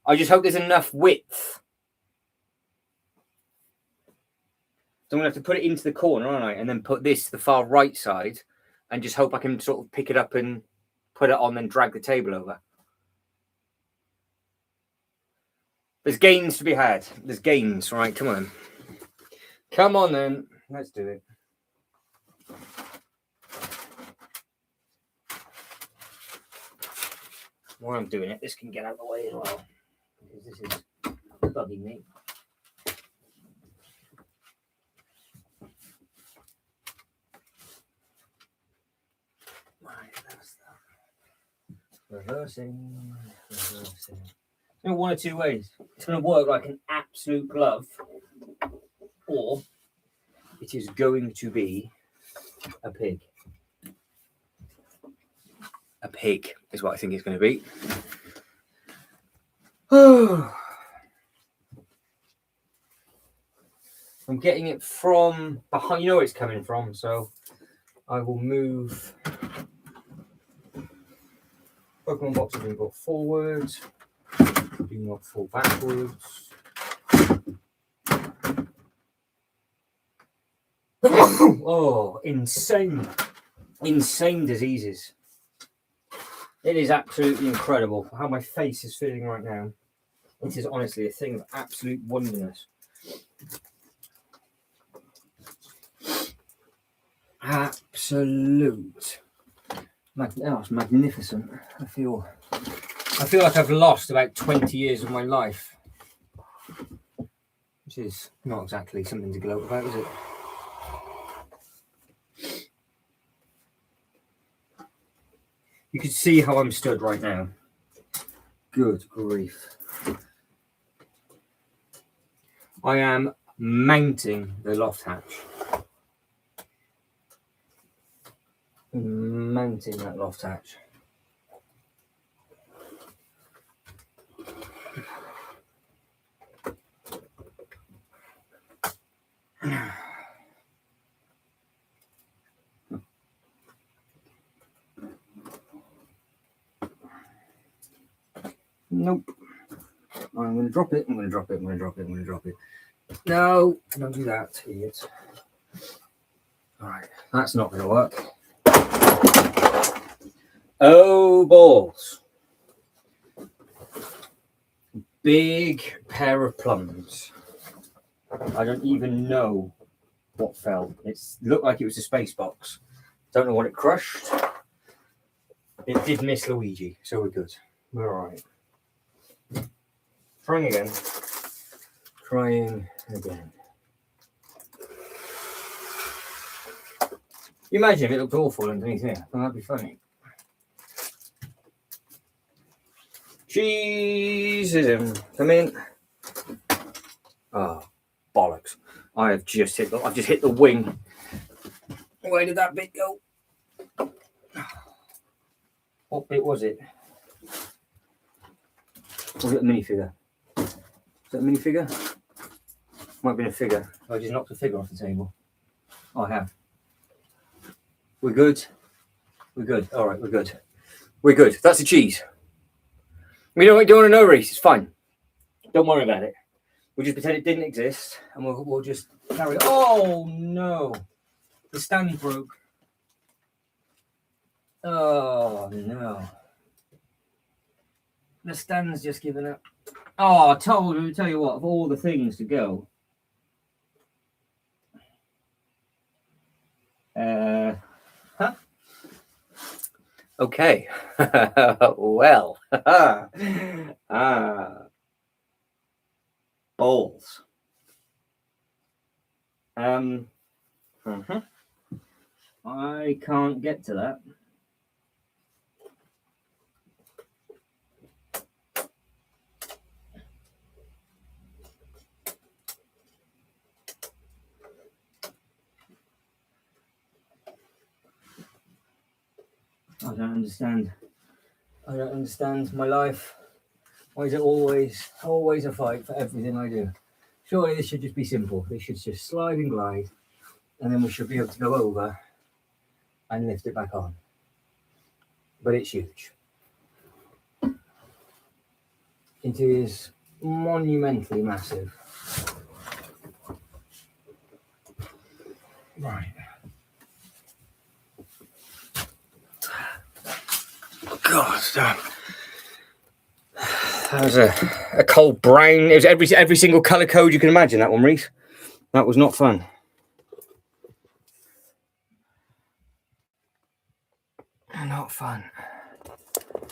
I just hope there's enough width. So I'm going to have to put it into the corner, aren't I? And then put this to the far right side and just hope I can sort of pick it up and put it on, then drag the table over. There's gains to be had. There's gains. Right, come on. Come on then. Let's do it. While I'm doing it, this can get out of the way as well, because this is bugging me. Right, that's that. Reversing. In one or two ways. It's going to work like an absolute glove, or it is going to be a pig. A pig is what I think it's going to be. I'm getting it from behind. You know where it's coming from, so I will move Pokemon boxes and go forwards. Do not fall backwards. Oh, insane. Insane diseases. It is absolutely incredible how my face is feeling right now. It is honestly a thing of absolute wonderness. Absolute. It's magnificent. I feel like I've lost about 20 years of my life. Which is not exactly something to gloat about, is it? You can see how I'm stood right now. Good grief. I am mounting the loft hatch. Mounting that loft hatch. Nope. I'm going to drop it. I'm going to drop it. I'm going to drop it. I'm going to drop it. No, don't do that, idiots. All right, that's not going to work. Oh, balls. Big pair of plums. I don't even know what fell. It looked like it was a space box. Don't know what it crushed. It did miss Luigi, so we're good. We're all right. Trying again. Trying again. You imagine if it looked awful underneath here. Well, that'd be funny. Cheese is in. Come in. Oh, bollocks. I've just hit the wing. Where did that bit go? What bit was it? Was it a minifigure? Is that a minifigure? Might have been a figure. I just knocked a figure off the table. Oh, I have. We're good. We're good. All right, we're good. We're good. That's a cheese. We don't want to know, Reese. It's fine. Don't worry about it. We'll just pretend it didn't exist, and we'll just carry it. Oh no! The stand broke. Oh no! The stand's just given up. Oh, I tell you what. Of all the things to go, huh? Okay. Well, balls. I can't get to that. I don't understand. I don't understand my life. Why is it always a fight for everything I do? Surely this should just be simple. This should just slide and glide, and then we should be able to go over and lift it back on. But it's huge. It is monumentally massive. Right. God damn. That was a cold brown. It was every single colour code you can imagine, that one, Reese. That was not fun. Not fun.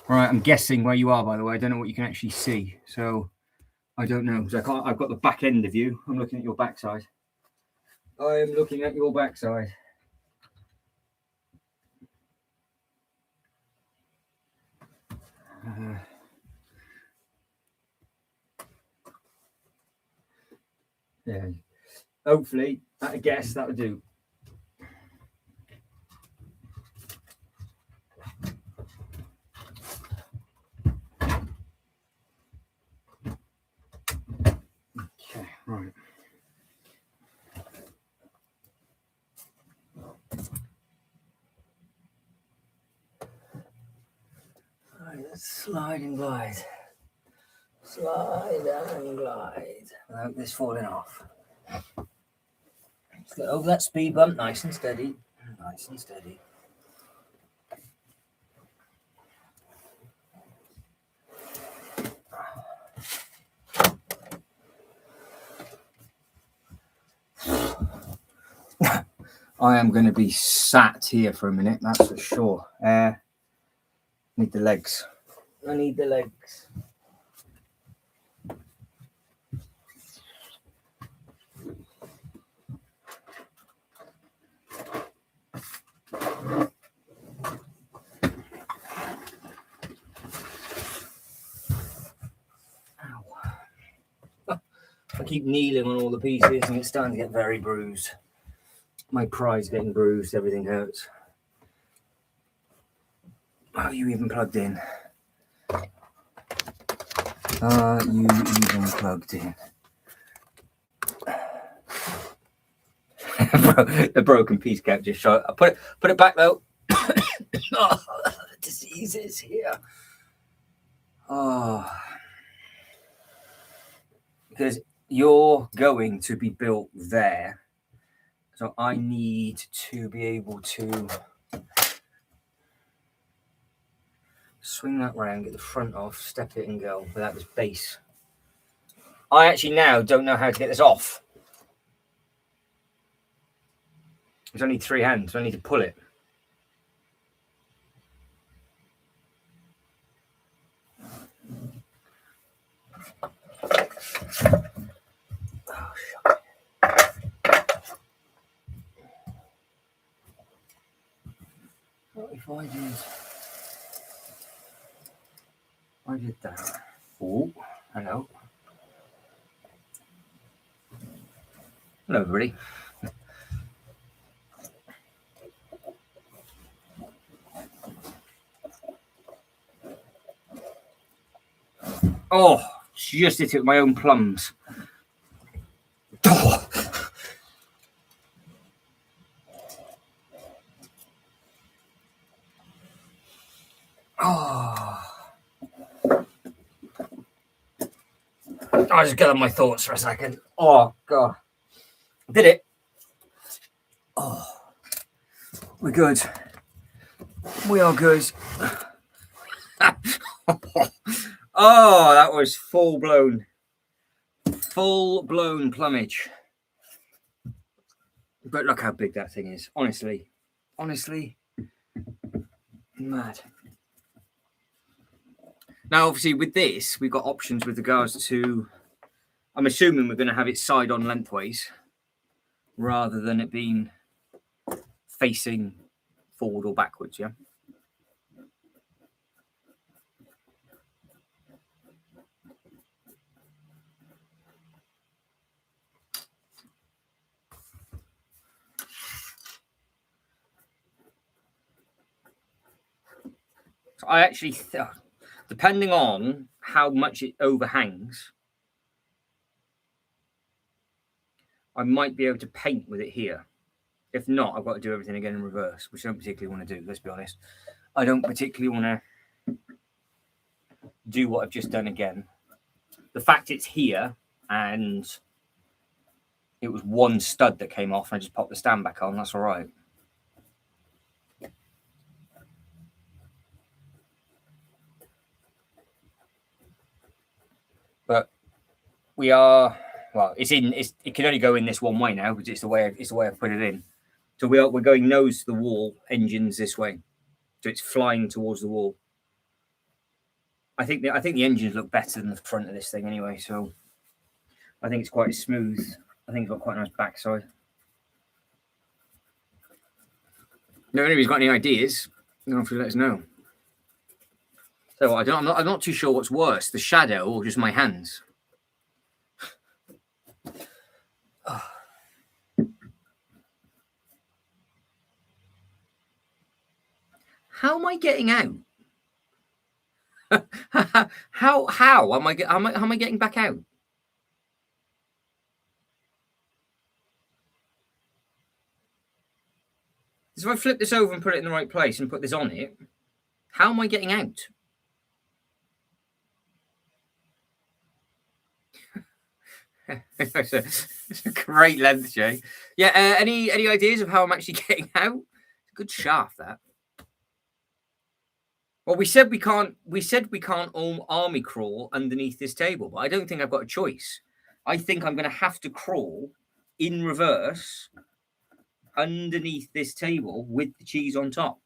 Right, I'm guessing where you are, by the way. I don't know what you can actually see. So I don't know. Because I've got the back end of you. I'm looking at your backside. I am looking at your backside. Yeah. Hopefully, at a guess, that would do. Okay, right. Right, let's slide and glide. Slide and glide. Without this falling off. Let's get over that speed bump, nice and steady. Nice and steady. I am going to be sat here for a minute, that's for sure. Need the legs. I need the legs. I keep kneeling on all the pieces and it's starting to get very bruised. My pride's getting bruised, everything hurts. Are you even plugged in? Are you even plugged in? The broken piece cap just shot. I put it back though. Oh, the disease is here. Oh. Because you're going to be built there. So I need to be able to swing that round, get the front off, step it and go without this base. I actually now don't know how to get this off. There's only 3 hands, so I need to pull it. Oh, shit. What if I did that? Oh, hello. Hello, everybody. Oh, just hit it with my own plums. Oh. Oh. I just gather my thoughts for a second. Oh, God. Did it. Oh. We're good. We are good. Oh, that was full-blown plumage. But look how big that thing is. Honestly, mad. Now, obviously, with this, we've got options with regards to. I'm assuming we're going to have it side on lengthways rather than it being facing forward or backwards. Yeah. So I actually, depending on how much it overhangs, I might be able to paint with it here. If not, I've got to do everything again in reverse, which I don't particularly want to do, let's be honest. I don't particularly want to do what I've just done again. The fact it's here and it was one stud that came off and I just popped the stand back on, that's all right. But we are, well, it can only go in this one way now because it's the way I've put it in. So we're going nose to the wall, engines this way. So it's flying towards the wall. I think the engines look better than the front of this thing anyway, so I think it's quite smooth. I think it's got quite a nice backside. No, if anybody's got any ideas, you'll have to let us know. So I'm not too sure what's worse, the shadow or just my hands. How am I getting out? how am I getting back out? So if I flip this over and put it in the right place and put this on it, how am I getting out? It's a great length, Jay. Yeah. Any ideas of how I'm actually getting out? Good shaft that. Well, we said we can't army crawl underneath this table, but I don't think I've got a choice. I think I'm going to have to crawl in reverse underneath this table with the cheese on top.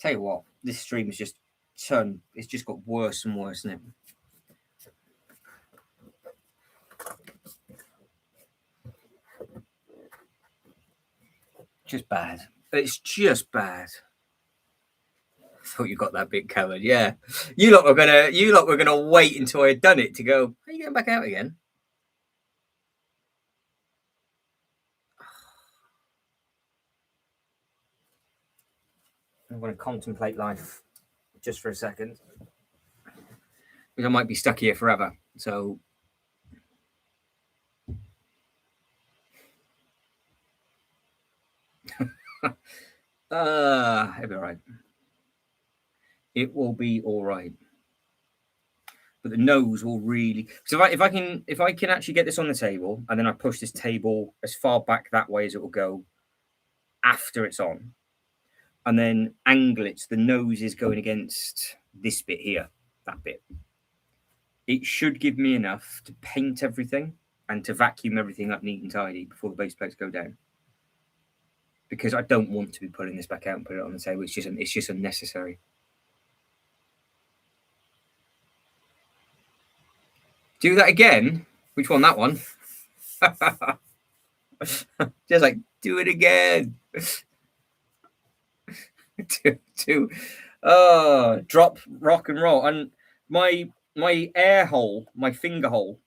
Tell you what, this stream has just turned. It's just got worse and worse, isn't it? Just bad. It's just bad. I thought you got that bit covered. Yeah, you lot were gonna wait until I had done it to go. Are you getting back out again? I'm going to contemplate life just for a second, because I might be stuck here forever. So. It'll be all right. It will be all right. But the nose will really. So if I can actually get this on the table and then I push this table as far back that way as it will go after it's on, and then angle it so the nose is going against this bit here, that bit. It should give me enough to paint everything and to vacuum everything up neat and tidy before the base plates go down. Because I don't want to be pulling this back out and put it on the table. It's just unnecessary. Do that again? Which one? That one? Just like, do it again. Drop, rock and roll. And my air hole, my finger hole,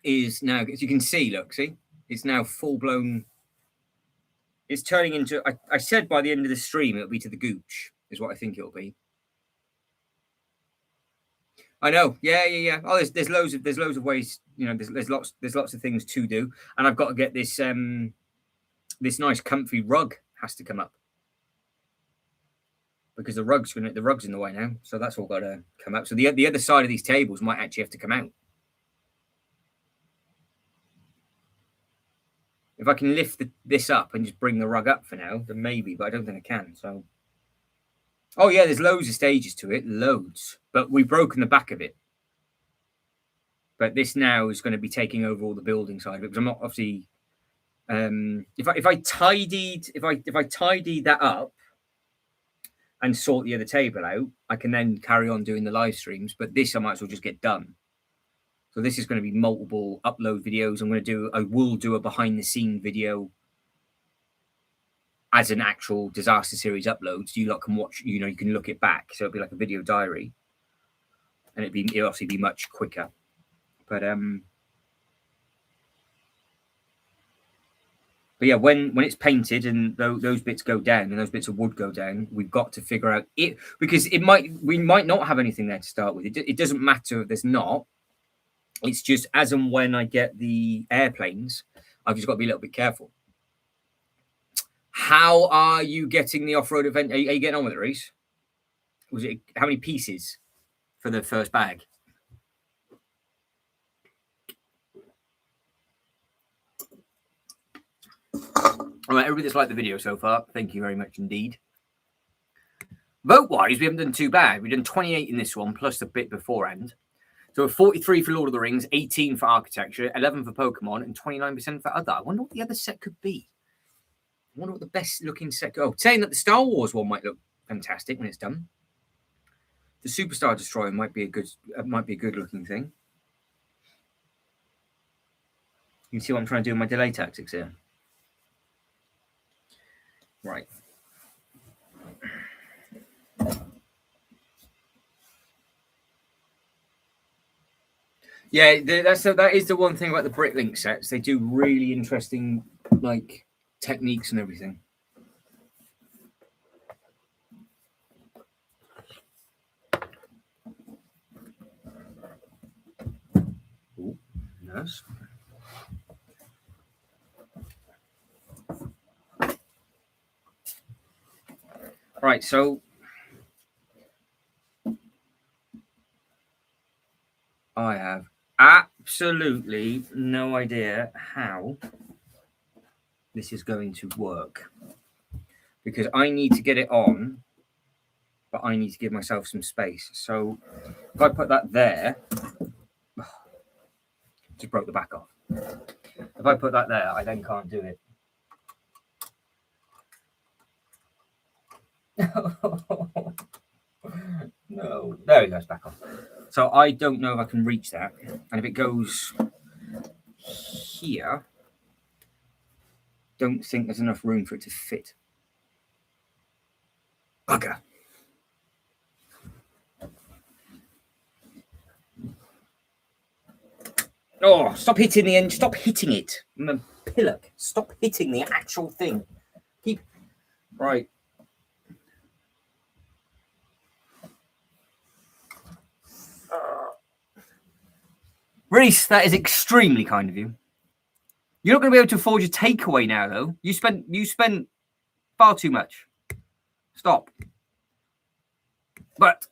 is now, as you can see, look, see? It's now full-blown. It's turning into, I said by the end of the stream, it'll be to the gooch, is what I think it'll be. I know, yeah. Oh, there's loads of ways. You know, there's lots of things to do, and I've got to get this this nice comfy rug has to come up because the rug's in the way now, so that's all got to come up. So the other side of these tables might actually have to come out. If I can lift this up and just bring the rug up for now, then maybe, but I don't think I can. So. Oh, yeah, there's loads of stages to it, loads. But we've broken the back of it. But this now is going to be taking over all the building side of it, because I'm not obviously. If I tidied that up and sort the other table out, I can then carry on doing the live streams. But this I might as well just get done. So this is going to be multiple upload videos. I will do a behind the scene video as an actual disaster series upload, so you lot can watch. You know, you can look it back, so it'll be like a video diary, and it'll obviously be much quicker. But But yeah, when it's painted and those bits go down and those bits of wood go down, we've got to figure out it, because we might not have anything there to start with. It doesn't matter if there's not. It's just as and when I get the airplanes, I've just got to be a little bit careful. How are you getting the off-road event? Are you getting on with it, Reese? Was it how many pieces for the first bag? All right, everybody that's liked the video so far, thank you very much indeed. Vote-wise, we haven't done too bad. We've done 28 in this one, plus the bit beforehand. So 43 for Lord of the Rings, 18 for Architecture, 11 for Pokemon, and 29% for Other. I wonder what the other set could be. I wonder what the best-looking set could... Oh, saying that the Star Wars one might look fantastic when it's done. The Superstar Destroyer might be a good-looking thing. You can see what I'm trying to do with my delay tactics here. Right. Yeah, that is the one thing about the Bricklink sets. They do really interesting like techniques and everything. Ooh, nice. Right, so I have absolutely no idea how this is going to work, because I need to get it on, but I need to give myself some space. So if I put that there, just broke the back off. If I put that there, I then can't do it. No, there it goes, back on. So I don't know if I can reach that, and if it goes here, don't think there's enough room for it to fit. Bugger. Oh, stop hitting the end. Stop hitting it. I'm a pillock. Stop hitting the actual thing. Keep. Right. Reese, that is extremely kind of you. You're not going to be able to afford your takeaway now, though. You spent far too much. Stop. But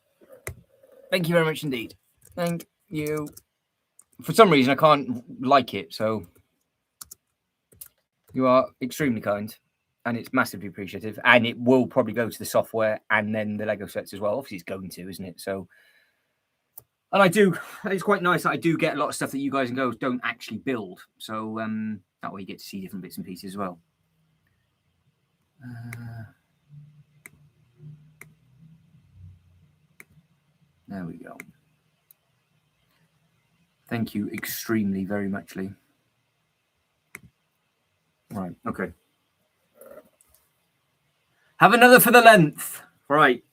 thank you very much indeed. Thank you. For some reason, I can't like it, so you are extremely kind, and it's massively appreciative. And it will probably go to the software and then the Lego sets as well. Obviously, it's going to, isn't it? So, and it's quite nice that I do get a lot of stuff that you guys and girls don't actually build. So that way you get to see different bits and pieces as well. There we go. Thank you extremely very much, Lee. Right, okay. Have another for the length. Right,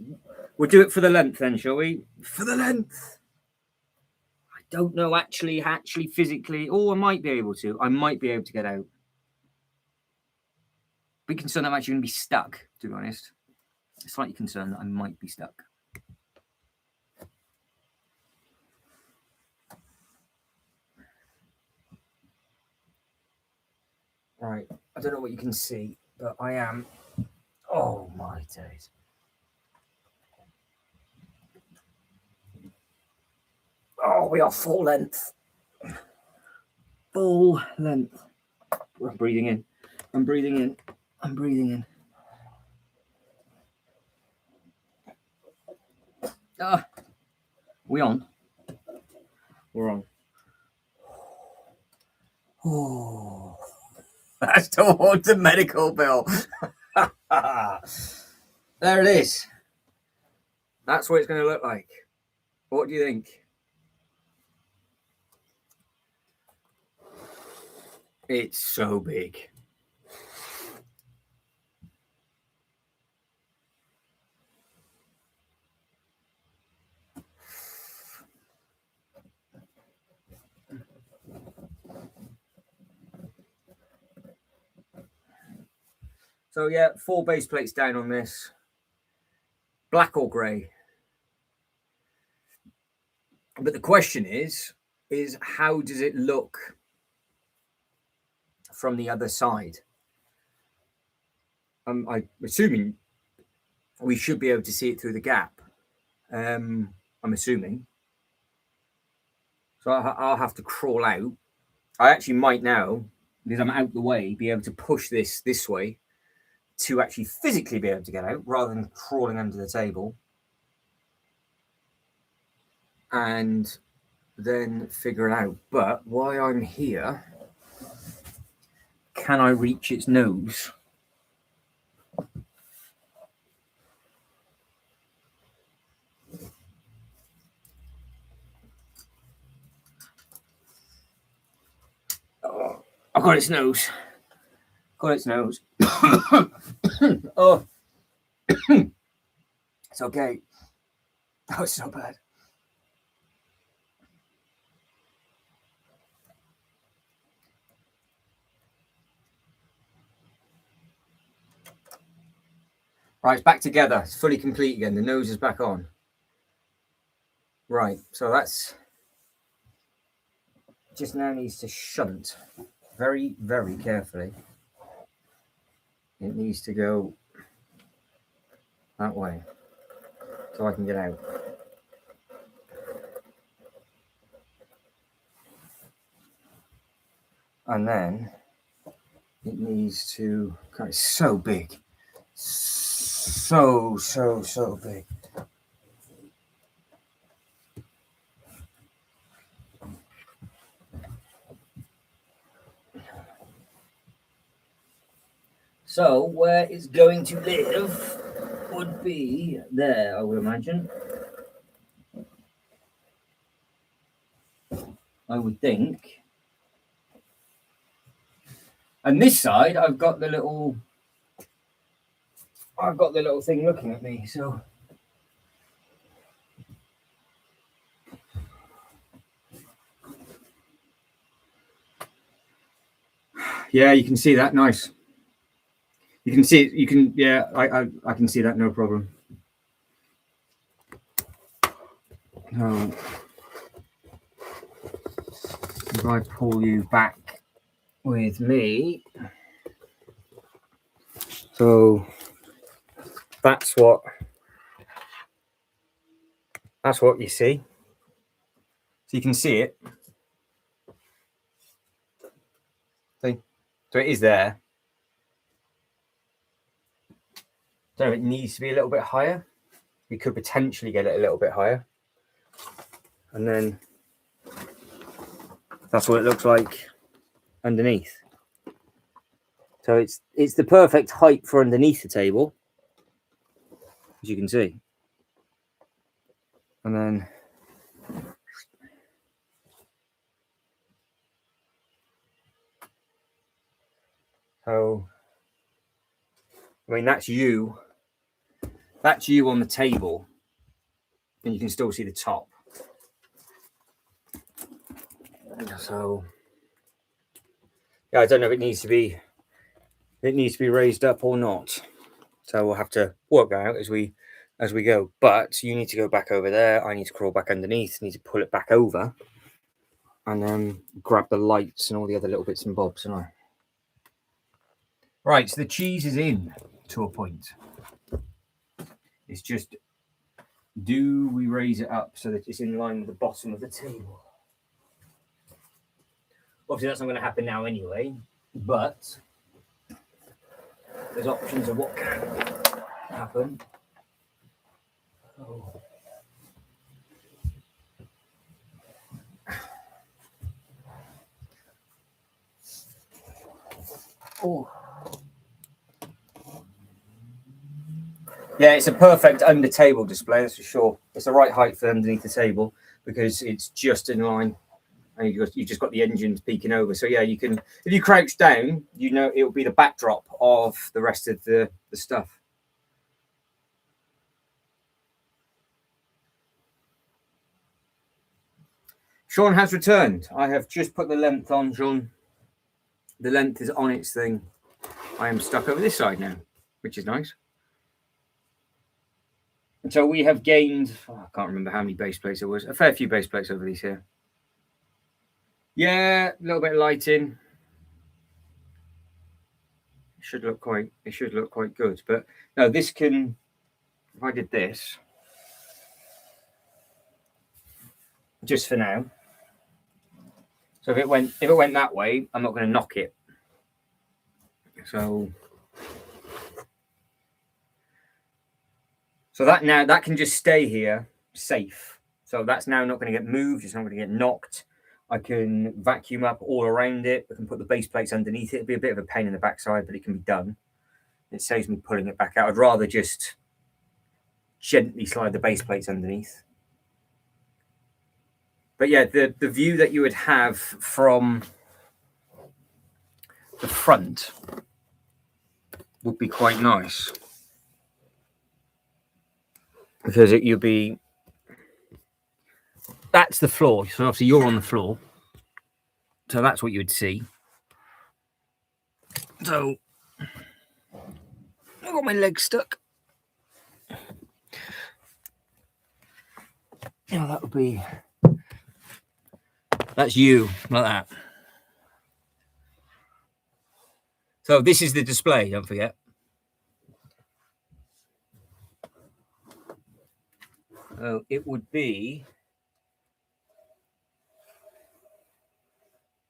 we'll do it for the length then, shall we? For the length. I don't know actually physically. Oh, I might be able to. I might be able to get out. Big concern I'm actually going to be stuck, to be honest. Slightly concerned that I might be stuck. Right, I don't know what you can see, but I am. Oh my days. Oh, we are full length. Full length. I'm breathing in. I'm breathing in. I'm breathing in. We on? We're on. Oh, that's towards the medical bill. There it is. That's what it's going to look like. What do you think? It's so big. So yeah, 4 base plates down on this. Black or grey? But the question is how does it look from the other side? I'm assuming we should be able to see it through the gap. I'm assuming. So I'll have to crawl out. I actually might now, because I'm out the way, be able to push this way to actually physically be able to get out rather than crawling under the table. And then figure it out. But while I'm here, can I reach its nose? Oh, I got its nose. Got its nose. Oh, it's okay. Oh, it's so bad. Right, it's back together. It's fully complete again. The nose is back on. Right, so that's just now needs to shunt very, very carefully. It needs to go that way so I can get out. And then it needs to, God, it's so big. So big. So where it's going to live would be there, I would imagine. I would think. And this side, I've got the little thing looking at me. So yeah, you can see that. Nice. You can see it. You can. Yeah, I can see that. No problem. If I pull you back with me, so that's what you see. So you can see it. See? So it is there. So it needs to be a little bit higher. We could potentially get it a little bit higher. And then that's what it looks like underneath. So it's the perfect height for underneath the table, as you can see. And then so I mean that's you on the table, and you can still see the top. So yeah, I don't know if it needs to be raised up or not. So we'll have to work that out as we go. But you need to go back over there. I need to crawl back underneath. Need to pull it back over, and then grab the lights and all the other little bits and bobs. And right, so the cheese is in to a point. It's just, do we raise it up so that it's in line with the bottom of the table? Obviously, that's not going to happen now anyway, but there's options of what can happen. Oh. Oh. Yeah, it's a perfect under table display, that's for sure. It's the right height for underneath the table because it's just in line, and you've just got the engines peeking over. So yeah, you can, if you crouch down, you know it will be the backdrop of the rest of the stuff. Sean has returned. I have just put the length on, Sean. The length is on its thing. I am stuck over this side now, which is nice. And so we have gained, I can't remember how many base plates it was, a fair few base plates over these here. Yeah, a little bit of lighting. It should look quite good. But no, this can, if I did this, just for now. So if it went that way, I'm not going to knock it. So that can just stay here safe. So that's now not going to get moved. It's not going to get knocked. I can vacuum up all around it. I can put the base plates underneath it. It'd be a bit of a pain in the backside, but it can be done. It saves me pulling it back out. I'd rather just gently slide the base plates underneath. But yeah, the view that you would have from the front would be quite nice. Because you'd be... That's the floor. So obviously you're on the floor. So that's what you would see. So I've got my leg stuck. Yeah, that would be... That's you, like that. So this is the display, don't forget. So it would be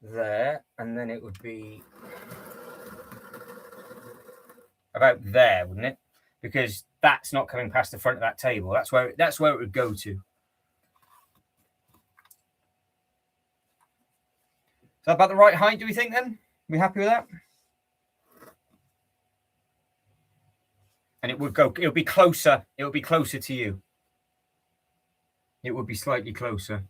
there, and then it would be about there, wouldn't it? Because that's not coming past the front of that table. That's where it would go to. Is that about the right height, do we think then? Are we happy with that? And it would be closer. It would be closer to you. It would be slightly closer.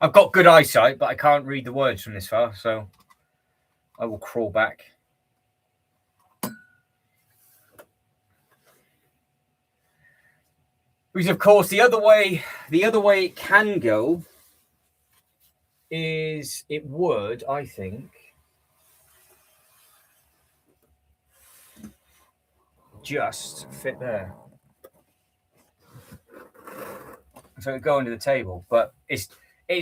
I've got good eyesight, but I can't read the words from this far, so I will crawl back. Because of course the other way it can go is it would, I think, just fit there. So it'd go under the table, but it's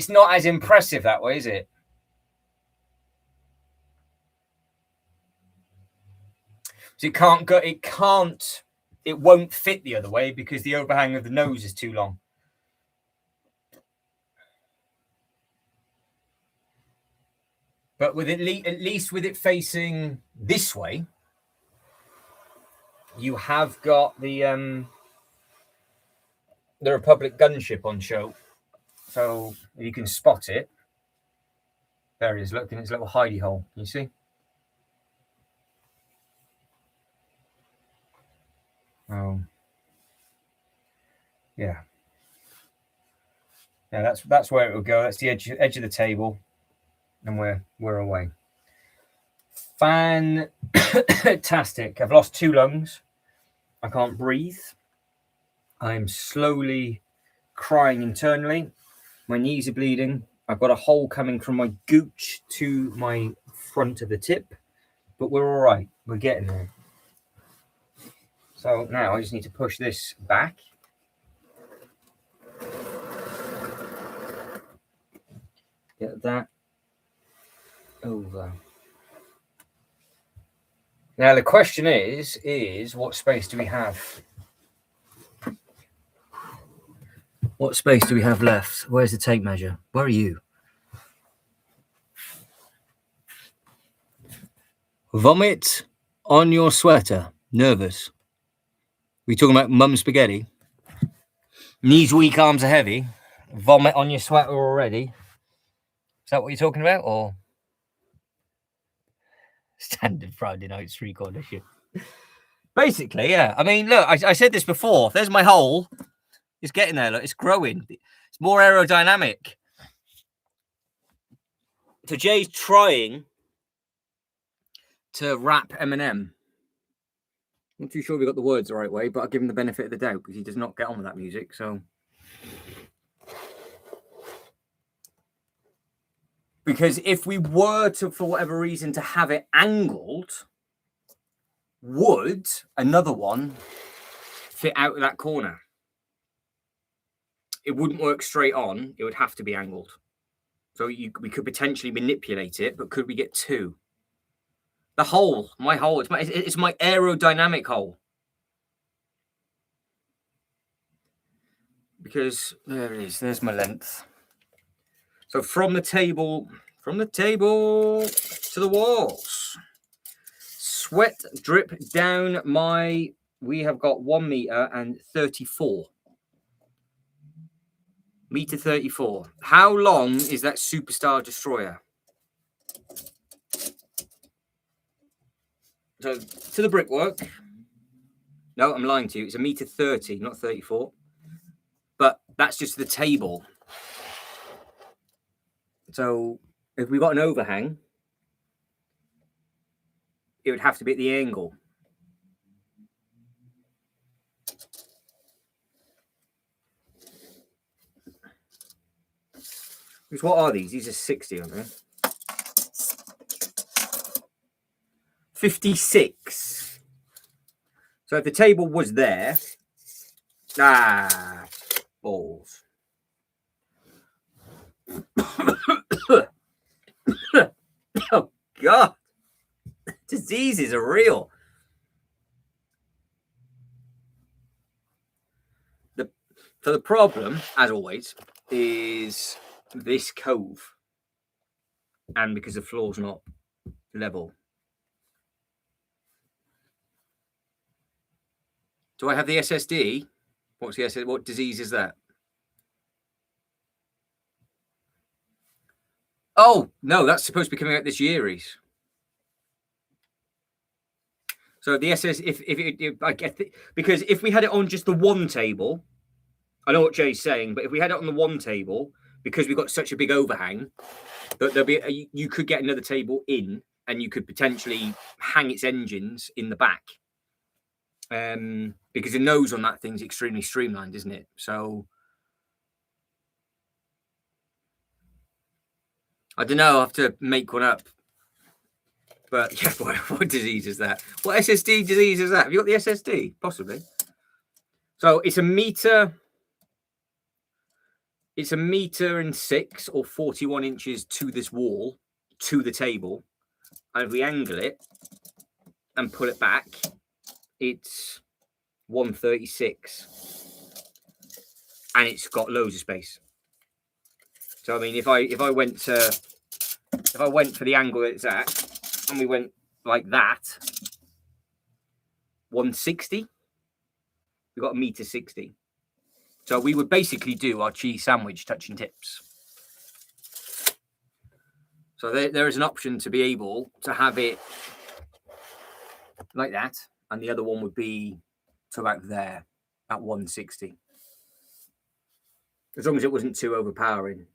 not as impressive that way, is it? So it won't fit the other way because the overhang of the nose is too long. But with at least with it facing this way, you have got the Republic gunship on show. So you can spot it. There it is, look in its little hidey hole. You see? Oh, yeah. Yeah, that's where it will go. That's the edge of the table, and we're away. Fantastic. I've lost 2 lungs. I can't breathe. I'm slowly crying internally. My knees are bleeding. I've got a hole coming from my gooch to my front of the tip, but we're all right. We're getting there. So now I just need to push this back. Get that over. Now the question is what space do we have? What space do we have left? Where's the tape measure? Where are you? Vomit on your sweater. Nervous. We talking about mum spaghetti? Knees weak, arms are heavy. Vomit on your sweater already. Is that what you're talking about? Or standard Friday night streak audition? Basically, yeah. I mean, look, I said this before. There's my hole. It's getting there. Look, it's growing. It's more aerodynamic. So Jay's trying to rap Eminem. I'm not too sure we got the words the right way, but I'll give him the benefit of the doubt because he does not get on with that music. So Because if we were to, for whatever reason, to have it angled, would another one fit out of that corner? It wouldn't work straight on. It would have to be angled. So we could potentially manipulate it, but could we get two? The hole, my hole, it's my aerodynamic hole. Because there it is, there's my length. So from the table to the walls. Sweat drip down my, we have got 1 meter and 34. Meter 34. How long is that Superstar Destroyer? So to the brickwork. No, I'm lying to you. It's 1 meter 30, not 34. But that's just the table. So if we got an overhang, it would have to be at the angle. Because what are these? These are 60, aren't they? 56. So if the table was there, balls. Oh God, diseases are real. So the problem, as always, is this cove, and because the floor's not level. Do I have the SSD? What's the SSD? What disease is that? Oh no, that's supposed to be coming out this year, Reese. So the SS, if I get it, because if we had it on just the one table, I know what Jay's saying, but if we had it on the one table, because we've got such a big overhang, that there'll be you could get another table in, and you could potentially hang its engines in the back. Because the nose on that thing's extremely streamlined, isn't it? So I don't know. I have to make one up. But yeah, what disease is that? What SSD disease is that? Have you got the SSD? Possibly. So it's 1 meter. It's 1.6 or 41 inches to this wall, to the table. And if we angle it and pull it back, it's 136. And it's got loads of space. So I mean, if I went for the angle it's at, and we went like that, 160, we've got 1.60 meters. So we would basically do our cheese sandwich touching tips. So there is an option to be able to have it like that, and the other one would be to about there at 160. As long as it wasn't too overpowering.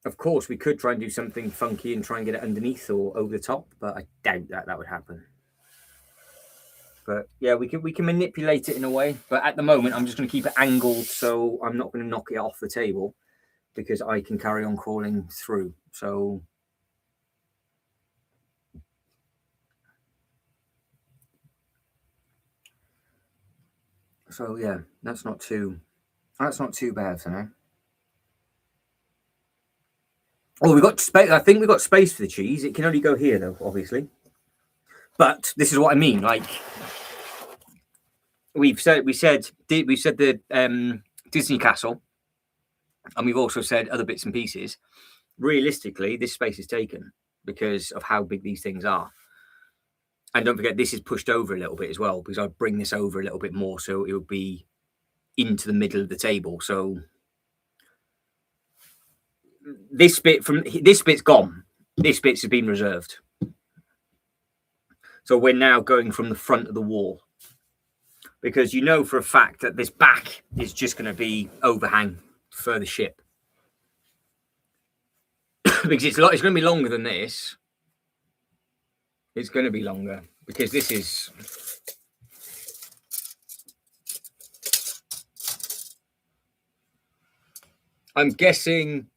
Of course, we could try and do something funky and try and get it underneath or over the top, but I doubt that would happen. But yeah, we can manipulate it in a way. But at the moment, I'm just going to keep it angled, so I'm not going to knock it off the table, because I can carry on crawling through. So yeah, that's not too bad for now. Oh, we got space. I think we got space for the cheese. It can only go here, though, obviously. But this is what I mean. Like we said the Disney Castle, and we've also said other bits and pieces. Realistically, this space is taken because of how big these things are. And don't forget, this is pushed over a little bit as well, because I'd bring this over a little bit more, so it would be into the middle of the table. So this bit's gone. This bit's been reserved. So we're now going from the front of the wall, because you know for a fact that this back is just going to be overhang for the ship. Because it's going to be longer than this. It's going to be longer because this is. I'm guessing,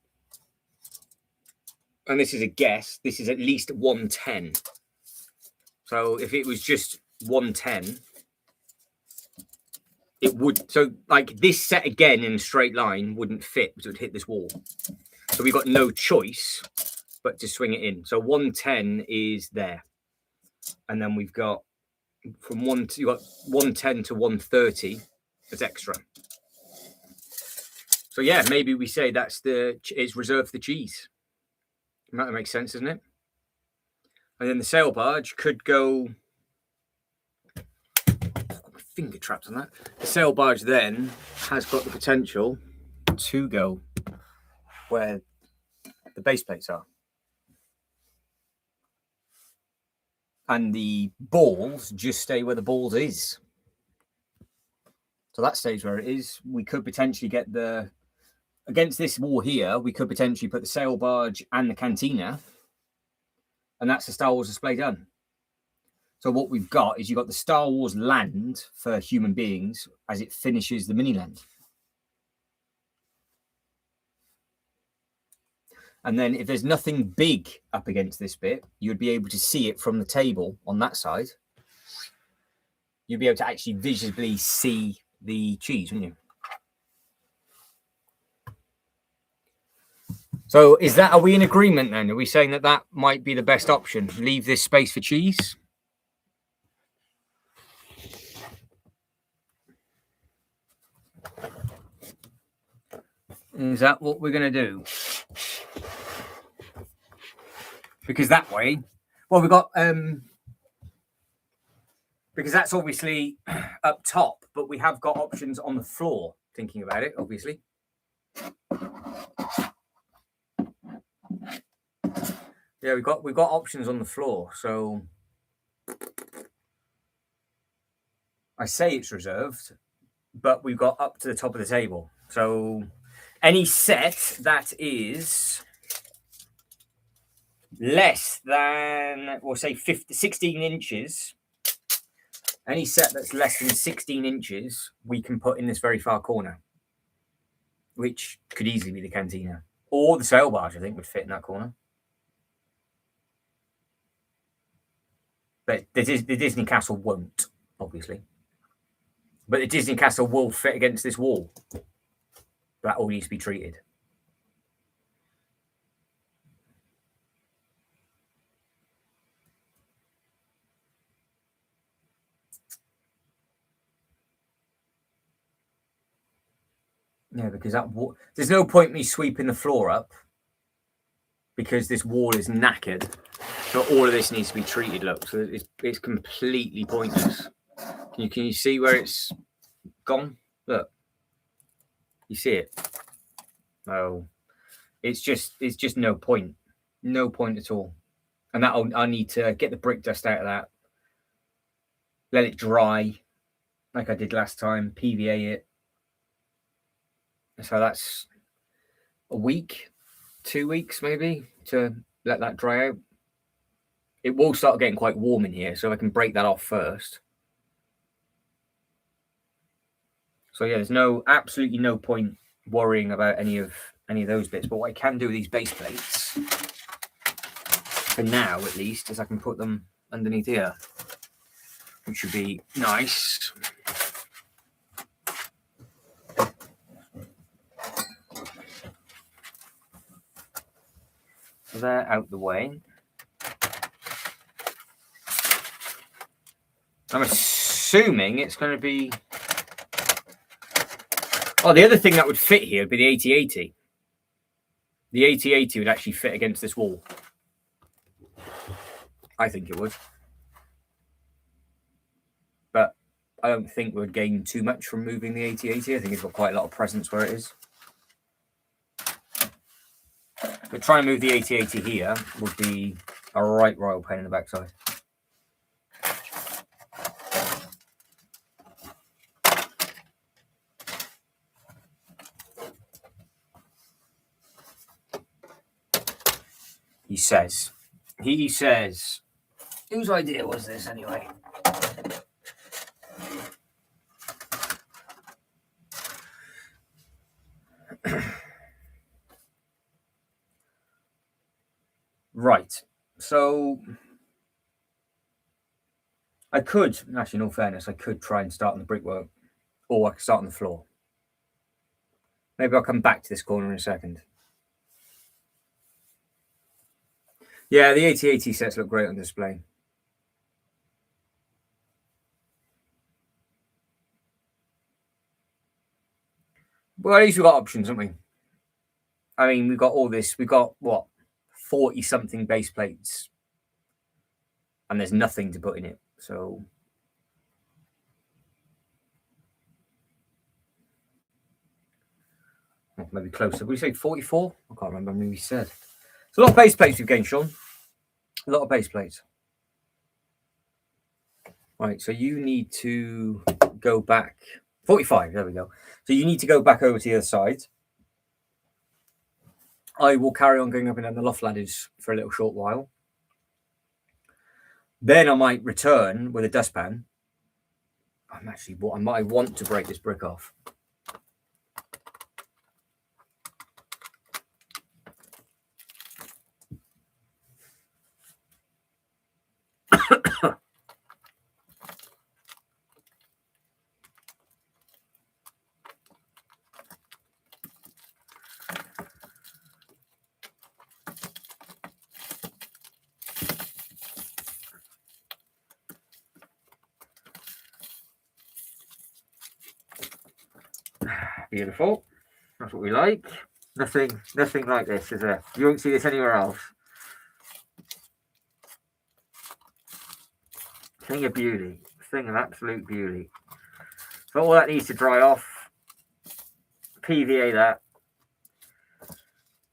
and this is a guess, this is at least 110. So if it was just 110, it would, so like this set again in a straight line wouldn't fit because it would hit this wall. So we've got no choice but to swing it in. So 110 is there. And then we've got from you've got 110 to 130 as extra. So yeah, maybe we say it's reserved for the cheese. That makes sense, doesn't it? And then the sail barge could go. Got my finger trapped on that. The sail barge then has got the potential to go where the base plates are. And the balls just stay where the balls is. So that stays where it is. We could potentially get against this wall here, we could potentially put the sail barge and the cantina. And that's the Star Wars display done. So what we've got is you've got the Star Wars land for human beings as it finishes the mini land. And then if there's nothing big up against this bit, you'd be able to see it from the table on that side. You'd be able to actually visibly see the cheese, wouldn't you? So are we in agreement then? Are we saying that might be the best option? Leave this space for cheese? Is that what we're going to do? Because that way, well, we've got, because that's obviously up top, but we have got options on the floor, thinking about it, obviously. Yeah, we've got options on the floor. So I say it's reserved, but we've got up to the top of the table. So any set that is less than, we'll say 16 inches, any set that's less than 16 inches, we can put in this very far corner, which could easily be the cantina. Or the sail barge, I think, would fit in that corner. But the Disney Castle won't, obviously. But the Disney Castle will fit against this wall. That all needs to be treated. Yeah, because there's no point me sweeping the floor up because this wall is knackered. So all of this needs to be treated. Look, so it's completely pointless. Can you see where it's gone? Look, you see it? Oh, it's just no point at all. And I need to get the brick dust out of that, let it dry, like I did last time, PVA it. So that's a week, 2 weeks maybe to let that dry out. It will start getting quite warm in here, so I can break that off first. So yeah, there's absolutely no point worrying about any of those bits. But what I can do with these base plates, for now at least, is I can put them underneath here, which would be nice. So they're out the way. I'm assuming it's going to be... Oh, the other thing that would fit here would be the 8080. The 8080 would actually fit against this wall. I think it would. But I don't think we'd gain too much from moving the 8080. I think it's got quite a lot of presence where it is. But try and move the 8080 here would be a right royal pain in the backside. He says, whose idea was this anyway? Right. So I could, actually, in all fairness, I could try and start on the brickwork, or I could start on the floor. Maybe I'll come back to this corner in a second. Yeah, the 8080 sets look great on display. Well, at least we've got options, haven't we? I mean, we've got all this. We've got, what, 40-something base plates, and there's nothing to put in it. So maybe closer. We say 44? I can't remember how many we said. It's a lot of base plates we've gained, Sean. A lot of base plates. Right, so you need to go back. 45, there we go. So you need to go back over to the other side. I will carry on going up and down the loft ladders for a little short while. Then I might return with a dustpan. I might want to break this brick off. Beautiful. That's what we like. Nothing like this, is there? You won't see this anywhere else. Thing of beauty. Thing of absolute beauty. So all that needs to dry off. PVA that.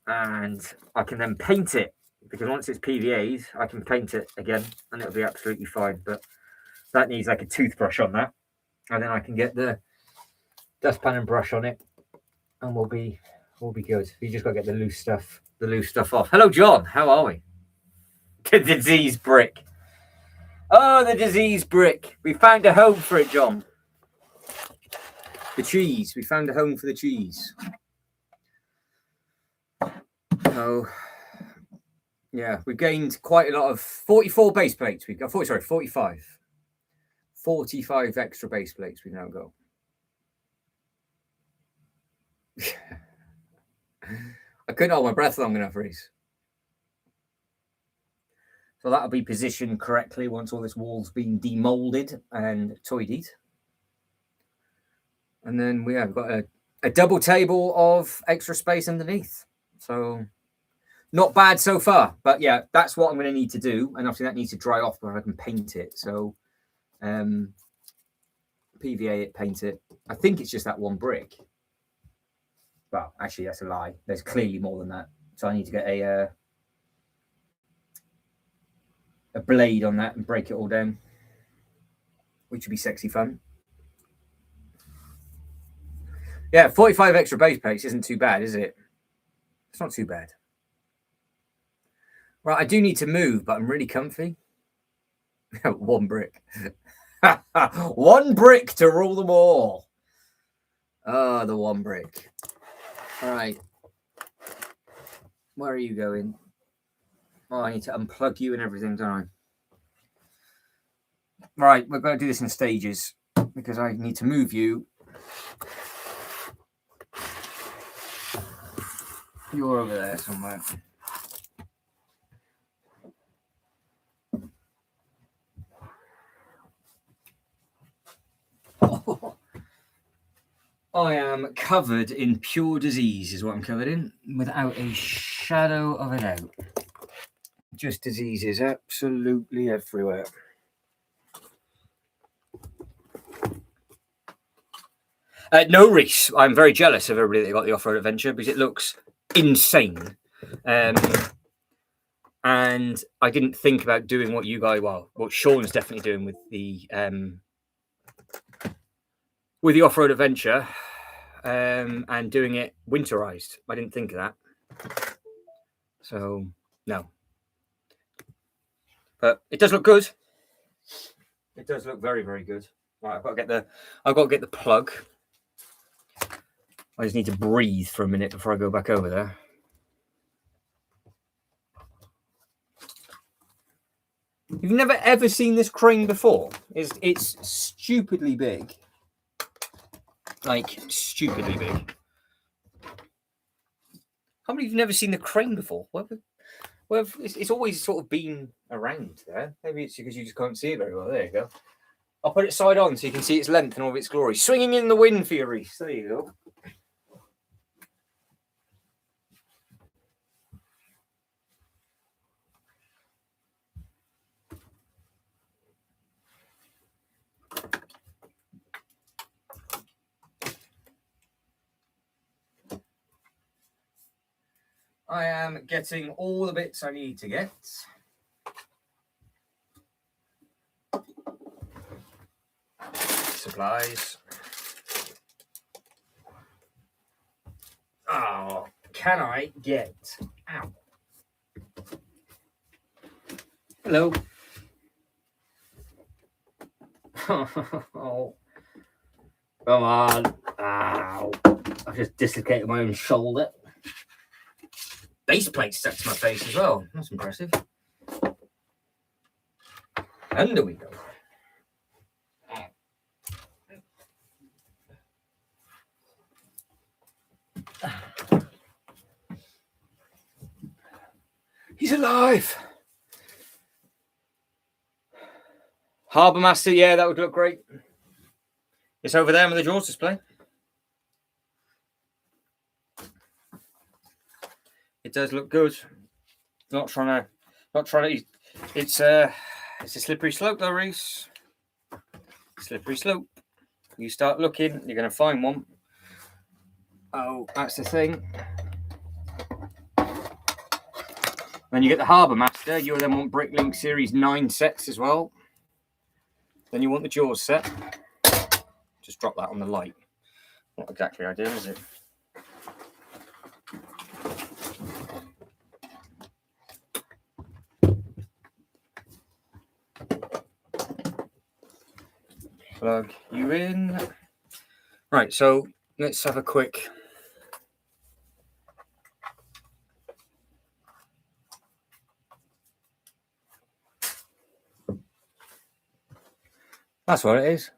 And I can then paint it. Because once it's PVA'd, I can paint it again and it'll be absolutely fine. But that needs like a toothbrush on that. And then I can get the dustpan and brush on it. And we'll be good. You just got to get the loose stuff off. Hello, John. How are we? The disease brick. Oh, the disease brick. We found a home for it, John. The cheese. We found a home for the cheese. Oh, yeah. We've gained quite a lot of 44 base plates. We've got 45. 45 extra base plates we now got. I couldn't hold my breath long enough, Reese. So that'll be positioned correctly once all this wall's been demolded and toidied. And then we've got a double table of extra space underneath. So not bad so far. But yeah, that's what I'm going to need to do. And obviously that needs to dry off before I can paint it. So PVA it, paint it. I think it's just that one brick. Well, actually, that's a lie. There's clearly more than that. So I need to get a blade on that and break it all down, which would be sexy fun. Yeah, 45 extra base plates isn't too bad, is it? It's not too bad. Right, I do need to move, but I'm really comfy. One brick. One brick to rule them all. Oh, the one brick. All right. Where are you going? Oh, I need to unplug you and everything, don't I? Right, we're going to do this in stages because I need to move you. You're over there somewhere. Oh, I am covered in pure disease, is what I'm covered in, without a shadow of a doubt. Just diseases absolutely everywhere. No, Reese, I'm very jealous of everybody that got the off-road adventure because it looks insane. And I didn't think about doing what you guys, what Sean's definitely doing with the off-road adventure and doing it winterized. I didn't think of that. So, no. But it does look good. It does look very, very good. Right, I've got to get the plug. I just need to breathe for a minute before I go back over there. You've never ever seen this crane before. It's stupidly big. Like, stupidly big. How many of you have never seen the crane before? Well, it's always sort of been around there. Maybe it's because you just can't see it very well. There you go. I'll put it side on so you can see its length and all of its glory. Swinging in the wind for you, Reese. There you go. I am getting all the bits I need to get. Supplies. Oh, can I get out? Hello. Oh, come on. Ow. I've just dislocated my own shoulder. Baseplate stuck to my face as well. That's impressive. Under we go. He's alive. Harbour Master, yeah, that would look great. It's over there with the Jaws display. It does look good. Not trying to. It's a slippery slope though, Reese. Slippery slope. You start looking, you're going to find one. Oh, that's the thing. Then you get the Harbour Master. You then want Bricklink Series 9 sets as well. Then you want the Jaws set. Just drop that on the light. Not exactly ideal, is it? Plug you in. Right, so let's have a quick. That's what it is.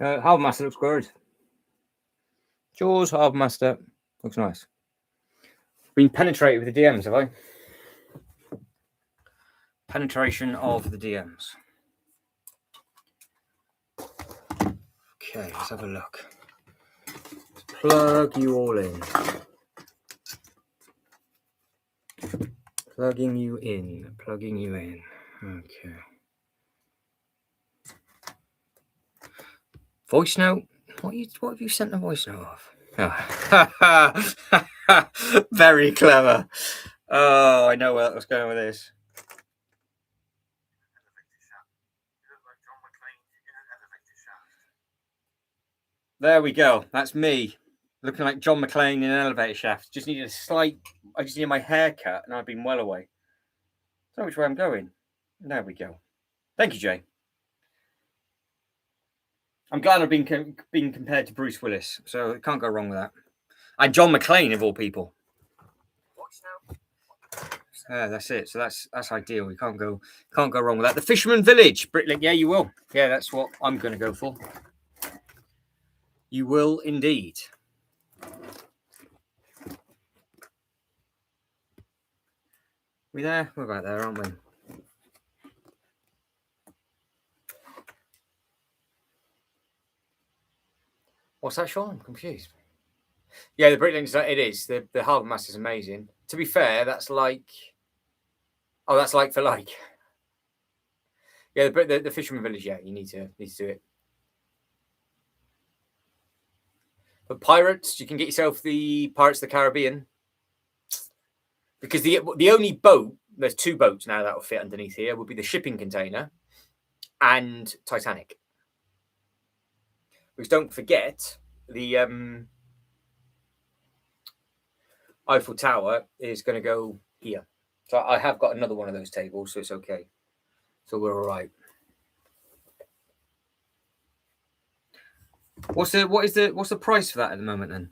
Harbour Master looks good. Jaws, Harbour Master looks nice. Been penetrated with the DMs, have I? Penetration of the DMs. Okay, let's have a look. Let's plug you all in. Plugging you in. Plugging you in. Okay. Voice note? What have you sent the voice note off? Oh. Very clever. Oh, I know where that was going with this. There we go. That's me. Looking like John McClane in an elevator shaft. Just needed I just needed my hair cut and I've been well away. Don't know which way I'm going. There we go. Thank you, Jay. I'm glad I've been compared to Bruce Willis, so it can't go wrong with that. And John McClane, of all people. Yeah, that's it. So that's ideal. You can't go wrong with that. The Fisherman Village, Bricklink. Yeah, you will. Yeah, that's what I'm going to go for. You will indeed. We there? We're about there, aren't we? What's that, Sean? I'm confused. Yeah, the Bricklink, it is. The Harbour Master is amazing. To be fair, that's like... Oh, that's like for like. Yeah, the Fisherman Village, yeah, you need to do it. But Pirates, you can get yourself the Pirates of the Caribbean. Because the only boat, there's two boats now that will fit underneath here, would be the shipping container and Titanic. Because don't forget, the Eiffel Tower is going to go here. So I have got another one of those tables, so it's okay. So we're all right. What's the price for that at the moment then?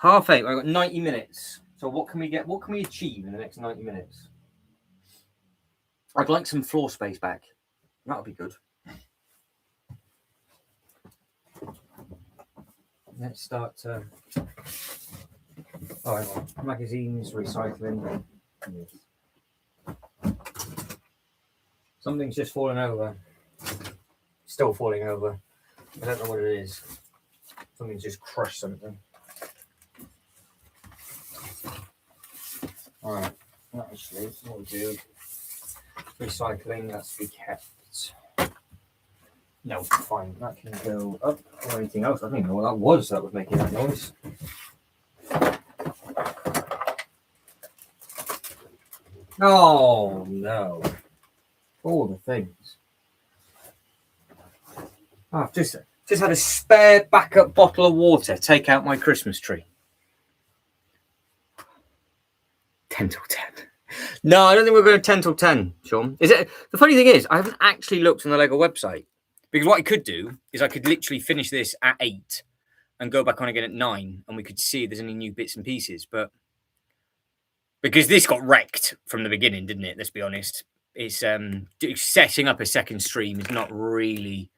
8:30. I've got 90 minutes. So what can we get? What can we achieve in the next 90 minutes? I'd like some floor space back. That'll be good. Let's start. Magazines, recycling. Something's just fallen over. Still falling over. I don't know what it is. Something's just crushed something. Alright, actually, what we do, recycling, that's to be kept. No, fine, that can go up or anything else. I don't even know what that was making that noise. Oh no. All the things. Oh, I've just had a spare backup bottle of water take out my Christmas tree. 10 till 10. No, I don't think we're going to 10 till 10, Sean. Is it? The funny thing is, I haven't actually looked on the Lego website, because what I could do is I could literally finish this at 8 and go back on again at 9, and we could see if there's any new bits and pieces. But because this got wrecked from the beginning, didn't it? Let's be honest. It's setting up a second stream is not really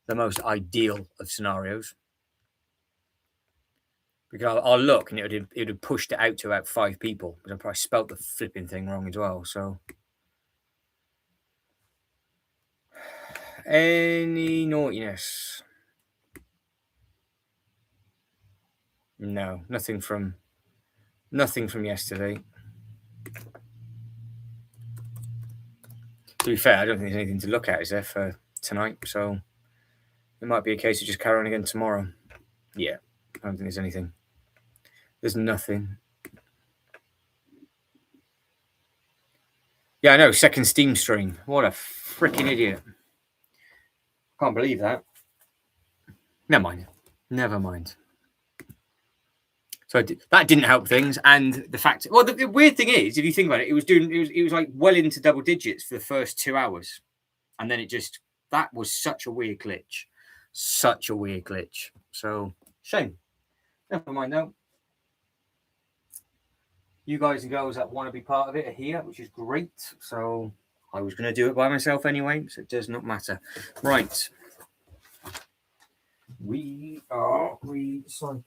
the most ideal of scenarios. Because I'll look and it would have pushed it out to about 5 people. But I probably spelt the flipping thing wrong as well. So, any naughtiness? No, nothing from yesterday. To be fair, I don't think there's anything to look at, is there, for tonight? So it might be a case of just carry on again tomorrow. Yeah, I don't think there's anything. There's nothing. Yeah, I know. Second Steam stream. What a freaking idiot. Can't believe that. Never mind. So that didn't help things. And the fact, well, the weird thing is, if you think about it, it was like well into double digits for the first 2 hours. And then that was such a weird glitch. So, shame. Never mind though. You guys and girls that want to be part of it are here, which is great. So I was going to do it by myself anyway, so it does not matter. Right. We are recycling.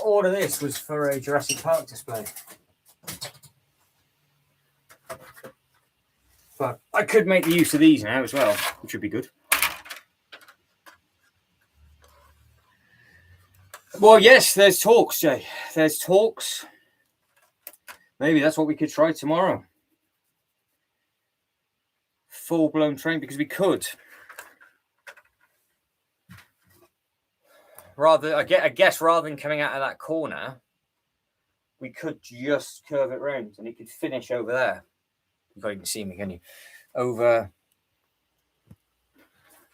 All of this was for a Jurassic Park display. But I could make the use of these now as well, which would be good. Well, yes, there's talks, Jay. There's talks. Maybe that's what we could try tomorrow. Full-blown train, because we could. I guess rather than coming out of that corner, we could just curve it round and it could finish over there. You can't even see me, can you? Over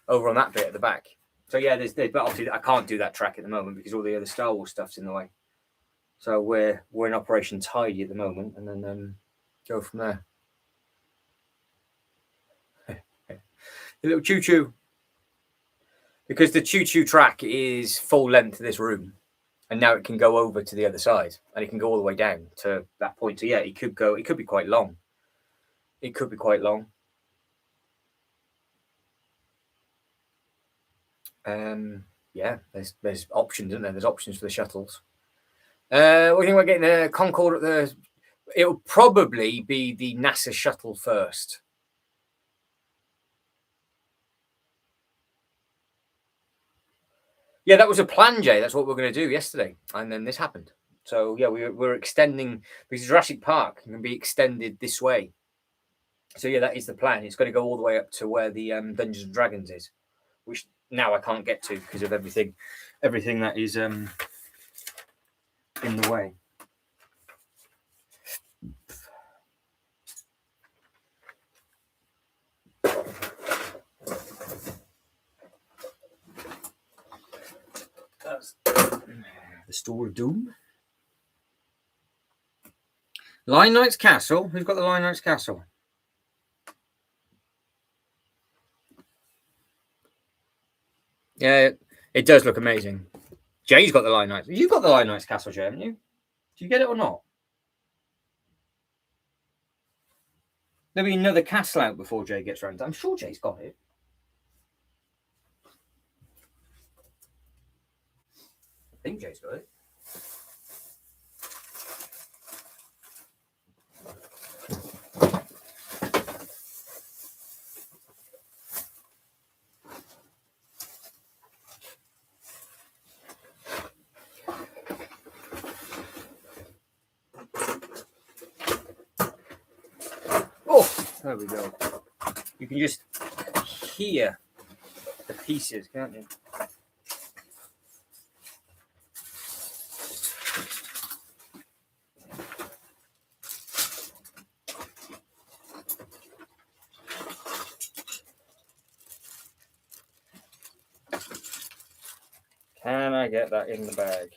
on that bit at the back. So yeah, but obviously I can't do that track at the moment because all the other Star Wars stuff's in the way. So we're in Operation Tidy at the moment, and then go from there. A little choo-choo. Because the choo-choo track is full length of this room, and now it can go over to the other side, and it can go all the way down to that point. So yeah, it could be quite long. Yeah, there's options, isn't there? There's options for the shuttles. What do you think about getting the Concorde at the? It'll probably be the NASA shuttle first. Yeah, that was a plan, Jay. That's what we were going to do yesterday, and then this happened. So yeah, we're extending because Jurassic Park can be extended this way. So yeah, that is the plan. It's going to go all the way up to where the Dungeons and Dragons is, which now I can't get to because of everything that is in the way. That's the Store of Doom. Lion Knight's Castle. Who's got the Lion Knight's Castle? Yeah, it does look amazing. Jay's got the Lion Knight's. You've got the Lion Knight's Castle, Jay, haven't you? Do you get it or not? There'll be another castle out before Jay gets round. I'm sure Jay's got it. I think Jay's got it. There we go. You can just hear the pieces, can't you? Can I get that in the bag?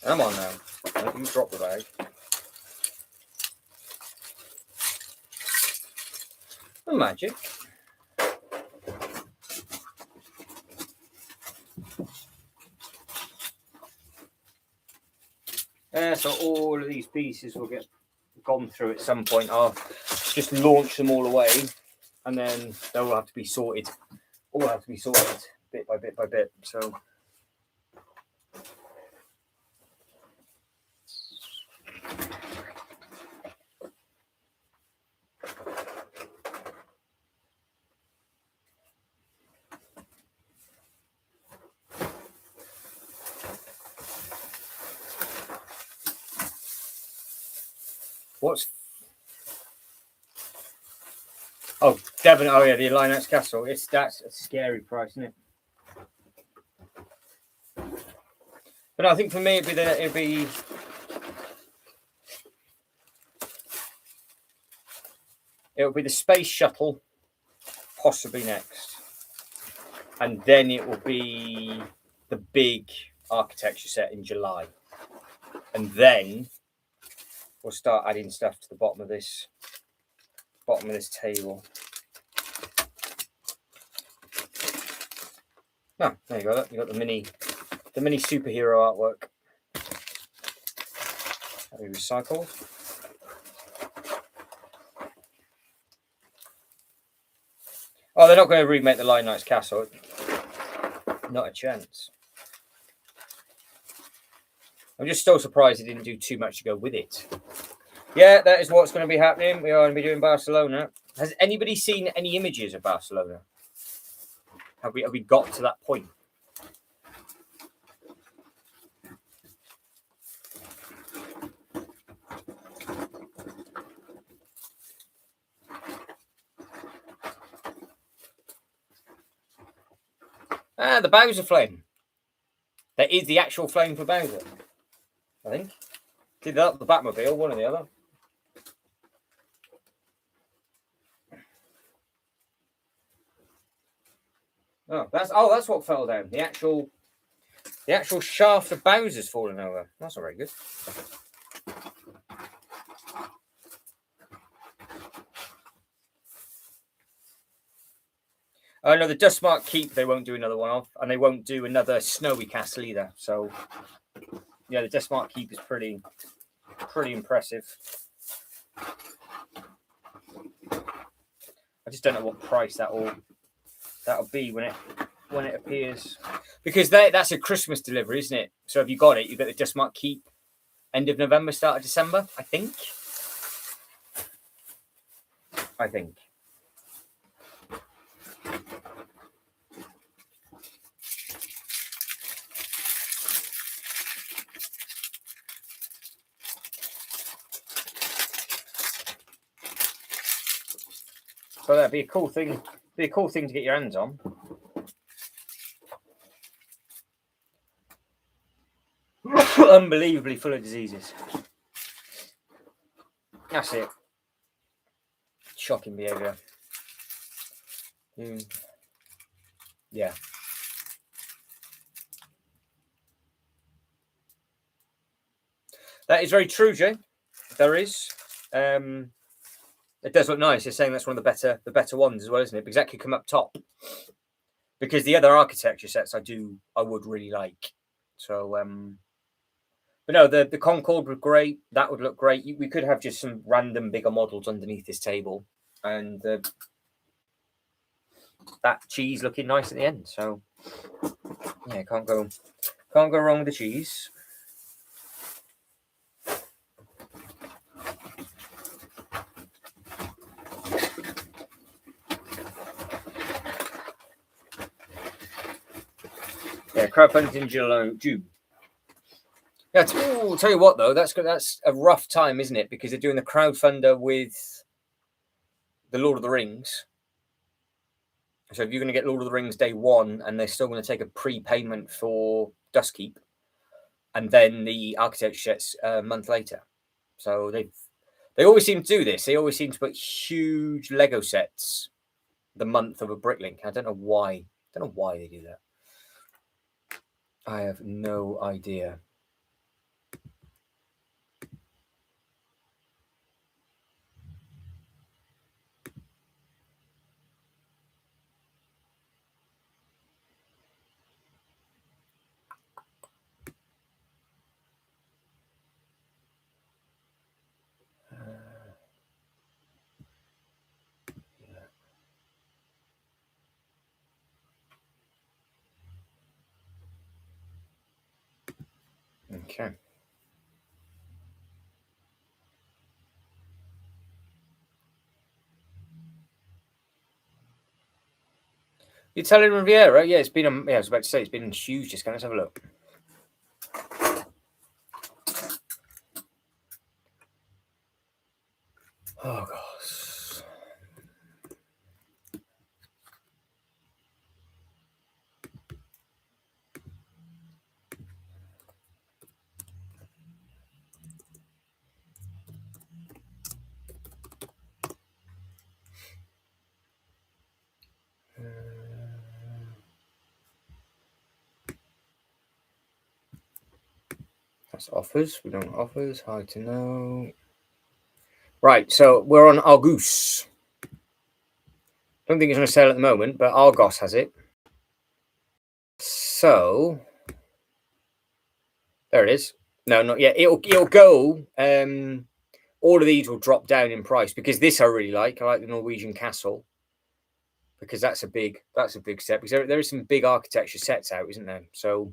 Come on now. Don't you drop the bag. The magic. So all of these pieces will get gone through at some point. I'll just launch them all away, and then they'll have to be sorted. All have to be sorted bit by bit by bit. So. What's... Oh, Devon. Oh yeah, the Lion Knight's Castle. That's a scary price, isn't it? But no, I think for me it'd be the space shuttle, possibly next, and then it will be the big architecture set in July, and then we'll start adding stuff to the bottom of this table. Oh, there you go. You got the mini superhero artwork. That we recycled. Oh, they're not going to remake the Lion Knight's Castle. Not a chance. I'm just still surprised they didn't do too much to go with it. Yeah, that is what's going to be happening. We are going to be doing Barcelona. Has anybody seen any images of Barcelona? Have we got to that point? Ah, the Bowser flame. That is the actual flame for Bowser, I think. Did that the Batmobile, one or the other. That's what fell down. The actual shaft of Bowser's fallen over. That's not very good. Oh no, the Dustmark Keep they won't do another one of, and they won't do another snowy castle either. So yeah, the Dustmark Keep is pretty impressive. I just don't know what price that'll be when it appears, because that's a Christmas delivery, isn't it? So if you got it, you get the Dustmark Keep end of November, start of December, I think. So that'd be a cool thing. Be a cool thing to get your hands on. Unbelievably full of diseases. That's it. Shocking behaviour. Yeah. That is very true, Jay. There is. It does look nice. You're saying that's one of the better ones as well, isn't it? Because that could come up top. Because the other architecture sets I would really like. So but no, the Concorde would great. That would look great. We could have just some random bigger models underneath this table, and that cheese looking nice at the end. So yeah, can't go wrong with the cheese. Yeah, crowdfunding in June. Yeah, I'll tell you what though, that's a rough time, isn't it? Because they're doing the crowdfunder with the Lord of the Rings. So if you're going to get Lord of the Rings day one, and they're still going to take a prepayment for Dustkeep, and then the architecture sets a month later. So they always seem to do this. They always seem to put huge Lego sets the month of a Bricklink. I don't know why. I don't know why they do that. I have no idea. Okay. Italian Riviera, yeah, it's been. I was about to say it's been huge discount. Let's have a look. Oh gosh. That's offers. We don't offers. Hard to know. Right, so we're on Argus. Don't think it's on sale at the moment, but Argos has it. So there it is. No, not yet. It'll go. All of these will drop down in price because this I really like. I like the Norwegian Castle because that's a big step. Because there is some big architecture sets out, isn't there? So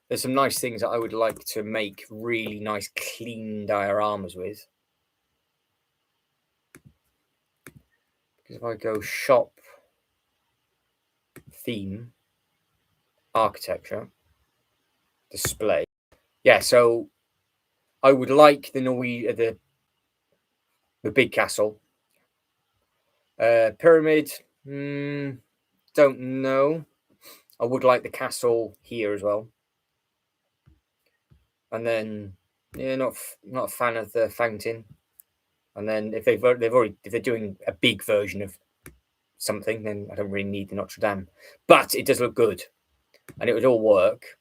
there's some nice things that I would like to make really nice, clean dioramas with. Because if I go shop, theme, architecture, display, yeah. So I would like the big castle, pyramid. Don't know. I would like the castle here as well. And then, yeah, not a fan of the fountain. And then if they're doing a big version of something, then I don't really need the Notre Dame. But it does look good, and it would all work.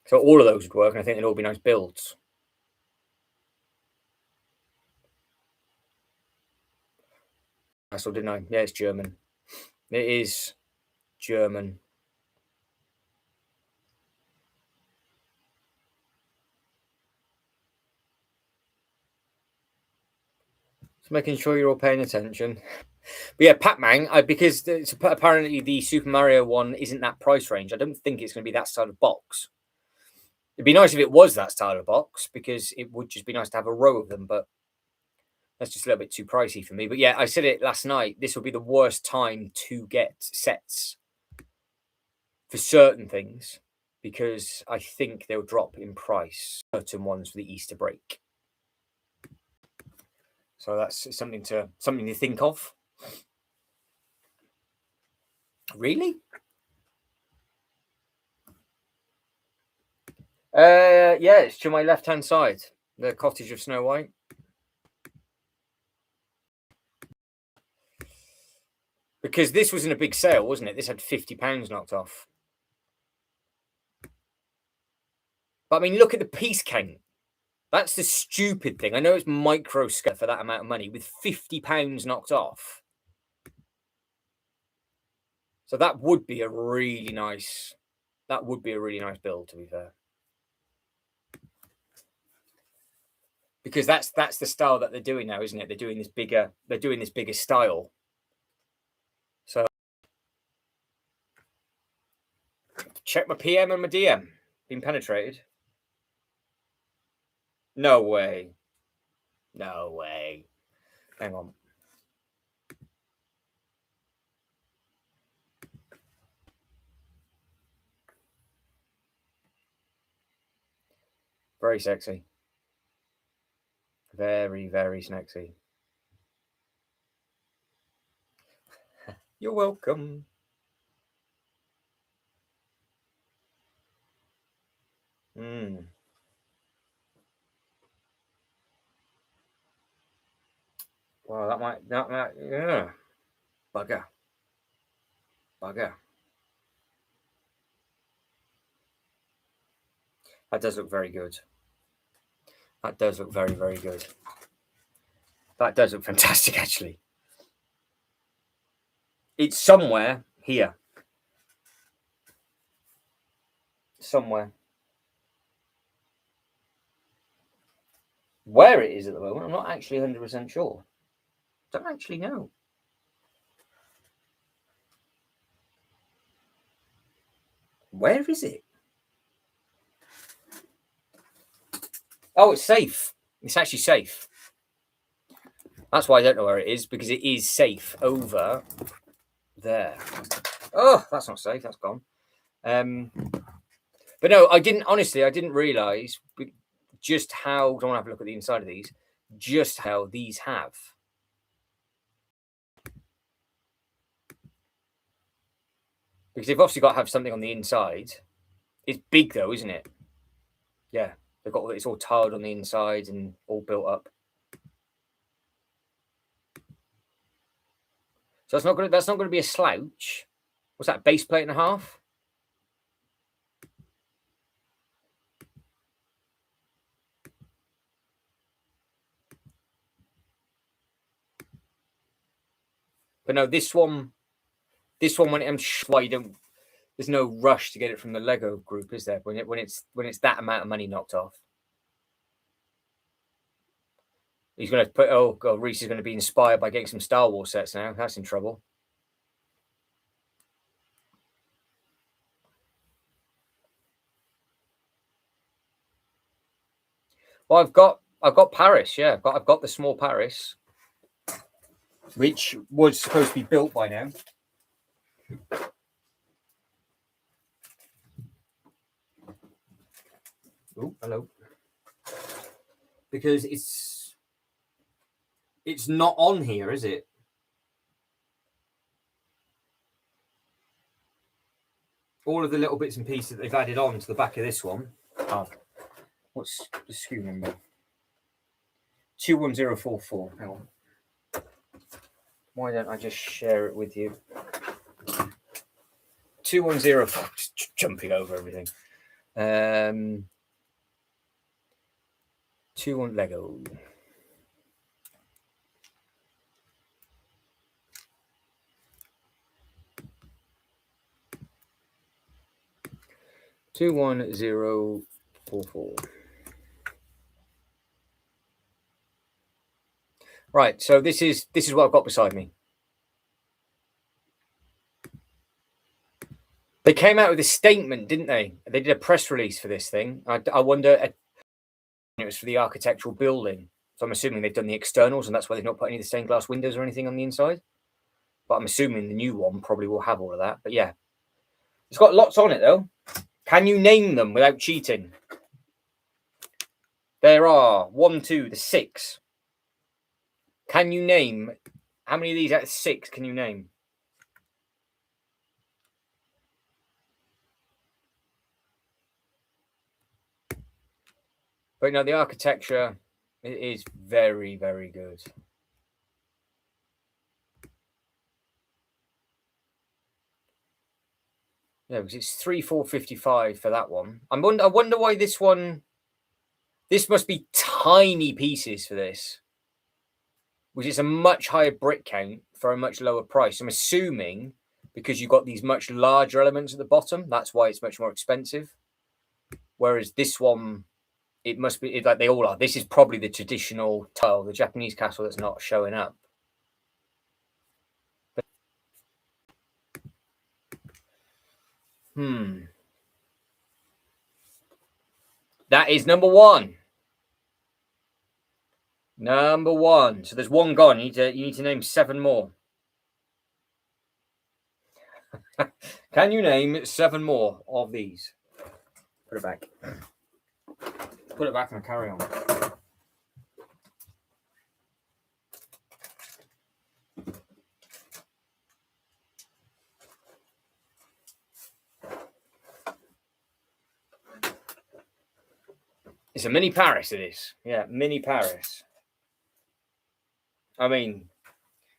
So all of those would work, and I think they'd all be nice builds. Castle, didn't I? Yeah, it's German. It is German. Just making sure you're all paying attention. But yeah, Pac-Man, because apparently the Super Mario one isn't that price range. I don't think it's going to be that style of box. It'd be nice if it was that style of box because it would just be nice to have a row of them, but that's just a little bit too pricey for me. But yeah, I said it last night. This will be the worst time to get sets for certain things because I think they'll drop in price. Certain ones for the Easter break. So that's something to think of. Really? Yeah, it's to my left-hand side. The Cottage of Snow White. Because this was in a big sale, wasn't it? This had £50 knocked off. But I mean, look at the piece count. That's the stupid thing. I know it's micro scale for that amount of money with £50 knocked off. So that would be a really nice. That would be a really nice build, to be fair. Because that's the style that they're doing now, isn't it? They're doing this bigger. They're doing this bigger style. So check my PM and my DM. Been penetrated. No way. No way. Hang on. Very sexy. Very, very sexy. You're welcome. Well, that might, yeah. Bugger. That does look very good. That does look very, very good. That does look fantastic, actually. It's somewhere here. Somewhere. Where it is at the moment, I'm not actually 100% sure. Don't actually know. Where is it? Oh, it's safe. It's actually safe. That's why I don't know where it is, because it is safe over there. Oh, that's not safe. That's gone. But no, I didn't realise just how. I want to have a look at the inside of these. Just how these have. Because they've obviously got to have something on the inside. It's big though, isn't it? Yeah, they've got it's all tiled on the inside and all built up. So that's not going to be a slouch. What's that? Base plate and a half. But no, this one when I'm sure why you don't. There's no rush to get it from the Lego group, is there? When it's that amount of money knocked off. He's going to put. Oh God, Reese is going to be inspired by getting some Star Wars sets now. That's in trouble. Well, I've got Paris. Yeah, I've got the small Paris, which was supposed to be built by now. Oh, hello. Because it's not on here, is it? All of the little bits and pieces that they've added on to the back of this one. Oh, what's the SKU number? 21044. Hang on. Why don't I just share it with you? 2104. Just jumping over everything. 21 Lego. Two 11044. Right, so this is what I've got beside me. They came out with a statement, didn't they? They did a press release for this thing. I wonder, it was for the architectural building. So I'm assuming they've done the externals, and that's why they've not put any of the stained glass windows or anything on the inside. But I'm assuming the new one probably will have all of that. But yeah, it's got lots on it though. Can you name them without cheating? There are 1, 2, the 6. Can you name how many of these out of 6 can you name? But no, the architecture is very, very good. Yeah, because it's 3,455 for that one. I wonder why this one. This must be tiny pieces for this, which is a much higher brick count for a much lower price. I'm assuming because you've got these much larger elements at the bottom, that's why it's much more expensive. Whereas this one, it must be like they all are. This is probably the traditional tile, the Japanese castle that's not showing up. That is number 1. Number 1. So there's one gone. You need to name 7 more. Can you name 7 more of these? Put it back. Put it back and carry on. It's a mini Paris, it is. Yeah, mini Paris. I mean,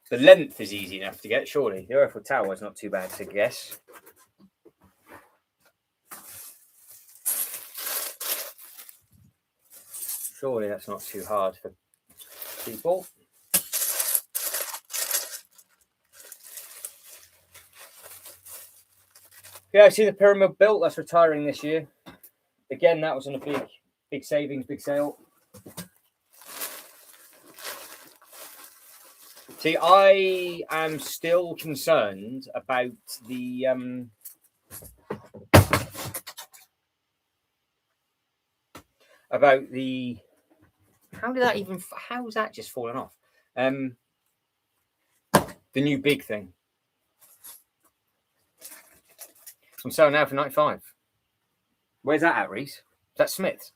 the length is easy enough to get, surely. The Eiffel Tower is not too bad to guess. Surely that's not too hard for people. Yeah, I see the pyramid built. That's retiring this year. Again, that was on a big savings, big sale. See, I am still concerned about the how's that just fallen off? The new big thing. It's on sale now for 95. Where's that at, Reese? Is that Smith's?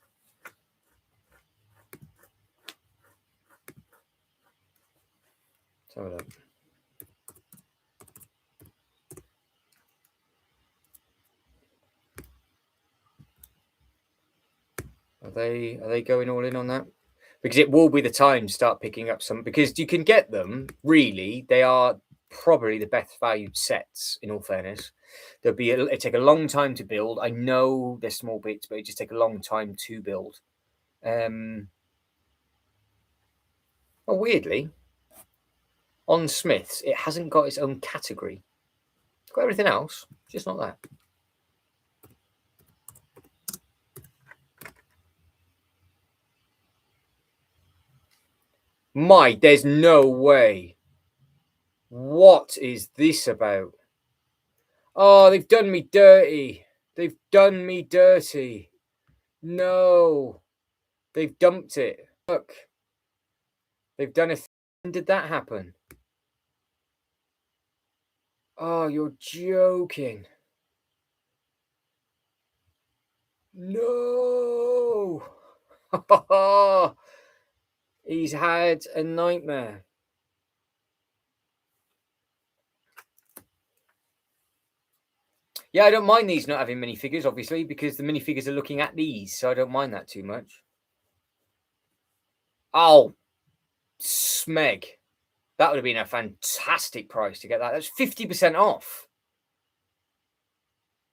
Let's have a look. Are they going all in on that? Because it will be the time to start picking up some, because you can get them, really, they are probably the best valued sets, in all fairness. It take a long time to build. I know they're small bits, but it just take a long time to build. Well, weirdly, on Smith's, it hasn't got its own category. It's got everything else, just not that. There's no way. What is this about? Oh, they've done me dirty. They've done me dirty. No. They've dumped it. Look. They've done a thing. When did that happen? Oh, you're joking. No. He's had a nightmare. Yeah, I don't mind these not having minifigures, obviously, because the minifigures are looking at these, so I don't mind that too much. Oh, smeg. That would have been a fantastic price to get that. That's 50% off.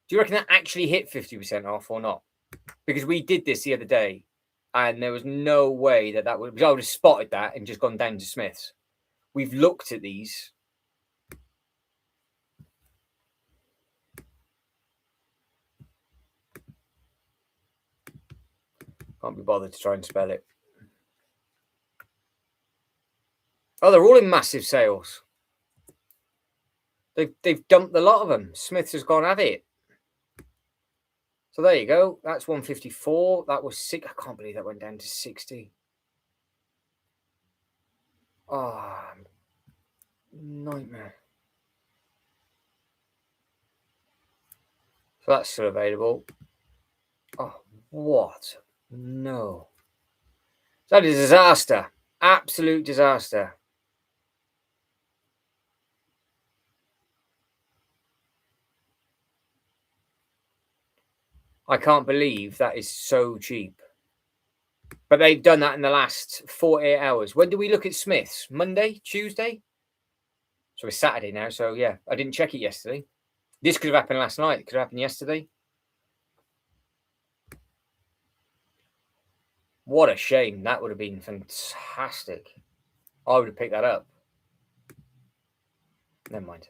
Do you reckon that actually hit 50% off or not? Because we did this the other day, and there was no way that would. I would have spotted that and just gone down to Smith's. We've looked at these. Can't be bothered to try and spell it. Oh, they're all in massive sales. They've dumped a lot of them. Smith's has gone at it. So there you go. That's 154. That was 6. I can't believe that went down to 60. Oh, nightmare. So that's still available. Oh, what? No. That is a disaster. Absolute disaster. I can't believe that is so cheap. But they've done that in the last 48 hours. When do we look at Smiths? Monday? Tuesday? So it's Saturday now. So yeah, I didn't check it yesterday. This could have happened last night. It could have happened yesterday. What a shame. That would have been fantastic. I would have picked that up. Never mind.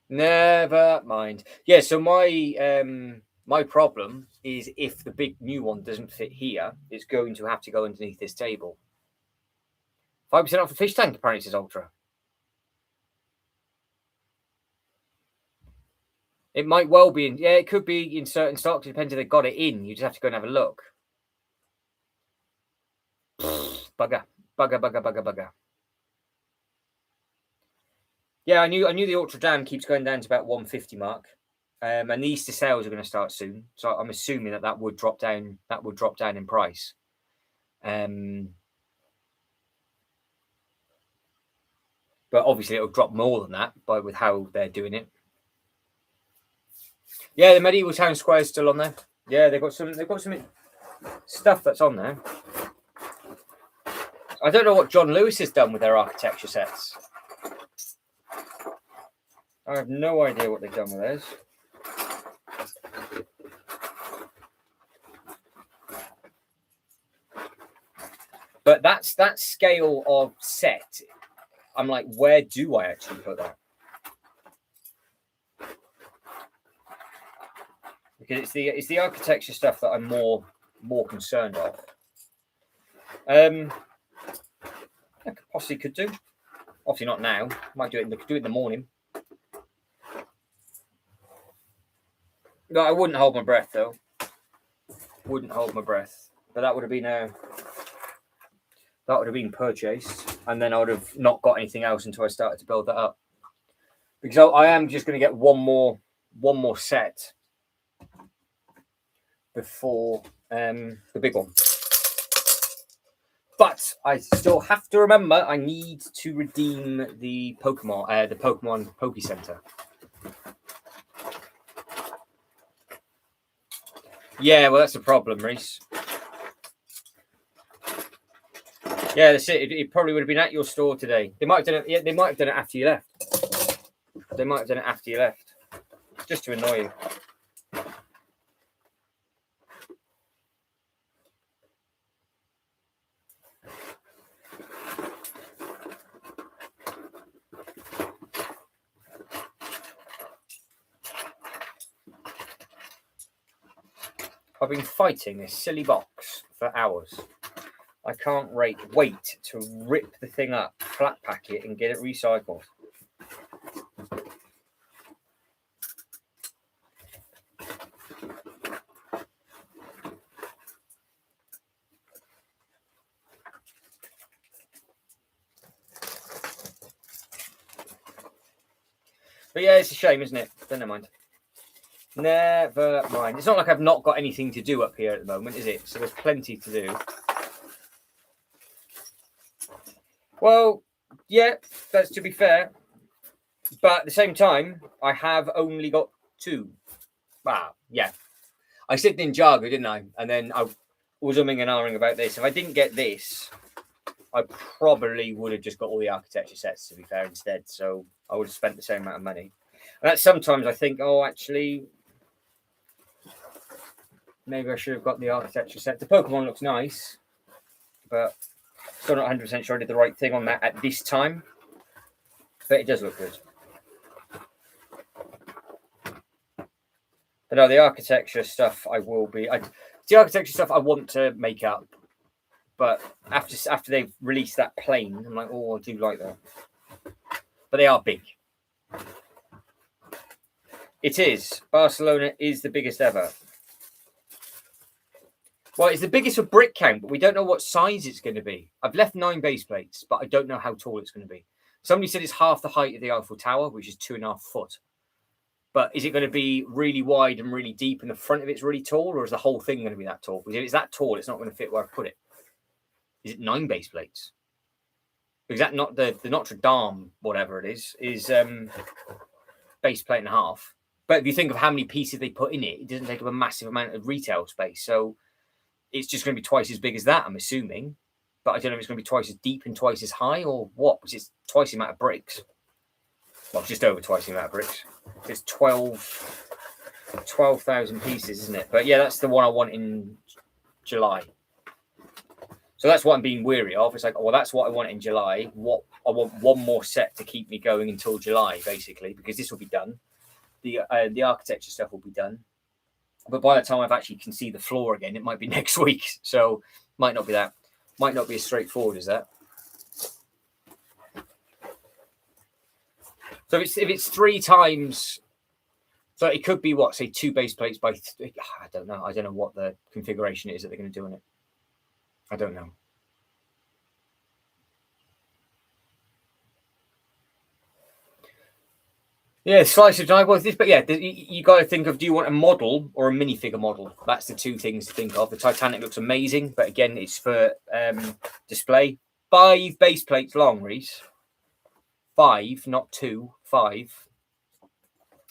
Never mind. Yeah, so my problem is if the big new one doesn't fit here, it's going to have to go underneath this table. 5% off the fish tank, apparently, says Ultra. It might well be in, yeah, it could be in certain stocks. It depends if they got it in. You just have to go and have a look. Bugger. Yeah, I knew the Ultra Dam keeps going down to about 150 mark. And the Easter sales are going to start soon. So I'm assuming that would drop down. That would drop down in price. But obviously it'll drop more than that with how they're doing it. Yeah, the medieval town square is still on there. Yeah, they've got some stuff that's on there. I don't know what John Lewis has done with their architecture sets. I have no idea what they've done with those. But that scale of set, I'm like, where do I actually put that? Because it's the architecture stuff that I'm more concerned of. I possibly could do. Obviously not now. Might do it in the morning. No, I wouldn't hold my breath though. Wouldn't hold my breath. But that would have been purchased, and then I would have not got anything else until I started to build that up. Because I am just going to get one more set before the big one. But I still have to remember I need to redeem the Pokemon Poke Center. Yeah, well, that's the problem, Reese. Yeah, that's it. It probably would have been at your store today. They might have done it. Yeah, they might have done it after you left. Just to annoy you. I've been fighting this silly box for hours. I can't wait to rip the thing up, flat pack it, and get it recycled. But yeah, it's a shame, isn't it? But never mind. Never mind. It's not like I've not got anything to do up here at the moment, is it? So there's plenty to do. Well, yeah, that's to be fair. But at the same time, I have only got 2. Wow, yeah. I said Ninjago, didn't I? And then I was umming and ahhing about this. If I didn't get this, I probably would have just got all the architecture sets, to be fair, instead. So I would have spent the same amount of money. And that's sometimes I think, oh, actually, maybe I should have got the architecture set. The Pokemon looks nice, but still not 100% sure I did the right thing on that at this time. But it does look good. But no, the architecture stuff I will be. The architecture stuff I want to make up. But after they've released that plane, I'm like, oh, I do like that. But they are big. It is. Barcelona is the biggest ever. Well, it's the biggest for brick count, but we don't know what size it's going to be. I've left 9 base plates, but I don't know how tall it's going to be. Somebody said it's half the height of the Eiffel Tower, which is 2.5 foot. But is it going to be really wide and really deep and the front of it's really tall, or is the whole thing going to be that tall? Because if it's that tall, it's not going to fit where I put it. Is it 9 base plates? Is that not the Notre Dame, whatever it is base plate and a half? But if you think of how many pieces they put in it, it doesn't take up a massive amount of retail space. So it's just going to be twice as big as that, I'm assuming. But I don't know if it's going to be twice as deep and twice as high or what, because it's twice the amount of bricks. Well, just over twice the amount of bricks. It's 12,000 pieces, isn't it? But yeah, that's the one I want in July. So that's what I'm being weary of. It's like, well, that's what I want in July. What I want one more set to keep me going until July, basically, because this will be done. The architecture stuff will be done. But by the time I've actually can see the floor again, it might be next week. So might not be as straightforward as that. So if it's 3 times, so it could be what, say 2 base plates by I don't know what the configuration is that they're going to do in it. I don't know. Yeah, slice of die. Well, this, but yeah, you got to think of: do you want a model or a minifigure model? That's the 2 things to think of. The Titanic looks amazing, but again, it's for display. 5 base plates long, Reese. 5, not 2. 5,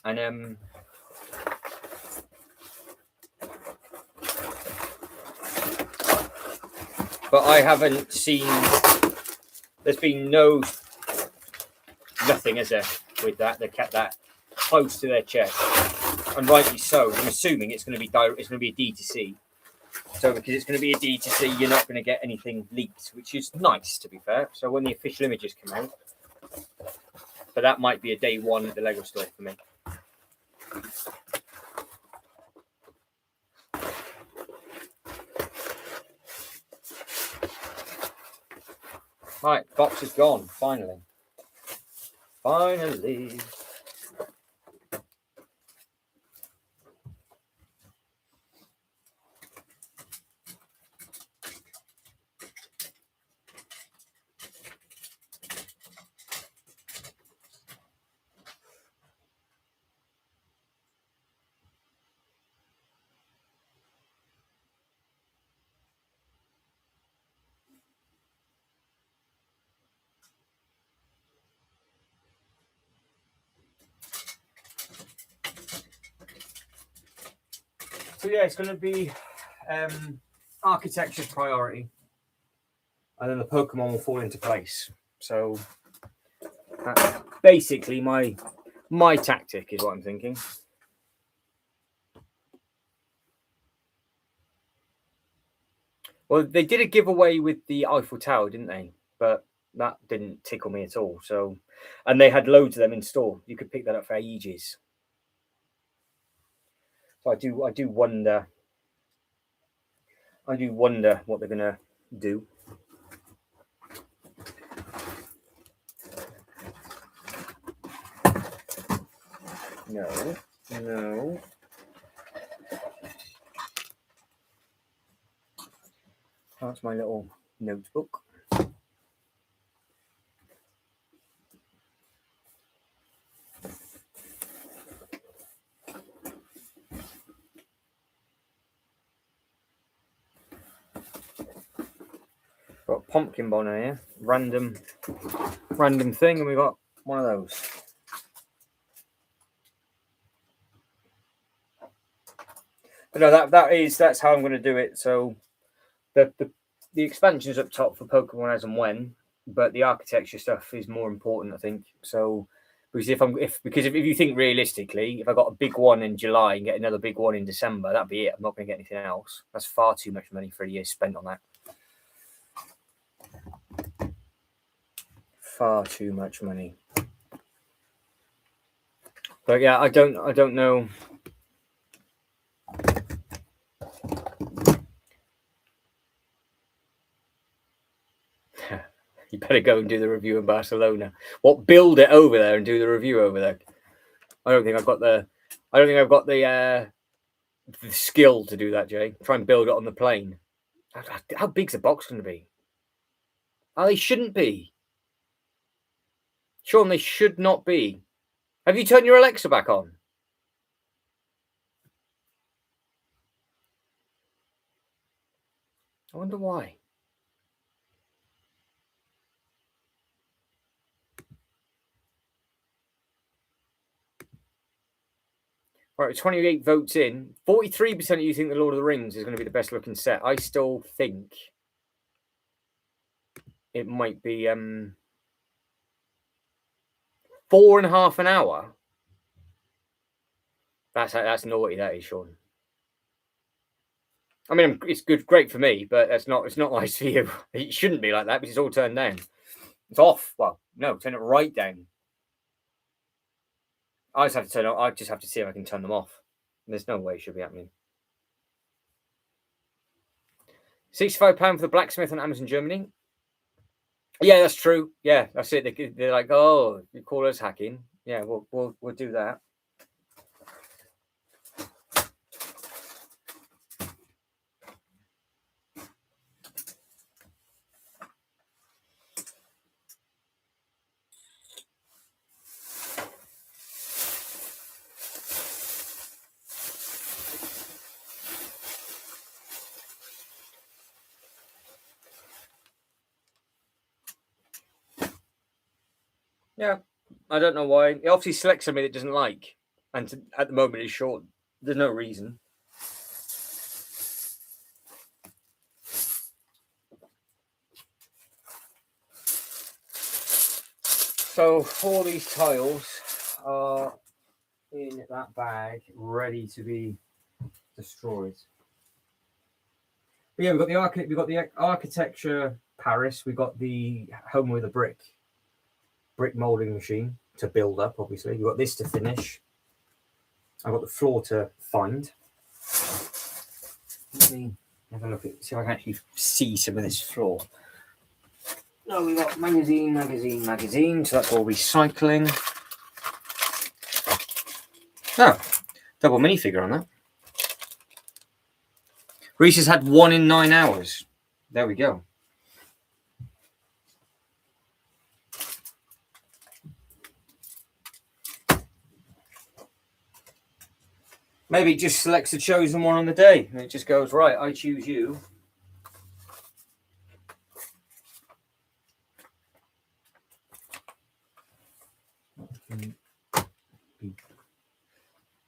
and but I haven't seen. There's been nothing, is there, with that? They kept that close to their chest, and rightly so. I'm assuming it's going to be a D2C. So because it's going to be a D2C, you're not going to get anything leaked, which is nice, to be fair. So when the official images come out, but that might be a day one at the Lego store for me. Right, box is gone, finally. Finally. So yeah, it's going to be architecture priority, and then the Pokemon will fall into place. So that's basically my tactic is what I'm thinking. Well, they did a giveaway with the Eiffel Tower, didn't they? But that didn't tickle me at all. So, and they had loads of them in store. You could pick that up for ages. So I do wonder. I do wonder what they're gonna do. No. That's my little notebook. Got a pumpkin bonnet here, random thing, and we got one of those. But no, that's how I'm going to do it. So the expansion's up top for Pokemon as and when, but the architecture stuff is more important, I think. So because if you think realistically, if I got a big one in July and get another big one in December, that'd be it. I'm not going to get anything else. That's far too much money for a year spent on that. Far too much money. But yeah, I don't know. You better go and do the review in Barcelona. What, build it over there and do the review over there? I don't think I've got the skill to do that, Jay. Try and build it on the plane. How big's the box going to be? Oh, they shouldn't be. Sean, they should not be. Have you turned your Alexa back on? I wonder why. Right, 28 votes in. 43% of you think the Lord of the Rings is going to be the best looking set. I still think it might be 4.5 an hour. That's naughty, that is, Sean. I mean, it's good, great for me, but it's not nice for you. It shouldn't be like that because it's all turned down. It's off. Well, no, turn it right down. I just have to turn it. I just have to see if I can turn them off. There's no way it should be happening. £65 for the blacksmith on Amazon Germany. Yeah, that's true. Yeah, that's it. They're like, oh, you call us hacking? Yeah, we'll do that. Yeah, I don't know why. It obviously selects something it doesn't like, and at the moment it's short. There's no reason. So all these tiles are in that bag, ready to be destroyed. But yeah, we've got the architecture Paris. We've got the home with a brick molding machine to build up. Obviously, we've got this to finish. I've got the floor to find. Let me have a look at see if I can actually see some of this floor. No, we've got magazine. So that's all recycling. Oh, double minifigure on that. Reese has had 1 in 9 hours. There we go. Maybe it just selects the chosen one on the day and it just goes, right, I choose you.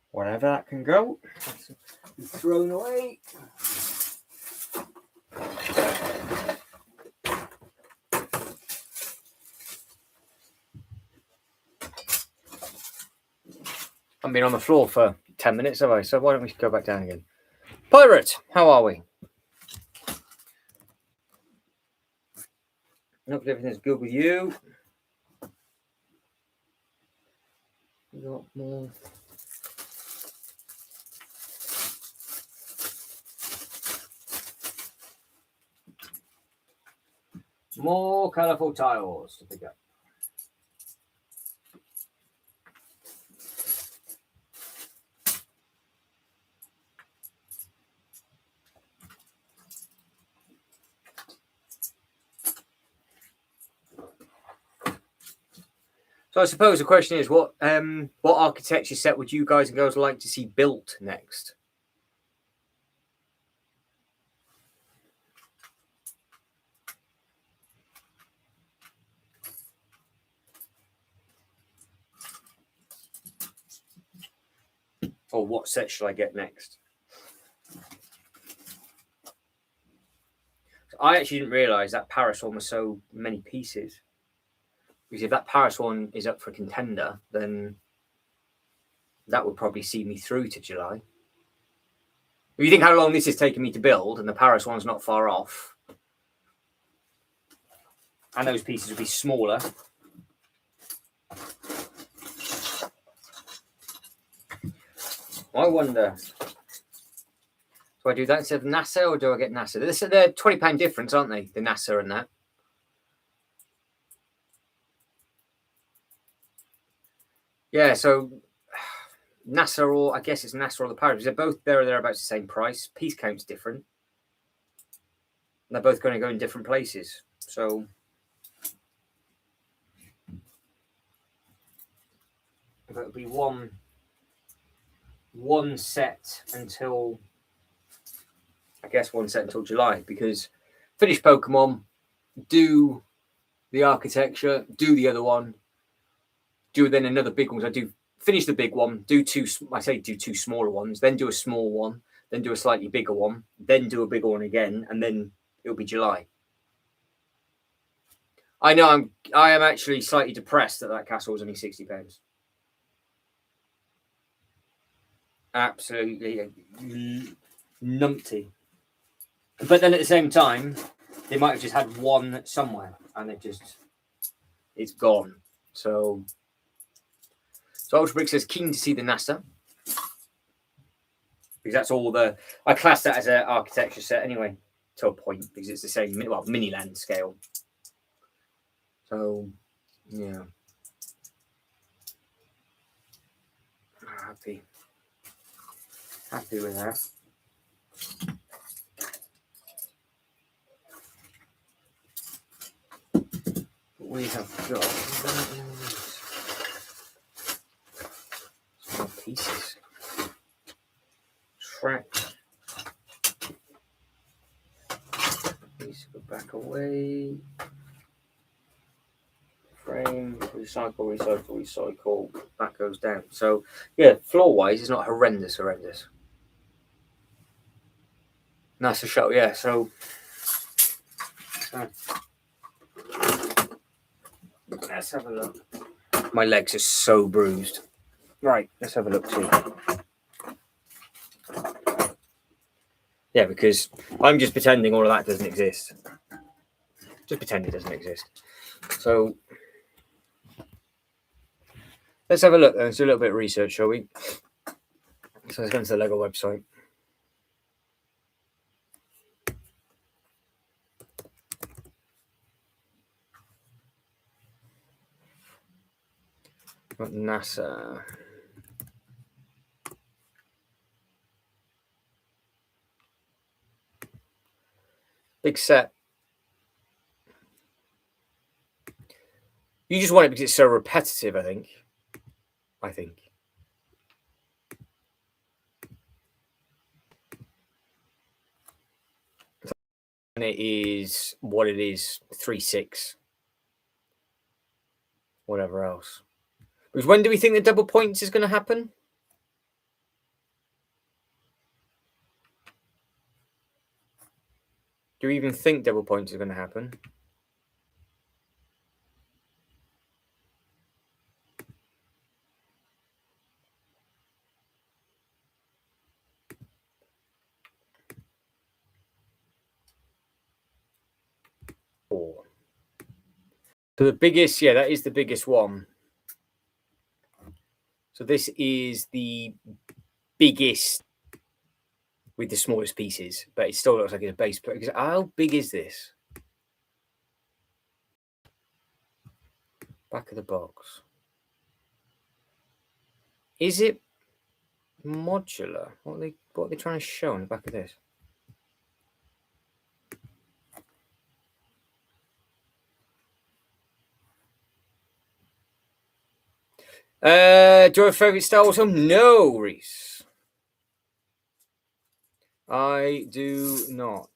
Whatever that can go. Be thrown away. I've been on the floor for 10 minutes, have I? So why don't we go back down again? Pirate, how are we? Hopefully everything's good with you. We got more. More colourful tiles to pick up. So I suppose the question is, what architecture set would you guys and girls like to see built next? Or what set shall I get next? So I actually didn't realise that Paris one was so many pieces. Because if that Paris one is up for contender, then that would probably see me through to July. If you think how long this is taking me to build, and the Paris one's not far off, and those pieces would be smaller. I wonder, do I do that instead of NASA, or do I get NASA? They're £20 difference, aren't they? The NASA and that. Yeah, so NASA, or I guess it's NASA or the Paris. They're both there or thereabouts the same price. Piece count's different. And they're both going to go in different places. So it'll be one set until, I guess, one set until July, because finish Pokemon, do the architecture, do the other one, do then another big one. I do finish the big one, do two smaller ones, then do a small one, then do a slightly bigger one, then do a bigger one again, and then it'll be July. I know I am actually slightly depressed that castle was only £60. Absolutely numpty. But then at the same time, they might have just had one somewhere, and it's gone. So Ultra Brick says keen to see the NASA, because that's all I class that as an architecture set anyway, to a point, because it's the same mini land scale. So yeah, happy with that. We have got some more pieces. Track. Please go back away. Frame, recycle. That goes down. So yeah, floor-wise, it's not horrendous. Nice to show, yeah. So let's have a look. My legs are so bruised. Right, let's have a look too. Yeah, because I'm just pretending all of that doesn't exist. Just pretend it doesn't exist. So let's have a look. Let's do a little bit of research, shall we? So let's go into the Lego website. Got NASA. Big set. You just want it because it's so repetitive, I think. And it is what it is, 3.6. Whatever else. Because when do we think the double points is going to happen? Do you even think double points is going to happen? Four. So the biggest, yeah, that is the biggest one. So this is the biggest with the smallest pieces, but it still looks like it's a base plate. How big is this? Back of the box. Is it modular? What are they trying to show on the back of this? Do you have a favourite Star Wars film? No, Reese. I do not.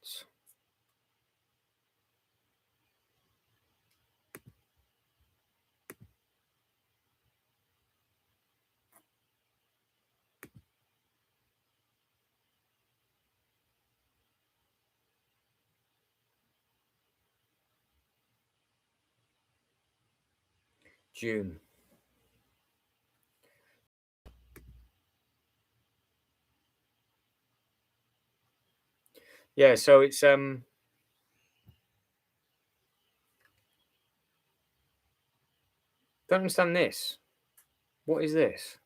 June. Yeah, so it's don't understand this. What is this?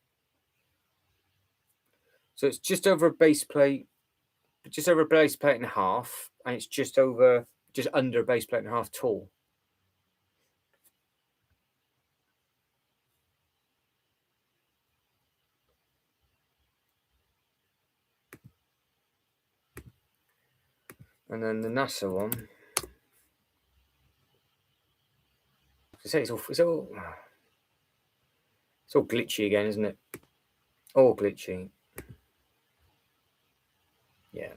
So it's just over a base plate, and a half, and it's just under a base plate and a half tall. And then the NASA one. I say it's all glitchy again, isn't it? All glitchy. Yeah.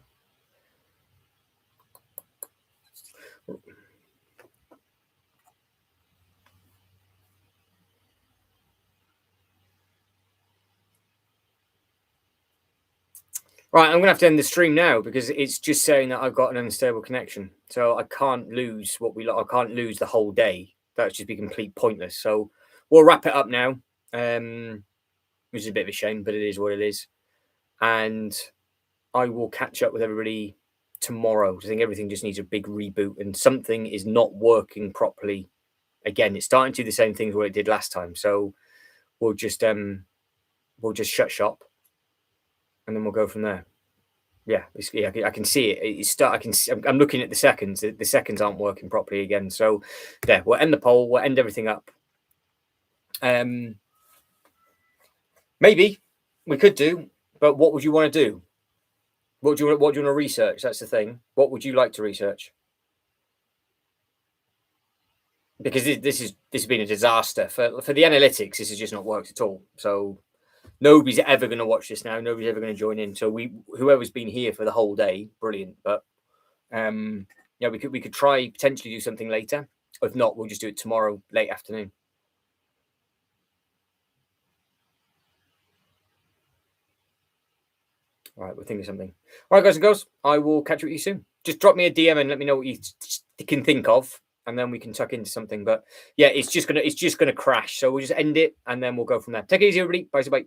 Right, I'm gonna have to end the stream now because it's just saying that I've got an unstable connection, so I can't lose I can't lose the whole day. That'd just be complete pointless. So we'll wrap it up now, which is a bit of a shame, but it is what it is. And I will catch up with everybody tomorrow. I think everything just needs a big reboot, and something is not working properly. Again, it's starting to do the same things what it did last time. So we'll just shut shop, and then we'll go from there. Yeah, I can see it. I'm looking at the seconds. The seconds aren't working properly again. So there, we'll end the poll. We'll end everything up. Maybe we could do, but what would you want to do? What do you want to research? That's the thing. What would you like to research? Because this has been a disaster for the analytics. This has just not worked at all. So nobody's ever going to watch this now. Nobody's ever going to join in. So whoever's been here for the whole day, brilliant. But yeah, we could try potentially do something later. If not, we'll just do it tomorrow, late afternoon. All right, we're thinking something. All right, guys and girls, I will catch up with you soon. Just drop me a DM and let me know what you can think of, and then we can tuck into something. But yeah, it's just gonna crash. So we'll just end it, and then we'll go from there. Take it easy, everybody. Bye, bye.